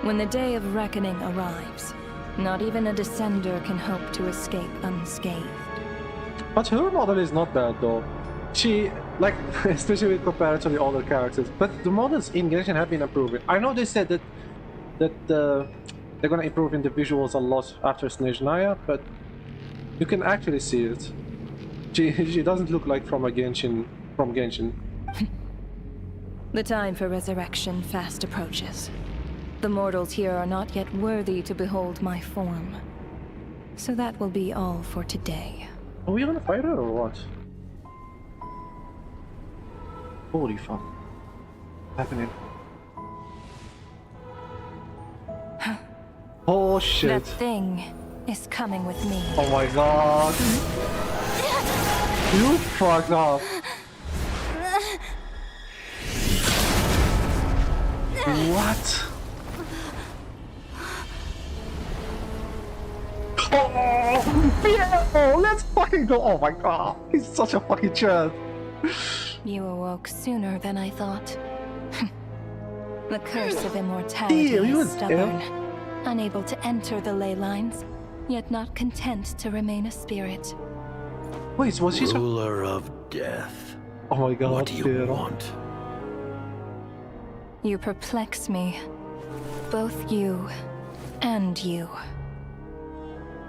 When the day of reckoning arrives, not even a descender can hope to escape unscathed.
But her model is not bad though. She, like, especially compared to the other characters. But the models in Genshin have been improving. I know they said that they're gonna improve in the visuals a lot after Snezhnaya, but you can actually see it. She doesn't look like from Genshin.
The time for resurrection fast approaches. The mortals here are not yet worthy to behold my form. So that will be all for today.
Are we gonna fight her or what? Holy fuck. What's happening? Oh shit.
That thing is coming with me.
Oh my god. You fucked up. What? Oh, yeah, let's fucking go. Oh my god, he's such a fucking chad.
You awoke sooner than I thought. The curse of immortality is stubborn, unable to enter the ley lines, yet not content to remain a spirit.
Wait, was she
Ruler of death?
Oh my god,
what do you want?
You perplex me. Both you and you.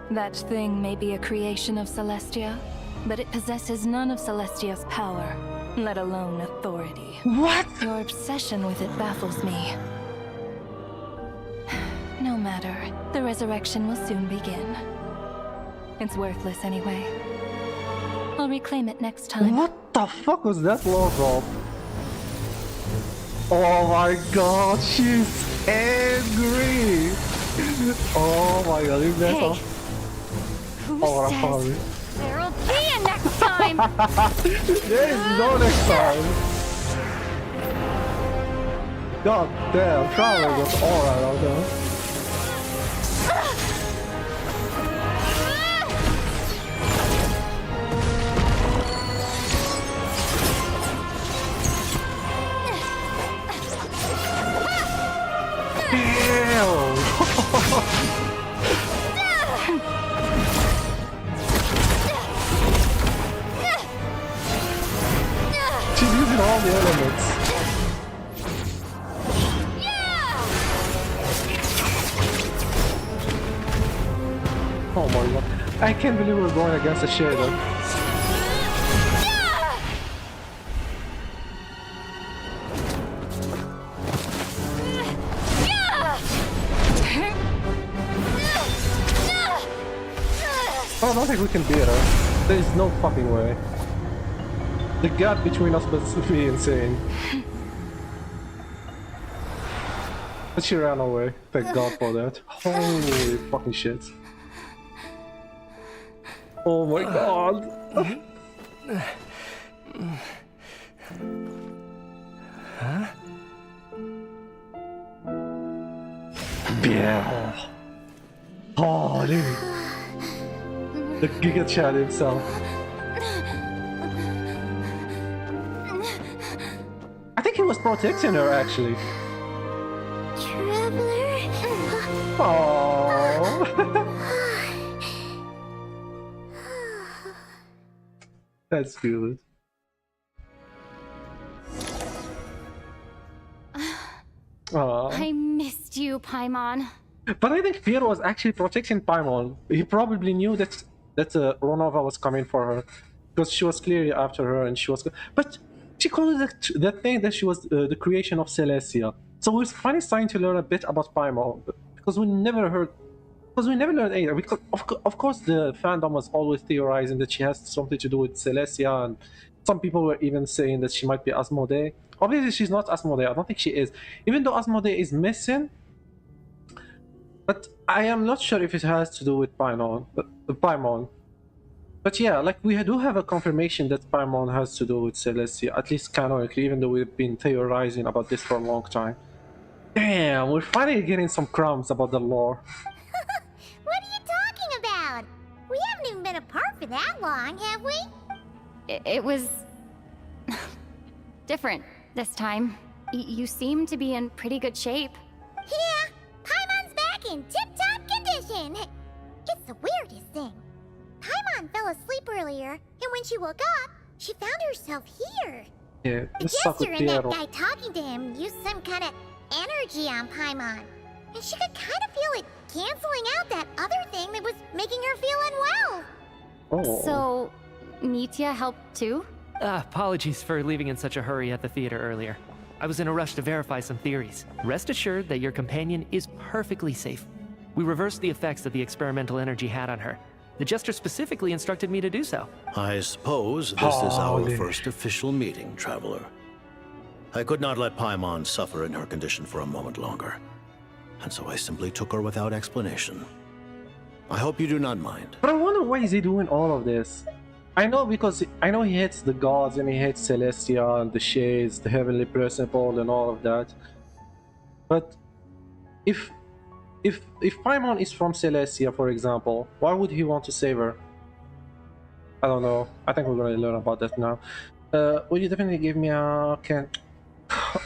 That thing may be a creation of Celestia, but it possesses none of Celestia's power, let alone authority.
What?
Your obsession with it baffles me. No matter, the resurrection will soon begin. It's worthless anyway. I'll reclaim it next time.
What the fuck was that lore drop? Oh my god, she's angry! Oh my god, isn't that
Hey, who says there'll be a next time?
There is no next time! God damn, Traveler was alright out there. She's using all the elements. Oh my god. I can't believe we're going against a shader. I don't think we can beat her. There is no fucking way. The gap between us must be insane. But she ran away. Thank God for that. Holy fucking shit. Oh my god.
Huh?
Yeah. Oh, dude. The Giga Chad himself. I think he was protecting her actually.
Traveler?
Oh. That's good.
I missed you, Paimon.
But I think Fear was actually protecting Paimon. He probably knew that Ronova was coming for her, because she was clearly after her, and she was. But she called it that thing that she was the creation of Celestia. So we're finally starting to learn a bit about Paimon, because we never heard Because we never learned either. Because of course the fandom was always theorizing that she has something to do with Celestia, and some people were even saying that she might be Asmodee. Obviously, she's not Asmodee. I don't think she is. Even though Asmodee is missing, but I am not sure if it has to do with Paimon. But yeah, like we do have a confirmation that Paimon has to do with Celestia, at least canonically, even though we've been theorizing about this for a long time. Damn, we're finally getting some crumbs about the lore.
What are you talking about? We haven't even been apart for that long, have we?
It was... different this time. You seem to be in pretty good shape.
Yeah, Paimon's back in tip-top condition. It's the weirdest thing. Paimon fell asleep earlier, and when she woke up, she found herself here.
Yeah,
The jester and that guy talking to him used some kind of energy on Paimon, and she could kind of feel it canceling out that other thing that was making her feel unwell.
Oh.
So, Mitya helped too?
Apologies for leaving in such a hurry at the theater earlier. I was in a rush to verify some theories. Rest assured that your companion is perfectly safe. We reversed the effects that the experimental energy had on her. The jester specifically instructed me to do so.
I suppose this is our first official meeting, Traveler. I could not let Paimon suffer in her condition for a moment longer, and so I simply took her without explanation. I hope you do not mind.
But I wonder why is he doing all of this? I know because I know he hates the gods and he hates Celestia and the Shades, the Heavenly Principle and all of that. But if Paimon is from Celestia, for example, why would he want to save her? I don't know. I think we're going to learn about that now. Will you definitely give me a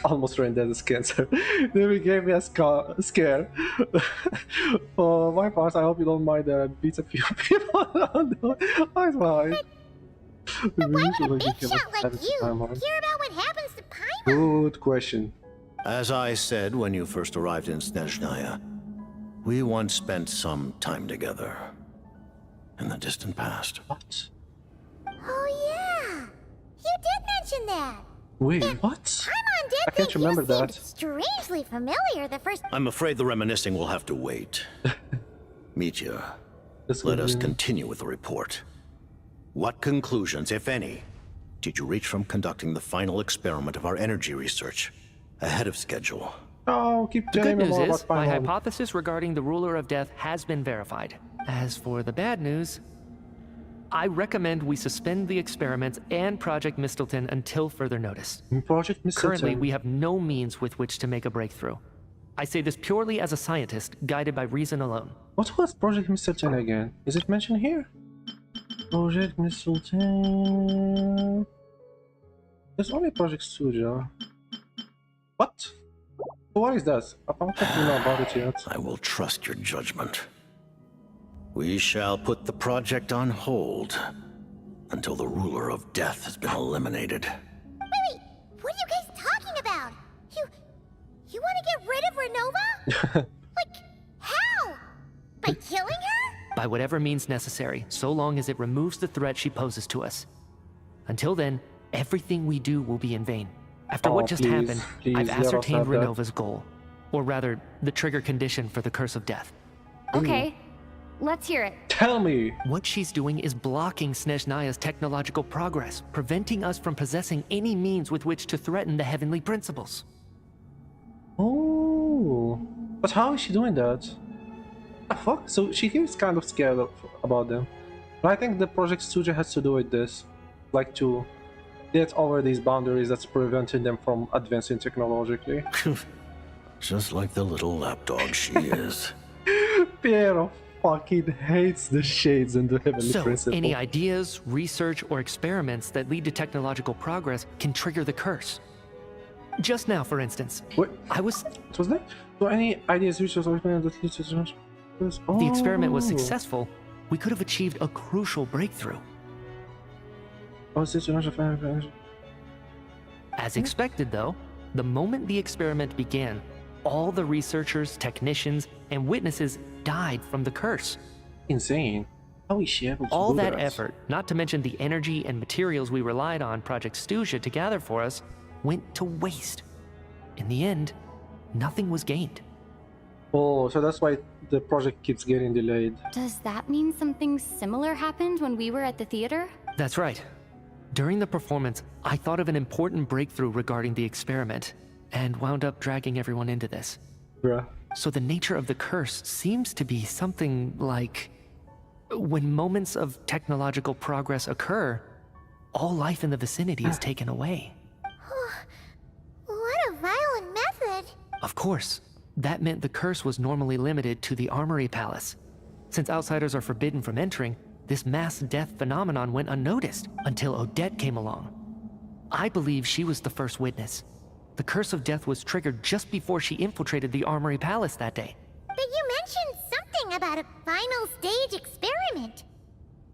almost rendered as cancer. They gave me a scare. For my part, I hope you don't mind that I beat a few people. No, I'm fine.
But why would a big shot like you care about what happens to Paimon?
Good question.
As I said when you first arrived in Snezhnaya, we once spent some time together. In the distant past.
What?
Oh yeah! You did mention that!
Wait, what?
Paimon did
I can't remember that.
Strangely familiar the first...
I'm afraid the reminiscing will have to wait. Mitya, let us continue with the report. What conclusions, if any, did you reach from conducting the final experiment of our energy research ahead of schedule?
Oh, keep
The
telling
good
me
news
more
is,
about
my
Paimon.
hypothesis regarding the ruler of death has been verified. As for the bad news, I recommend we suspend the experiments and Project Mistleton until further notice.
Project Mistleton.
Currently, we have no means with which to make a breakthrough. I say this purely as a scientist, guided by reason alone.
What was Project Mistleton again? Is it mentioned here? Project Mistleton... There's only Project Studio. What? What is that? I don't think we know about it yet.
I will trust your judgment. We shall put the project on hold until the ruler of death has been eliminated.
Wait, what are you guys talking about? You want to get rid of Renova? Like, how? By killing her?
By whatever means necessary, so long as it removes the threat she poses to us. Until then, everything we do will be in vain. After what just happened, I've ascertained Renova's goal. Or rather, the trigger condition for the Curse of Death.
Okay, let's hear it.
Tell me!
What she's doing is blocking Snezhnaya's technological progress, preventing us from possessing any means with which to threaten the heavenly principles.
Oh, but how is she doing that? The fuck? So she is kind of scared about them. But I think the Project Studio has to do with this. Like to get over these boundaries that's preventing them from advancing technologically.
Just like the little lapdog she is.
Piero fucking hates the Shades and the Heavenly Principle.
Any ideas, research, or experiments that lead to technological progress can trigger the curse. Just now, for instance,
What
was
that? So any ideas, research, or experiments that lead to...
If the experiment was successful, we could have achieved a crucial breakthrough. As expected, though, the moment the experiment began, all the researchers, technicians, and witnesses died from the curse.
Insane. How is she able to
All
do
that effort, not to mention the energy and materials we relied on Project Snezhnaya to gather for us, went to waste. In the end, nothing was gained.
Oh, so that's why the project keeps getting delayed.
Does that mean something similar happened when we were at the theater?
That's right. During the performance, I thought of an important breakthrough regarding the experiment, and wound up dragging everyone into this.
Bruh.
So the nature of the curse seems to be something like... when moments of technological progress occur, all life in the vicinity is taken away.
What a violent method!
Of course, that meant the curse was normally limited to the Armory Palace. Since outsiders are forbidden from entering, this mass death phenomenon went unnoticed until Odette came along. I believe she was the first witness. The curse of death was triggered just before she infiltrated the Armory Palace that day.
But you mentioned something about a final stage experiment.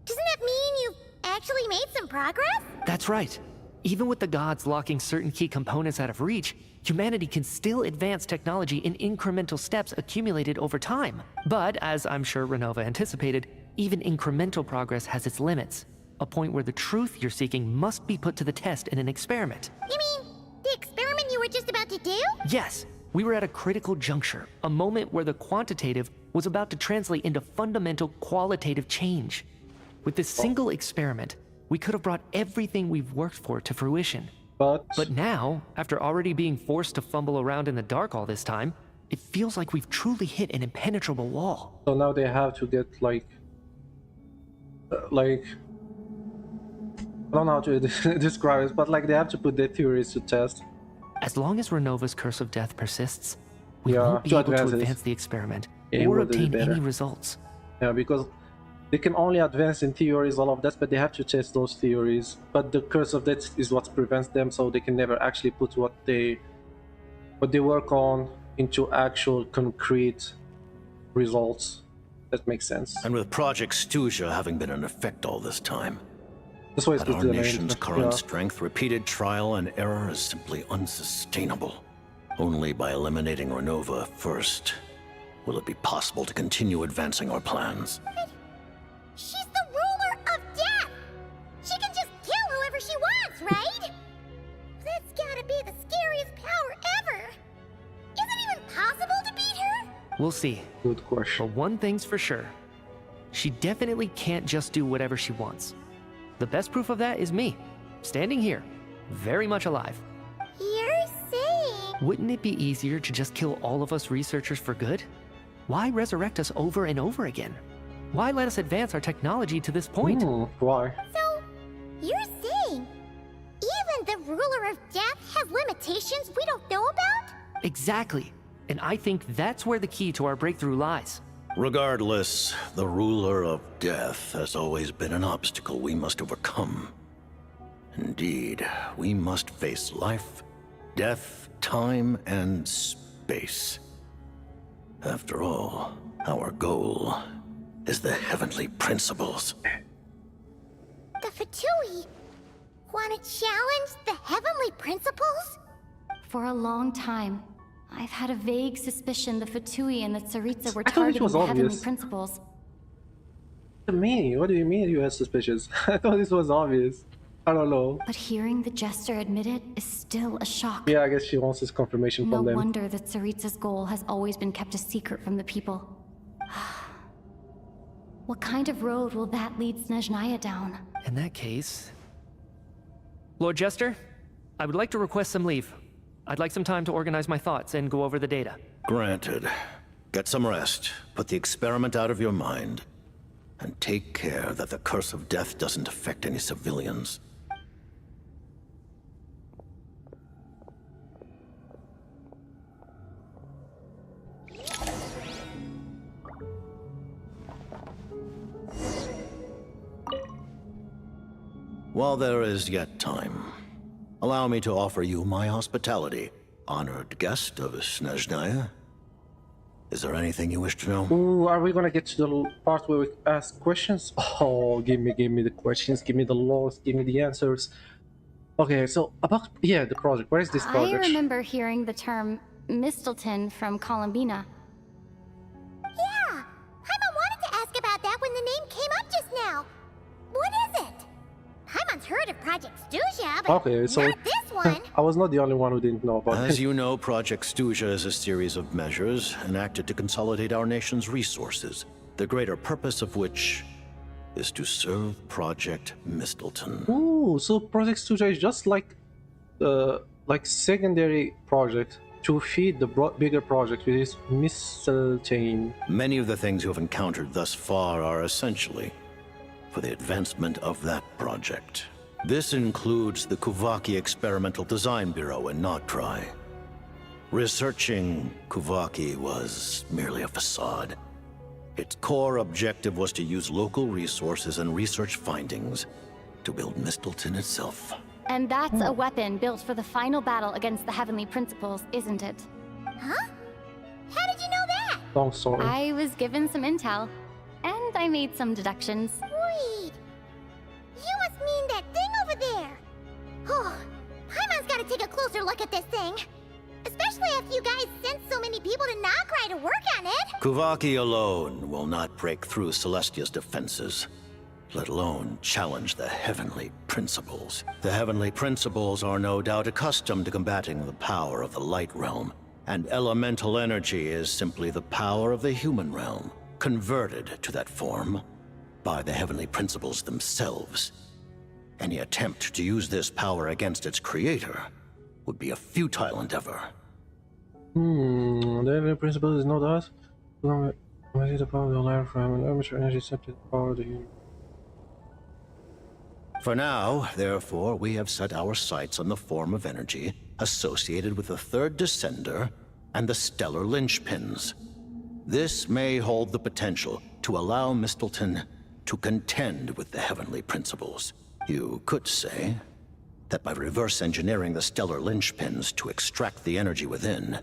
Doesn't that mean you've actually made some progress?
That's right. Even with the gods locking certain key components out of reach, humanity can still advance technology in incremental steps accumulated over time. But, as I'm sure Renova anticipated, even incremental progress has its limits. A point where the truth you're seeking must be put to the test in an experiment.
You mean the experiment you were just about to do?
Yes, we were at a critical juncture, a moment where the quantitative was about to translate into fundamental qualitative change. With this single experiment, we could have brought everything we've worked for to fruition. But now, after already being forced to fumble around in the dark all this time, it feels like we've truly hit an impenetrable wall.
So now they have to get like I don't know how to describe it, but like they have to put their theories to test.
As long as Renova's curse of death persists, we won't be able to advance the experiment or obtain any results.
Yeah, because they can only advance in theories, all of that, but they have to test those theories. But the curse of death is what prevents them, so they can never actually put what they work on into actual concrete results. That makes sense.
And with Project Snezhnaya having been in effect all this time,
that's why it's
at our nation's current strength, repeated trial and error is simply unsustainable. Only by eliminating Renova first will it be possible to continue advancing our plans.
She's the ruler of death! She can just kill whoever she wants, right? That's gotta be the scariest power ever! Is it even possible to beat her?
We'll see.
Good question.
But one thing's for sure. She definitely can't just do whatever she wants. The best proof of that is me, standing here, very much alive.
You're saying...
Wouldn't it be easier to just kill all of us researchers for good? Why resurrect us over and over again? Why let us advance our technology to this point?
Why?
So, you're saying even the ruler of death has limitations we don't know about?
Exactly. And I think that's where the key to our breakthrough lies.
Regardless, the ruler of death has always been an obstacle we must overcome. Indeed, we must face life, death, time, and space. After all, our goal is the heavenly principles.
The Fatui want to challenge the heavenly principles?
For a long time, I've had a vague suspicion the Fatui and the Tsaritsa were
I thought it was
targeting the heavenly
obvious.
principles.
What do you mean? What do you mean you had suspicions? I thought this was obvious. I don't know.
But hearing the Jester admit it is still a shock.
Yeah, I guess she wants this confirmation
No
from them.
wonder that Tsaritsa's goal has always been kept a secret from the people. What kind of road will that lead Snezhnaya down?
In that case... Lord Jester, I would like to request some leave. I'd like some time to organize my thoughts and go over the data.
Granted. Get some rest, put the experiment out of your mind, and take care that the curse of death doesn't affect any civilians. While there is yet time, allow me to offer you my hospitality, honored guest of Snezhnaya. Is there anything you wish to know?
Ooh, are we gonna get to the part where we ask questions? Oh, give me the questions, give me the laws, give me the answers. Okay, so about the project. Where is this project?
I remember hearing the term Mistleton from Columbina.
Yeah, Paimon wanted to ask about that when the name came up just now. What is it? Paimon's heard of Project Snezhnaya, but
Okay, so
not this one.
I was not the only one who didn't know about
As
it.
you know, Project Stuzha is a series of measures enacted to consolidate our nation's resources, the greater purpose of which is to serve Project Mistleton.
Ooh, so Project Studio is just like secondary project to feed the bigger project, which is Mistleton.
Many of the things you have encountered thus far are essentially for the advancement of that project. This includes the Kuvaki Experimental Design Bureau in Noctri. Researching Kuvaki was merely a facade. Its core objective was to use local resources and research findings to build Mistleton itself.
And that's a weapon built for the final battle against the Heavenly Principles, isn't it?
Huh? How did you know that?
Long story.
I was given some intel, and I made some deductions.
Wait. You must mean that thing over there. Oh, Paimon's gotta take a closer look at this thing. Especially after you guys sent so many people to Noctri to work on it.
Kuvaki alone will not break through Celestia's defenses, let alone challenge the Heavenly Principles. The Heavenly Principles are no doubt accustomed to combating the power of the Light Realm, and elemental energy is simply the power of the human realm, converted to that form by the Heavenly Principles themselves. Any attempt to use this power against its creator would be a futile endeavor.
The Heavenly Principle is not us. What is the power of the light from an amateur energy separate power of the human?
For now, therefore, we have set our sights on the form of energy associated with the third descender and the stellar linchpins. This may hold the potential to allow Mistleton to contend with the Heavenly Principles. You could say that by reverse engineering the stellar linchpins to extract the energy within,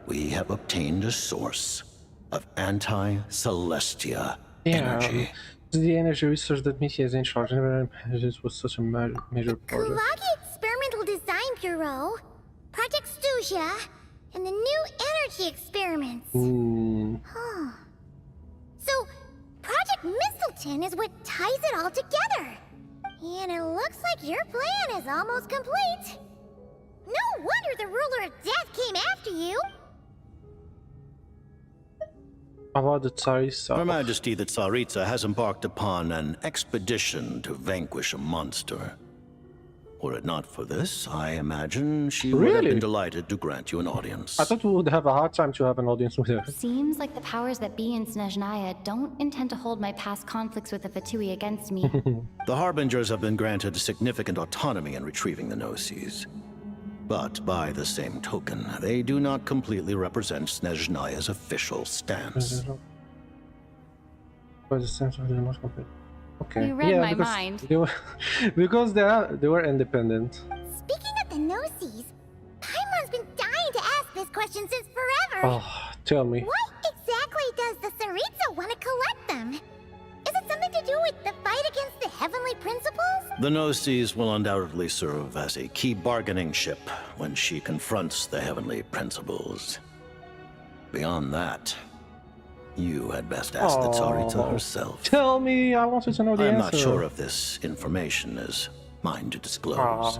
we have obtained a source of anti-Celestia energy.
The energy research that Missy is in charge of. This was such a major project.
Kuvaki Experimental Design Bureau, Project Stuzha, and the new energy experiments. Huh. So, Project Mistleton is what ties it all together. And it looks like your plan is almost complete. No wonder the ruler of death came after you.
About the Tsaritsa.
Her Majesty the Tsaritsa has embarked upon an expedition to vanquish a monster. Were it not for this, I imagine she would have been delighted to grant you an audience.
I thought we would have a hard time to have an audience with her.
Seems like the powers that be in Snezhnaya don't intend to hold my past conflicts with the Fatui against me.
The Harbingers have been granted significant autonomy in retrieving the Gnosis. But by the same token, they do not completely represent Snezhnaya's official stance.
By the sense of the most complete. Okay.
You read my
because
mind.
They were, because they were independent.
Speaking of the Gnosis, Paimon's been dying to ask this question since forever.
Oh, tell me.
Why exactly does the Tsaritsa want to collect them? Is it something to do with the fight against the Heavenly Principles?
The Gnosis will undoubtedly serve as a key bargaining chip when she confronts the Heavenly Principles. Beyond that, you had best ask the Tsaritsa herself.
Tell me, I wanted to know the
I'm
answer.
not sure if this information is mine to disclose.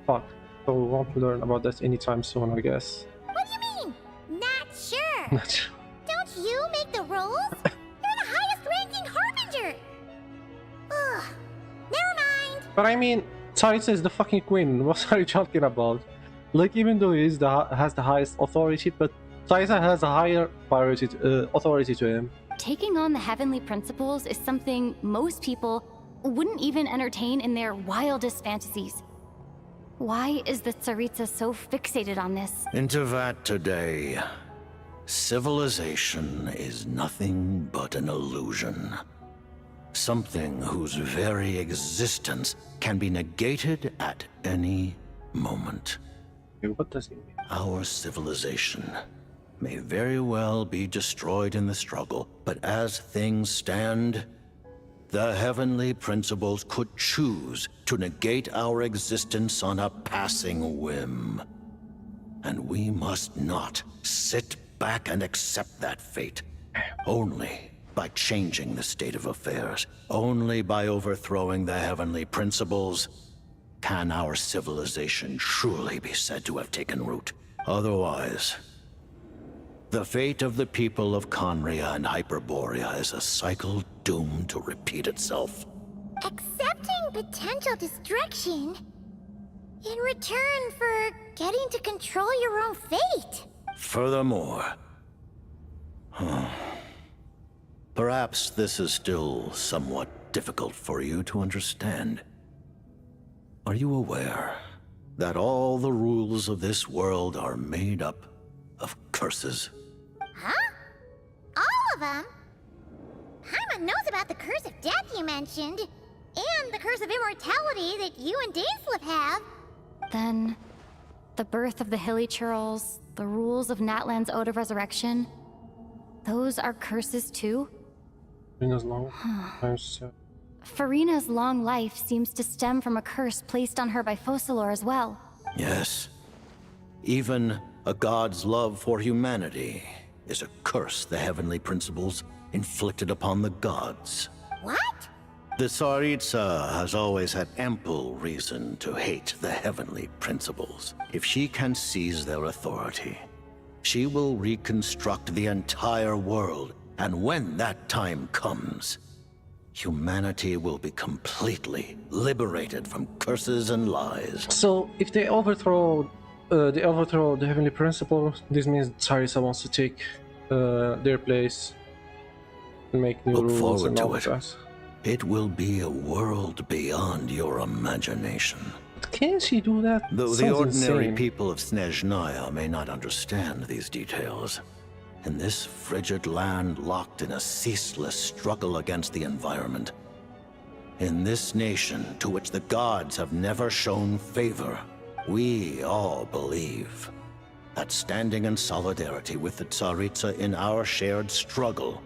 Fuck. So we won't learn about that anytime soon, I guess.
What do you mean? Not sure. Don't you make the rules? You're the highest ranking Harbinger. Ugh. Never mind.
But I mean, Tsaritsa is the fucking queen. What are you talking about? Like, even though he is has the highest authority, but Tsaritsa has a higher authority to him.
Taking on the Heavenly Principles is something most people wouldn't even entertain in their wildest fantasies. Why is the Tsaritsa so fixated on this?
Intervat today. Civilization is nothing but an illusion. Something whose very existence can be negated at any moment.
What does it mean?
Our civilization may very well be destroyed in the struggle, but as things stand, the Heavenly Principles could choose to negate our existence on a passing whim. And we must not sit back and accept that fate. Only by changing the state of affairs, only by overthrowing the Heavenly Principles, can our civilization truly be said to have taken root. Otherwise, the fate of the people of Conria and Hyperborea is a cycle doomed to repeat itself.
Accepting potential destruction in return for getting to control your own fate.
Furthermore, perhaps this is still somewhat difficult for you to understand. Are you aware that all the rules of this world are made up of curses?
Huh? All of them? Paimon knows about the curse of death you mentioned, and the curse of immortality that you and Dainsleif have.
Then, the birth of the Hilly Churls, the rules of Natlan's Ode of Resurrection, those are curses too?
Farina's long.
Farina's long life seems to stem from a curse placed on her by Focalor as well.
Yes. Even a god's love for humanity is a curse the heavenly principles inflicted upon the gods.
What?
The Tsaritsa has always had ample reason to hate the heavenly principles. If she can seize their authority, she will reconstruct the entire world, and when that time comes, humanity will be completely liberated from curses and lies.
So, if they overthrow the heavenly principle, this means Tsaritsa wants to take their place and make new
Look
rules
forward
and
to
all
it.
that.
It will be a world beyond your imagination.
But can she do that?
Though the
Sounds
ordinary
insane.
people of Snezhnaya may not understand these details, in this frigid land locked in a ceaseless struggle against the environment, in this nation to which the gods have never shown favor, we all believe that standing in solidarity with the Tsaritsa in our shared struggle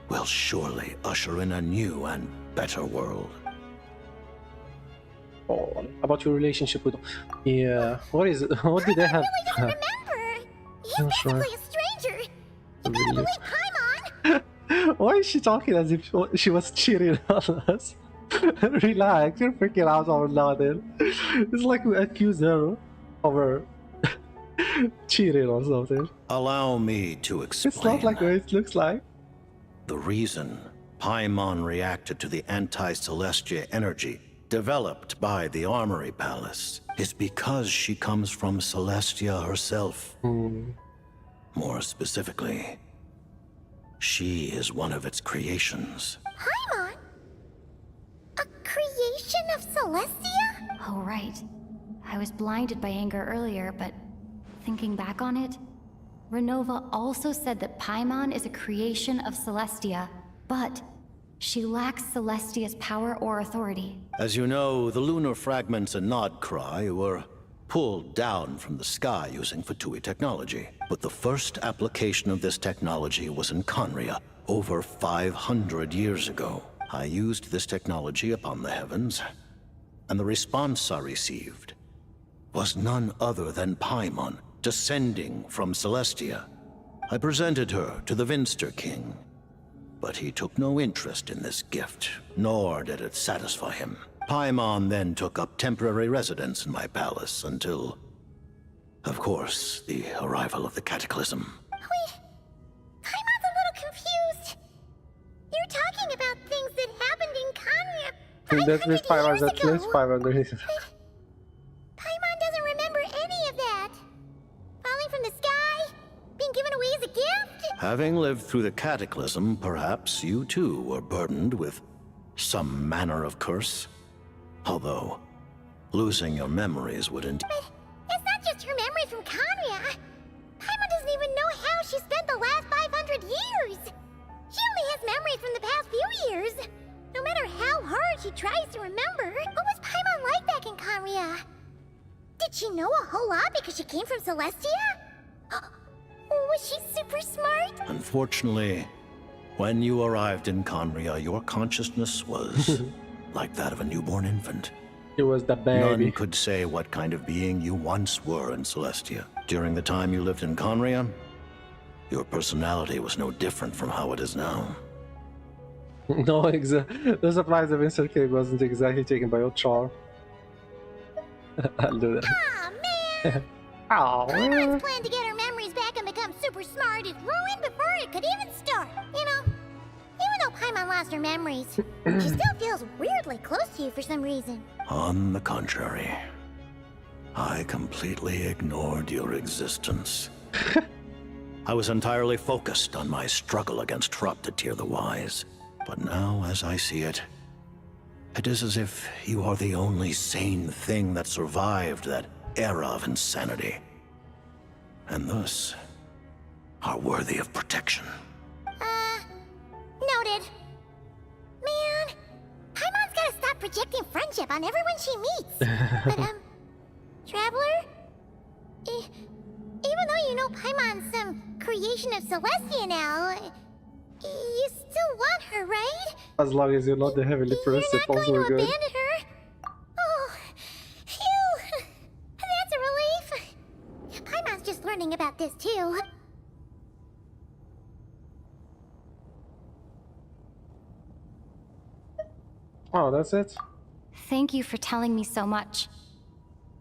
will surely usher in a new and better world.
Oh, about your relationship with... Yeah, what is it? What did they have?
Remember, he's
I'm sure.
basically a stranger. You
Really?
gotta believe Paimon.
Why is she talking as if she was cheating on us? Relax, you're freaking out over nothing. It's like we accuse her of her cheating or something.
Allow me to explain.
It's not like what it looks like.
The reason Paimon reacted to the anti-Celestia energy developed by the Armory Palace is because she comes from Celestia herself. More specifically, she is one of its creations.
Paimon? A creation of Celestia?
Oh, right. I was blinded by anger earlier, but thinking back on it, Renova also said that Paimon is a creation of Celestia, but she lacks Celestia's power or authority.
As you know, the lunar fragments in Nodcry were pulled down from the sky using Fatui technology. But the first application of this technology was in Conria, over 500 years ago. I used this technology upon the heavens, and the response I received was none other than Paimon, descending from Celestia. I presented her to the Vinster King, but he took no interest in this gift, nor did it satisfy him. Paimon then took up temporary residence in my palace until, of course, the arrival of the Cataclysm.
Wait, Paimon's a little confused. You're talking about things that happened in Conria
That's this 500,
years
at least
ago.
500.
Paimon doesn't remember any of that. Falling from the sky? Being given away as a gift?
Having lived through the Cataclysm, perhaps you too were burdened with some manner of curse. Although, losing your memories wouldn't...
But it's not just her memory from Conria. Paimon doesn't even know how she spent the last 500 years. She only has memories from the past few years. No matter how hard she tries to remember, what was Paimon like back in Conria? Did she know a whole lot because she came from Celestia? Was she super smart?
Unfortunately, when you arrived in Conria, your consciousness was like that of a newborn infant.
It was the baby.
None could say what kind of being you once were in Celestia. During the time you lived in Conria, your personality was no different from how it is now.
No, the surprise of Insert King wasn't exactly taken by your charm. I'll do that.
Aw, man!
Aw,
Paimon's plan to get her memories back and become super smart is ruined before it could even start. You know, even though Paimon lost her memories, she still feels weirdly close to you for some reason.
On the contrary, I completely ignored your existence. I was entirely focused on my struggle against Troptatir the Wise. But now, as I see it, it is as if you are the only sane thing that survived that era of insanity. And thus, are worthy of protection.
Noted. Man, Paimon's gotta stop projecting friendship on everyone she meets. But, Traveler? Even though you know Paimon's some creation of Celestia now, you still want her, right?
As long as you're not the heavily principals,
You're
we're
not going to
good.
abandon her? Oh, phew! That's a relief. Paimon's just learning about this, too.
Oh, that's it?
Thank you for telling me so much.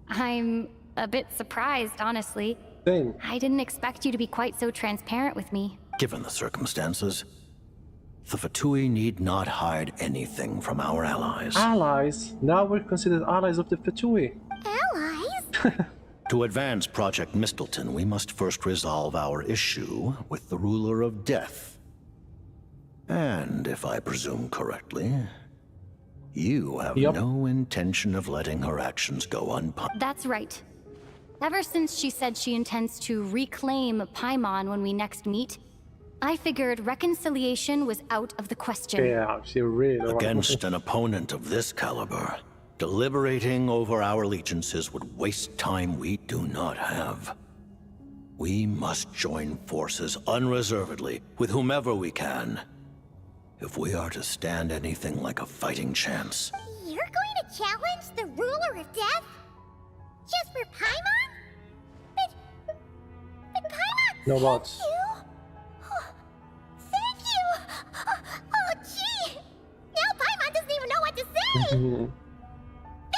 I'm a bit surprised, honestly.
Same.
I didn't expect you to be quite so transparent with me.
Given the circumstances, the Fatui need not hide anything from our allies.
Allies? Now we're considered allies of the Fatui.
Allies?
To advance Project Mistleton, we must first resolve our issue with the Ruler of Death. And if I presume correctly, you have no intention of letting her actions go unpunished.
That's right. Ever since she said she intends to reclaim Paimon when we next meet, I figured reconciliation was out of the question.
Yeah, she really
Against an opponent of this caliber, deliberating over our allegiances would waste time we do not have. We must join forces unreservedly with whomever we can, if we are to stand anything like a fighting chance.
You're going to challenge the Ruler of Death? Just for Paimon? But Paimon
No
sent
bots.
you? Oh, thank you! Oh, gee! Now Paimon doesn't even know what to say!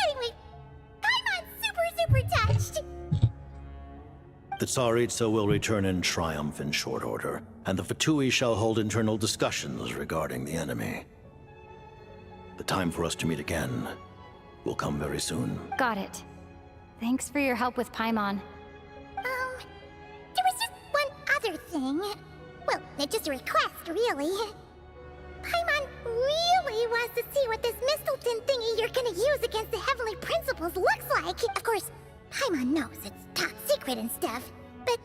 Anyway, Paimon's super touched!
The Tsaritsa will return in triumph in short order, and the Fatui shall hold internal discussions regarding the enemy. The time for us to meet again will come very soon.
Got it. Thanks for your help with Paimon.
There was just one other thing. Well, it's just a request, really. Paimon really wants to see what this Mistleton thingy you're gonna use against the Heavenly Principles looks like. Of course, Paimon knows it's top secret and stuff, but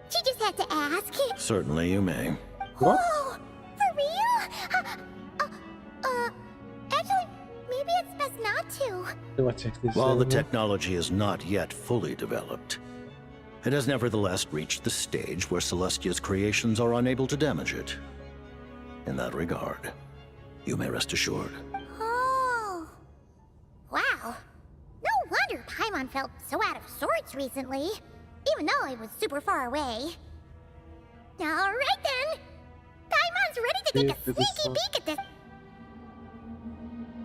she just had to ask.
Certainly you may.
What?
Oh, for real? Actually, maybe it's best not to.
While the technology is not yet fully developed, it has nevertheless reached the stage where Celestia's creations are unable to damage it. In that regard, you may rest assured.
Oh. Wow. No wonder Paimon felt so out of sorts recently, even though it was super far away. Alright then! Paimon's ready to take a sneaky peek at this.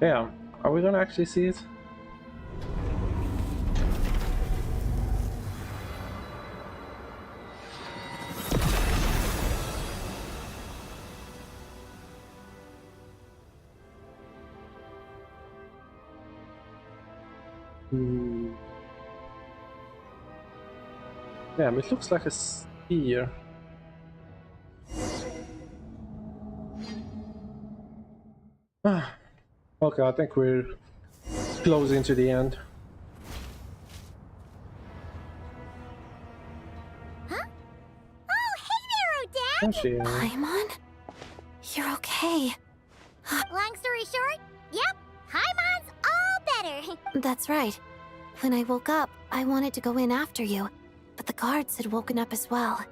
Yeah, are we gonna actually see it? Yeah, it looks like a sphere. Okay, I think we're closing to the end.
Huh? Oh, hey there, Odette!
Oh, she-
Paimon? You're okay.
Long story short, yep, Paimon's all better.
That's right. When I woke up, I wanted to go in after you, but the guards had woken up as well.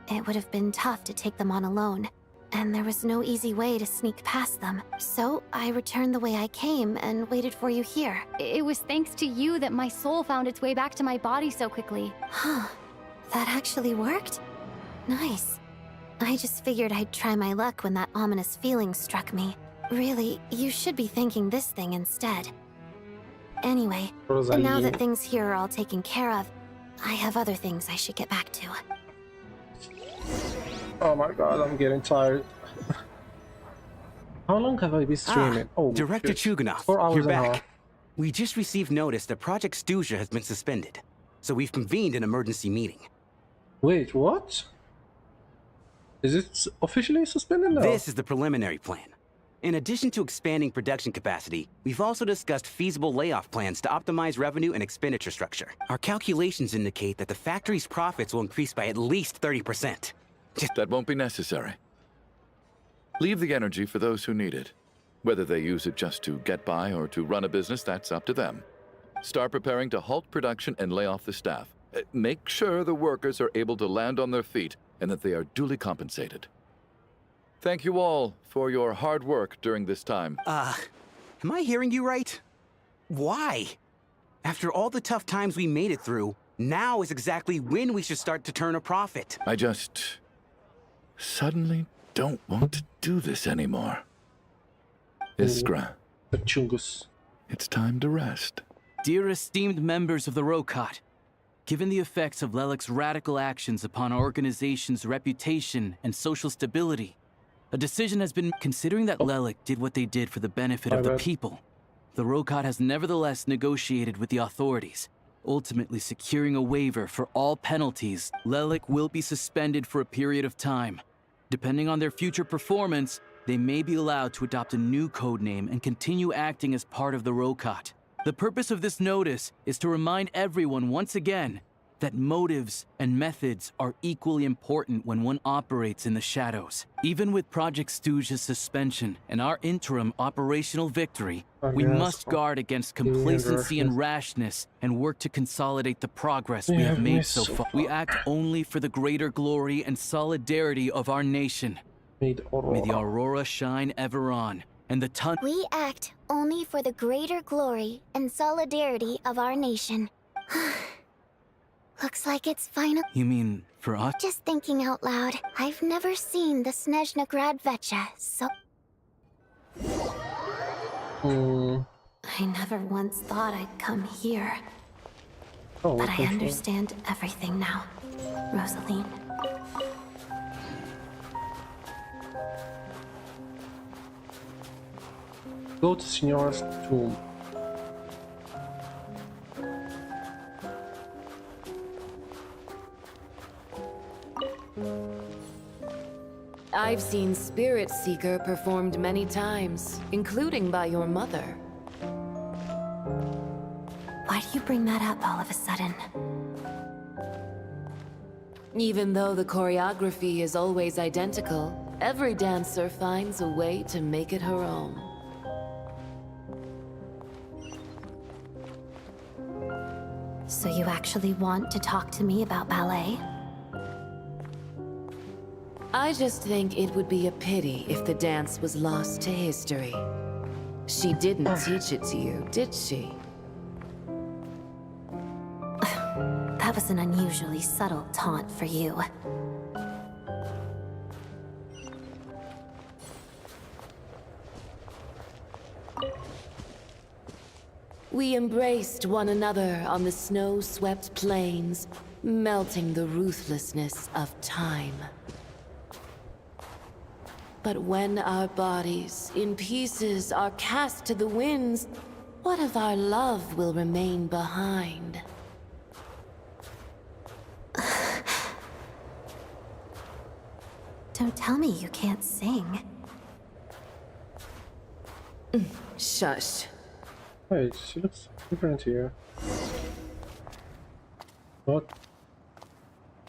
It would have been tough to take them on alone, and there was no easy way to sneak past them. So I returned the way I came and waited for you here.
It was thanks to you that my soul found its way back to my body so quickly.
Huh. That actually worked? Nice. I just figured I'd try my luck when that ominous feeling struck me. Really, you should be thanking this thing instead. Anyway,
Rosalie.
now that things here are all taken care of, I have other things I should get back to.
Oh my god, I'm getting tired. How long have I been streaming?
Director
shit.
Chuganov,
4 hours
you're
and a half.
back. We just received notice that Project Stuzha has been suspended, so we've convened an emergency meeting.
Wait, what? Is it officially suspended now?
This is the preliminary plan. In addition to expanding production capacity, we've also discussed feasible layoff plans to optimize revenue and expenditure structure. Our calculations indicate that the factory's profits will increase by at least 30%.
That won't be necessary. Leave the energy for those who need it. Whether they use it just to get by or to run a business, that's up to them. Start preparing to halt production and lay off the staff. Make sure the workers are able to land on their feet and that they are duly compensated. Thank you all for your hard work during this time.
Am I hearing you right? Why? After all the tough times we made it through, now is exactly when we should start to turn a profit.
I just suddenly don't want to do this anymore. Iskra, it's time to rest.
Dear esteemed members of the Rokot, given the effects of Lelik's radical actions upon our organization's reputation and social stability, a decision has been considering that Lelik did what they did for the benefit of the people. The Rokot has nevertheless negotiated with the authorities, ultimately securing a waiver for all penalties. Lelik will be suspended for a period of time. Depending on their future performance, they may be allowed to adopt a new codename and continue acting as part of the Rokot. The purpose of this notice is to remind everyone once again that motives and methods are equally important when one operates in the shadows. Even with Project Stuzha's suspension and our interim operational victory, we must guard against complacency and rashness and work to consolidate the progress we have made so far. We act only for the greater glory and solidarity of our nation. May the aurora shine ever on, and the
We act only for the greater glory and solidarity of our nation. Looks like it's final.
You mean for us?
Just thinking out loud, I've never seen the Snezhnaya Vecha, so...
I never once thought I'd come here. But I understand everything now, Rosaline.
Go to Signora's tomb.
I've seen Spirit Seeker performed many times, including by your mother.
Why do you bring that up all of a sudden?
Even though the choreography is always identical, every dancer finds a way to make it her own.
So you actually want to talk to me about ballet?
I just think it would be a pity if the dance was lost to history. She didn't teach it to you, did she?
That was an unusually subtle taunt for you.
We embraced one another on the snow-swept plains, melting the ruthlessness of time. But when our bodies, in pieces, are cast to the winds, what of our love will remain behind?
Don't tell me you can't sing.
Shush.
Wait, she looks different here. What?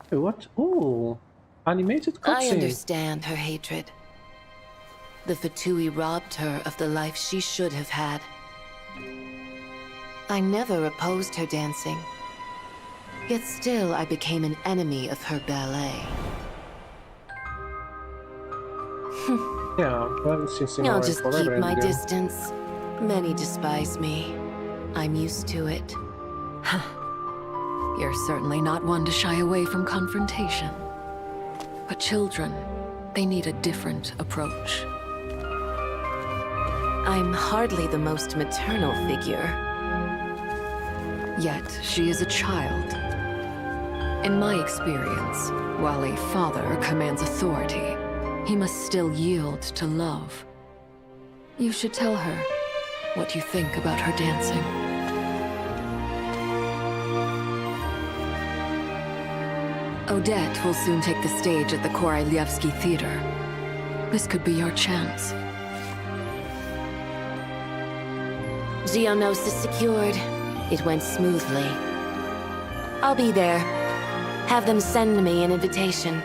Wait, what? Oh, animated cutscene.
I understand her hatred. The Fatui robbed her of the life she should have had. I never opposed her dancing. Yet still I became an enemy of her ballet.
Yeah, I haven't seen Signoria
I'll just
forever
keep my
anyway.
distance. Many despise me. I'm used to it.
You're certainly not one to shy away from confrontation. But children, they need a different approach.
I'm hardly the most maternal figure.
Yet she is a child. In my experience, while a father commands authority, he must still yield to love. You should tell her what you think about her dancing. Odette will soon take the stage at the Koralyevsky Theater. This could be your chance.
Geonosis secured. It went smoothly. I'll be there. Have them send me an invitation.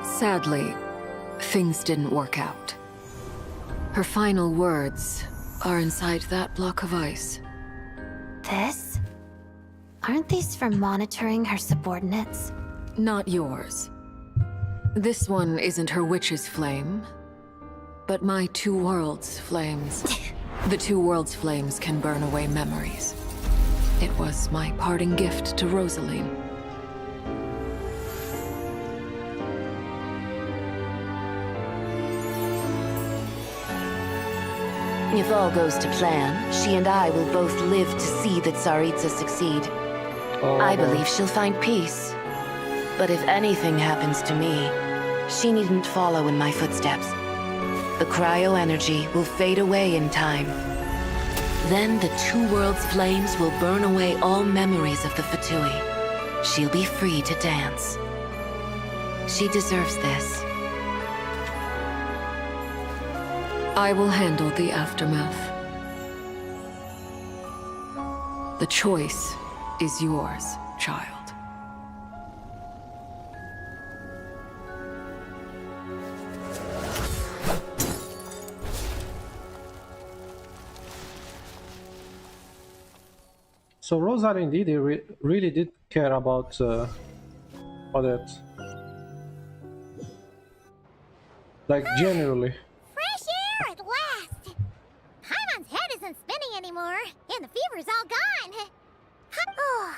Sadly, things didn't work out. Her final words are inside that block of ice.
This? Aren't these for monitoring her subordinates?
Not yours. This one isn't her witch's flame, but my two worlds' flames. The two worlds' flames can burn away memories. It was my parting gift to Rosaline.
If all goes to plan, she and I will both live to see the Tsaritsa succeed. I believe she'll find peace. But if anything happens to me, she needn't follow in my footsteps. The cryo-energy will fade away in time. Then the two worlds' flames will burn away all memories of the Fatui. She'll be free to dance. She deserves this.
I will handle the aftermath. The choice is yours, child.
So Rosa indeed really did care about Odette. Like genuinely.
Fresh air at last! Paimon's head isn't spinning anymore, and the fever's all gone. Oh,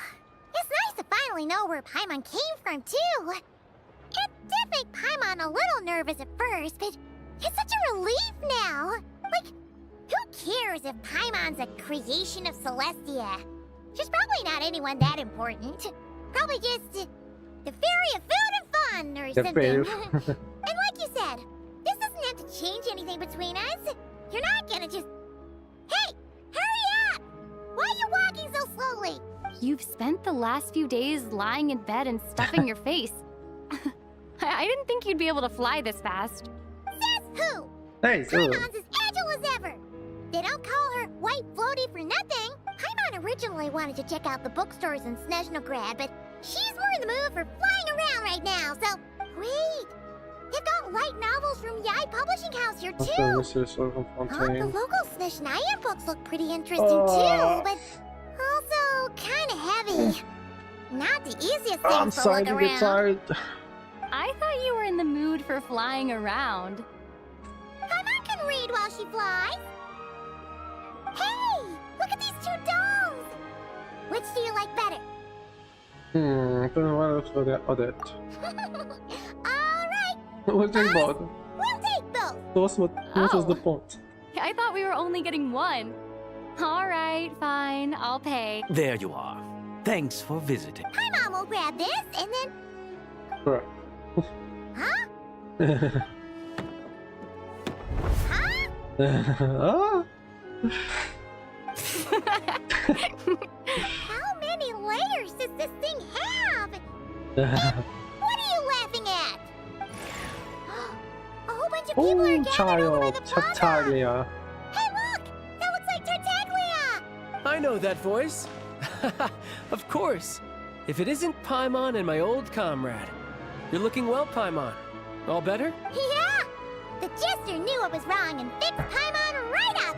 it's nice to finally know where Paimon came from, too. It did make Paimon a little nervous at first, but it's such a relief now. Like, who cares if Paimon's a creation of Celestia? She's probably not anyone that important. Probably just the fairy of food and fun or something. And like you said, this doesn't have to change anything between us. You're not gonna just... Hey! Hurry up! Why are you walking so slowly?
You've spent the last few days lying in bed and stuffing your face. I didn't think you'd be able to fly this fast.
Says who?
Hey,
Paimon's as agile as ever. They don't call her White Floaty for nothing. Paimon originally wanted to check out the bookstores in Snezhnaya, but she's more in the mood for flying around right now, so... Wait! They've got light novels from Yai Publishing House here, too! The local Snezhnaya books look pretty interesting, too, but also kinda heavy. Not the easiest things to look around.
I thought you were in the mood for flying around.
Paimon can read while she flies. Hey! Look at these two dolls! Which do you like better?
Odette.
Alright!
We'll take both.
We'll take both!
What was the point?
I thought we were only getting one. All right, fine, I'll pay.
There you are. Thanks for visiting.
Paimon will grab this, and then...
Correct.
Huh?
Huh?
How many layers does this thing have? And what are you laughing at? A whole bunch of people are gathered over by the plaza.
Tartaglia.
Hey, look! That looks like Tartaglia!
I know that voice. Of course. If it isn't Paimon and my old comrade. You're looking well, Paimon. All better?
Yeah! The Jester knew it was wrong and fixed Paimon right up!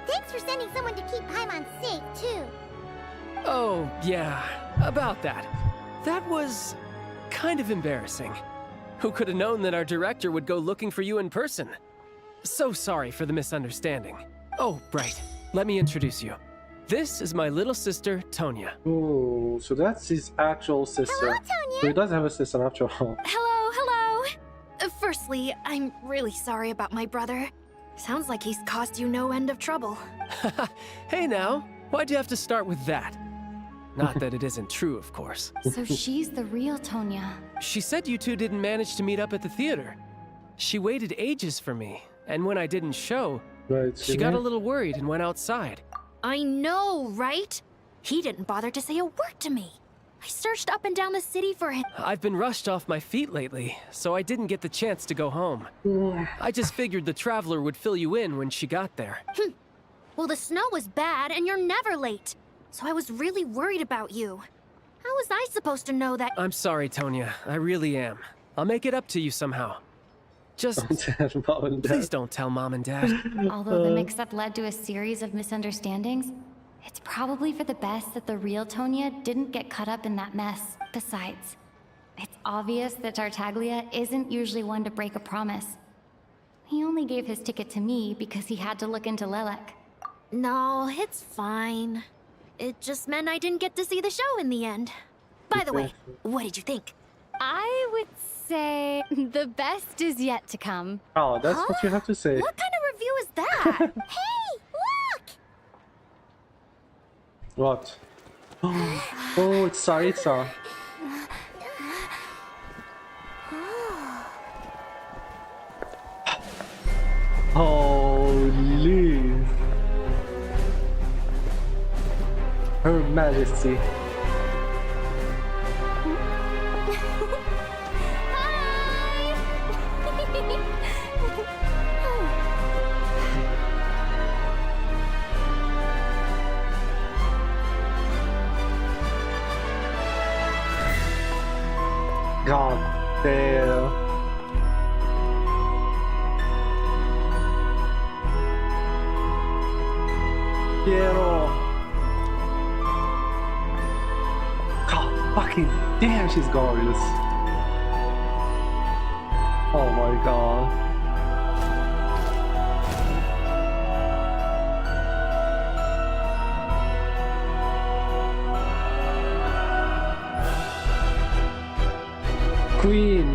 Thanks for sending someone to keep Paimon safe, too.
Oh, yeah. About that. That was... kind of embarrassing. Who could have known that our director would go looking for you in person? So sorry for the misunderstanding. Oh, right. Let me introduce you. This is my little sister, Tonya.
Oh, so that's his actual sister.
Hello, Tonya.
So he does have a sister after all.
Hello, hello.
Firstly, I'm really sorry about my brother. Sounds like he's caused you no end of trouble.
Hey now, why'd you have to start with that? Not that it isn't true, of course.
So she's the real Tonya.
She said you two didn't manage to meet up at the theater. She waited ages for me, and when I didn't show, she got a little worried and went outside.
I know, right? He didn't bother to say a word to me. I searched up and down the city for him.
I've been rushed off my feet lately, so I didn't get the chance to go home. I just figured the Traveler would fill you in when she got there.
Well, the snow was bad, and you're never late. So I was really worried about you. How was I supposed to know that?
I'm sorry, Tonya. I really am. I'll make it up to you somehow. Just please don't tell Mom and Dad.
Although the mix-up led to a series of misunderstandings, it's probably for the best that the real Tonya didn't get caught up in that mess. Besides, it's obvious that Tartaglia isn't usually one to break a promise. He only gave his ticket to me because he had to look into Lelek.
No, it's fine. It just meant I didn't get to see the show in the end. By the way, what did you think?
I would say the best is yet to come.
Oh, that's what you have to say.
What kind of review is that? Hey, look!
What? Oh, it's Saritsa. Holy! Her Majesty. God damn. Piero. God fucking damn, she's gorgeous. Oh my god. Queen.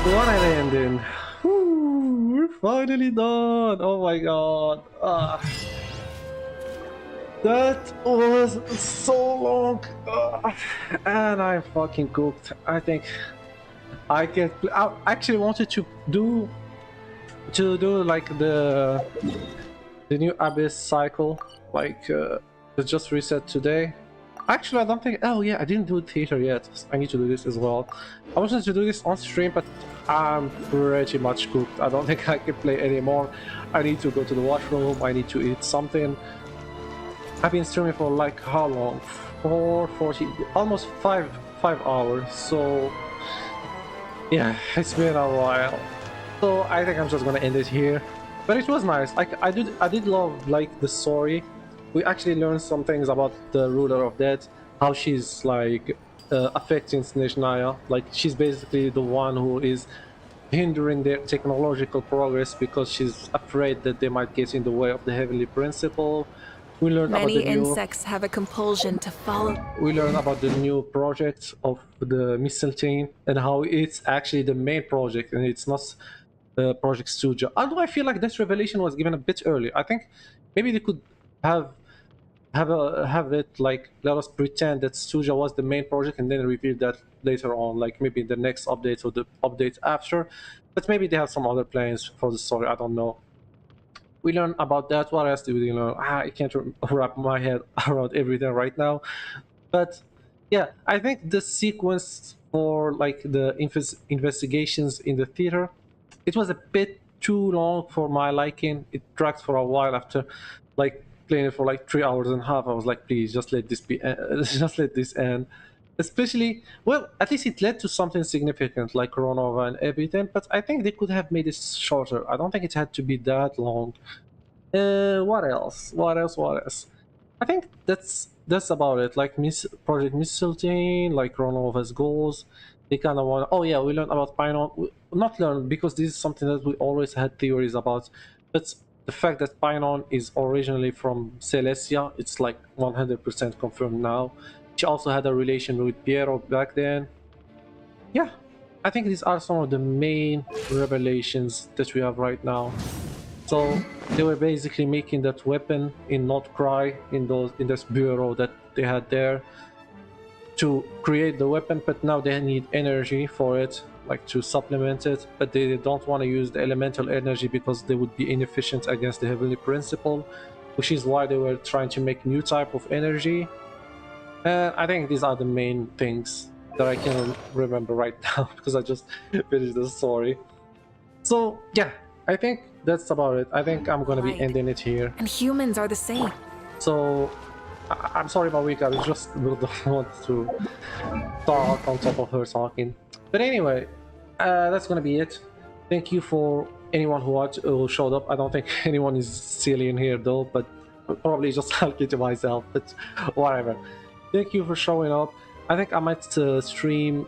What an ending. Whew, we're finally done. Oh my god. That was so long. And I'm fucking cooked. I think I can play. I actually wanted to do like the new Abyss cycle, like it just reset today. Actually, I don't think. Oh yeah, I didn't do theater yet. I need to do this as well. I wanted to do this on stream, but I'm pretty much cooked. I don't think I can play anymore. I need to go to the washroom. I need to eat something. I've been streaming for like how long? 440, almost 5 hours. So yeah, it's been a while. So I think I'm just gonna end it here. But it was nice. Like I did love like the story. We actually learned some things about the ruler of death, how she's like affecting Snezhnaya. Like she's basically the one who is hindering their technological progress because she's afraid that they might get in the way of the heavenly principle. We learned
Many
about the new
insects have a compulsion to follow.
We learned about the new project of the Mistletoe and how it's actually the main project and it's not Project Studio. Although I feel like this revelation was given a bit early. I think maybe they could have it like let us pretend that Studio was the main project and then reveal that later on, like maybe in the next update or the update after. But maybe they have some other plans for the story. I don't know. We learned about that. What else did we learn? I can't wrap my head around everything right now. But yeah, I think the sequence for like the investigations in the theater, it was a bit too long for my liking. It dragged for a while after like playing it for like 3 hours and a half. I was like, please just let this be just let this end. Especially, well, at least it led to something significant like Ronova and everything, but I think they could have made it shorter. I don't think it had to be that long. What else? I think that's about it. Like Project Mistletoe, like Ronova's goals. They kind of want. Oh yeah, we learned about Pinon. Not learned because this is something that we always had theories about. But the fact that Painon is originally from Celestia, it's like 100% confirmed now. She also had a relation with Piero back then. Yeah, I think these are some of the main revelations that we have right now. So they were basically making that weapon in Not Cry, in this bureau that they had there, to create the weapon, but now they need energy for it, like to supplement it, but they don't want to use the elemental energy because they would be inefficient against the Heavenly Principle, which is why they were trying to make new type of energy. And I think these are the main things that I can remember right now because I just finished the story. So yeah, I think that's about it. I think I'm gonna be ending it here.
And humans are the same.
So I'm sorry about Wika, I just don't want to talk on top of her talking. But anyway, that's gonna be it. Thank you for anyone who showed up. I don't think anyone is silly in here though, but probably just I'll keep to myself, but whatever. Thank you for showing up. I think I might stream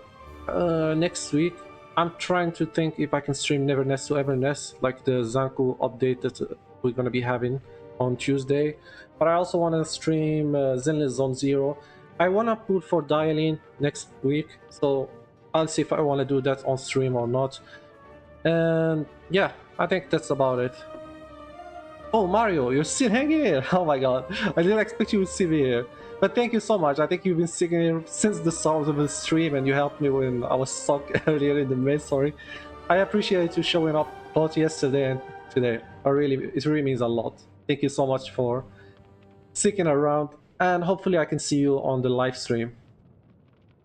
next week. I'm trying to think if I can stream Never Nest to Ever Nest, like the Zanku update that we're gonna be having on Tuesday. But I also want to stream Zenless Zone Zero. I want to pull for Dialing next week, so I'll see if I want to do that on stream or not. And yeah, I think that's about it. Oh, Mario, you're still hanging here! Oh my god, I didn't expect you to see me here. But thank you so much. I think you've been sitting here since the start of the stream and you helped me when I was stuck earlier in the main story. I appreciate you showing up both yesterday and today. It really means a lot. Thank you so much for sticking around, and hopefully I can see you on the live stream.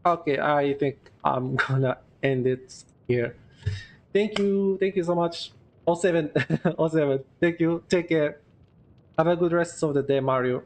Okay, I think I'm gonna end it here. Thank you so much. 07, 07. Thank you. Take care. Have a good rest of the day, Mario.